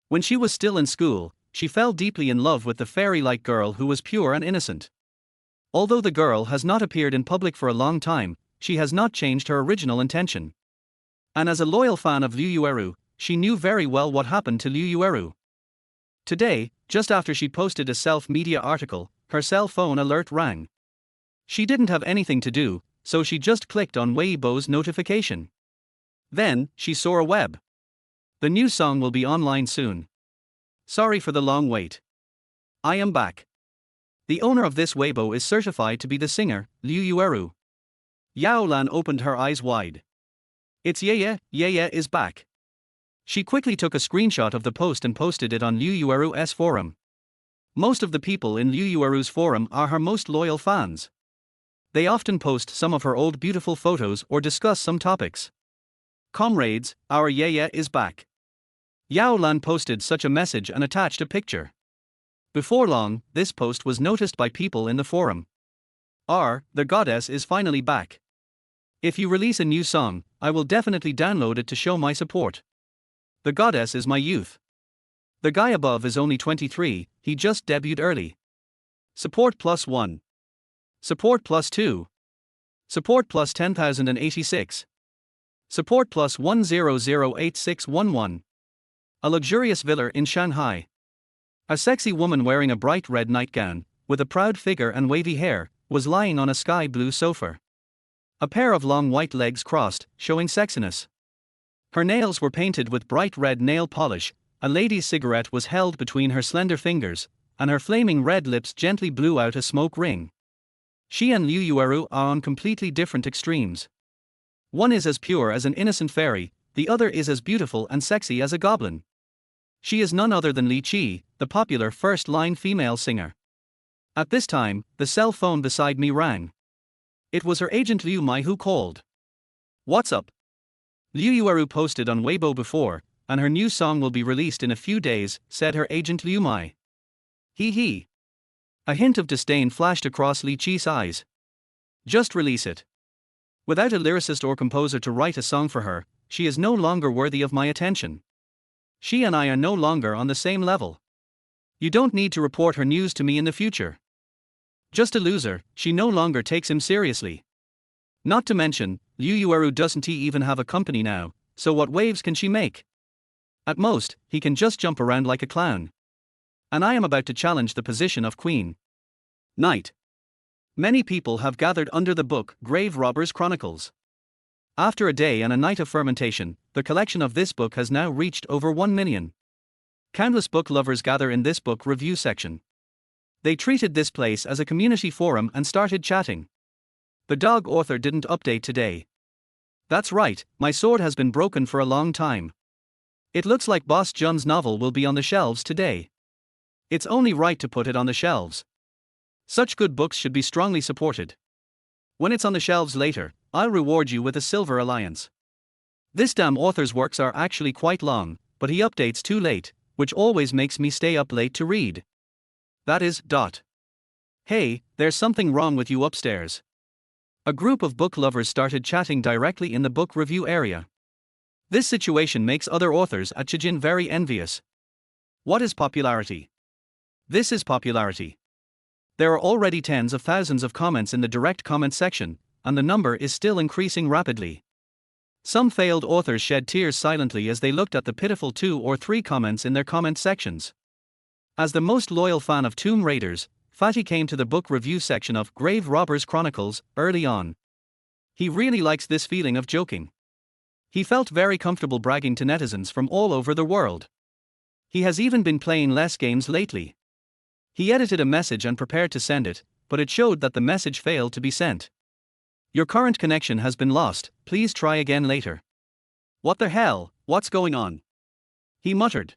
When she was still in school, she fell deeply in love with the fairy-like girl who was pure and innocent. Although the girl has not appeared in public for a long time, she has not changed her original intention. And as a loyal fan of Liu Yueru, she knew very well what happened to Liu Yueru. Today, just after she posted a self-media article, her cell phone alert rang. She didn't have anything to do, so she just clicked on Weibo's notification. Then, she saw a web. The new song will be online soon. Sorry for the long wait. I am back. The owner of this Weibo is certified to be the singer, Liu Yueru. Yao Lan opened her eyes wide. It's Yeye is back. She quickly took a screenshot of the post and posted it on Liu Yueru's forum. Most of the people in Liu Yueru's forum are her most loyal fans. They often post some of her old beautiful photos or discuss some topics. Comrades, our Yeye is back. Yao Lan posted such a message and attached a picture. Before long, this post was noticed by people in the forum. The goddess is finally back. If you release a new song, I will definitely download it to show my support. The goddess is my youth. The guy above is only 23, he just debuted early. Support +1. Support +2. Support +10,086. Support +1008611. A luxurious villa in Shanghai. A sexy woman wearing a bright red nightgown, with a proud figure and wavy hair, was lying on a sky blue sofa. A pair of long white legs crossed, showing sexiness. Her nails were painted with bright red nail polish, a lady's cigarette was held between her slender fingers, and her flaming red lips gently blew out a smoke ring. She and Liu Yueru are on completely different extremes. One is as pure as an innocent fairy, the other is as beautiful and sexy as a goblin. She is none other than Li Qi, the popular first-line female singer. At this time, the cell phone beside me rang. It was her agent Liu Mai who called. What's up? Liu Yueru posted on Weibo before, and her new song will be released in a few days, said her agent Liu Mai. He. A hint of disdain flashed across Li Qi's eyes. Just release it. Without a lyricist or composer to write a song for her, she is no longer worthy of my attention. She and I are no longer on the same level. You don't need to report her news to me in the future. Just a loser, she no longer takes him seriously. Not to mention, Liu Yueru doesn't even have a company now, so what waves can she make? At most, he can just jump around like a clown. And I am about to challenge the position of queen. Night. Many people have gathered under the book Grave Robbers Chronicles. After a day and a night of fermentation, the collection of this book has now reached over 1 million. Countless book lovers gather in this book review section. They treated this place as a community forum and started chatting. The dog author didn't update today. That's right, my sword has been broken for a long time. It looks like Boss Jun's novel will be on the shelves today. It's only right to put it on the shelves. Such good books should be strongly supported. When it's on the shelves later, I'll reward you with a silver alliance. This damn author's works are actually quite long, but he updates too late, which always makes me stay up late to read. That is. Hey, there's something wrong with you upstairs. A group of book lovers started chatting directly in the book review area. This situation makes other authors at Chijin very envious. What is popularity? This is popularity. There are already tens of thousands of comments in the direct comment section, and the number is still increasing rapidly. Some failed authors shed tears silently as they looked at the pitiful 2 or 3 comments in their comment sections. As the most loyal fan of Tomb Raiders, Fatty came to the book review section of Grave Robbers Chronicles early on. He really likes this feeling of joking. He felt very comfortable bragging to netizens from all over the world. He has even been playing less games lately. He edited a message and prepared to send it, but it showed that the message failed to be sent. Your current connection has been lost, please try again later. What the hell, what's going on? He muttered.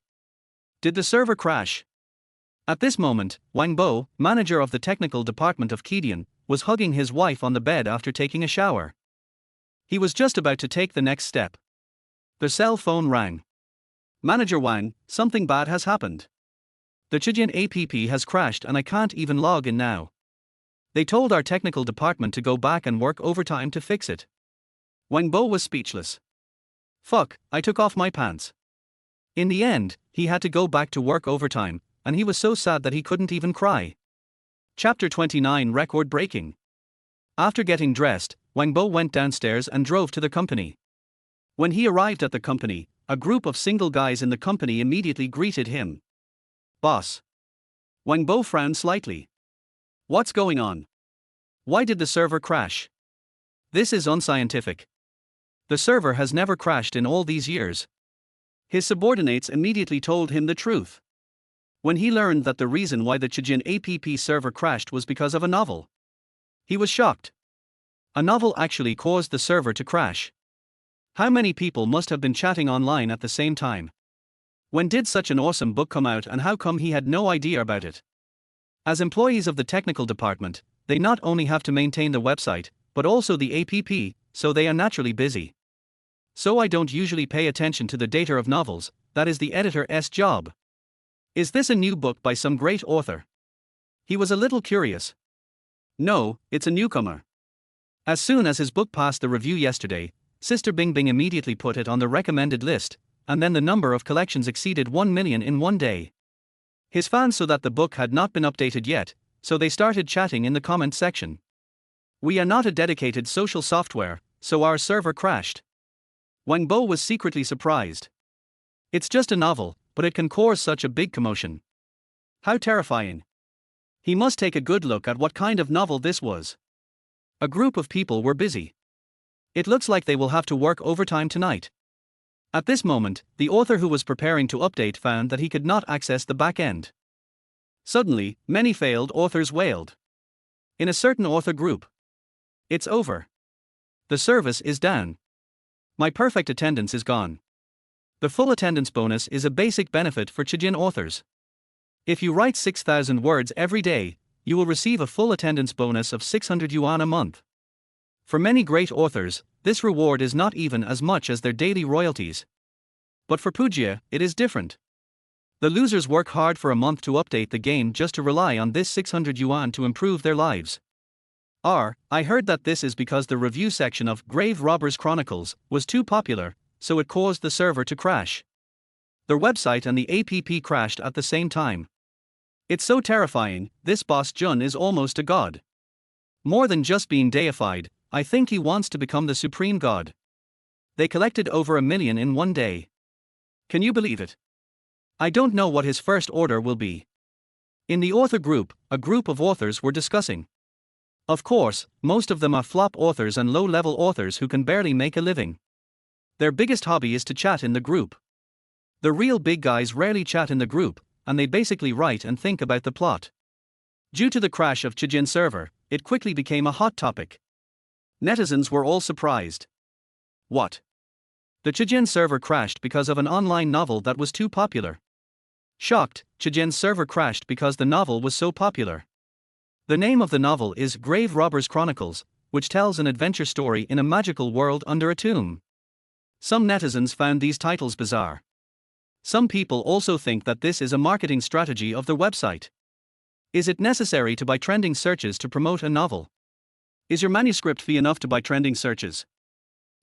Did the server crash? At this moment, Wang Bo, manager of the technical department of Kidian, was hugging his wife on the bed after taking a shower. He was just about to take the next step. The cell phone rang. Manager Wang, something bad has happened. The Chijin app has crashed and I can't even log in now. They told our technical department to go back and work overtime to fix it. Wang Bo was speechless. Fuck, I took off my pants. In the end, he had to go back to work overtime, and he was so sad that he couldn't even cry. Chapter 29 Record Breaking. After getting dressed, Wang Bo went downstairs and drove to the company. When he arrived at the company, a group of single guys in the company immediately greeted him. Boss. Wang Bo frowned slightly. What's going on? Why did the server crash? This is unscientific. The server has never crashed in all these years. His subordinates immediately told him the truth. When he learned that the reason why the Chijin app server crashed was because of a novel, he was shocked. A novel actually caused the server to crash. How many people must have been chatting online at the same time? When did such an awesome book come out, and how come he had no idea about it? As employees of the technical department, they not only have to maintain the website, but also the app, so they are naturally busy. So I don't usually pay attention to the data of novels, that is the editor's job. Is this a new book by some great author? He was a little curious. No, it's a newcomer. As soon as his book passed the review yesterday, Sister Bingbing immediately put it on the recommended list, and then the number of collections exceeded 1 million in one day. His fans saw that the book had not been updated yet, so they started chatting in the comment section. We are not a dedicated social software, so our server crashed. Wang Bo was secretly surprised. It's just a novel, but it can cause such a big commotion. How terrifying. He must take a good look at what kind of novel this was. A group of people were busy. It looks like they will have to work overtime tonight. At this moment, the author who was preparing to update found that he could not access the back end. Suddenly, many failed authors wailed. In a certain author group. It's over. The service is down. My perfect attendance is gone. The full attendance bonus is a basic benefit for Chijin authors. If you write 6,000 words every day, you will receive a full attendance bonus of 600 yuan a month. For many great authors, this reward is not even as much as their daily royalties. But for Pujia, it is different. The losers work hard for a month to update the game just to rely on this 600 yuan to improve their lives. I heard that this is because the review section of Grave Robbers Chronicles was too popular, so it caused the server to crash. Their website and the app crashed at the same time. It's so terrifying, this boss Jun is almost a god. More than just being deified, I think he wants to become the supreme god. They collected over 1 million in one day. Can you believe it? I don't know what his first order will be. In the author group, a group of authors were discussing. Of course, most of them are flop authors and low-level authors who can barely make a living. Their biggest hobby is to chat in the group. The real big guys rarely chat in the group, and they basically write and think about the plot. Due to the crash of Chijin server, it quickly became a hot topic. Netizens were all surprised. What? The Chijin server crashed because of an online novel that was too popular. Shocked, Chijin's server crashed because the novel was so popular. The name of the novel is Grave Robbers Chronicles, which tells an adventure story in a magical world under a tomb. Some netizens found these titles bizarre. Some people also think that this is a marketing strategy of the website. Is it necessary to buy trending searches to promote a novel? Is your manuscript fee enough to buy trending searches?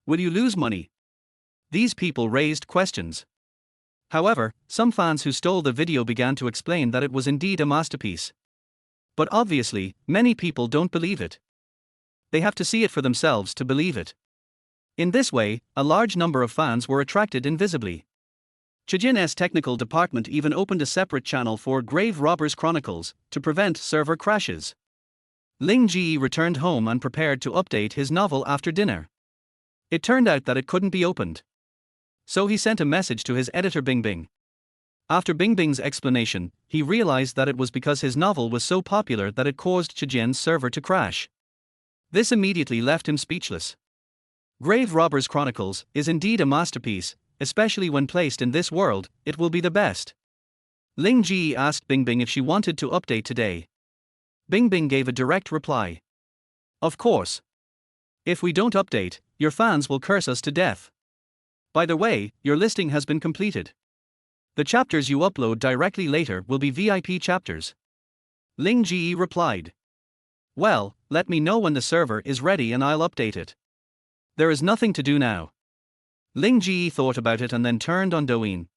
Will you lose money? These people raised questions. However, some fans who stole the video began to explain that it was indeed a masterpiece. But obviously, many people don't believe it. They have to see it for themselves to believe it. In this way, a large number of fans were attracted invisibly. Chijin's technical department even opened a separate channel for Grave Robbers Chronicles to prevent server crashes. Ling Ge returned home and prepared to update his novel after dinner. It turned out that it couldn't be opened. So he sent a message to his editor Bingbing. After Bingbing's explanation, he realized that it was because his novel was so popular that it caused Chijin's server to crash. This immediately left him speechless. Grave Robbers Chronicles is indeed a masterpiece, especially when placed in this world, it will be the best. Ling Ge asked Bingbing if she wanted to update today. Bingbing gave a direct reply. Of course. If we don't update, your fans will curse us to death. By the way, your listing has been completed. The chapters you upload directly later will be VIP chapters. Ling Ge replied. Well, let me know when the server is ready and I'll update it. There is nothing to do now. Ling Ge thought about it and then turned on Douyin.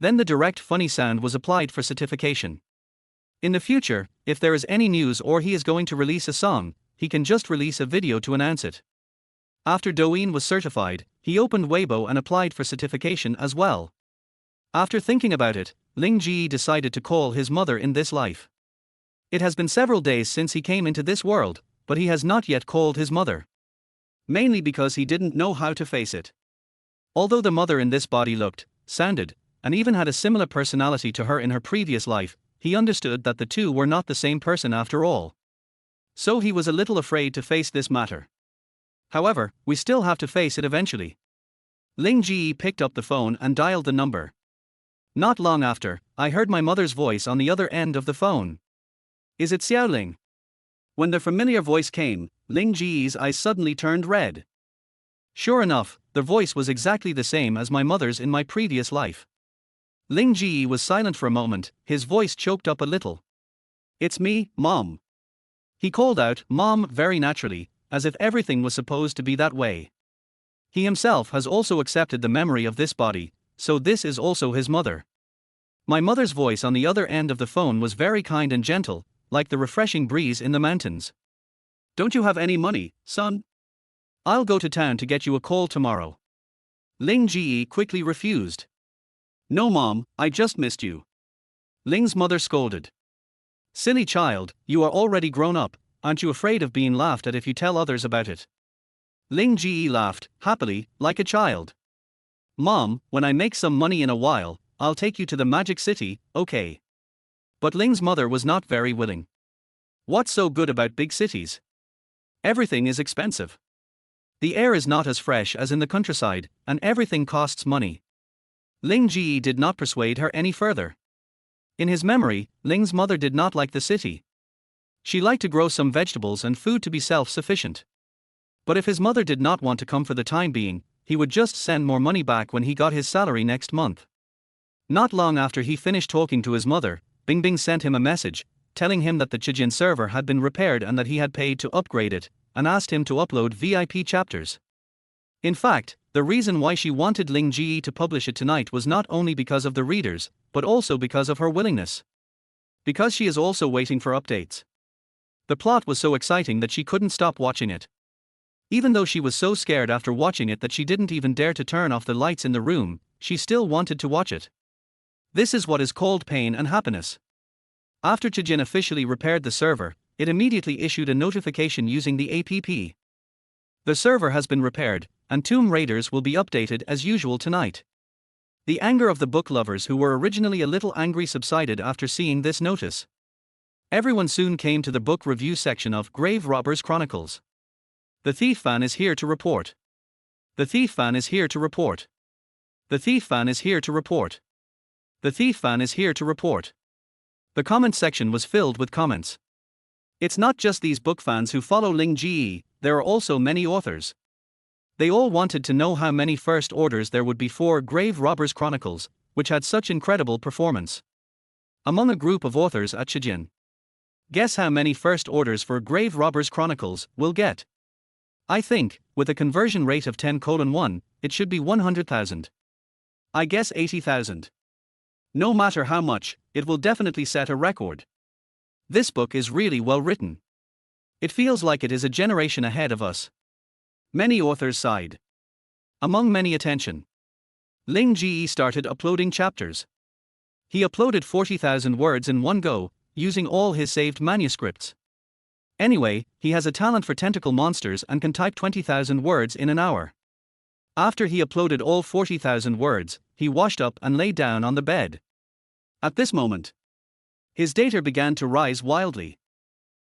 Then the direct funny sound was applied for certification. In the future, if there is any news or he is going to release a song, he can just release a video to announce it. After Douyin was certified, he opened Weibo and applied for certification as well. After thinking about it, Ling Ge decided to call his mother in this life. It has been several days since he came into this world, but he has not yet called his mother. Mainly because he didn't know how to face it. Although the mother in this body looked sounded, and even had a similar personality to her in her previous life, he understood that the two were not the same person after all. So he was a little afraid to face this matter. However, we still have to face it eventually. Ling Ge picked up the phone and dialed the number. Not long after, I heard my mother's voice on the other end of the phone. Is it Xiaoling? When the familiar voice came, Ling Ge's eyes suddenly turned red. Sure enough, the voice was exactly the same as my mother's in my previous life. Ling Ge was silent for a moment, his voice choked up a little. It's me, Mom. He called out, Mom, very naturally, as if everything was supposed to be that way. He himself has also accepted the memory of this body, so this is also his mother. My mother's voice on the other end of the phone was very kind and gentle, like the refreshing breeze in the mountains. Don't you have any money, son? I'll go to town to get you a call tomorrow. Ling Ge quickly refused. No, Mom, I just missed you. Ling's mother scolded. Silly child, you are already grown up, aren't you afraid of being laughed at if you tell others about it? Ling Ge laughed, happily, like a child. Mom, when I make some money in a while, I'll take you to the magic city, okay? But Ling's mother was not very willing. What's so good about big cities? Everything is expensive. The air is not as fresh as in the countryside, and everything costs money. Ling Ge did not persuade her any further. In his memory, Ling's mother did not like the city. She liked to grow some vegetables and food to be self-sufficient. But if his mother did not want to come for the time being, he would just send more money back when he got his salary next month. Not long after he finished talking to his mother, Bingbing sent him a message, telling him that the Chijin server had been repaired and that he had paid to upgrade it, and asked him to upload VIP chapters. In fact, the reason why she wanted Ling Ge to publish it tonight was not only because of the readers, but also because of her willingness. Because she is also waiting for updates. The plot was so exciting that she couldn't stop watching it. Even though she was so scared after watching it that she didn't even dare to turn off the lights in the room, she still wanted to watch it. This is what is called pain and happiness. After Chijin officially repaired the server, it immediately issued a notification using the app. The server has been repaired, and Tomb Raiders will be updated as usual tonight. The anger of the book lovers who were originally a little angry subsided after seeing this notice. Everyone soon came to the book review section of Grave Robbers Chronicles. The Thief fan is here to report. The Thief fan is here to report. The Thief fan is here to report. The Thief fan is here to report. The comment section was filled with comments. It's not just these book fans who follow Ling Ge, there are also many authors. They all wanted to know how many first orders there would be for Grave Robbers Chronicles, which had such incredible performance. Among a group of authors at Chijin. Guess how many first orders for Grave Robbers Chronicles will get? I think, with a conversion rate of 10:1, it should be 100,000. I guess 80,000. No matter how much, it will definitely set a record. This book is really well written. It feels like it is a generation ahead of us. Many authors sighed. Among many attention. Ling Ge started uploading chapters. He uploaded 40,000 words in one go, using all his saved manuscripts. Anyway, he has a talent for tentacle monsters and can type 20,000 words in an hour. After he uploaded all 40,000 words, he washed up and lay down on the bed. At this moment, his data began to rise wildly.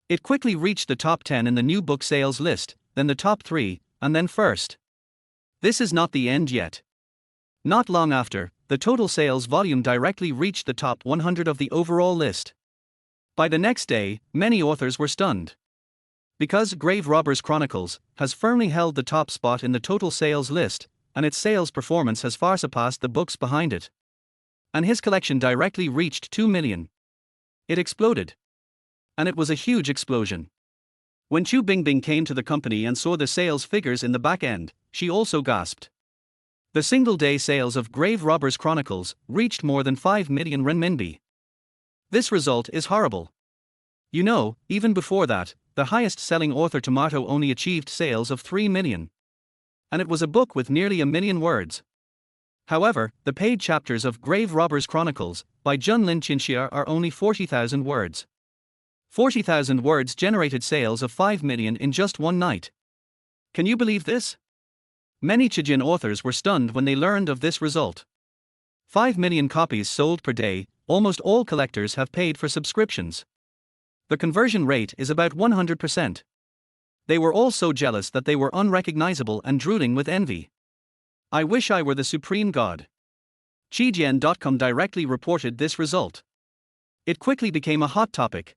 It quickly reached the top 10 in the new book sales list, then the top 3, and then first. This is not the end yet. Not long after, the total sales volume directly reached the top 100 of the overall list. By the next day, many authors were stunned. Because Grave Robbers Chronicles has firmly held the top spot in the total sales list, and its sales performance has far surpassed the books behind it. And his collection directly reached 2 million. It exploded. And it was a huge explosion. When Chu Bingbing came to the company and saw the sales figures in the back end, she also gasped. The single-day sales of Grave Robbers Chronicles reached more than 5 million renminbi. This result is horrible. You know, even before that, the highest-selling author Tomato only achieved sales of 3 million. And it was a book with nearly 1 million words. However, the paid chapters of Grave Robbers Chronicles by Jun Lin Qinxia are only 40,000 words. 40,000 words generated sales of 5 million in just one night. Can you believe this? Many Chijin authors were stunned when they learned of this result. 5 million copies sold per day. Almost all collectors have paid for subscriptions. The conversion rate is about 100%. They were all so jealous that they were unrecognizable and drooling with envy. I wish I were the supreme god. Chijian.com directly reported this result. It quickly became a hot topic.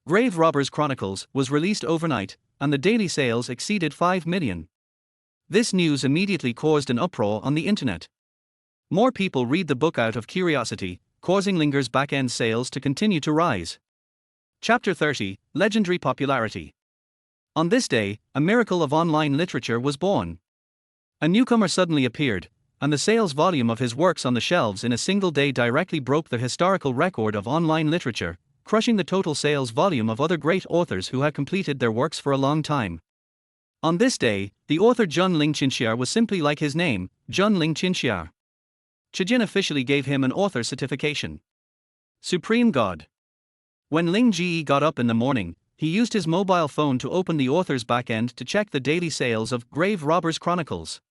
Grave Robbers Chronicles was released overnight, and the daily sales exceeded 5 million. This news immediately caused an uproar on the internet. More people read the book out of curiosity, causing Ling Ge's back-end sales to continue to rise. Chapter 30, Legendary Popularity. On this day, a miracle of online literature was born. A newcomer suddenly appeared, and the sales volume of his works on the shelves in a single day directly broke the historical record of online literature, crushing the total sales volume of other great authors who had completed their works for a long time. On this day, the author Zhun Ling Qinxia was simply like his name, Zhun Ling Qinxia. Chijin officially gave him an author certification. Supreme God. When Ling Ge got up in the morning, he used his mobile phone to open the author's backend to check the daily sales of Grave Robbers Chronicles.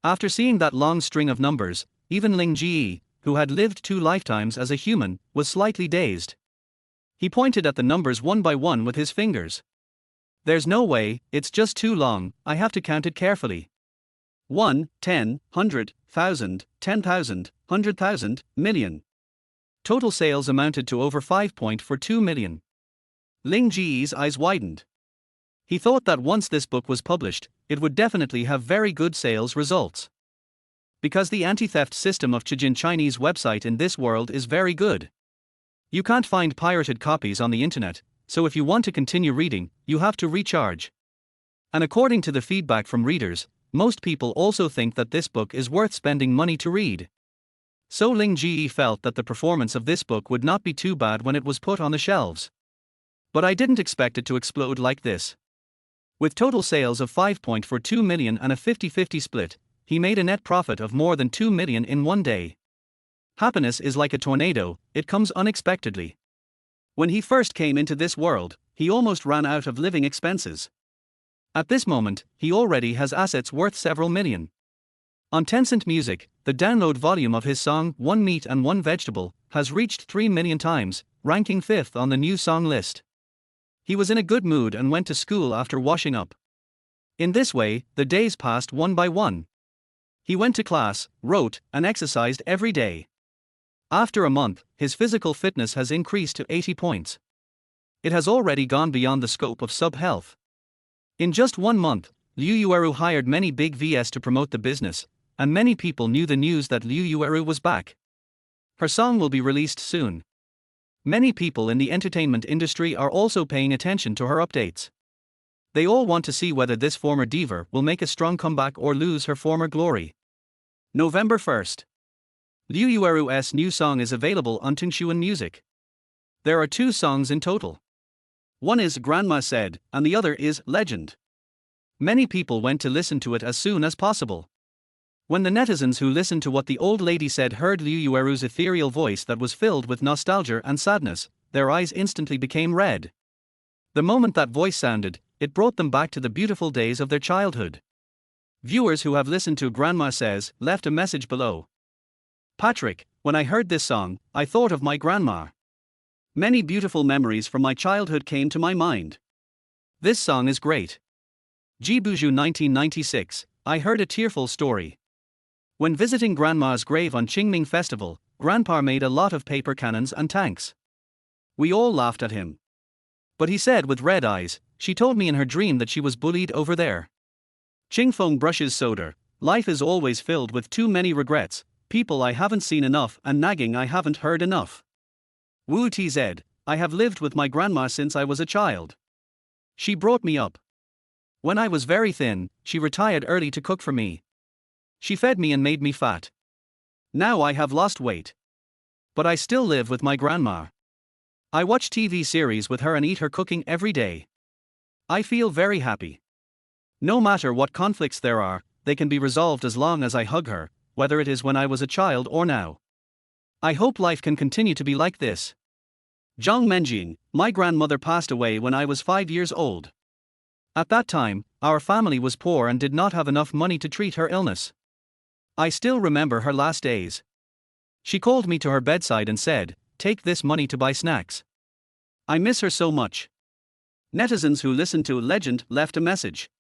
After seeing that long string of numbers, even Ling Ge, who had lived 2 lifetimes as a human, was slightly dazed. He pointed at the numbers one by one with his fingers. There's no way, it's just too long, I have to count it carefully. 1, 10, 100, 1,000, 10,000, 100,000, million. Total sales amounted to over 5.42 million. Ling Ge's eyes widened. He thought that once this book was published, it would definitely have very good sales results. Because the anti-theft system of Chijin Chinese website in this world is very good. You can't find pirated copies on the internet, so if you want to continue reading, you have to recharge. And according to the feedback from readers, most people also think that this book is worth spending money to read. So Ling Ge felt that the performance of this book would not be too bad when it was put on the shelves. But I didn't expect it to explode like this. With total sales of 5.42 million and a 50-50 split, he made a net profit of more than 2 million in one day. Happiness is like a tornado, it comes unexpectedly. When he first came into this world, he almost ran out of living expenses. At this moment, he already has assets worth several million. On Tencent Music, the download volume of his song One Meat and One Vegetable has reached 3 million times, ranking 5th on the new song list. He was in a good mood and went to school after washing up. In this way, the days passed one by one. He went to class, wrote, and exercised every day. After a month, his physical fitness has increased to 80 points. It has already gone beyond the scope of sub-health. In just 1 month, Liu Yueru hired many big VS to promote the business, and many people knew the news that Liu Yueru was back. Her song will be released soon. Many people in the entertainment industry are also paying attention to her updates. They all want to see whether this former diva will make a strong comeback or lose her former glory. November 1st. Liu Yueru's new song is available on Tengshuan Music. There are 2 songs in total. One is Grandma Said, and the other is Legend. Many people went to listen to it as soon as possible. When the netizens who listened to what the old lady said heard Liu Yueru's ethereal voice that was filled with nostalgia and sadness, their eyes instantly became red. The moment that voice sounded, it brought them back to the beautiful days of their childhood. Viewers who have listened to Grandma Says left a message below. Patrick, when I heard this song, I thought of my grandma. Many beautiful memories from my childhood came to my mind. This song is great. Jibuju 1996, I heard a tearful story. When visiting Grandma's grave on Qingming Festival, Grandpa made a lot of paper cannons and tanks. We all laughed at him. But he said with red eyes, she told me in her dream that she was bullied over there. Qingfeng brushes soda, life is always filled with too many regrets, people I haven't seen enough and nagging I haven't heard enough. Wu TZ, I have lived with my grandma since I was a child. She brought me up. When I was very thin, she retired early to cook for me. She fed me and made me fat. Now I have lost weight. But I still live with my grandma. I watch TV series with her and eat her cooking every day. I feel very happy. No matter what conflicts there are, they can be resolved as long as I hug her, whether it is when I was a child or now. I hope life can continue to be like this. Zhang Menjing, my grandmother passed away when I was 5 years old. At that time, our family was poor and did not have enough money to treat her illness. I still remember her last days. She called me to her bedside and said, "Take this money to buy snacks." I miss her so much. Netizens who listened to Legend left a message.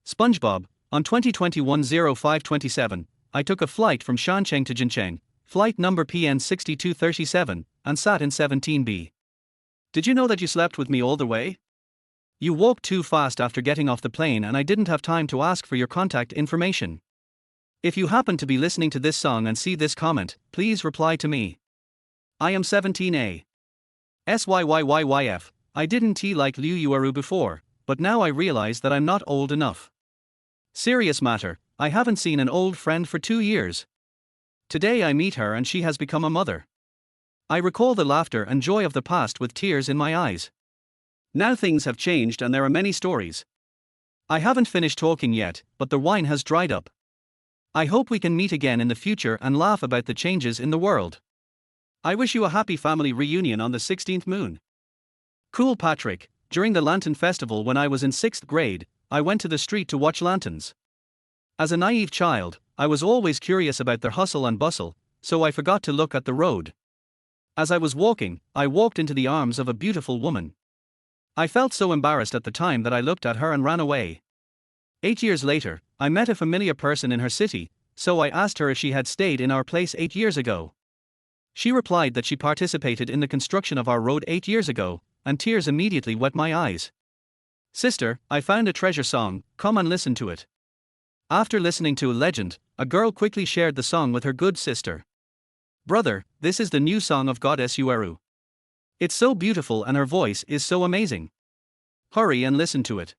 SpongeBob, on 2021-05-27, I took a flight from Shancheng to Jincheng, flight number PN 6237, and sat in 17B. Did you know that you slept with me all the way? You walked too fast after getting off the plane and I didn't have time to ask for your contact information. If you happen to be listening to this song and see this comment, please reply to me. I am 17A. SYYYYF. I didn't like Liu Yueru before, but now I realize that I'm not old enough. Serious matter, I haven't seen an old friend for 2 years. Today I meet her and she has become a mother. I recall the laughter and joy of the past with tears in my eyes. Now things have changed and there are many stories. I haven't finished talking yet, but the wine has dried up. I hope we can meet again in the future and laugh about the changes in the world. I wish you a happy family reunion on the 16th moon. Cool Patrick, during the Lantern Festival when I was in 6th grade, I went to the street to watch lanterns. As a naive child, I was always curious about their hustle and bustle, so I forgot to look at the road. As I was walking, I walked into the arms of a beautiful woman. I felt so embarrassed at the time that I looked at her and ran away. 8 years later, I met a familiar person in her city, so I asked her if she had stayed in our place 8 years ago. She replied that she participated in the construction of our road 8 years ago, and tears immediately wet my eyes. Sister, I found a treasure song, come and listen to it. After listening to Legend, a girl quickly shared the song with her good sister. Brother, this is the new song of Goddess Yueru. It's so beautiful and her voice is so amazing. Hurry and listen to it.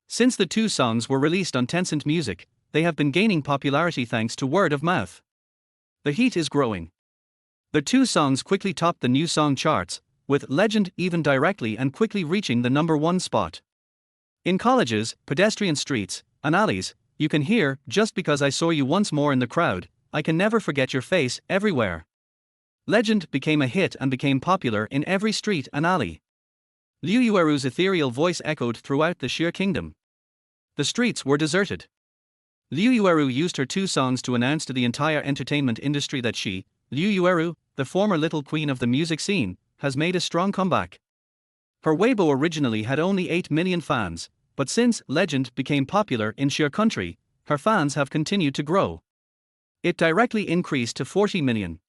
Since the 2 songs were released on Tencent Music, they have been gaining popularity thanks to word of mouth. The heat is growing. The 2 songs quickly topped the new song charts, with Legend even directly and quickly reaching the number 1 spot. In colleges, pedestrian streets, and alleys, you can hear, "Just because I saw you once more in the crowd, I can never forget your face," everywhere. Legend became a hit and became popular in every street and alley. Liu Yueru's ethereal voice echoed throughout the Xie kingdom. The streets were deserted. Liu Yueru used her 2 songs to announce to the entire entertainment industry that she, Liu Yueru, the former little queen of the music scene, has made a strong comeback. Her Weibo originally had only 8 million fans, but since Legend became popular in Xie country, her fans have continued to grow. It directly increased to 40 million.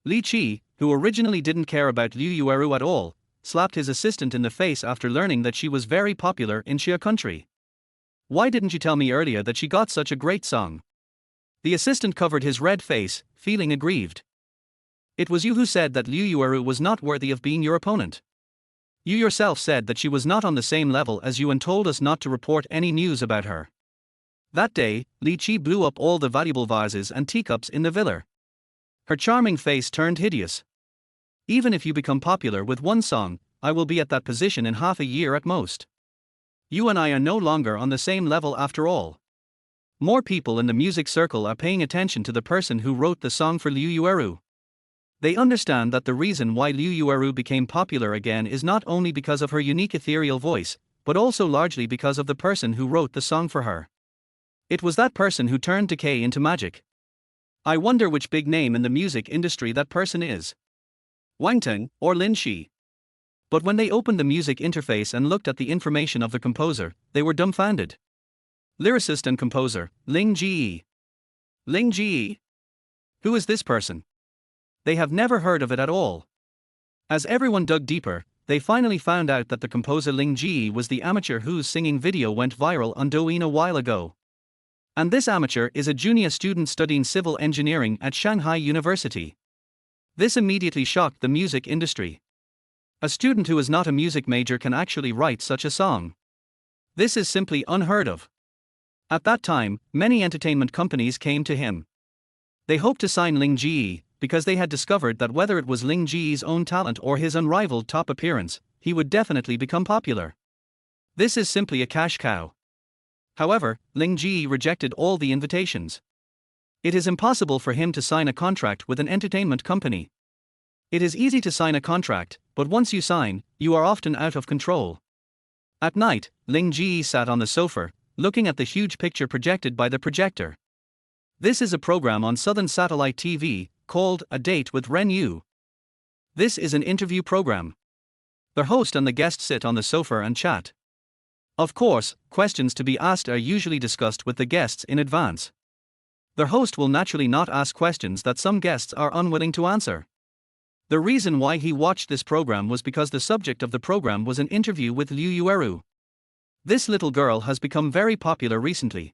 Li Qi, who originally didn't care about Liu Yueru at all, slapped his assistant in the face after learning that she was very popular in Xie country. Why didn't you tell me earlier that she got such a great song? The assistant covered his red face, feeling aggrieved. It was you who said that Liu Yueru was not worthy of being your opponent. You yourself said that she was not on the same level as you and told us not to report any news about her. That day, Li Qi blew up all the valuable vases and teacups in the villa. Her charming face turned hideous. Even if you become popular with 1 song, I will be at that position in half a year at most. You and I are no longer on the same level after all. More people in the music circle are paying attention to the person who wrote the song for Liu Yueru. They understand that the reason why Liu Yueru became popular again is not only because of her unique ethereal voice, but also largely because of the person who wrote the song for her. It was that person who turned decay into magic. I wonder which big name in the music industry that person is. Wang Teng or Lin Shi. But when they opened the music interface and looked at the information of the composer, they were dumbfounded. Lyricist and composer, Ling Ge. Ling Ge? Who is this person? They have never heard of it at all. As everyone dug deeper, they finally found out that the composer Ling Ge was the amateur whose singing video went viral on Douyin a while ago. And this amateur is a junior student studying civil engineering at Shanghai University. This immediately shocked the music industry. A student who is not a music major can actually write such a song. This is simply unheard of. At that time, many entertainment companies came to him. They hoped to sign Ling Ge, because they had discovered that whether it was Ling Ge's own talent or his unrivaled top appearance, he would definitely become popular. This is simply a cash cow. However, Ling Ge rejected all the invitations. It is impossible for him to sign a contract with an entertainment company. It is easy to sign a contract, but once you sign, you are often out of control. At night, Ling Ge sat on the sofa, looking at the huge picture projected by the projector. This is a program on Southern Satellite TV, called A Date with Ren Yu. This is an interview program. The host and the guest sit on the sofa and chat. Of course, questions to be asked are usually discussed with the guests in advance. The host will naturally not ask questions that some guests are unwilling to answer. The reason why he watched this program was because the subject of the program was an interview with Liu Yueru. This little girl has become very popular recently.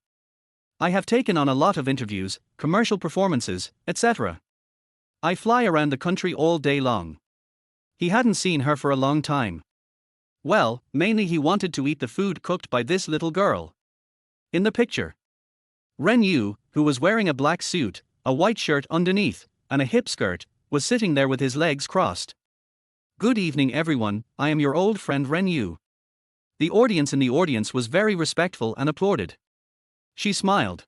I have taken on a lot of interviews, commercial performances, etc. I fly around the country all day long. He hadn't seen her for a long time. Well, mainly he wanted to eat the food cooked by this little girl. In the picture, Ren Yu, who was wearing a black suit, a white shirt underneath, and a hip skirt, was sitting there with his legs crossed. Good evening everyone, I am your old friend Ren Yu. The audience in the audience was very respectful and applauded. She smiled.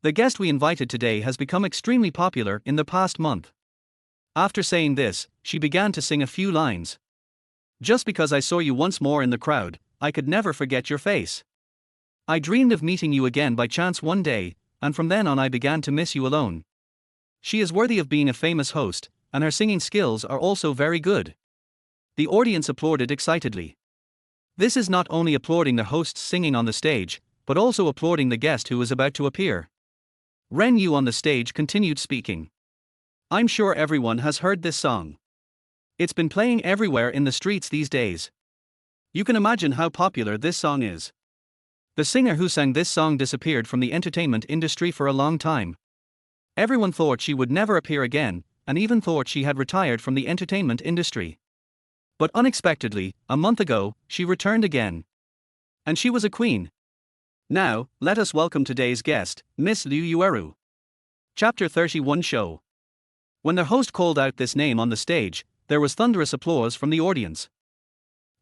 The guest we invited today has become extremely popular in the past month. After saying this, she began to sing a few lines. Just because I saw you once more in the crowd, I could never forget your face. I dreamed of meeting you again by chance one day, and from then on I began to miss you alone. She is worthy of being a famous host, and her singing skills are also very good. The audience applauded excitedly. This is not only applauding the hosts singing on the stage, but also applauding the guest who is about to appear. Ren Yu on the stage continued speaking. I'm sure everyone has heard this song. It's been playing everywhere in the streets these days. You can imagine how popular this song is. The singer who sang this song disappeared from the entertainment industry for a long time. Everyone thought she would never appear again, and even thought she had retired from the entertainment industry. But unexpectedly, a month ago, she returned again. And she was a queen. Now, let us welcome today's guest, Miss Liu Yueru. Chapter 31 Show. When the host called out this name on the stage, there was thunderous applause from the audience.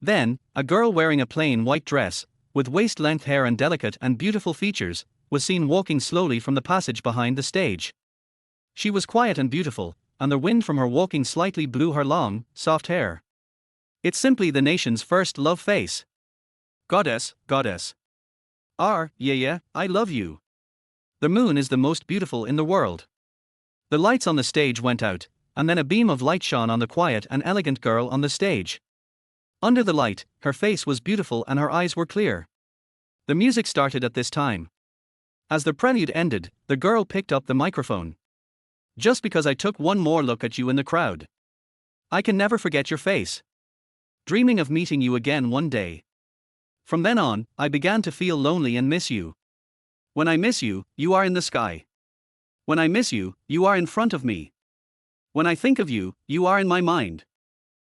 Then, a girl wearing a plain white dress, with waist-length hair and delicate and beautiful features, was seen walking slowly from the passage behind the stage. She was quiet and beautiful, and the wind from her walking slightly blew her long, soft hair. It's simply the nation's first love face. Goddess, goddess. Yeah, I love you. The moon is the most beautiful in the world. The lights on the stage went out, and then a beam of light shone on the quiet and elegant girl on the stage. Under the light, her face was beautiful and her eyes were clear. The music started at this time. As the prelude ended, the girl picked up the microphone. Just because I took one more look at you in the crowd. I can never forget your face. Dreaming of meeting you again one day. From then on, I began to feel lonely and miss you. When I miss you, you are in the sky. When I miss you, you are in front of me. When I think of you, you are in my mind.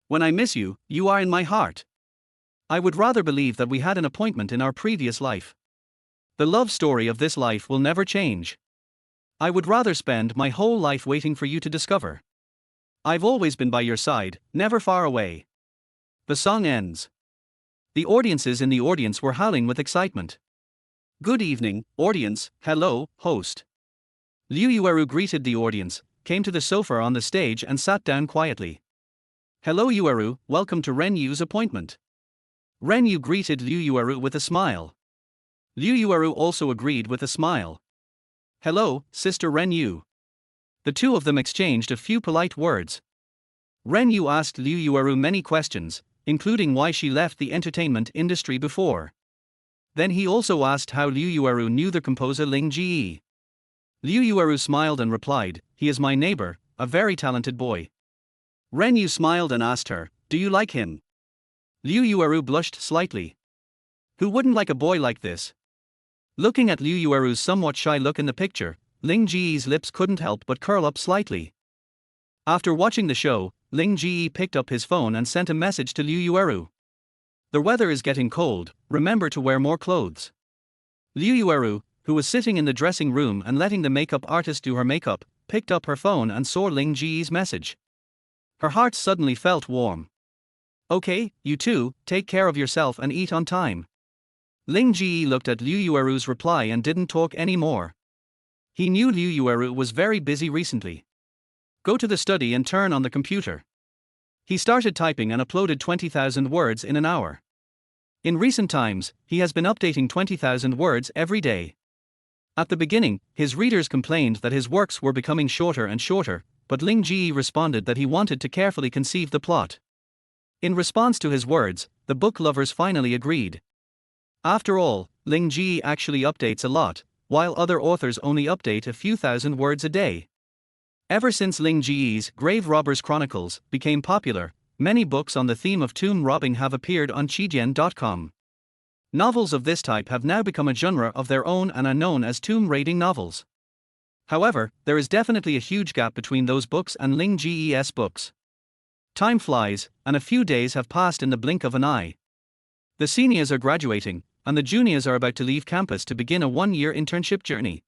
When I miss you, you are in my heart. I would rather believe that we had an appointment in our previous life. The love story of this life will never change. I would rather spend my whole life waiting for you to discover. I've always been by your side, never far away. The song ends. The audiences in the audience were howling with excitement. Good evening, audience, hello, host. Liu Yueru greeted the audience, came to the sofa on the stage and sat down quietly. Hello Yueru, welcome to Ren Yu's appointment. Ren Yu greeted Liu Yueru with a smile. Liu Yueru also agreed with a smile. Hello, Sister Ren Yu. The two of them exchanged a few polite words. Ren Yu asked Liu Yueru many questions, including why she left the entertainment industry before. Then he also asked how Liu Yueru knew the composer Ling Ge. Liu Yueru smiled and replied, he is my neighbor, a very talented boy. Ren Yu smiled and asked her, do you like him? Liu Yueru blushed slightly. Who wouldn't like a boy like this? Looking at Liu Yueru's somewhat shy look in the picture, Ling Ge's lips couldn't help but curl up slightly. After watching the show, Ling Ge picked up his phone and sent a message to Liu Yueru. The weather is getting cold, remember to wear more clothes. Liu Yueru, who was sitting in the dressing room and letting the makeup artist do her makeup, picked up her phone and saw Ling Ge's message. Her heart suddenly felt warm. Okay, you two, take care of yourself and eat on time. Ling Ge looked at Liu Yueru's reply and didn't talk anymore. He knew Liu Yueru was very busy recently. Go to the study and turn on the computer. He started typing and uploaded 20,000 words in an hour. In recent times, he has been updating 20,000 words every day. At the beginning, his readers complained that his works were becoming shorter and shorter, but Ling Ge responded that he wanted to carefully conceive the plot. In response to his words, the book lovers finally agreed. After all, Ling Ge actually updates a lot, while other authors only update a few thousand words a day. Ever since Ling Ge's Grave Robbers Chronicles became popular, many books on the theme of tomb robbing have appeared on Qidian.com. Novels of this type have now become a genre of their own and are known as tomb raiding novels. However, there is definitely a huge gap between those books and Ling Ge's books. Time flies, and a few days have passed in the blink of an eye. The seniors are graduating, and the juniors are about to leave campus to begin a one-year internship journey.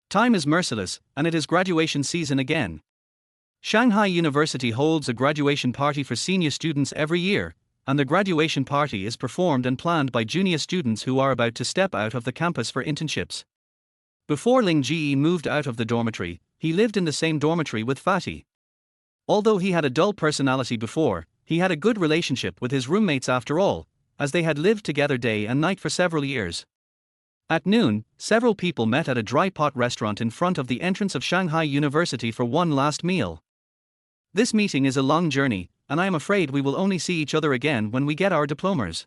Time is merciless, and it is graduation season again. Shanghai University holds a graduation party for senior students every year, and the graduation party is performed and planned by junior students who are about to step out of the campus for internships. Before Ling Ge moved out of the dormitory, he lived in the same dormitory with Fatty. Although he had a dull personality before, he had a good relationship with his roommates after all, as they had lived together day and night for several years. At noon, several people met at a dry pot restaurant in front of the entrance of Shanghai University for one last meal. This meeting is a long journey, and I am afraid we will only see each other again when we get our diplomas.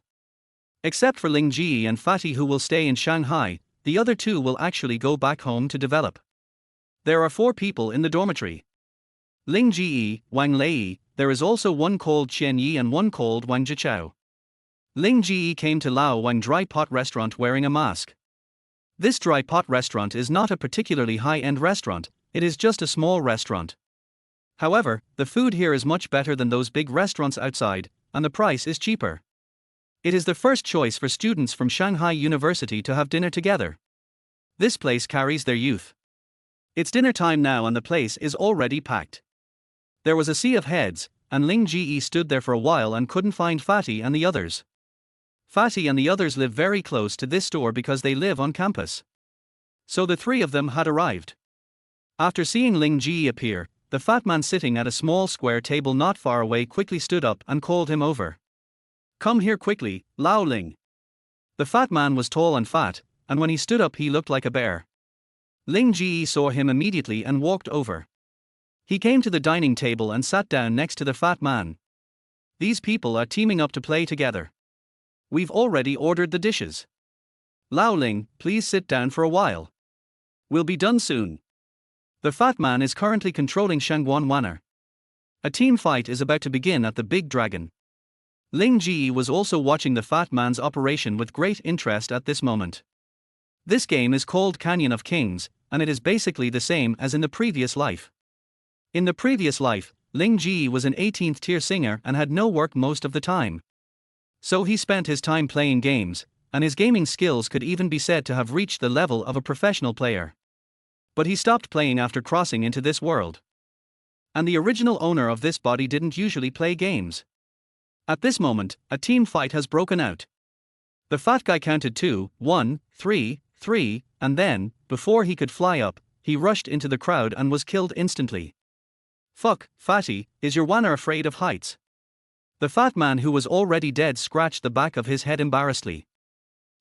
Except for Ling Ge and Fatty, who will stay in Shanghai, the other two will actually go back home to develop. There are 4 people in the dormitory. Ling Ge, Wang Lei, there is also one called Qian Yi and one called Wang Zhichao. Ling Ge came to Lao Wang Dry Pot Restaurant wearing a mask. This dry pot restaurant is not a particularly high-end restaurant, it is just a small restaurant. However, the food here is much better than those big restaurants outside, and the price is cheaper. It is the first choice for students from Shanghai University to have dinner together. This place carries their youth. It's dinner time now and the place is already packed. There was a sea of heads, and Ling Ge stood there for a while and couldn't find Fatty and the others. Fatty and the others live very close to this store because they live on campus. So the 3 of them had arrived. After seeing Ling Ge appear, the fat man sitting at a small square table not far away quickly stood up and called him over. "Come here quickly, Lao Ling." The fat man was tall and fat, and when he stood up he looked like a bear. Ling Ge saw him immediately and walked over. He came to the dining table and sat down next to the fat man. "These people are teaming up to play together. We've already ordered the dishes. Lao Ling, please sit down for a while. We'll be done soon." The fat man is currently controlling Shangguan Wanner. A team fight is about to begin at the Big Dragon. Ling Ge was also watching the fat man's operation with great interest at this moment. This game is called Canyon of Kings, and it is basically the same as in the previous life. In the previous life, Ling Ge was an 18th tier singer and had no work most of the time. So he spent his time playing games, and his gaming skills could even be said to have reached the level of a professional player. But he stopped playing after crossing into this world. And the original owner of this body didn't usually play games. At this moment, a team fight has broken out. The fat guy counted 2, 1, 3, 3, and then, before he could fly up, he rushed into the crowd and was killed instantly. "Fuck, Fatty, is your Wanner afraid of heights?" The fat man who was already dead scratched the back of his head embarrassedly.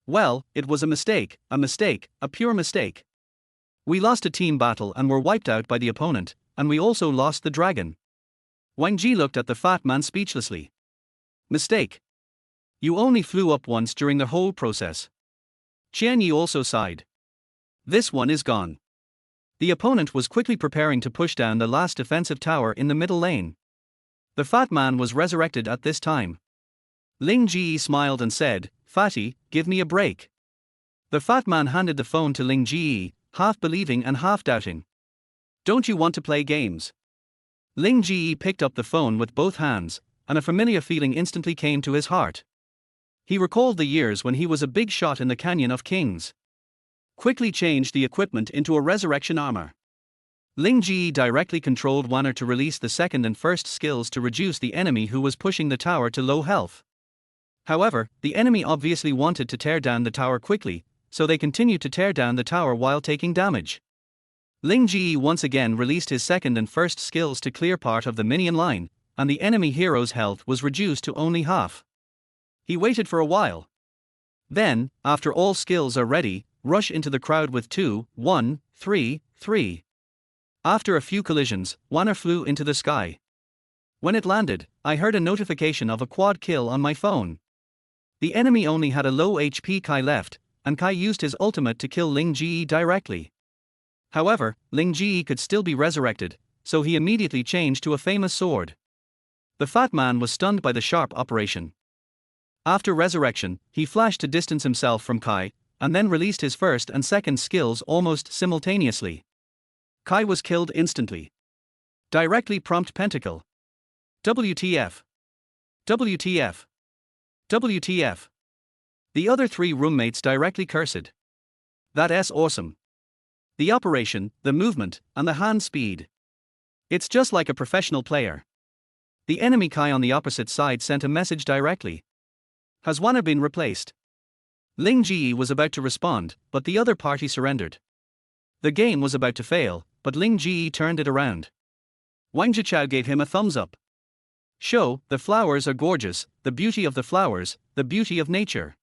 "Well, it was a mistake, a pure mistake. We lost a team battle and were wiped out by the opponent, and we also lost the dragon." Wang Ji looked at the fat man speechlessly. "Mistake? You only flew up once during the whole process." Qian Yi also sighed. "This one is gone." The opponent was quickly preparing to push down the last defensive tower in the middle lane. The fat man was resurrected at this time. Ling Ge smiled and said, "Fatty, give me a break." The fat man handed the phone to Ling Ge, half believing and half doubting. "Don't you want to play games?" Ling Ge picked up the phone with both hands, and a familiar feeling instantly came to his heart. He recalled the years when he was a big shot in the Canyon of Kings. Quickly changed the equipment into a resurrection armor. Ling Ge directly controlled Wanner to release the second and first skills to reduce the enemy who was pushing the tower to low health. However, the enemy obviously wanted to tear down the tower quickly, so they continued to tear down the tower while taking damage. Ling Ge once again released his second and first skills to clear part of the minion line, and the enemy hero's health was reduced to only half. He waited for a while. Then, after all skills are ready, rush into the crowd with 2, 1, 3, 3. After a few collisions, Wanner flew into the sky. When it landed, I heard a notification of a quad kill on my phone. The enemy only had a low HP Kai left, and Kai used his ultimate to kill Ling Ge directly. However, Ling Ge could still be resurrected, so he immediately changed to a famous sword. The fat man was stunned by the sharp operation. After resurrection, he flashed to distance himself from Kai, and then released his first and second skills almost simultaneously. Kai was killed instantly. Directly prompt pentakill. WTF. WTF. WTF. The other three roommates directly cursed. That's awesome. The operation, the movement, and the hand speed. It's just like a professional player. The enemy Kai on the opposite side sent a message directly. Has Wanner been replaced? Ling Ge was about to respond, but the other party surrendered. The game was about to fail, but Ling Ge turned it around. Wang Jichao gave him a thumbs up. Show, the flowers are gorgeous, the beauty of the flowers, the beauty of nature.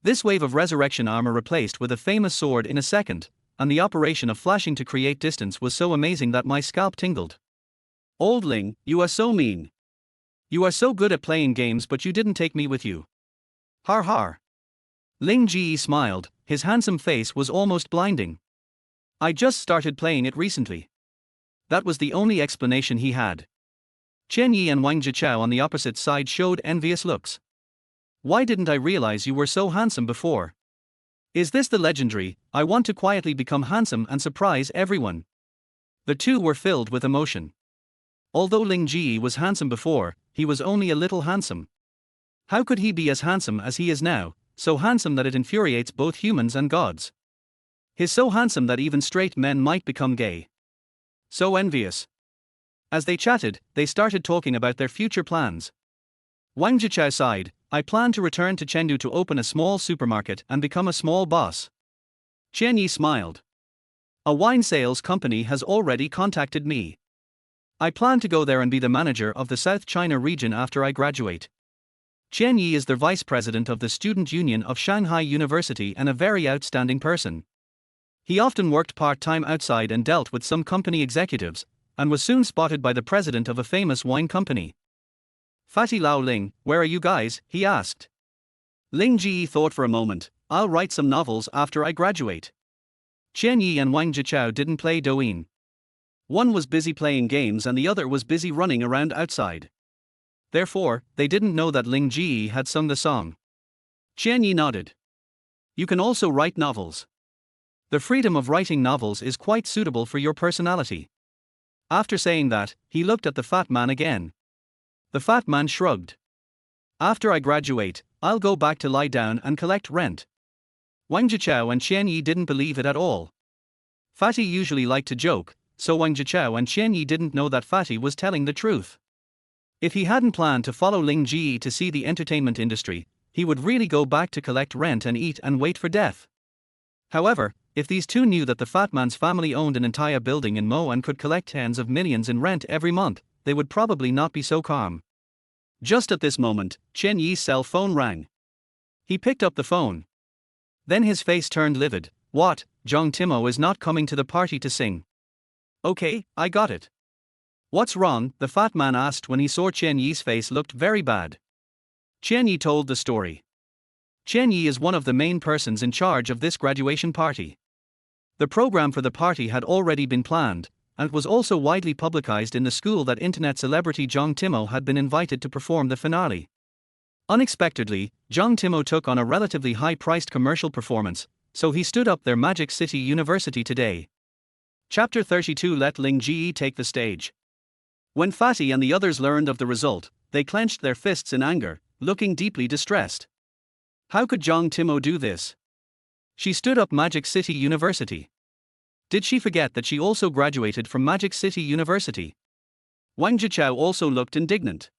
This wave of resurrection armor replaced with a famous sword in a second, and the operation of flashing to create distance was so amazing that my scalp tingled. Old Ling, you are so mean. You are so good at playing games, but you didn't take me with you. Har har. Ling Ge smiled, his handsome face was almost blinding. I just started playing it recently. That was the only explanation he had. Chen Yi and Wang Jichao on the opposite side showed envious looks. Why didn't I realize you were so handsome before? Is this the legendary, I want to quietly become handsome and surprise everyone? The two were filled with emotion. Although Ling Ge was handsome before, he was only a little handsome. How could he be as handsome as he is now, so handsome that it infuriates both humans and gods? He's so handsome that even straight men might become gay. So envious. As they chatted, they started talking about their future plans. Wang Jichao sighed, I plan to return to Chengdu to open a small supermarket and become a small boss. Chen Yi smiled. A wine sales company has already contacted me. I plan to go there and be the manager of the South China region after I graduate. Chen Yi is the vice president of the Student Union of Shanghai University and a very outstanding person. He often worked part-time outside and dealt with some company executives, and was soon spotted by the president of a famous wine company. Fatty Lao Ling, where are you guys? He asked. Ling Ge thought for a moment, I'll write some novels after I graduate. Chen Yi and Wang Jichao didn't play Douyin. One was busy playing games and the other was busy running around outside. Therefore, they didn't know that Ling Ge had sung the song. Chen Yi nodded. You can also write novels. The freedom of writing novels is quite suitable for your personality. After saying that, he looked at the fat man again. The fat man shrugged. After I graduate, I'll go back to lie down and collect rent. Wang Jichao and Chen Yi didn't believe it at all. Fatty usually liked to joke, so Wang Jichao and Chen Yi didn't know that Fatty was telling the truth. If he hadn't planned to follow Ling Ge to see the entertainment industry, he would really go back to collect rent and eat and wait for death. However, if these two knew that the fat man's family owned an entire building in Mo and could collect tens of millions in rent every month, they would probably not be so calm. Just at this moment, Chen Yi's cell phone rang. He picked up the phone. Then his face turned livid. What, Zhang Timo is not coming to the party to sing? Okay, I got it. What's wrong? The fat man asked when he saw Chen Yi's face looked very bad. Chen Yi told the story. Chen Yi is one of the main persons in charge of this graduation party. The program for the party had already been planned, and it was also widely publicized in the school that internet celebrity Zhang Timo had been invited to perform the finale. Unexpectedly, Zhang Timo took on a relatively high-priced commercial performance, so he stood up their Magic City University today. Chapter 32 Let Ling Ge take the stage. When Fatty and the others learned of the result, they clenched their fists in anger, looking deeply distressed. How could Zhang Timo do this? She stood up Magic City University. Did she forget that she also graduated from Magic City University? Wang Jichao also looked indignant.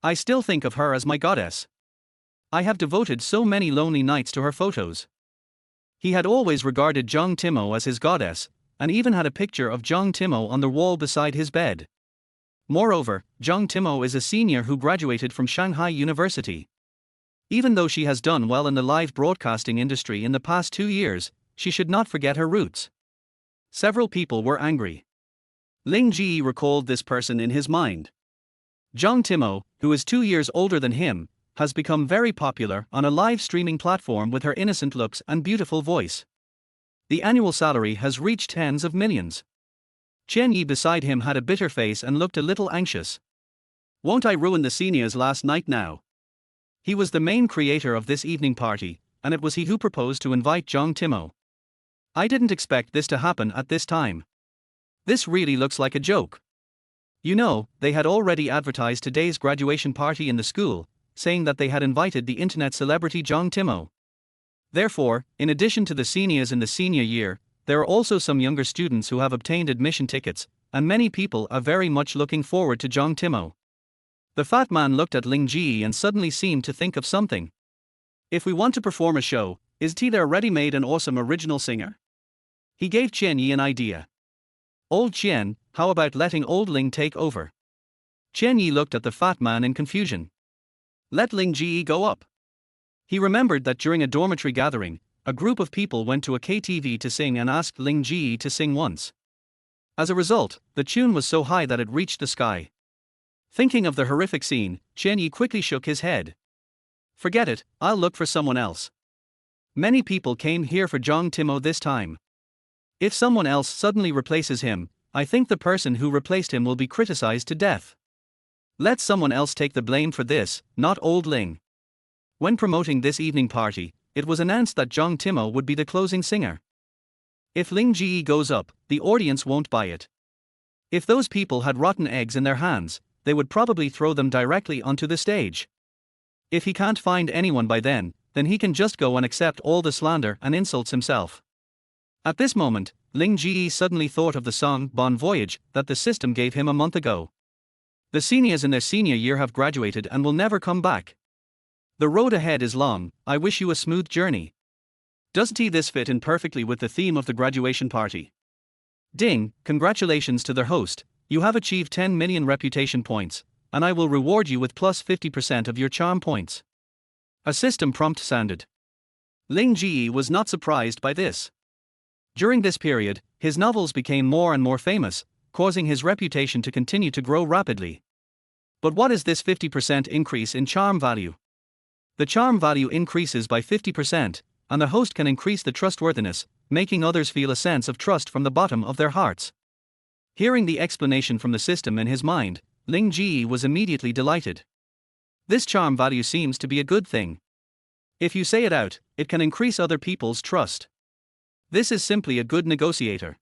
I still think of her as my goddess. I have devoted so many lonely nights to her photos. He had always regarded Zhang Timo as his goddess, and even had a picture of Zhang Timo on the wall beside his bed. Moreover, Zhang Timo is a senior who graduated from Shanghai University. Even though she has done well in the live broadcasting industry in the past 2 years, she should not forget her roots. Several people were angry. Ling Ge recalled this person in his mind. Jong Timo, who is 2 years older than him, has become very popular on a live streaming platform with her innocent looks and beautiful voice. The annual salary has reached tens of millions. Chen Yi beside him had a bitter face and looked a little anxious. Won't I ruin the seniors last night now? He was the main creator of this evening party, and it was he who proposed to invite Jong Timo. I didn't expect this to happen at this time. This really looks like a joke. You know, they had already advertised today's graduation party in the school, saying that they had invited the internet celebrity Jong Timo. Therefore, in addition to the seniors in the senior year, there are also some younger students who have obtained admission tickets, and many people are very much looking forward to Jong Timo. The fat man looked at Ling Ge and suddenly seemed to think of something. If we want to perform a show, is T there ready-made an awesome original singer? He gave Chen Yi an idea. Old Chen, how about letting old Ling take over? Chen Yi looked at the fat man in confusion. Let Ling Ge go up. He remembered that during a dormitory gathering, a group of people went to a KTV to sing and asked Ling Ge to sing once. As a result, the tune was so high that it reached the sky. Thinking of the horrific scene, Chen Yi quickly shook his head. Forget it, I'll look for someone else. Many people came here for Jong Timo this time. If someone else suddenly replaces him, I think the person who replaced him will be criticized to death. Let someone else take the blame for this, not old Ling. When promoting this evening party, it was announced that Jong Timo would be the closing singer. If Ling Ge goes up, the audience won't buy it. If those people had rotten eggs in their hands, they would probably throw them directly onto the stage. If he can't find anyone by then he can just go and accept all the slander and insults himself. At this moment, Ling Ge suddenly thought of the song Bon Voyage that the system gave him a month ago. The seniors in their senior year have graduated and will never come back. The road ahead is long, I wish you a smooth journey. Doesn't this fit in perfectly with the theme of the graduation party? Ding, congratulations to their host, you have achieved 10 million reputation points, and I will reward you with plus 50% of your charm points. A system prompt sounded. Ling Ge was not surprised by this. During this period, his novels became more and more famous, causing his reputation to continue to grow rapidly. But what is this 50% increase in charm value? The charm value increases by 50%, and the host can increase the trustworthiness, making others feel a sense of trust from the bottom of their hearts. Hearing the explanation from the system in his mind, Ling Ge was immediately delighted. This charm value seems to be a good thing. If you say it out, it can increase other people's trust. This is simply a good negotiator.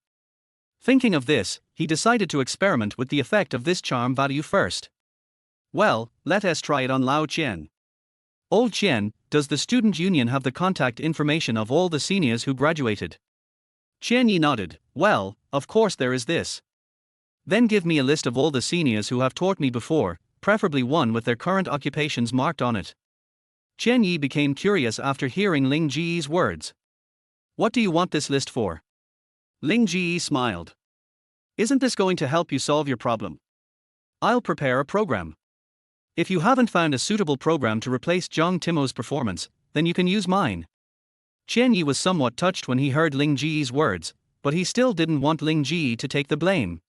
Thinking of this, he decided to experiment with the effect of this charm value first. Well, let us try it on Lao Qian. Old Qian, does the student union have the contact information of all the seniors who graduated? Qian Yi nodded. Well, of course there is this. Then give me a list of all the seniors who have taught me before, preferably one with their current occupations marked on it. Qian Yi became curious after hearing Ling Ge's words. What do you want this list for? Ling Ge smiled. Isn't this going to help you solve your problem? I'll prepare a program. If you haven't found a suitable program to replace Jong Timo's performance, then you can use mine. Qian Yi was somewhat touched when he heard Ling Ge's words, but he still didn't want Ling Ge to take the blame.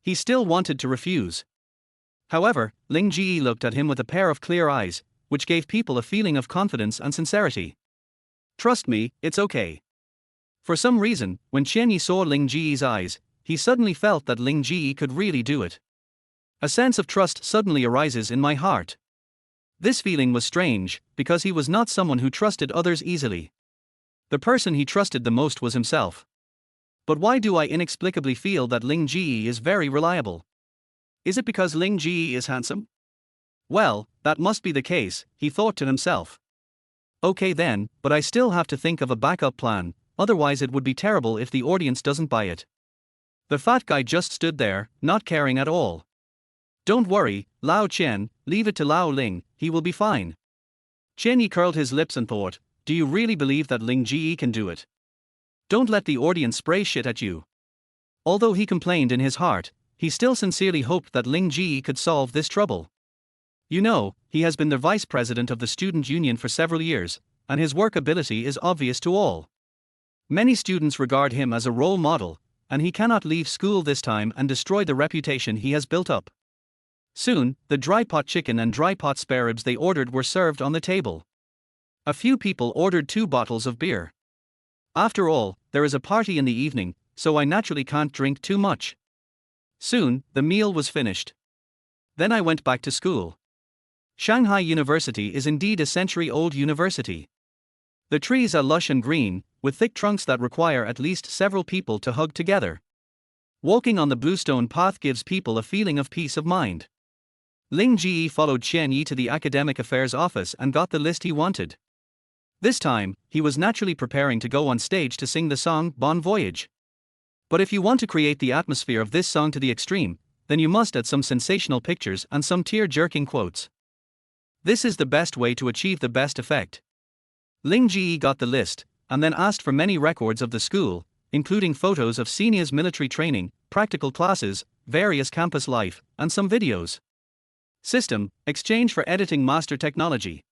He still wanted to refuse. However, Ling Ge looked at him with a pair of clear eyes, which gave people a feeling of confidence and sincerity. Trust me, it's okay. For some reason, when Qian Yi saw Ling Ge's eyes, he suddenly felt that Ling Ge could really do it. A sense of trust suddenly arises in my heart. This feeling was strange, because he was not someone who trusted others easily. The person he trusted the most was himself. But why do I inexplicably feel that Ling Ge is very reliable? Is it because Ling Ge is handsome? Well, that must be the case, he thought to himself. Okay then, but I still have to think of a backup plan, otherwise it would be terrible if the audience doesn't buy it. The fat guy just stood there, not caring at all. Don't worry, Lao Qian, leave it to Lao Ling, he will be fine. Qian Yi curled his lips and thought, do you really believe that Ling Ge can do it? Don't let the audience spray shit at you. Although he complained in his heart, he still sincerely hoped that Ling Ge could solve this trouble. You know, he has been the vice president of the student union for several years, and his work ability is obvious to all. Many students regard him as a role model, and he cannot leave school this time and destroy the reputation he has built up. Soon, the dry pot chicken and dry pot spare ribs they ordered were served on the table. A few people ordered 2 bottles of beer. After all, there is a party in the evening, so I naturally can't drink too much. Soon, the meal was finished. Then I went back to school. Shanghai University is indeed a century-old university. The trees are lush and green, with thick trunks that require at least several people to hug together. Walking on the bluestone path gives people a feeling of peace of mind. Ling Ge followed Qian Yi to the academic affairs office and got the list he wanted. This time, he was naturally preparing to go on stage to sing the song Bon Voyage. But if you want to create the atmosphere of this song to the extreme, then you must add some sensational pictures and some tear-jerking quotes. This is the best way to achieve the best effect. Ling Ge got the list, and then asked for many records of the school, including photos of seniors' military training, practical classes, various campus life, and some videos. System: exchange for editing master technology.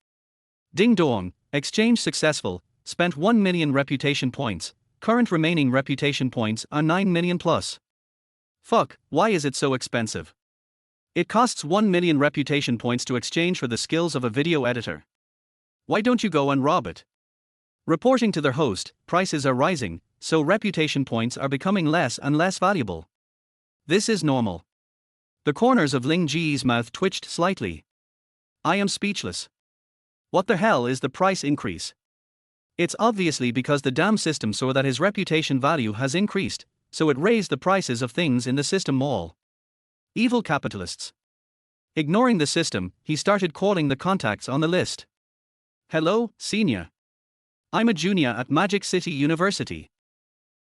Ding dong, exchange successful, spent 1 million reputation points, current remaining reputation points are 9 million plus. Fuck, why is it so expensive? It costs 1 million reputation points to exchange for the skills of a video editor. Why don't you go and rob it? Reporting to their host, prices are rising, so reputation points are becoming less and less valuable. This is normal. The corners of Ling Ge's mouth twitched slightly. I am speechless. What the hell is the price increase? It's obviously because the damn system saw that his reputation value has increased, so it raised the prices of things in the system mall. Evil capitalists. Ignoring the system, he started calling the contacts on the list. Hello, senior. I'm a junior at Magic City University.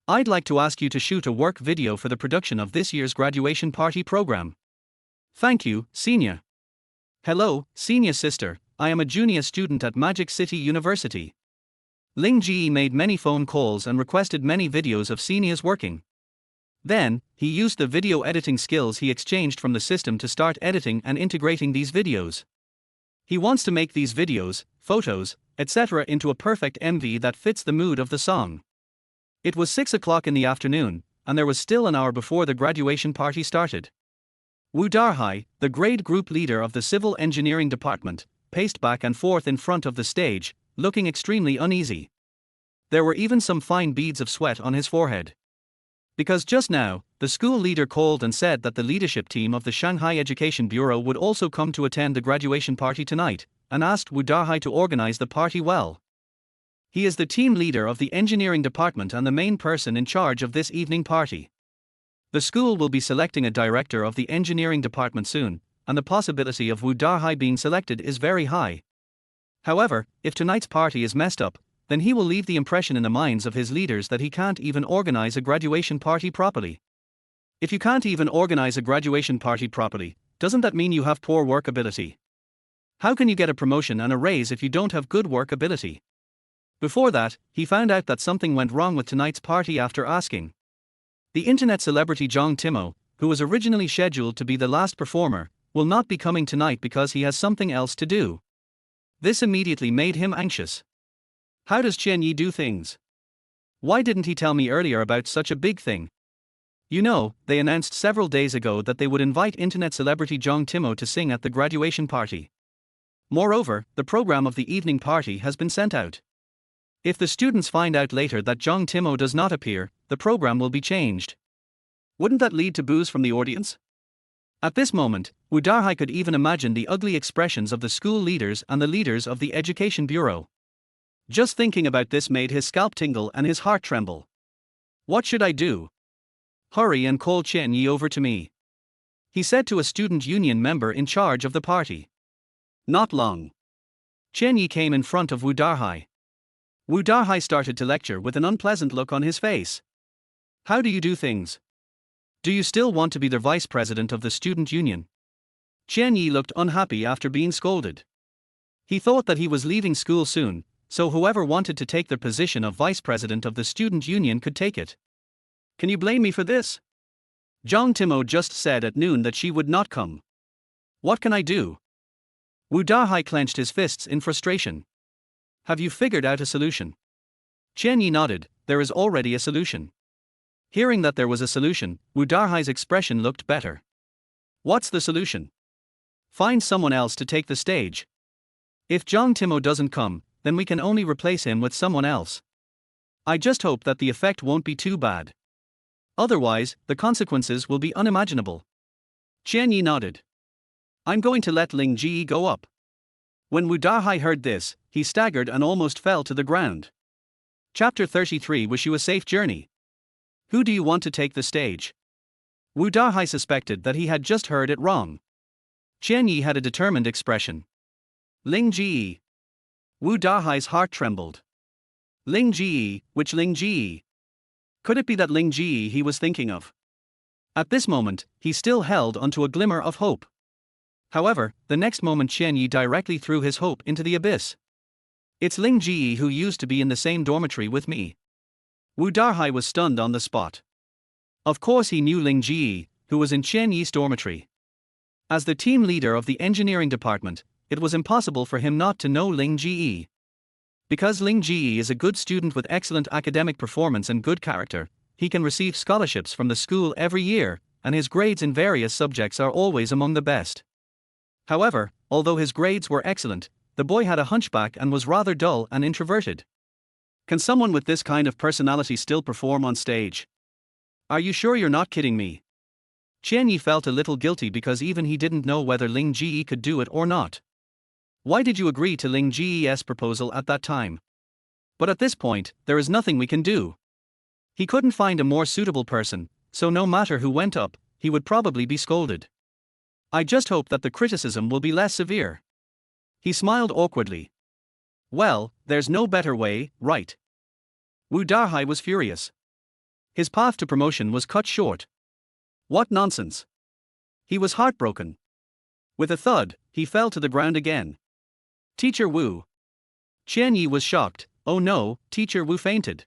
I'd like to ask you to shoot a work video for the production of this year's graduation party program. Thank you, senior. Hello, senior sister, I am a junior student at Magic City University. Ling Ge made many phone calls and requested many videos of seniors working. Then, he used the video editing skills he exchanged from the system to start editing and integrating these videos. He wants to make these videos, photos, etc. into a perfect MV that fits the mood of the song. It was 6 o'clock in the afternoon, and there was still an hour before the graduation party started. Wu Darhai, the grade group leader of the civil engineering department, paced back and forth in front of the stage, looking extremely uneasy. There were even some fine beads of sweat on his forehead. Because just now, the school leader called and said that the leadership team of the Shanghai Education Bureau would also come to attend the graduation party tonight, and asked Wu Darhai to organize the party well. He is the team leader of the engineering department and the main person in charge of this evening party. The school will be selecting a director of the engineering department soon, and the possibility of Wu Darhai being selected is very high. However, if tonight's party is messed up, then he will leave the impression in the minds of his leaders that he can't even organize a graduation party properly. If you can't even organize a graduation party properly, doesn't that mean you have poor work ability? How can you get a promotion and a raise if you don't have good work ability? Before that, he found out that something went wrong with tonight's party after asking. The internet celebrity Zhang Timo, who was originally scheduled to be the last performer, will not be coming tonight because he has something else to do. This immediately made him anxious. How does Qian Yi do things? Why didn't he tell me earlier about such a big thing? You know, they announced several days ago that they would invite internet celebrity Zhang Timo to sing at the graduation party. Moreover, the program of the evening party has been sent out. If the students find out later that Zhang Timo does not appear, the program will be changed. Wouldn't that lead to boos from the audience? At this moment, Wu Darhai could even imagine the ugly expressions of the school leaders and the leaders of the Education Bureau. Just thinking about this made his scalp tingle and his heart tremble. What should I do? Hurry and call Qian Yi over to me, he said to a student union member in charge of the party. Not long. Qian Yi came in front of Wu Darhai. Wu Darhai started to lecture with an unpleasant look on his face. How do you do things? Do you still want to be the vice president of the student union? Qian Yi looked unhappy after being scolded. He thought that he was leaving school soon, so whoever wanted to take the position of vice president of the student union could take it. Can you blame me for this? Zhang Timo just said at noon that she would not come. What can I do? Wu Darhai clenched his fists in frustration. Have you figured out a solution? Qian Yi nodded. There is already a solution. Hearing that there was a solution, Wu Darhai's expression looked better. What's the solution? Find someone else to take the stage. If Jong Timo doesn't come, then we can only replace him with someone else. I just hope that the effect won't be too bad. Otherwise, the consequences will be unimaginable. Chen Yi nodded. I'm going to let Ling Ge go up. When Wu Darhai heard this, he staggered and almost fell to the ground. Chapter 33. Wish you a safe journey. Who do you want to take the stage? Wu Darhai suspected that he had just heard it wrong. Chen Yi had a determined expression. Ling Ge. Wu Darhai's heart trembled. Ling Ge, which Ling Ge? Could it be that Ling Ge he was thinking of? At this moment, he still held onto a glimmer of hope. However, the next moment Chen Yi directly threw his hope into the abyss. It's Ling Ge who used to be in the same dormitory with me. Wu Darhai was stunned on the spot. Of course he knew Ling Ge, who was in Chen Yi's dormitory. As the team leader of the engineering department, it was impossible for him not to know Ling Ge. Because Ling Ge is a good student with excellent academic performance and good character, he can receive scholarships from the school every year, and his grades in various subjects are always among the best. However, although his grades were excellent, the boy had a hunchback and was rather dull and introverted. Can someone with this kind of personality still perform on stage? Are you sure you're not kidding me? Chen Yi felt a little guilty because even he didn't know whether Ling Ge could do it or not. Why did you agree to Ling Ge's proposal at that time? But at this point, there is nothing we can do. He couldn't find a more suitable person, so no matter who went up, he would probably be scolded. I just hope that the criticism will be less severe. He smiled awkwardly. Well, there's no better way, right? Wu Darhai was furious. His path to promotion was cut short. What nonsense! He was heartbroken. With a thud, he fell to the ground again. Teacher Wu. Chen Yi was shocked. Oh no, Teacher Wu fainted.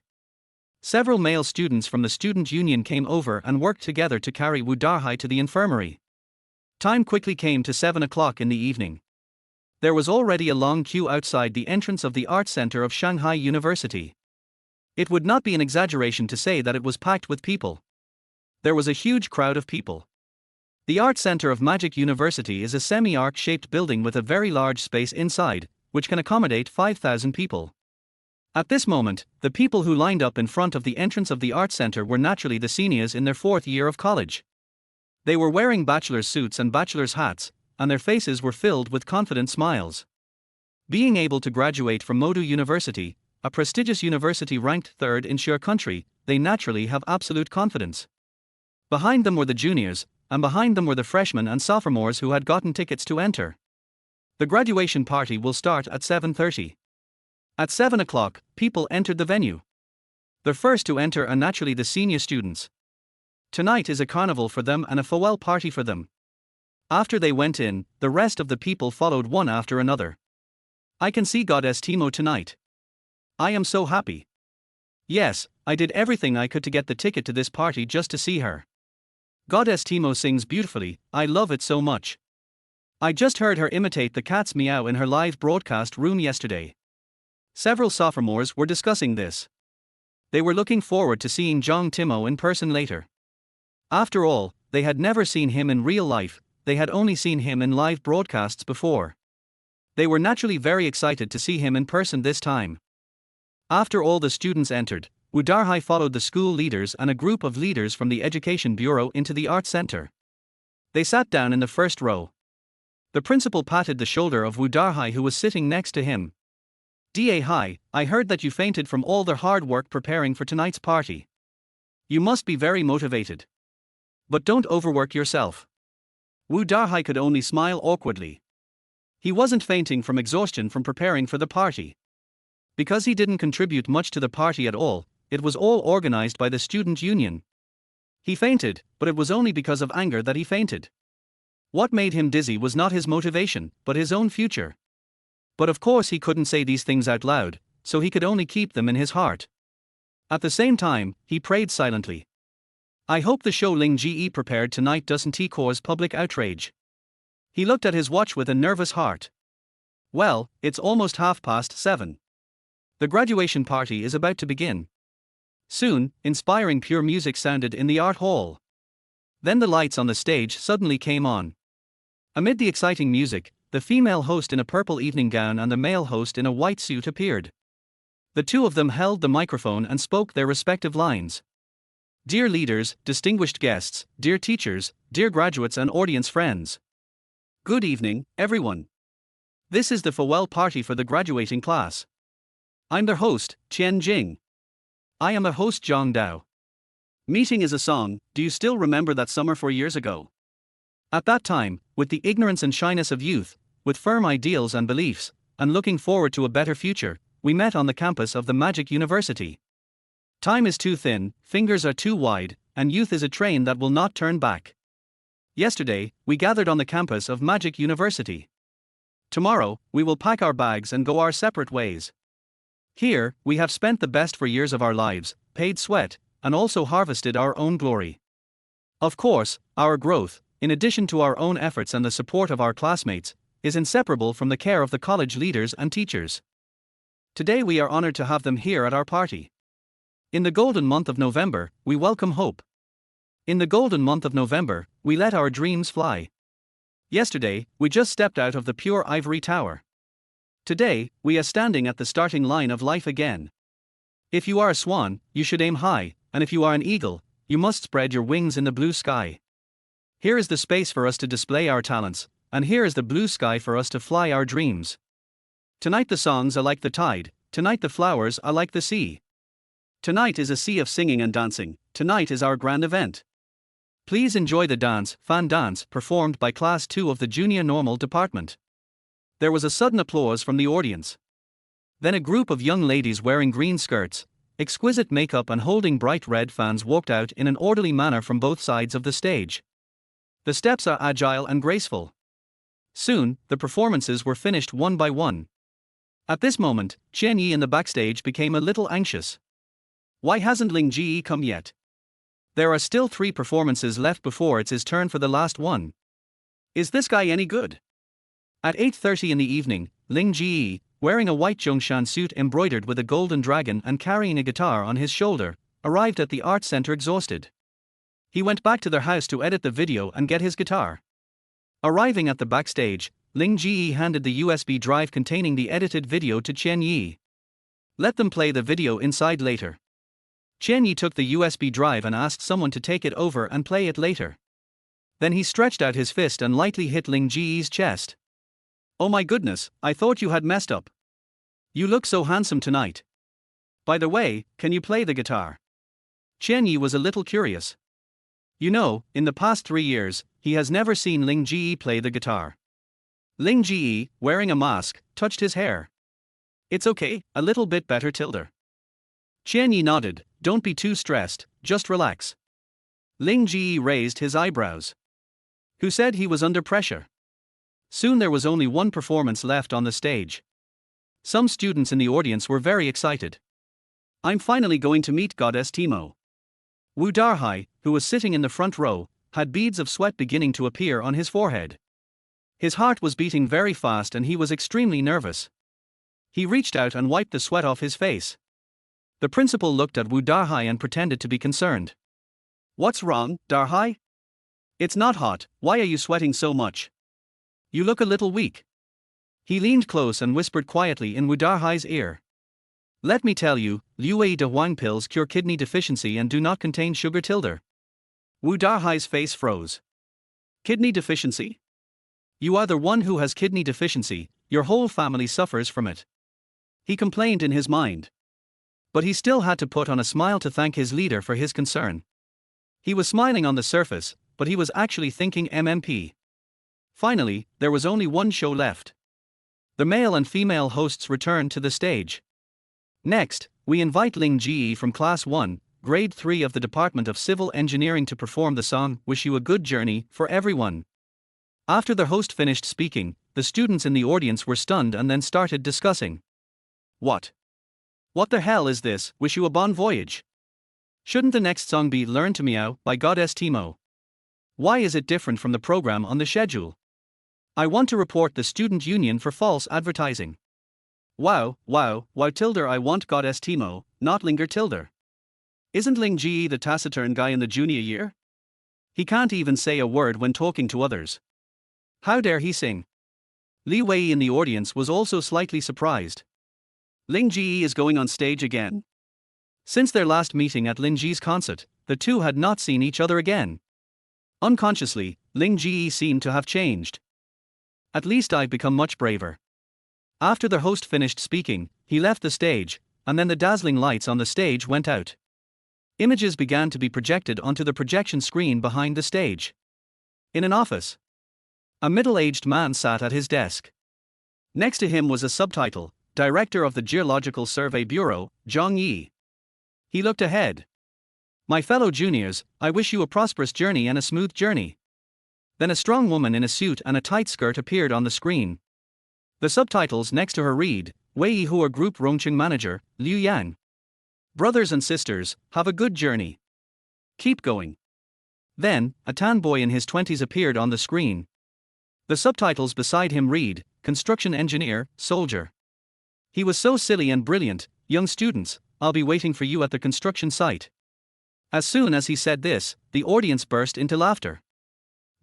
Several male students from the student union came over and worked together to carry Wu Darhai to the infirmary. Time quickly came to 7 o'clock in the evening. There was already a long queue outside the entrance of the Art Center of Shanghai University. It would not be an exaggeration to say that it was packed with people. There was a huge crowd of people. The Art Center of Magic University is a semi-arc-shaped building with a very large space inside, which can accommodate 5,000 people. At this moment, the people who lined up in front of the entrance of the Art Center were naturally the seniors in their 4th year of college. They were wearing bachelor's suits and bachelor's hats, and their faces were filled with confident smiles. Being able to graduate from Modu University, a prestigious university ranked 3rd in your country, they naturally have absolute confidence. Behind them were the juniors, and behind them were the freshmen and sophomores who had gotten tickets to enter. The graduation party will start at 7:30. At 7 o'clock, people entered the venue. The first to enter are naturally the senior students. Tonight is a carnival for them and a farewell party for them. After they went in, the rest of the people followed one after another. I can see Goddess Timo tonight. I am so happy. Yes, I did everything I could to get the ticket to this party just to see her. Goddess Timo sings beautifully, I love it so much. I just heard her imitate the cat's meow in her live broadcast room yesterday. Several sophomores were discussing this. They were looking forward to seeing Jong Timo in person later. After all, they had never seen him in real life, they had only seen him in live broadcasts before. They were naturally very excited to see him in person this time. After all the students entered, Wu Darhai followed the school leaders and a group of leaders from the Education Bureau into the Art Center. They sat down in the first row. The principal patted the shoulder of Wu Darhai who was sitting next to him. Hai, I heard that you fainted from all the hard work preparing for tonight's party. You must be very motivated. But don't overwork yourself. Wu Darhai could only smile awkwardly. He wasn't fainting from exhaustion from preparing for the party. Because he didn't contribute much to the party at all, it was all organized by the student union. He fainted, but it was only because of anger that he fainted. What made him dizzy was not his motivation, but his own future. But of course he couldn't say these things out loud, so he could only keep them in his heart. At the same time, he prayed silently. I hope the show Ling Ge prepared tonight doesn't cause public outrage. He looked at his watch with a nervous heart. Well, it's almost 7:30. The graduation party is about to begin. Soon, inspiring pure music sounded in the art hall. Then the lights on the stage suddenly came on. Amid the exciting music, the female host in a purple evening gown and the male host in a white suit appeared. The two of them held the microphone and spoke their respective lines. Dear leaders, distinguished guests, dear teachers, dear graduates and audience friends. Good evening, everyone. This is the farewell party for the graduating class. I'm their host, Qian Jing. I am a host, Zhang Dao. Meeting is a song. Do you still remember that summer 4 years ago? At that time, with the ignorance and shyness of youth, with firm ideals and beliefs, and looking forward to a better future, we met on the campus of the Magic University. Time is too thin, fingers are too wide, and youth is a train that will not turn back. Yesterday, we gathered on the campus of Magic University. Tomorrow, we will pack our bags and go our separate ways. Here, we have spent the best 4 years of our lives, paid sweat, and also harvested our own glory. Of course, our growth, in addition to our own efforts and the support of our classmates, is inseparable from the care of the college leaders and teachers. Today we are honored to have them here at our party. In the golden month of November, we welcome hope. In the golden month of November, we let our dreams fly. Yesterday, we just stepped out of the pure ivory tower. Today, we are standing at the starting line of life again. If you are a swan, you should aim high, and if you are an eagle, you must spread your wings in the blue sky. Here is the space for us to display our talents, and here is the blue sky for us to fly our dreams. Tonight the songs are like the tide, tonight the flowers are like the sea. Tonight is a sea of singing and dancing, tonight is our grand event. Please enjoy the dance, fan dance, performed by Class 2 of the Junior Normal Department. There was a sudden applause from the audience. Then a group of young ladies wearing green skirts, exquisite makeup and holding bright red fans walked out in an orderly manner from both sides of the stage. The steps are agile and graceful. Soon, the performances were finished one by one. At this moment, Chen Yi in the backstage became a little anxious. Why hasn't Ling Ge come yet? There are still 3 performances left before it's his turn for the last one. Is this guy any good? At 8:30 in the evening, Ling Ge, wearing a white Zhongshan suit embroidered with a golden dragon and carrying a guitar on his shoulder, arrived at the art center exhausted. He went back to their house to edit the video and get his guitar. Arriving at the backstage, Ling Ge handed the USB drive containing the edited video to Chen Yi. Let them play the video inside later. Chen Yi took the USB drive and asked someone to take it over and play it later. Then he stretched out his fist and lightly hit Ling Ge's chest. Oh my goodness, I thought you had messed up. You look so handsome tonight. By the way, can you play the guitar? Chen Yi was a little curious. You know, in the past 3 years, he has never seen Ling Ge play the guitar. Ling Ge, wearing a mask, touched his hair. It's okay, a little bit better tilde. Chen Yi nodded, don't be too stressed, just relax. Ling Ge raised his eyebrows. Who said he was under pressure? Soon there was only one performance left on the stage. Some students in the audience were very excited. I'm finally going to meet Goddess Timo. Wu Darhai, who was sitting in the front row, had beads of sweat beginning to appear on his forehead. His heart was beating very fast and he was extremely nervous. He reached out and wiped the sweat off his face. The principal looked at Wu Darhai and pretended to be concerned. What's wrong, Darhai? It's not hot, why are you sweating so much? You look a little weak. He leaned close and whispered quietly in Wu Darhai's ear. Let me tell you, Liu de Huang pills cure kidney deficiency and do not contain sugar tilde. Wu Darhai's face froze. Kidney deficiency? You are the one who has kidney deficiency, your whole family suffers from it. He complained in his mind. But he still had to put on a smile to thank his leader for his concern. He was smiling on the surface, but he was actually thinking MMP. Finally, there was only one show left. The male and female hosts returned to the stage. Next, we invite Ling Ge from Class 1, Grade 3 of the Department of Civil Engineering to perform the song Wish You a Good Journey for everyone. After the host finished speaking, the students in the audience were stunned and then started discussing. What the hell is this, Wish You a Bon Voyage? Shouldn't the next song be Learn to Meow by Goddess Timo? Why is it different from the program on the schedule? I want to report the student union for false advertising. Wow tilde I want Goddess Timo, not Linger tilde. Isn't Ling Ge the taciturn guy in the junior year? He can't even say a word when talking to others. How dare he sing? Li Wei in the audience was also slightly surprised. Ling Ge is going on stage again. Since their last meeting at Ling Ge's concert, the two had not seen each other again. Unconsciously, Ling Ge seemed to have changed. At least I've become much braver. After the host finished speaking, he left the stage, and then the dazzling lights on the stage went out. Images began to be projected onto the projection screen behind the stage. In an office, a middle-aged man sat at his desk. Next to him was a subtitle, Director of the Geological Survey Bureau, Zhang Yi. He looked ahead. My fellow juniors, I wish you a prosperous journey and a smooth journey. Then a strong woman in a suit and a tight skirt appeared on the screen. The subtitles next to her read, Wei Hua Group Rongqing Manager, Liu Yang. Brothers and sisters, have a good journey. Keep going. Then, a tan boy in his 20s appeared on the screen. The subtitles beside him read, Construction Engineer, Soldier. He was so silly and brilliant, young students, I'll be waiting for you at the construction site. As soon as he said this, the audience burst into laughter.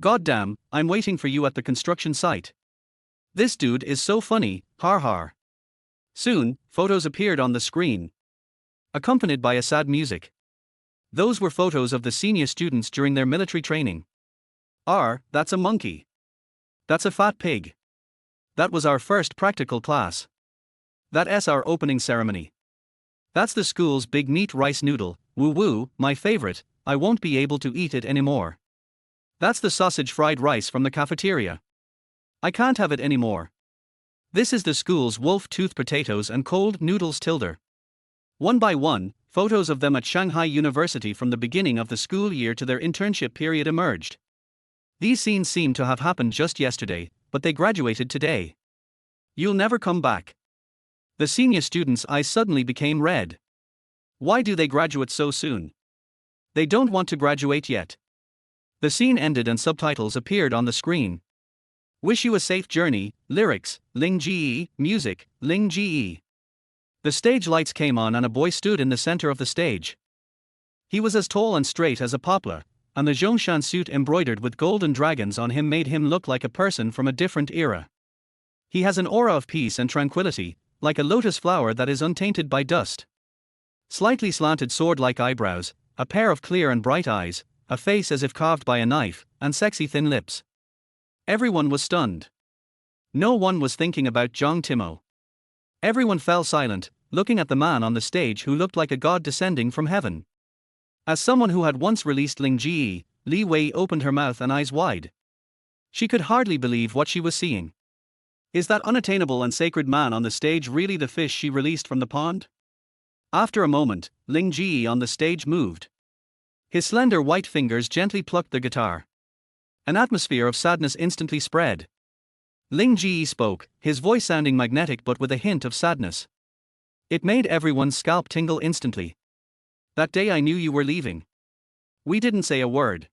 Goddamn, I'm waiting for you at the construction site. This dude is so funny, har har. Soon, photos appeared on the screen, accompanied by a sad music. Those were photos of the senior students during their military training. That's a monkey. That's a fat pig. That was our first practical class. That's our opening ceremony. That's the school's big meat rice noodle, woo woo, my favorite, I won't be able to eat it anymore. That's the sausage fried rice from the cafeteria. I can't have it anymore. This is the school's wolf tooth potatoes and cold noodles tilde. One by one, photos of them at Shanghai University from the beginning of the school year to their internship period emerged. These scenes seem to have happened just yesterday, but they graduated today. You'll never come back. The senior students' eyes suddenly became red. Why do they graduate so soon? They don't want to graduate yet. The scene ended and subtitles appeared on the screen. Wish you a safe journey, lyrics, Ling Ge, music, Ling Ge. The stage lights came on and a boy stood in the center of the stage. He was as tall and straight as a poplar, and the Zhongshan suit embroidered with golden dragons on him made him look like a person from a different era. He has an aura of peace and tranquility, like a lotus flower that is untainted by dust. Slightly slanted sword-like eyebrows, a pair of clear and bright eyes, a face as if carved by a knife, and sexy thin lips. Everyone was stunned. No one was thinking about Zhang Timo. Everyone fell silent, looking at the man on the stage who looked like a god descending from heaven. As someone who had once released Ling Ge, Li Wei opened her mouth and eyes wide. She could hardly believe what she was seeing. Is that unattainable and sacred man on the stage really the fish she released from the pond? After a moment, Ling Ge on the stage moved. His slender white fingers gently plucked the guitar. An atmosphere of sadness instantly spread. Ling Ge spoke, his voice sounding magnetic but with a hint of sadness. It made everyone's scalp tingle instantly. That day I knew you were leaving. We didn't say a word.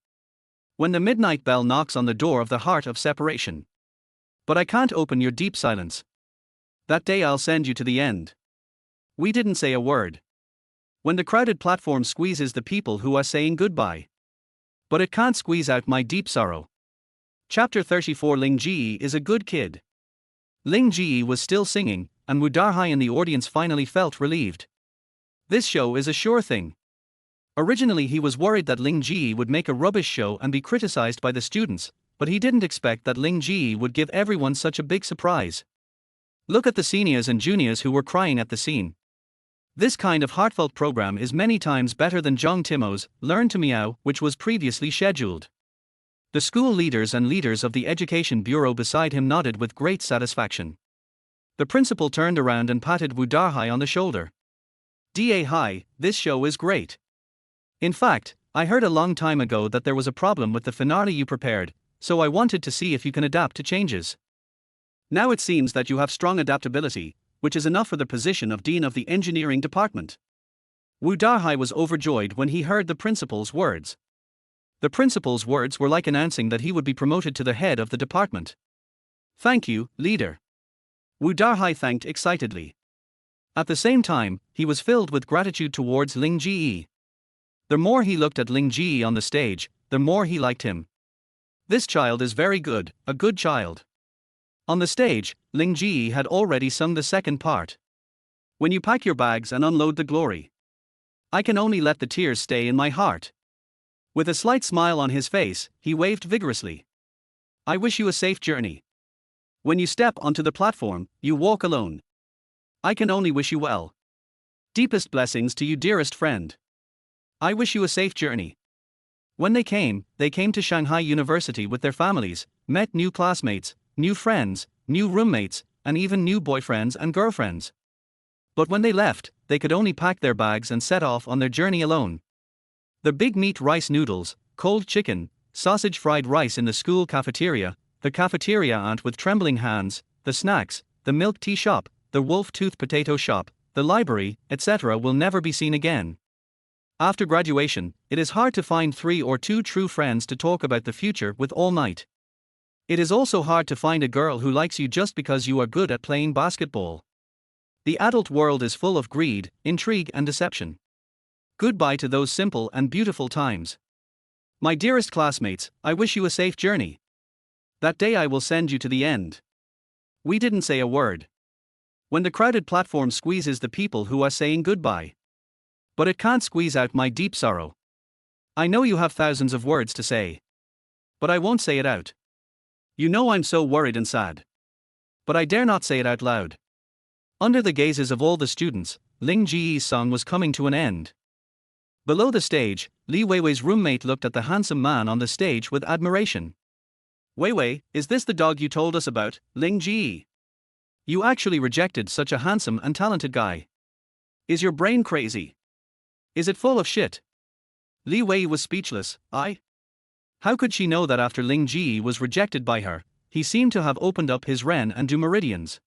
When the midnight bell knocks on the door of the heart of separation. But I can't open your deep silence. That day I'll send you to the end. We didn't say a word. When the crowded platform squeezes the people who are saying goodbye. But it can't squeeze out my deep sorrow. Chapter 34. Ling Ge is a good kid. Ling Ge was still singing, and Wu Darhai in the audience finally felt relieved. This show is a sure thing. Originally he was worried that Ling Ge would make a rubbish show and be criticized by the students, but he didn't expect that Ling Ge would give everyone such a big surprise. Look at the seniors and juniors who were crying at the scene. This kind of heartfelt program is many times better than Zhang Timo's Learn to Meow, which was previously scheduled. The school leaders and leaders of the Education Bureau beside him nodded with great satisfaction. The principal turned around and patted Wu Darhai on the shoulder. Da Hai, this show is great. In fact, I heard a long time ago that there was a problem with the finale you prepared, so I wanted to see if you can adapt to changes. Now it seems that you have strong adaptability, which is enough for the position of Dean of the Engineering Department. Wu Darhai was overjoyed when he heard the principal's words. The principal's words were like announcing that he would be promoted to the head of the department. Thank you, leader. Wu Darhai thanked excitedly. At the same time, he was filled with gratitude towards Ling Ge. The more he looked at Ling Ge on the stage, the more he liked him. This child is very good, a good child. On the stage, Ling Ge had already sung the second part. When you pack your bags and unload the glory, I can only let the tears stay in my heart. With a slight smile on his face, he waved vigorously. I wish you a safe journey. When you step onto the platform, you walk alone. I can only wish you well. Deepest blessings to you, dearest friend. I wish you a safe journey. When they came to Shanghai University with their families, met new classmates, new friends, new roommates, and even new boyfriends and girlfriends. But when they left, they could only pack their bags and set off on their journey alone. The big meat rice noodles, cold chicken, sausage fried rice in the school cafeteria, the cafeteria aunt with trembling hands, the snacks, the milk tea shop, the wolf tooth potato shop, the library, etc. will never be seen again. After graduation, it is hard to find 3 or 2 true friends to talk about the future with all night. It is also hard to find a girl who likes you just because you are good at playing basketball. The adult world is full of greed, intrigue, and deception. Goodbye to those simple and beautiful times. My dearest classmates, I wish you a safe journey. That day I will send you to the end. We didn't say a word. When the crowded platform squeezes the people who are saying goodbye. But it can't squeeze out my deep sorrow. I know you have thousands of words to say. But I won't say it out. You know I'm so worried and sad. But I dare not say it out loud. Under the gazes of all the students, Ling Ge's song was coming to an end. Below the stage, Li Weiwei's roommate looked at the handsome man on the stage with admiration. Weiwei, is this the dog you told us about, Ling Ge? You actually rejected such a handsome and talented guy. Is your brain crazy? Is it full of shit? Li Wei was speechless. How could she know that after Ling Ge was rejected by her, he seemed to have opened up his ren and du meridians?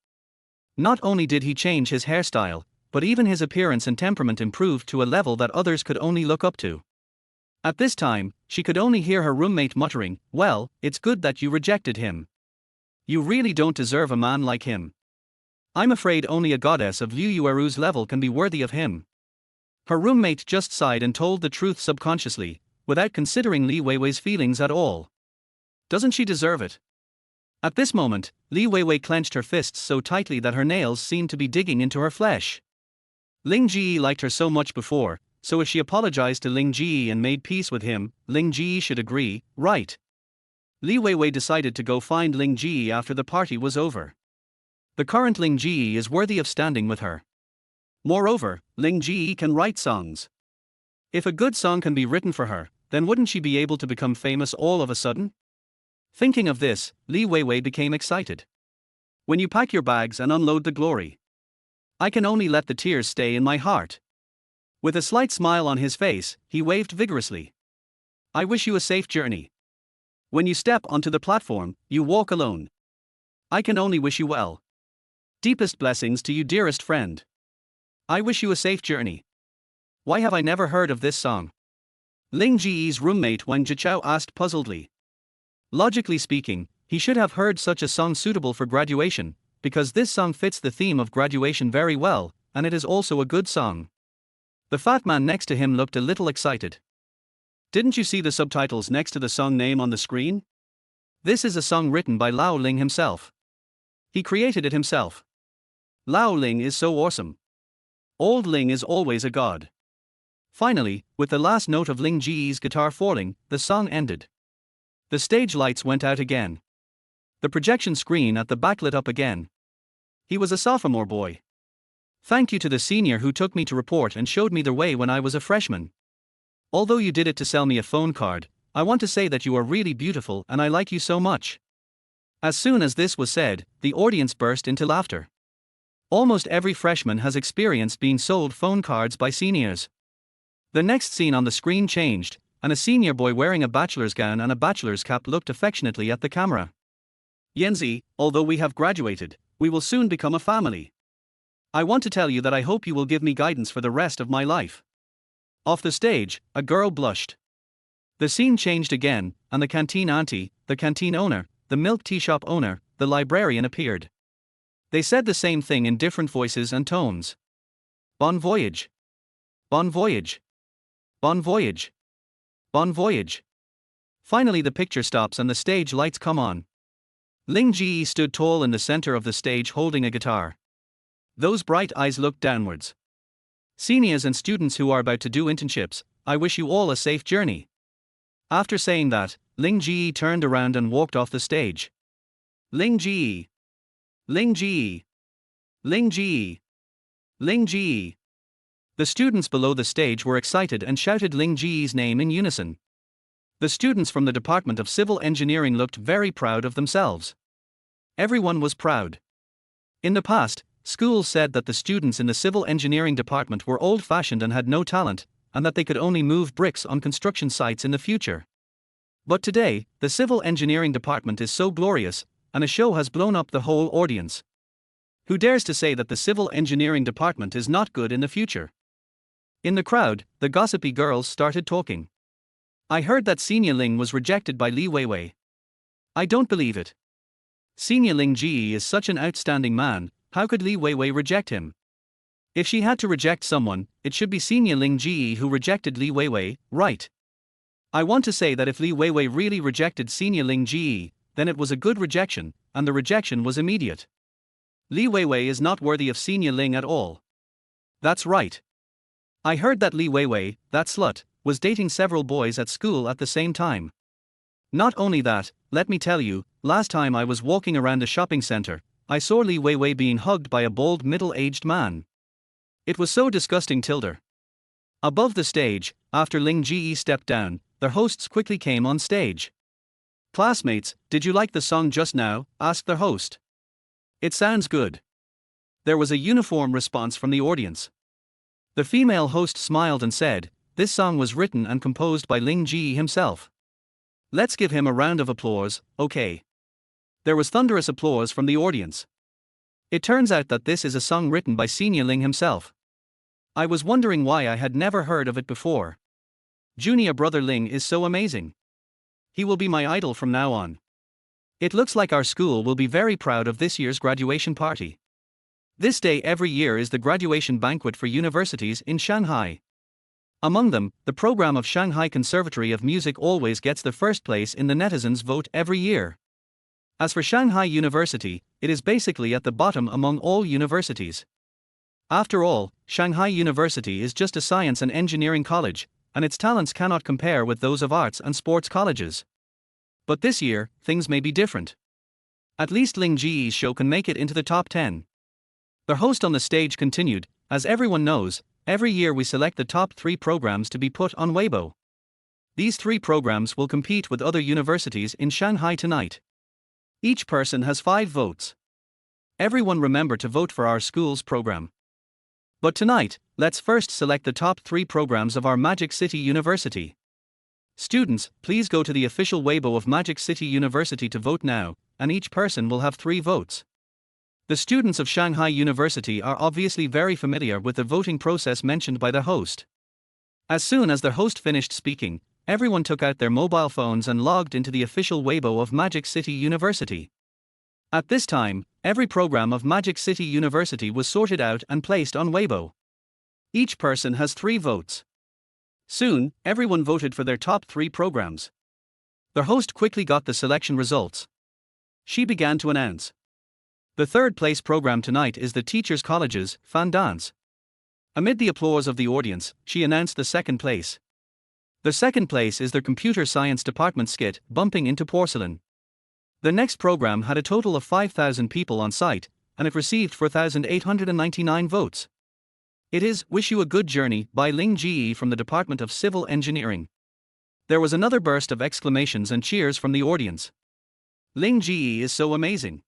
Not only did he change his hairstyle, but even his appearance and temperament improved to a level that others could only look up to. At this time, she could only hear her roommate muttering, well, it's good that you rejected him. You really don't deserve a man like him. I'm afraid only a goddess of Liu Yueru's level can be worthy of him. Her roommate just sighed and told the truth subconsciously, without considering Li Weiwei's feelings at all. Doesn't she deserve it? At this moment, Li Weiwei clenched her fists so tightly that her nails seemed to be digging into her flesh. Ling Ge liked her so much before, so if she apologized to Ling Ge and made peace with him, Ling Ge should agree, right? Li Weiwei decided to go find Ling Ge after the party was over. The current Ling Ge is worthy of standing with her. Moreover, Ling Ge can write songs. If a good song can be written for her, then wouldn't she be able to become famous all of a sudden? Thinking of this, Li Weiwei became excited. When you pack your bags and unload the glory, I can only let the tears stay in my heart. With a slight smile on his face, he waved vigorously. I wish you a safe journey. When you step onto the platform, you walk alone. I can only wish you well. Deepest blessings to you, dearest friend. I wish you a safe journey. Why have I never heard of this song? Ling Ge's roommate Wang Jichao asked puzzledly. Logically speaking, he should have heard such a song suitable for graduation, because this song fits the theme of graduation very well, and it is also a good song. The fat man next to him looked a little excited. Didn't you see the subtitles next to the song name on the screen? This is a song written by Lao Ling himself. He created it himself. Lao Ling is so awesome. Old Ling is always a god. Finally, with the last note of Ling Ge's guitar falling, the song ended. The stage lights went out again. The projection screen at the back lit up again. He was a sophomore boy. Thank you to the senior who took me to report and showed me the way when I was a freshman. Although you did it to sell me a phone card, I want to say that you are really beautiful and I like you so much. As soon as this was said, the audience burst into laughter. Almost every freshman has experienced being sold phone cards by seniors. The next scene on the screen changed, and a senior boy wearing a bachelor's gown and a bachelor's cap looked affectionately at the camera. Yanzi, although we have graduated, we will soon become a family. I want to tell you that I hope you will give me guidance for the rest of my life. Off the stage, a girl blushed. The scene changed again, and the canteen auntie, the canteen owner, the milk tea shop owner, the librarian appeared. They said the same thing in different voices and tones. Bon voyage. Bon voyage. Bon voyage. Bon voyage. Finally, the picture stops and the stage lights come on. Ling Ge stood tall in the center of the stage holding a guitar. Those bright eyes looked downwards. Seniors and students who are about to do internships, I wish you all a safe journey. After saying that, Ling Ge turned around and walked off the stage. Ling Ge. Ling Ge. Ling Ge. Ling Ge. The students below the stage were excited and shouted Ling Ge's name in unison. The students from the Department of Civil Engineering looked very proud of themselves. Everyone was proud. In the past, schools said that the students in the civil engineering department were old-fashioned and had no talent, and that they could only move bricks on construction sites in the future. But today, the civil engineering department is so glorious, and a show has blown up the whole audience. Who dares to say that the civil engineering department is not good in the future? In the crowd, the gossipy girls started talking. I heard that Senior Ling was rejected by Li Weiwei. I don't believe it. Senior Ling Ge is such an outstanding man, how could Li Weiwei reject him? If she had to reject someone, it should be Senior Ling Ge who rejected Li Weiwei, right? I want to say that if Li Weiwei really rejected Senior Ling Ge, then it was a good rejection, and the rejection was immediate. Li Weiwei is not worthy of Senior Ling at all. That's right. I heard that Li Weiwei, that slut, was dating several boys at school at the same time. Not only that, let me tell you, last time I was walking around a shopping center, I saw Li Weiwei being hugged by a bald middle-aged man. It was so disgusting tilde. Above the stage, after Ling Ge stepped down, the hosts quickly came on stage. Classmates, did you like the song just now? Asked the host. It sounds good. There was a uniform response from the audience. The female host smiled and said, this song was written and composed by Ling Ge himself. Let's give him a round of applause, okay? There was thunderous applause from the audience. It turns out that this is a song written by Senior Ling himself. I was wondering why I had never heard of it before. Junior brother Ling is so amazing. He will be my idol from now on. It looks like our school will be very proud of this year's graduation party. This day every year is the graduation banquet for universities in Shanghai. Among them, the program of Shanghai Conservatory of Music always gets the first place in the Netizens vote every year. As for Shanghai University, it is basically at the bottom among all universities. After all, Shanghai University is just a science and engineering college, and its talents cannot compare with those of arts and sports colleges. But this year, things may be different. At least Ling Ge's show can make it into the top 10. The host on the stage continued, as everyone knows, every year we select the top 3 programs to be put on Weibo. These 3 programs will compete with other universities in Shanghai tonight. Each person has 5 votes. Everyone remember to vote for our school's program. But tonight, let's first select the top 3 programs of our Magic City University. Students, please go to the official Weibo of Magic City University to vote now, and each person will have 3 votes. The students of Shanghai University are obviously very familiar with the voting process mentioned by the host. As soon as the host finished speaking, everyone took out their mobile phones and logged into the official Weibo of Magic City University. At this time, every program of Magic City University was sorted out and placed on Weibo. Each person has 3 votes. Soon, everyone voted for their top 3 programs. The host quickly got the selection results. She began to announce. The 3rd place program tonight is the Teachers College's Fan Dance. Amid the applause of the audience, she announced the 2nd place. The 2nd place is their Computer Science Department skit, Bumping into Porcelain. The next program had a total of 5,000 people on site, and it received 4,899 votes. It is Wish You a Good Journey by Ling Ge from the Department of Civil Engineering. There was another burst of exclamations and cheers from the audience. Ling Ge is so amazing.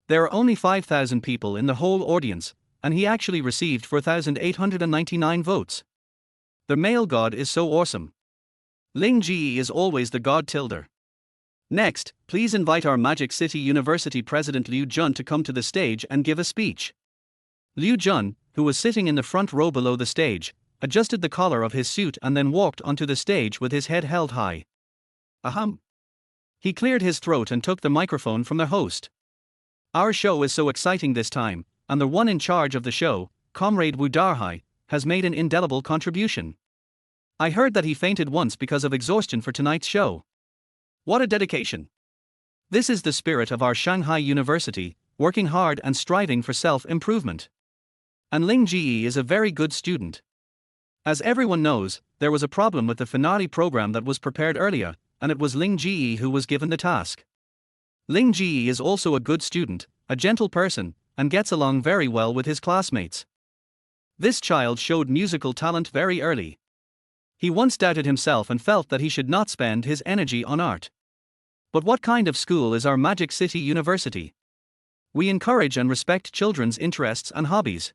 There are only 5,000 people in the whole audience, and he actually received 4,899 votes. The male god is so awesome. Ling Ge is always the god tilde. Next, please invite our Magic City University President Liu Jun to come to the stage and give a speech. Liu Jun, who was sitting in the front row below the stage, adjusted the collar of his suit and then walked onto the stage with his head held high. Ahem. He cleared his throat and took the microphone from the host. Our show is so exciting this time, and the one in charge of the show, Comrade Wu Darhai, has made an indelible contribution. I heard that he fainted once because of exhaustion for tonight's show. What a dedication! This is the spirit of our Shanghai University, working hard and striving for self-improvement. And Ling Ge is a very good student. As everyone knows, there was a problem with the finale program that was prepared earlier, and it was Ling Ge who was given the task. Ling Ge is also a good student, a gentle person, and gets along very well with his classmates. This child showed musical talent very early. He once doubted himself and felt that he should not spend his energy on art. But what kind of school is our Magic City University? We encourage and respect children's interests and hobbies.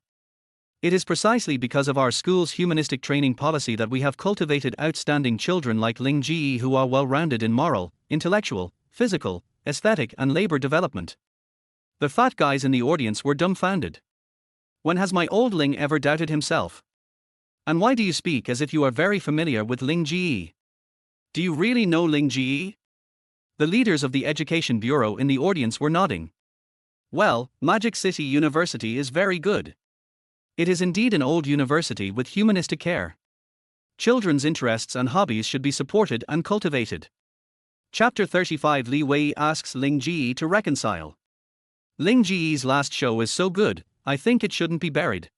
It is precisely because of our school's humanistic training policy that we have cultivated outstanding children like Ling Ge who are well-rounded in moral, intellectual, physical, aesthetic and labor development. The fat guys in the audience were dumbfounded. When has my old Ling ever doubted himself? And why do you speak as if you are very familiar with Ling Ge? Do you really know Ling Ge? The leaders of the Education Bureau in the audience were nodding. Well, Magic City University is very good. It is indeed an old university with humanistic care. Children's interests and hobbies should be supported and cultivated. Chapter 35 Li Wei asks Ling Ge to reconcile. Ling Ge's last show is so good, I think it shouldn't be buried.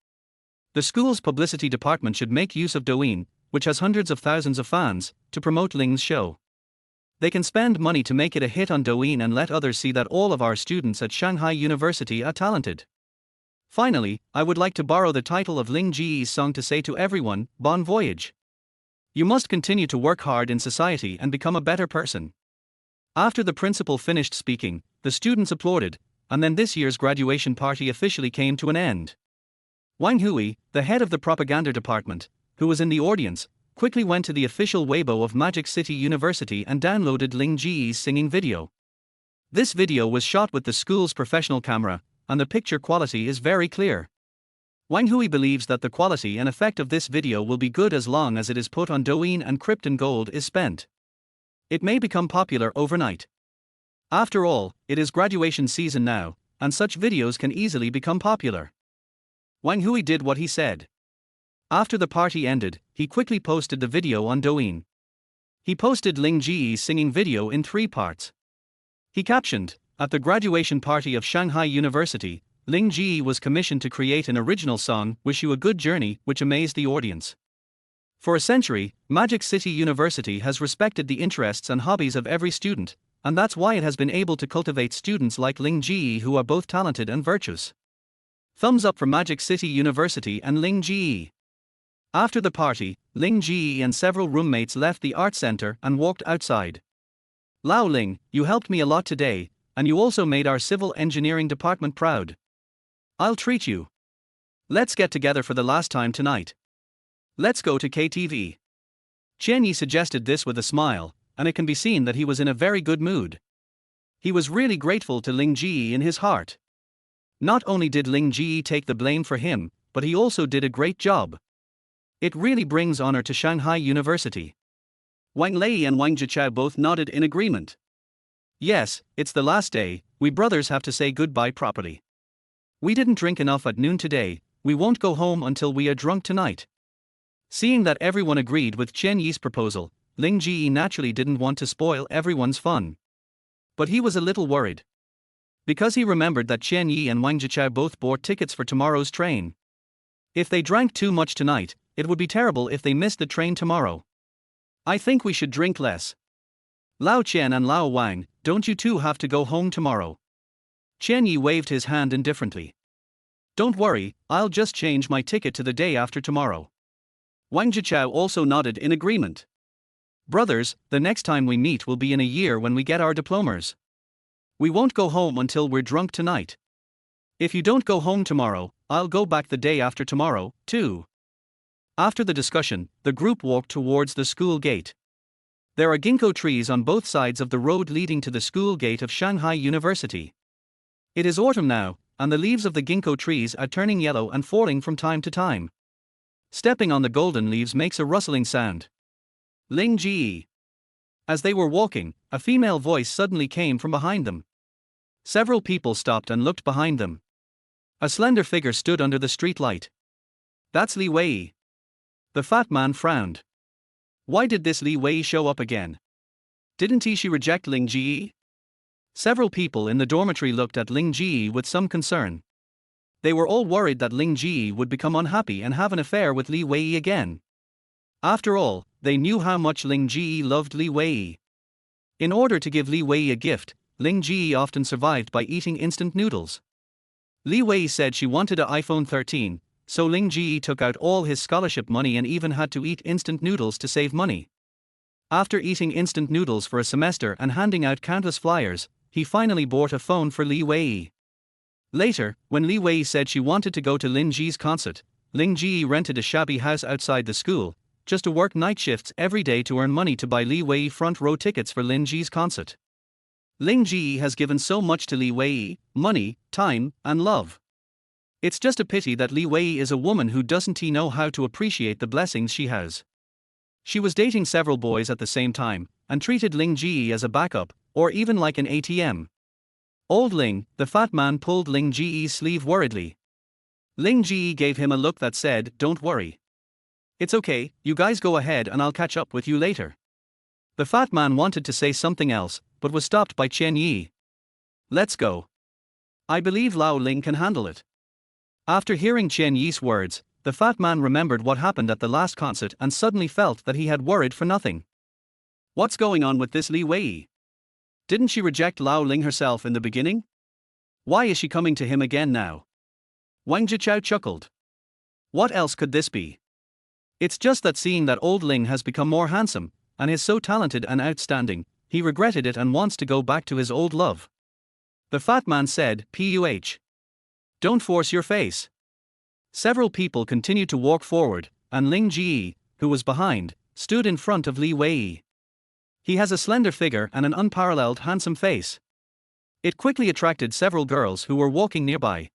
The school's publicity department should make use of Douyin, which has hundreds of thousands of fans, to promote Ling's show. They can spend money to make it a hit on Douyin and let others see that all of our students at Shanghai University are talented. Finally, I would like to borrow the title of Ling Ge's song to say to everyone, Bon voyage. You must continue to work hard in society and become a better person. After the principal finished speaking, the students applauded, and then this year's graduation party officially came to an end. Wang Hui, the head of the propaganda department, who was in the audience, quickly went to the official Weibo of Magic City University and downloaded Ling Ge's singing video. This video was shot with the school's professional camera, and the picture quality is very clear. Wang Hui believes that the quality and effect of this video will be good as long as it is put on Douyin and Krypton Gold is spent. It may become popular overnight. After all, it is graduation season now, and such videos can easily become popular. Wang Hui did what he said. After the party ended, he quickly posted the video on Douyin. He posted Ling Ge's singing video in 3 parts. He captioned, "At the graduation party of Shanghai University, Ling Ge was commissioned to create an original song, Wish You a Good Journey, which amazed the audience." For a century, Magic City University has respected the interests and hobbies of every student, and that's why it has been able to cultivate students like Ling Ge who are both talented and virtuous. Thumbs up for Magic City University and Ling Ge. After the party, Ling Ge and several roommates left the art center and walked outside. Lao Ling, you helped me a lot today, and you also made our civil engineering department proud. I'll treat you. Let's get together for the last time tonight. Let's go to KTV. Chen Yi suggested this with a smile, and it can be seen that he was in a very good mood. He was really grateful to Ling Ge in his heart. Not only did Ling Ge take the blame for him, but he also did a great job. It really brings honor to Shanghai University. Wang Lei and Wang Jichao both nodded in agreement. Yes, it's the last day, we brothers have to say goodbye properly. We didn't drink enough at noon today, we won't go home until we are drunk tonight. Seeing that everyone agreed with Chen Yi's proposal, Ling Ge naturally didn't want to spoil everyone's fun. But he was a little worried. Because he remembered that Chen Yi and Wang Jichao both bought tickets for tomorrow's train. If they drank too much tonight, it would be terrible if they missed the train tomorrow. I think we should drink less. Lao Chen and Lao Wang, don't you two have to go home tomorrow? Chen Yi waved his hand indifferently. Don't worry, I'll just change my ticket to the day after tomorrow. Wang Jichao also nodded in agreement. Brothers, the next time we meet will be in a year when we get our diplomas. We won't go home until we're drunk tonight. If you don't go home tomorrow, I'll go back the day after tomorrow, too. After the discussion, the group walked towards the school gate. There are ginkgo trees on both sides of the road leading to the school gate of Shanghai University. It is autumn now, and the leaves of the ginkgo trees are turning yellow and falling from time to time. Stepping on the golden leaves makes a rustling sound. Ling Ge. As they were walking, a female voice suddenly came from behind them. Several people stopped and looked behind them. A slender figure stood under the street light. That's Li Wei. The fat man frowned. Why did this Li Wei show up again? Didn't she reject Ling Ge? Several people in the dormitory looked at Ling Ge with some concern. They were all worried that Ling Ge would become unhappy and have an affair with Li Wei again. After all, they knew how much Ling Ge loved Li Wei. In order to give Li Wei a gift, Ling Ge often survived by eating instant noodles. Li Wei said she wanted an iPhone 13, so Ling Ge took out all his scholarship money and even had to eat instant noodles to save money. After eating instant noodles for a semester and handing out countless flyers, he finally bought a phone for Li Wei. Later, when Li Wei said she wanted to go to Ling Ge's concert, Ling Ge rented a shabby house outside the school, just to work night shifts every day to earn money to buy Li Wei front row tickets for Ling Ge's concert. Ling Ge has given so much to Li Wei: money, time, and love. It's just a pity that Li Wei is a woman who doesn't know how to appreciate the blessings she has. She was dating several boys at the same time, and treated Ling Ge as a backup, or even like an ATM. Old Ling, the fat man, pulled Ling Ge's sleeve worriedly. Ling Ge gave him a look that said, "Don't worry. It's okay, you guys go ahead and I'll catch up with you later." The fat man wanted to say something else, but was stopped by Chen Yi. "Let's go. I believe Lao Ling can handle it." After hearing Chen Yi's words, the fat man remembered what happened at the last concert and suddenly felt that he had worried for nothing. What's going on with this Li Wei? Didn't she reject Lao Ling herself in the beginning? Why is she coming to him again now? Wang Jichao chuckled. What else could this be? It's just that seeing that old Ling has become more handsome, and is so talented and outstanding, he regretted it and wants to go back to his old love. The fat man said, "Puh. Don't force your face." Several people continued to walk forward, and Ling Ge, who was behind, stood in front of Li Wei. He has a slender figure and an unparalleled handsome face. It quickly attracted several girls who were walking nearby.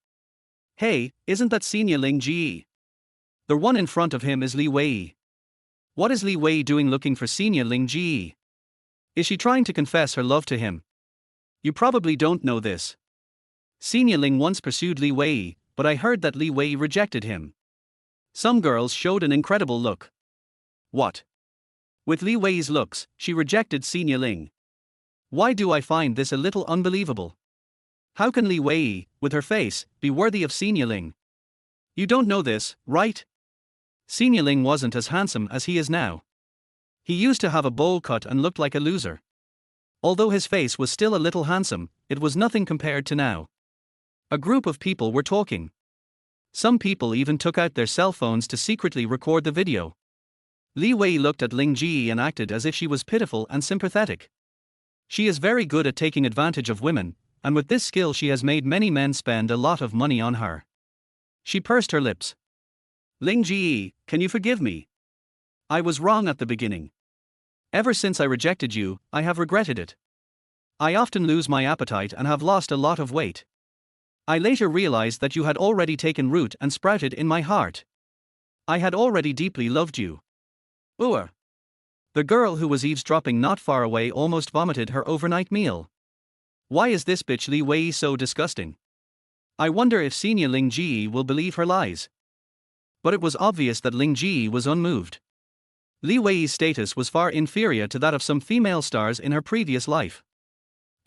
"Hey, isn't that Senior Ling Ge? The one in front of him is Li Wei. What is Li Wei doing looking for Senior Ling Ge? Is she trying to confess her love to him? You probably don't know this. Senior Ling once pursued Li Wei, but I heard that Li Wei rejected him." Some girls showed an incredible look. What? With Li Wei's looks, she rejected Senior Ling. Why do I find this a little unbelievable? How can Li Wei, with her face, be worthy of Senior Ling? You don't know this, right? Senior Ling wasn't as handsome as he is now. He used to have a bowl cut and looked like a loser. Although his face was still a little handsome, it was nothing compared to now. A group of people were talking. Some people even took out their cell phones to secretly record the video. Li Wei looked at Ling Ge and acted as if she was pitiful and sympathetic. She is very good at taking advantage of women, and with this skill she has made many men spend a lot of money on her. She pursed her lips. "Ling Ge, can you forgive me? I was wrong at the beginning. Ever since I rejected you, I have regretted it. I often lose my appetite and have lost a lot of weight. I later realized that you had already taken root and sprouted in my heart. I had already deeply loved you." Ooh. The girl who was eavesdropping not far away almost vomited her overnight meal. Why is this bitch Li Wei so disgusting? I wonder if Senior Ling Ge will believe her lies. But it was obvious that Ling Ge was unmoved. Li Wei's status was far inferior to that of some female stars in her previous life.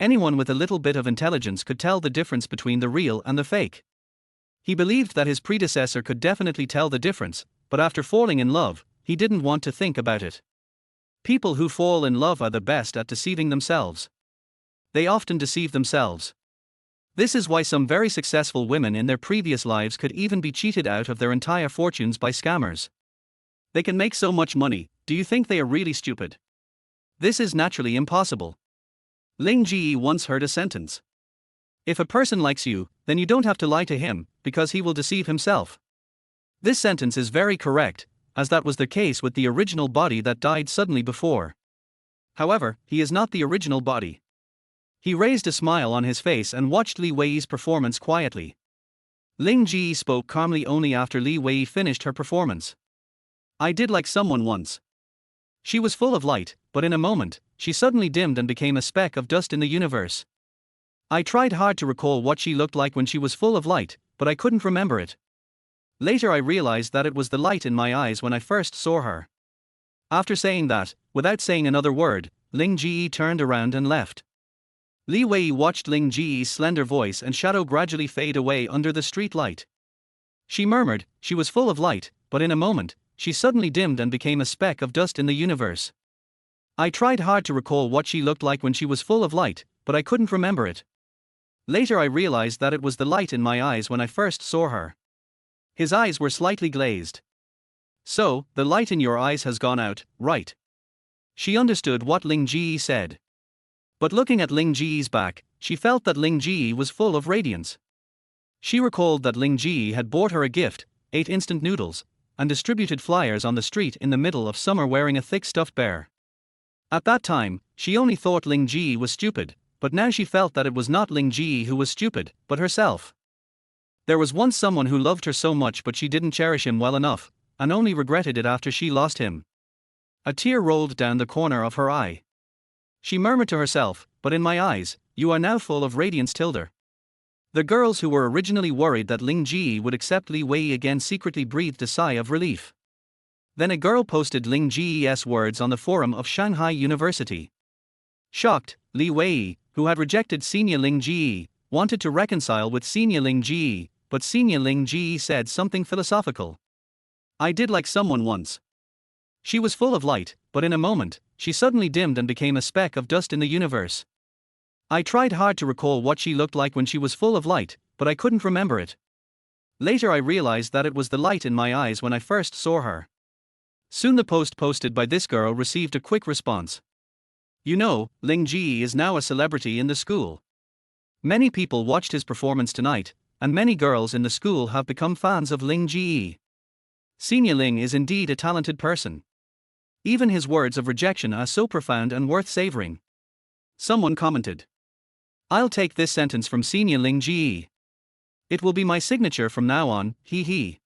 Anyone with a little bit of intelligence could tell the difference between the real and the fake. He believed that his predecessor could definitely tell the difference, but after falling in love, he didn't want to think about it. People who fall in love are the best at deceiving themselves. They often deceive themselves. This is why some very successful women in their previous lives could even be cheated out of their entire fortunes by scammers. They can make so much money. Do you think they are really stupid? This is naturally impossible. Ling Ge once heard a sentence. If a person likes you, then you don't have to lie to him, because he will deceive himself. This sentence is very correct, as that was the case with the original body that died suddenly before. However, he is not the original body. He raised a smile on his face and watched Li Wei's performance quietly. Ling Ge spoke calmly only after Li Wei finished her performance. "I did like someone once. She was full of light, but in a moment, she suddenly dimmed and became a speck of dust in the universe. I tried hard to recall what she looked like when she was full of light, but I couldn't remember it. Later I realized that it was the light in my eyes when I first saw her. After saying that, without saying another word, Ling Ge turned around and left. Li Wei watched Ling Ge's slender voice and shadow gradually fade away under the street light. She murmured, she was full of light, but in a moment, she suddenly dimmed and became a speck of dust in the universe. I tried hard to recall what she looked like when she was full of light, but I couldn't remember it. Later I realized that it was the light in my eyes when I first saw her. His eyes were slightly glazed. So, the light in your eyes has gone out, right? She understood what Ling Ji said. But looking at Ling Ji's back, she felt that Ling Ji was full of radiance. She recalled that Ling Ji had bought her a gift, 8 instant noodles, and distributed flyers on the street in the middle of summer wearing a thick stuffed bear. At that time, she only thought Ling Ji was stupid, but now she felt that it was not Ling Ji who was stupid, but herself. There was once someone who loved her so much but she didn't cherish him well enough, and only regretted it after she lost him. A tear rolled down the corner of her eye. She murmured to herself, but in my eyes, you are now full of radiance tilde. The girls who were originally worried that Ling Ji would accept Li Wei again secretly breathed a sigh of relief. Then a girl posted Ling Ji's words on the forum of Shanghai University. Shocked, Li Wei, who had rejected Senior Ling Ji, wanted to reconcile with Senior Ling Ji, but Senior Ling Ji said something philosophical. I did like someone once. She was full of light, but in a moment, she suddenly dimmed and became a speck of dust in the universe. I tried hard to recall what she looked like when she was full of light, but I couldn't remember it. Later I realized that it was the light in my eyes when I first saw her. Soon the post posted by this girl received a quick response. You know, Ling Ji is now a celebrity in the school. Many people watched his performance tonight, and many girls in the school have become fans of Ling Ji. Senior Ling is indeed a talented person. Even his words of rejection are so profound and worth savoring. Someone commented. I'll take this sentence from Senior Ling Ji. It will be my signature from now on, hee hee.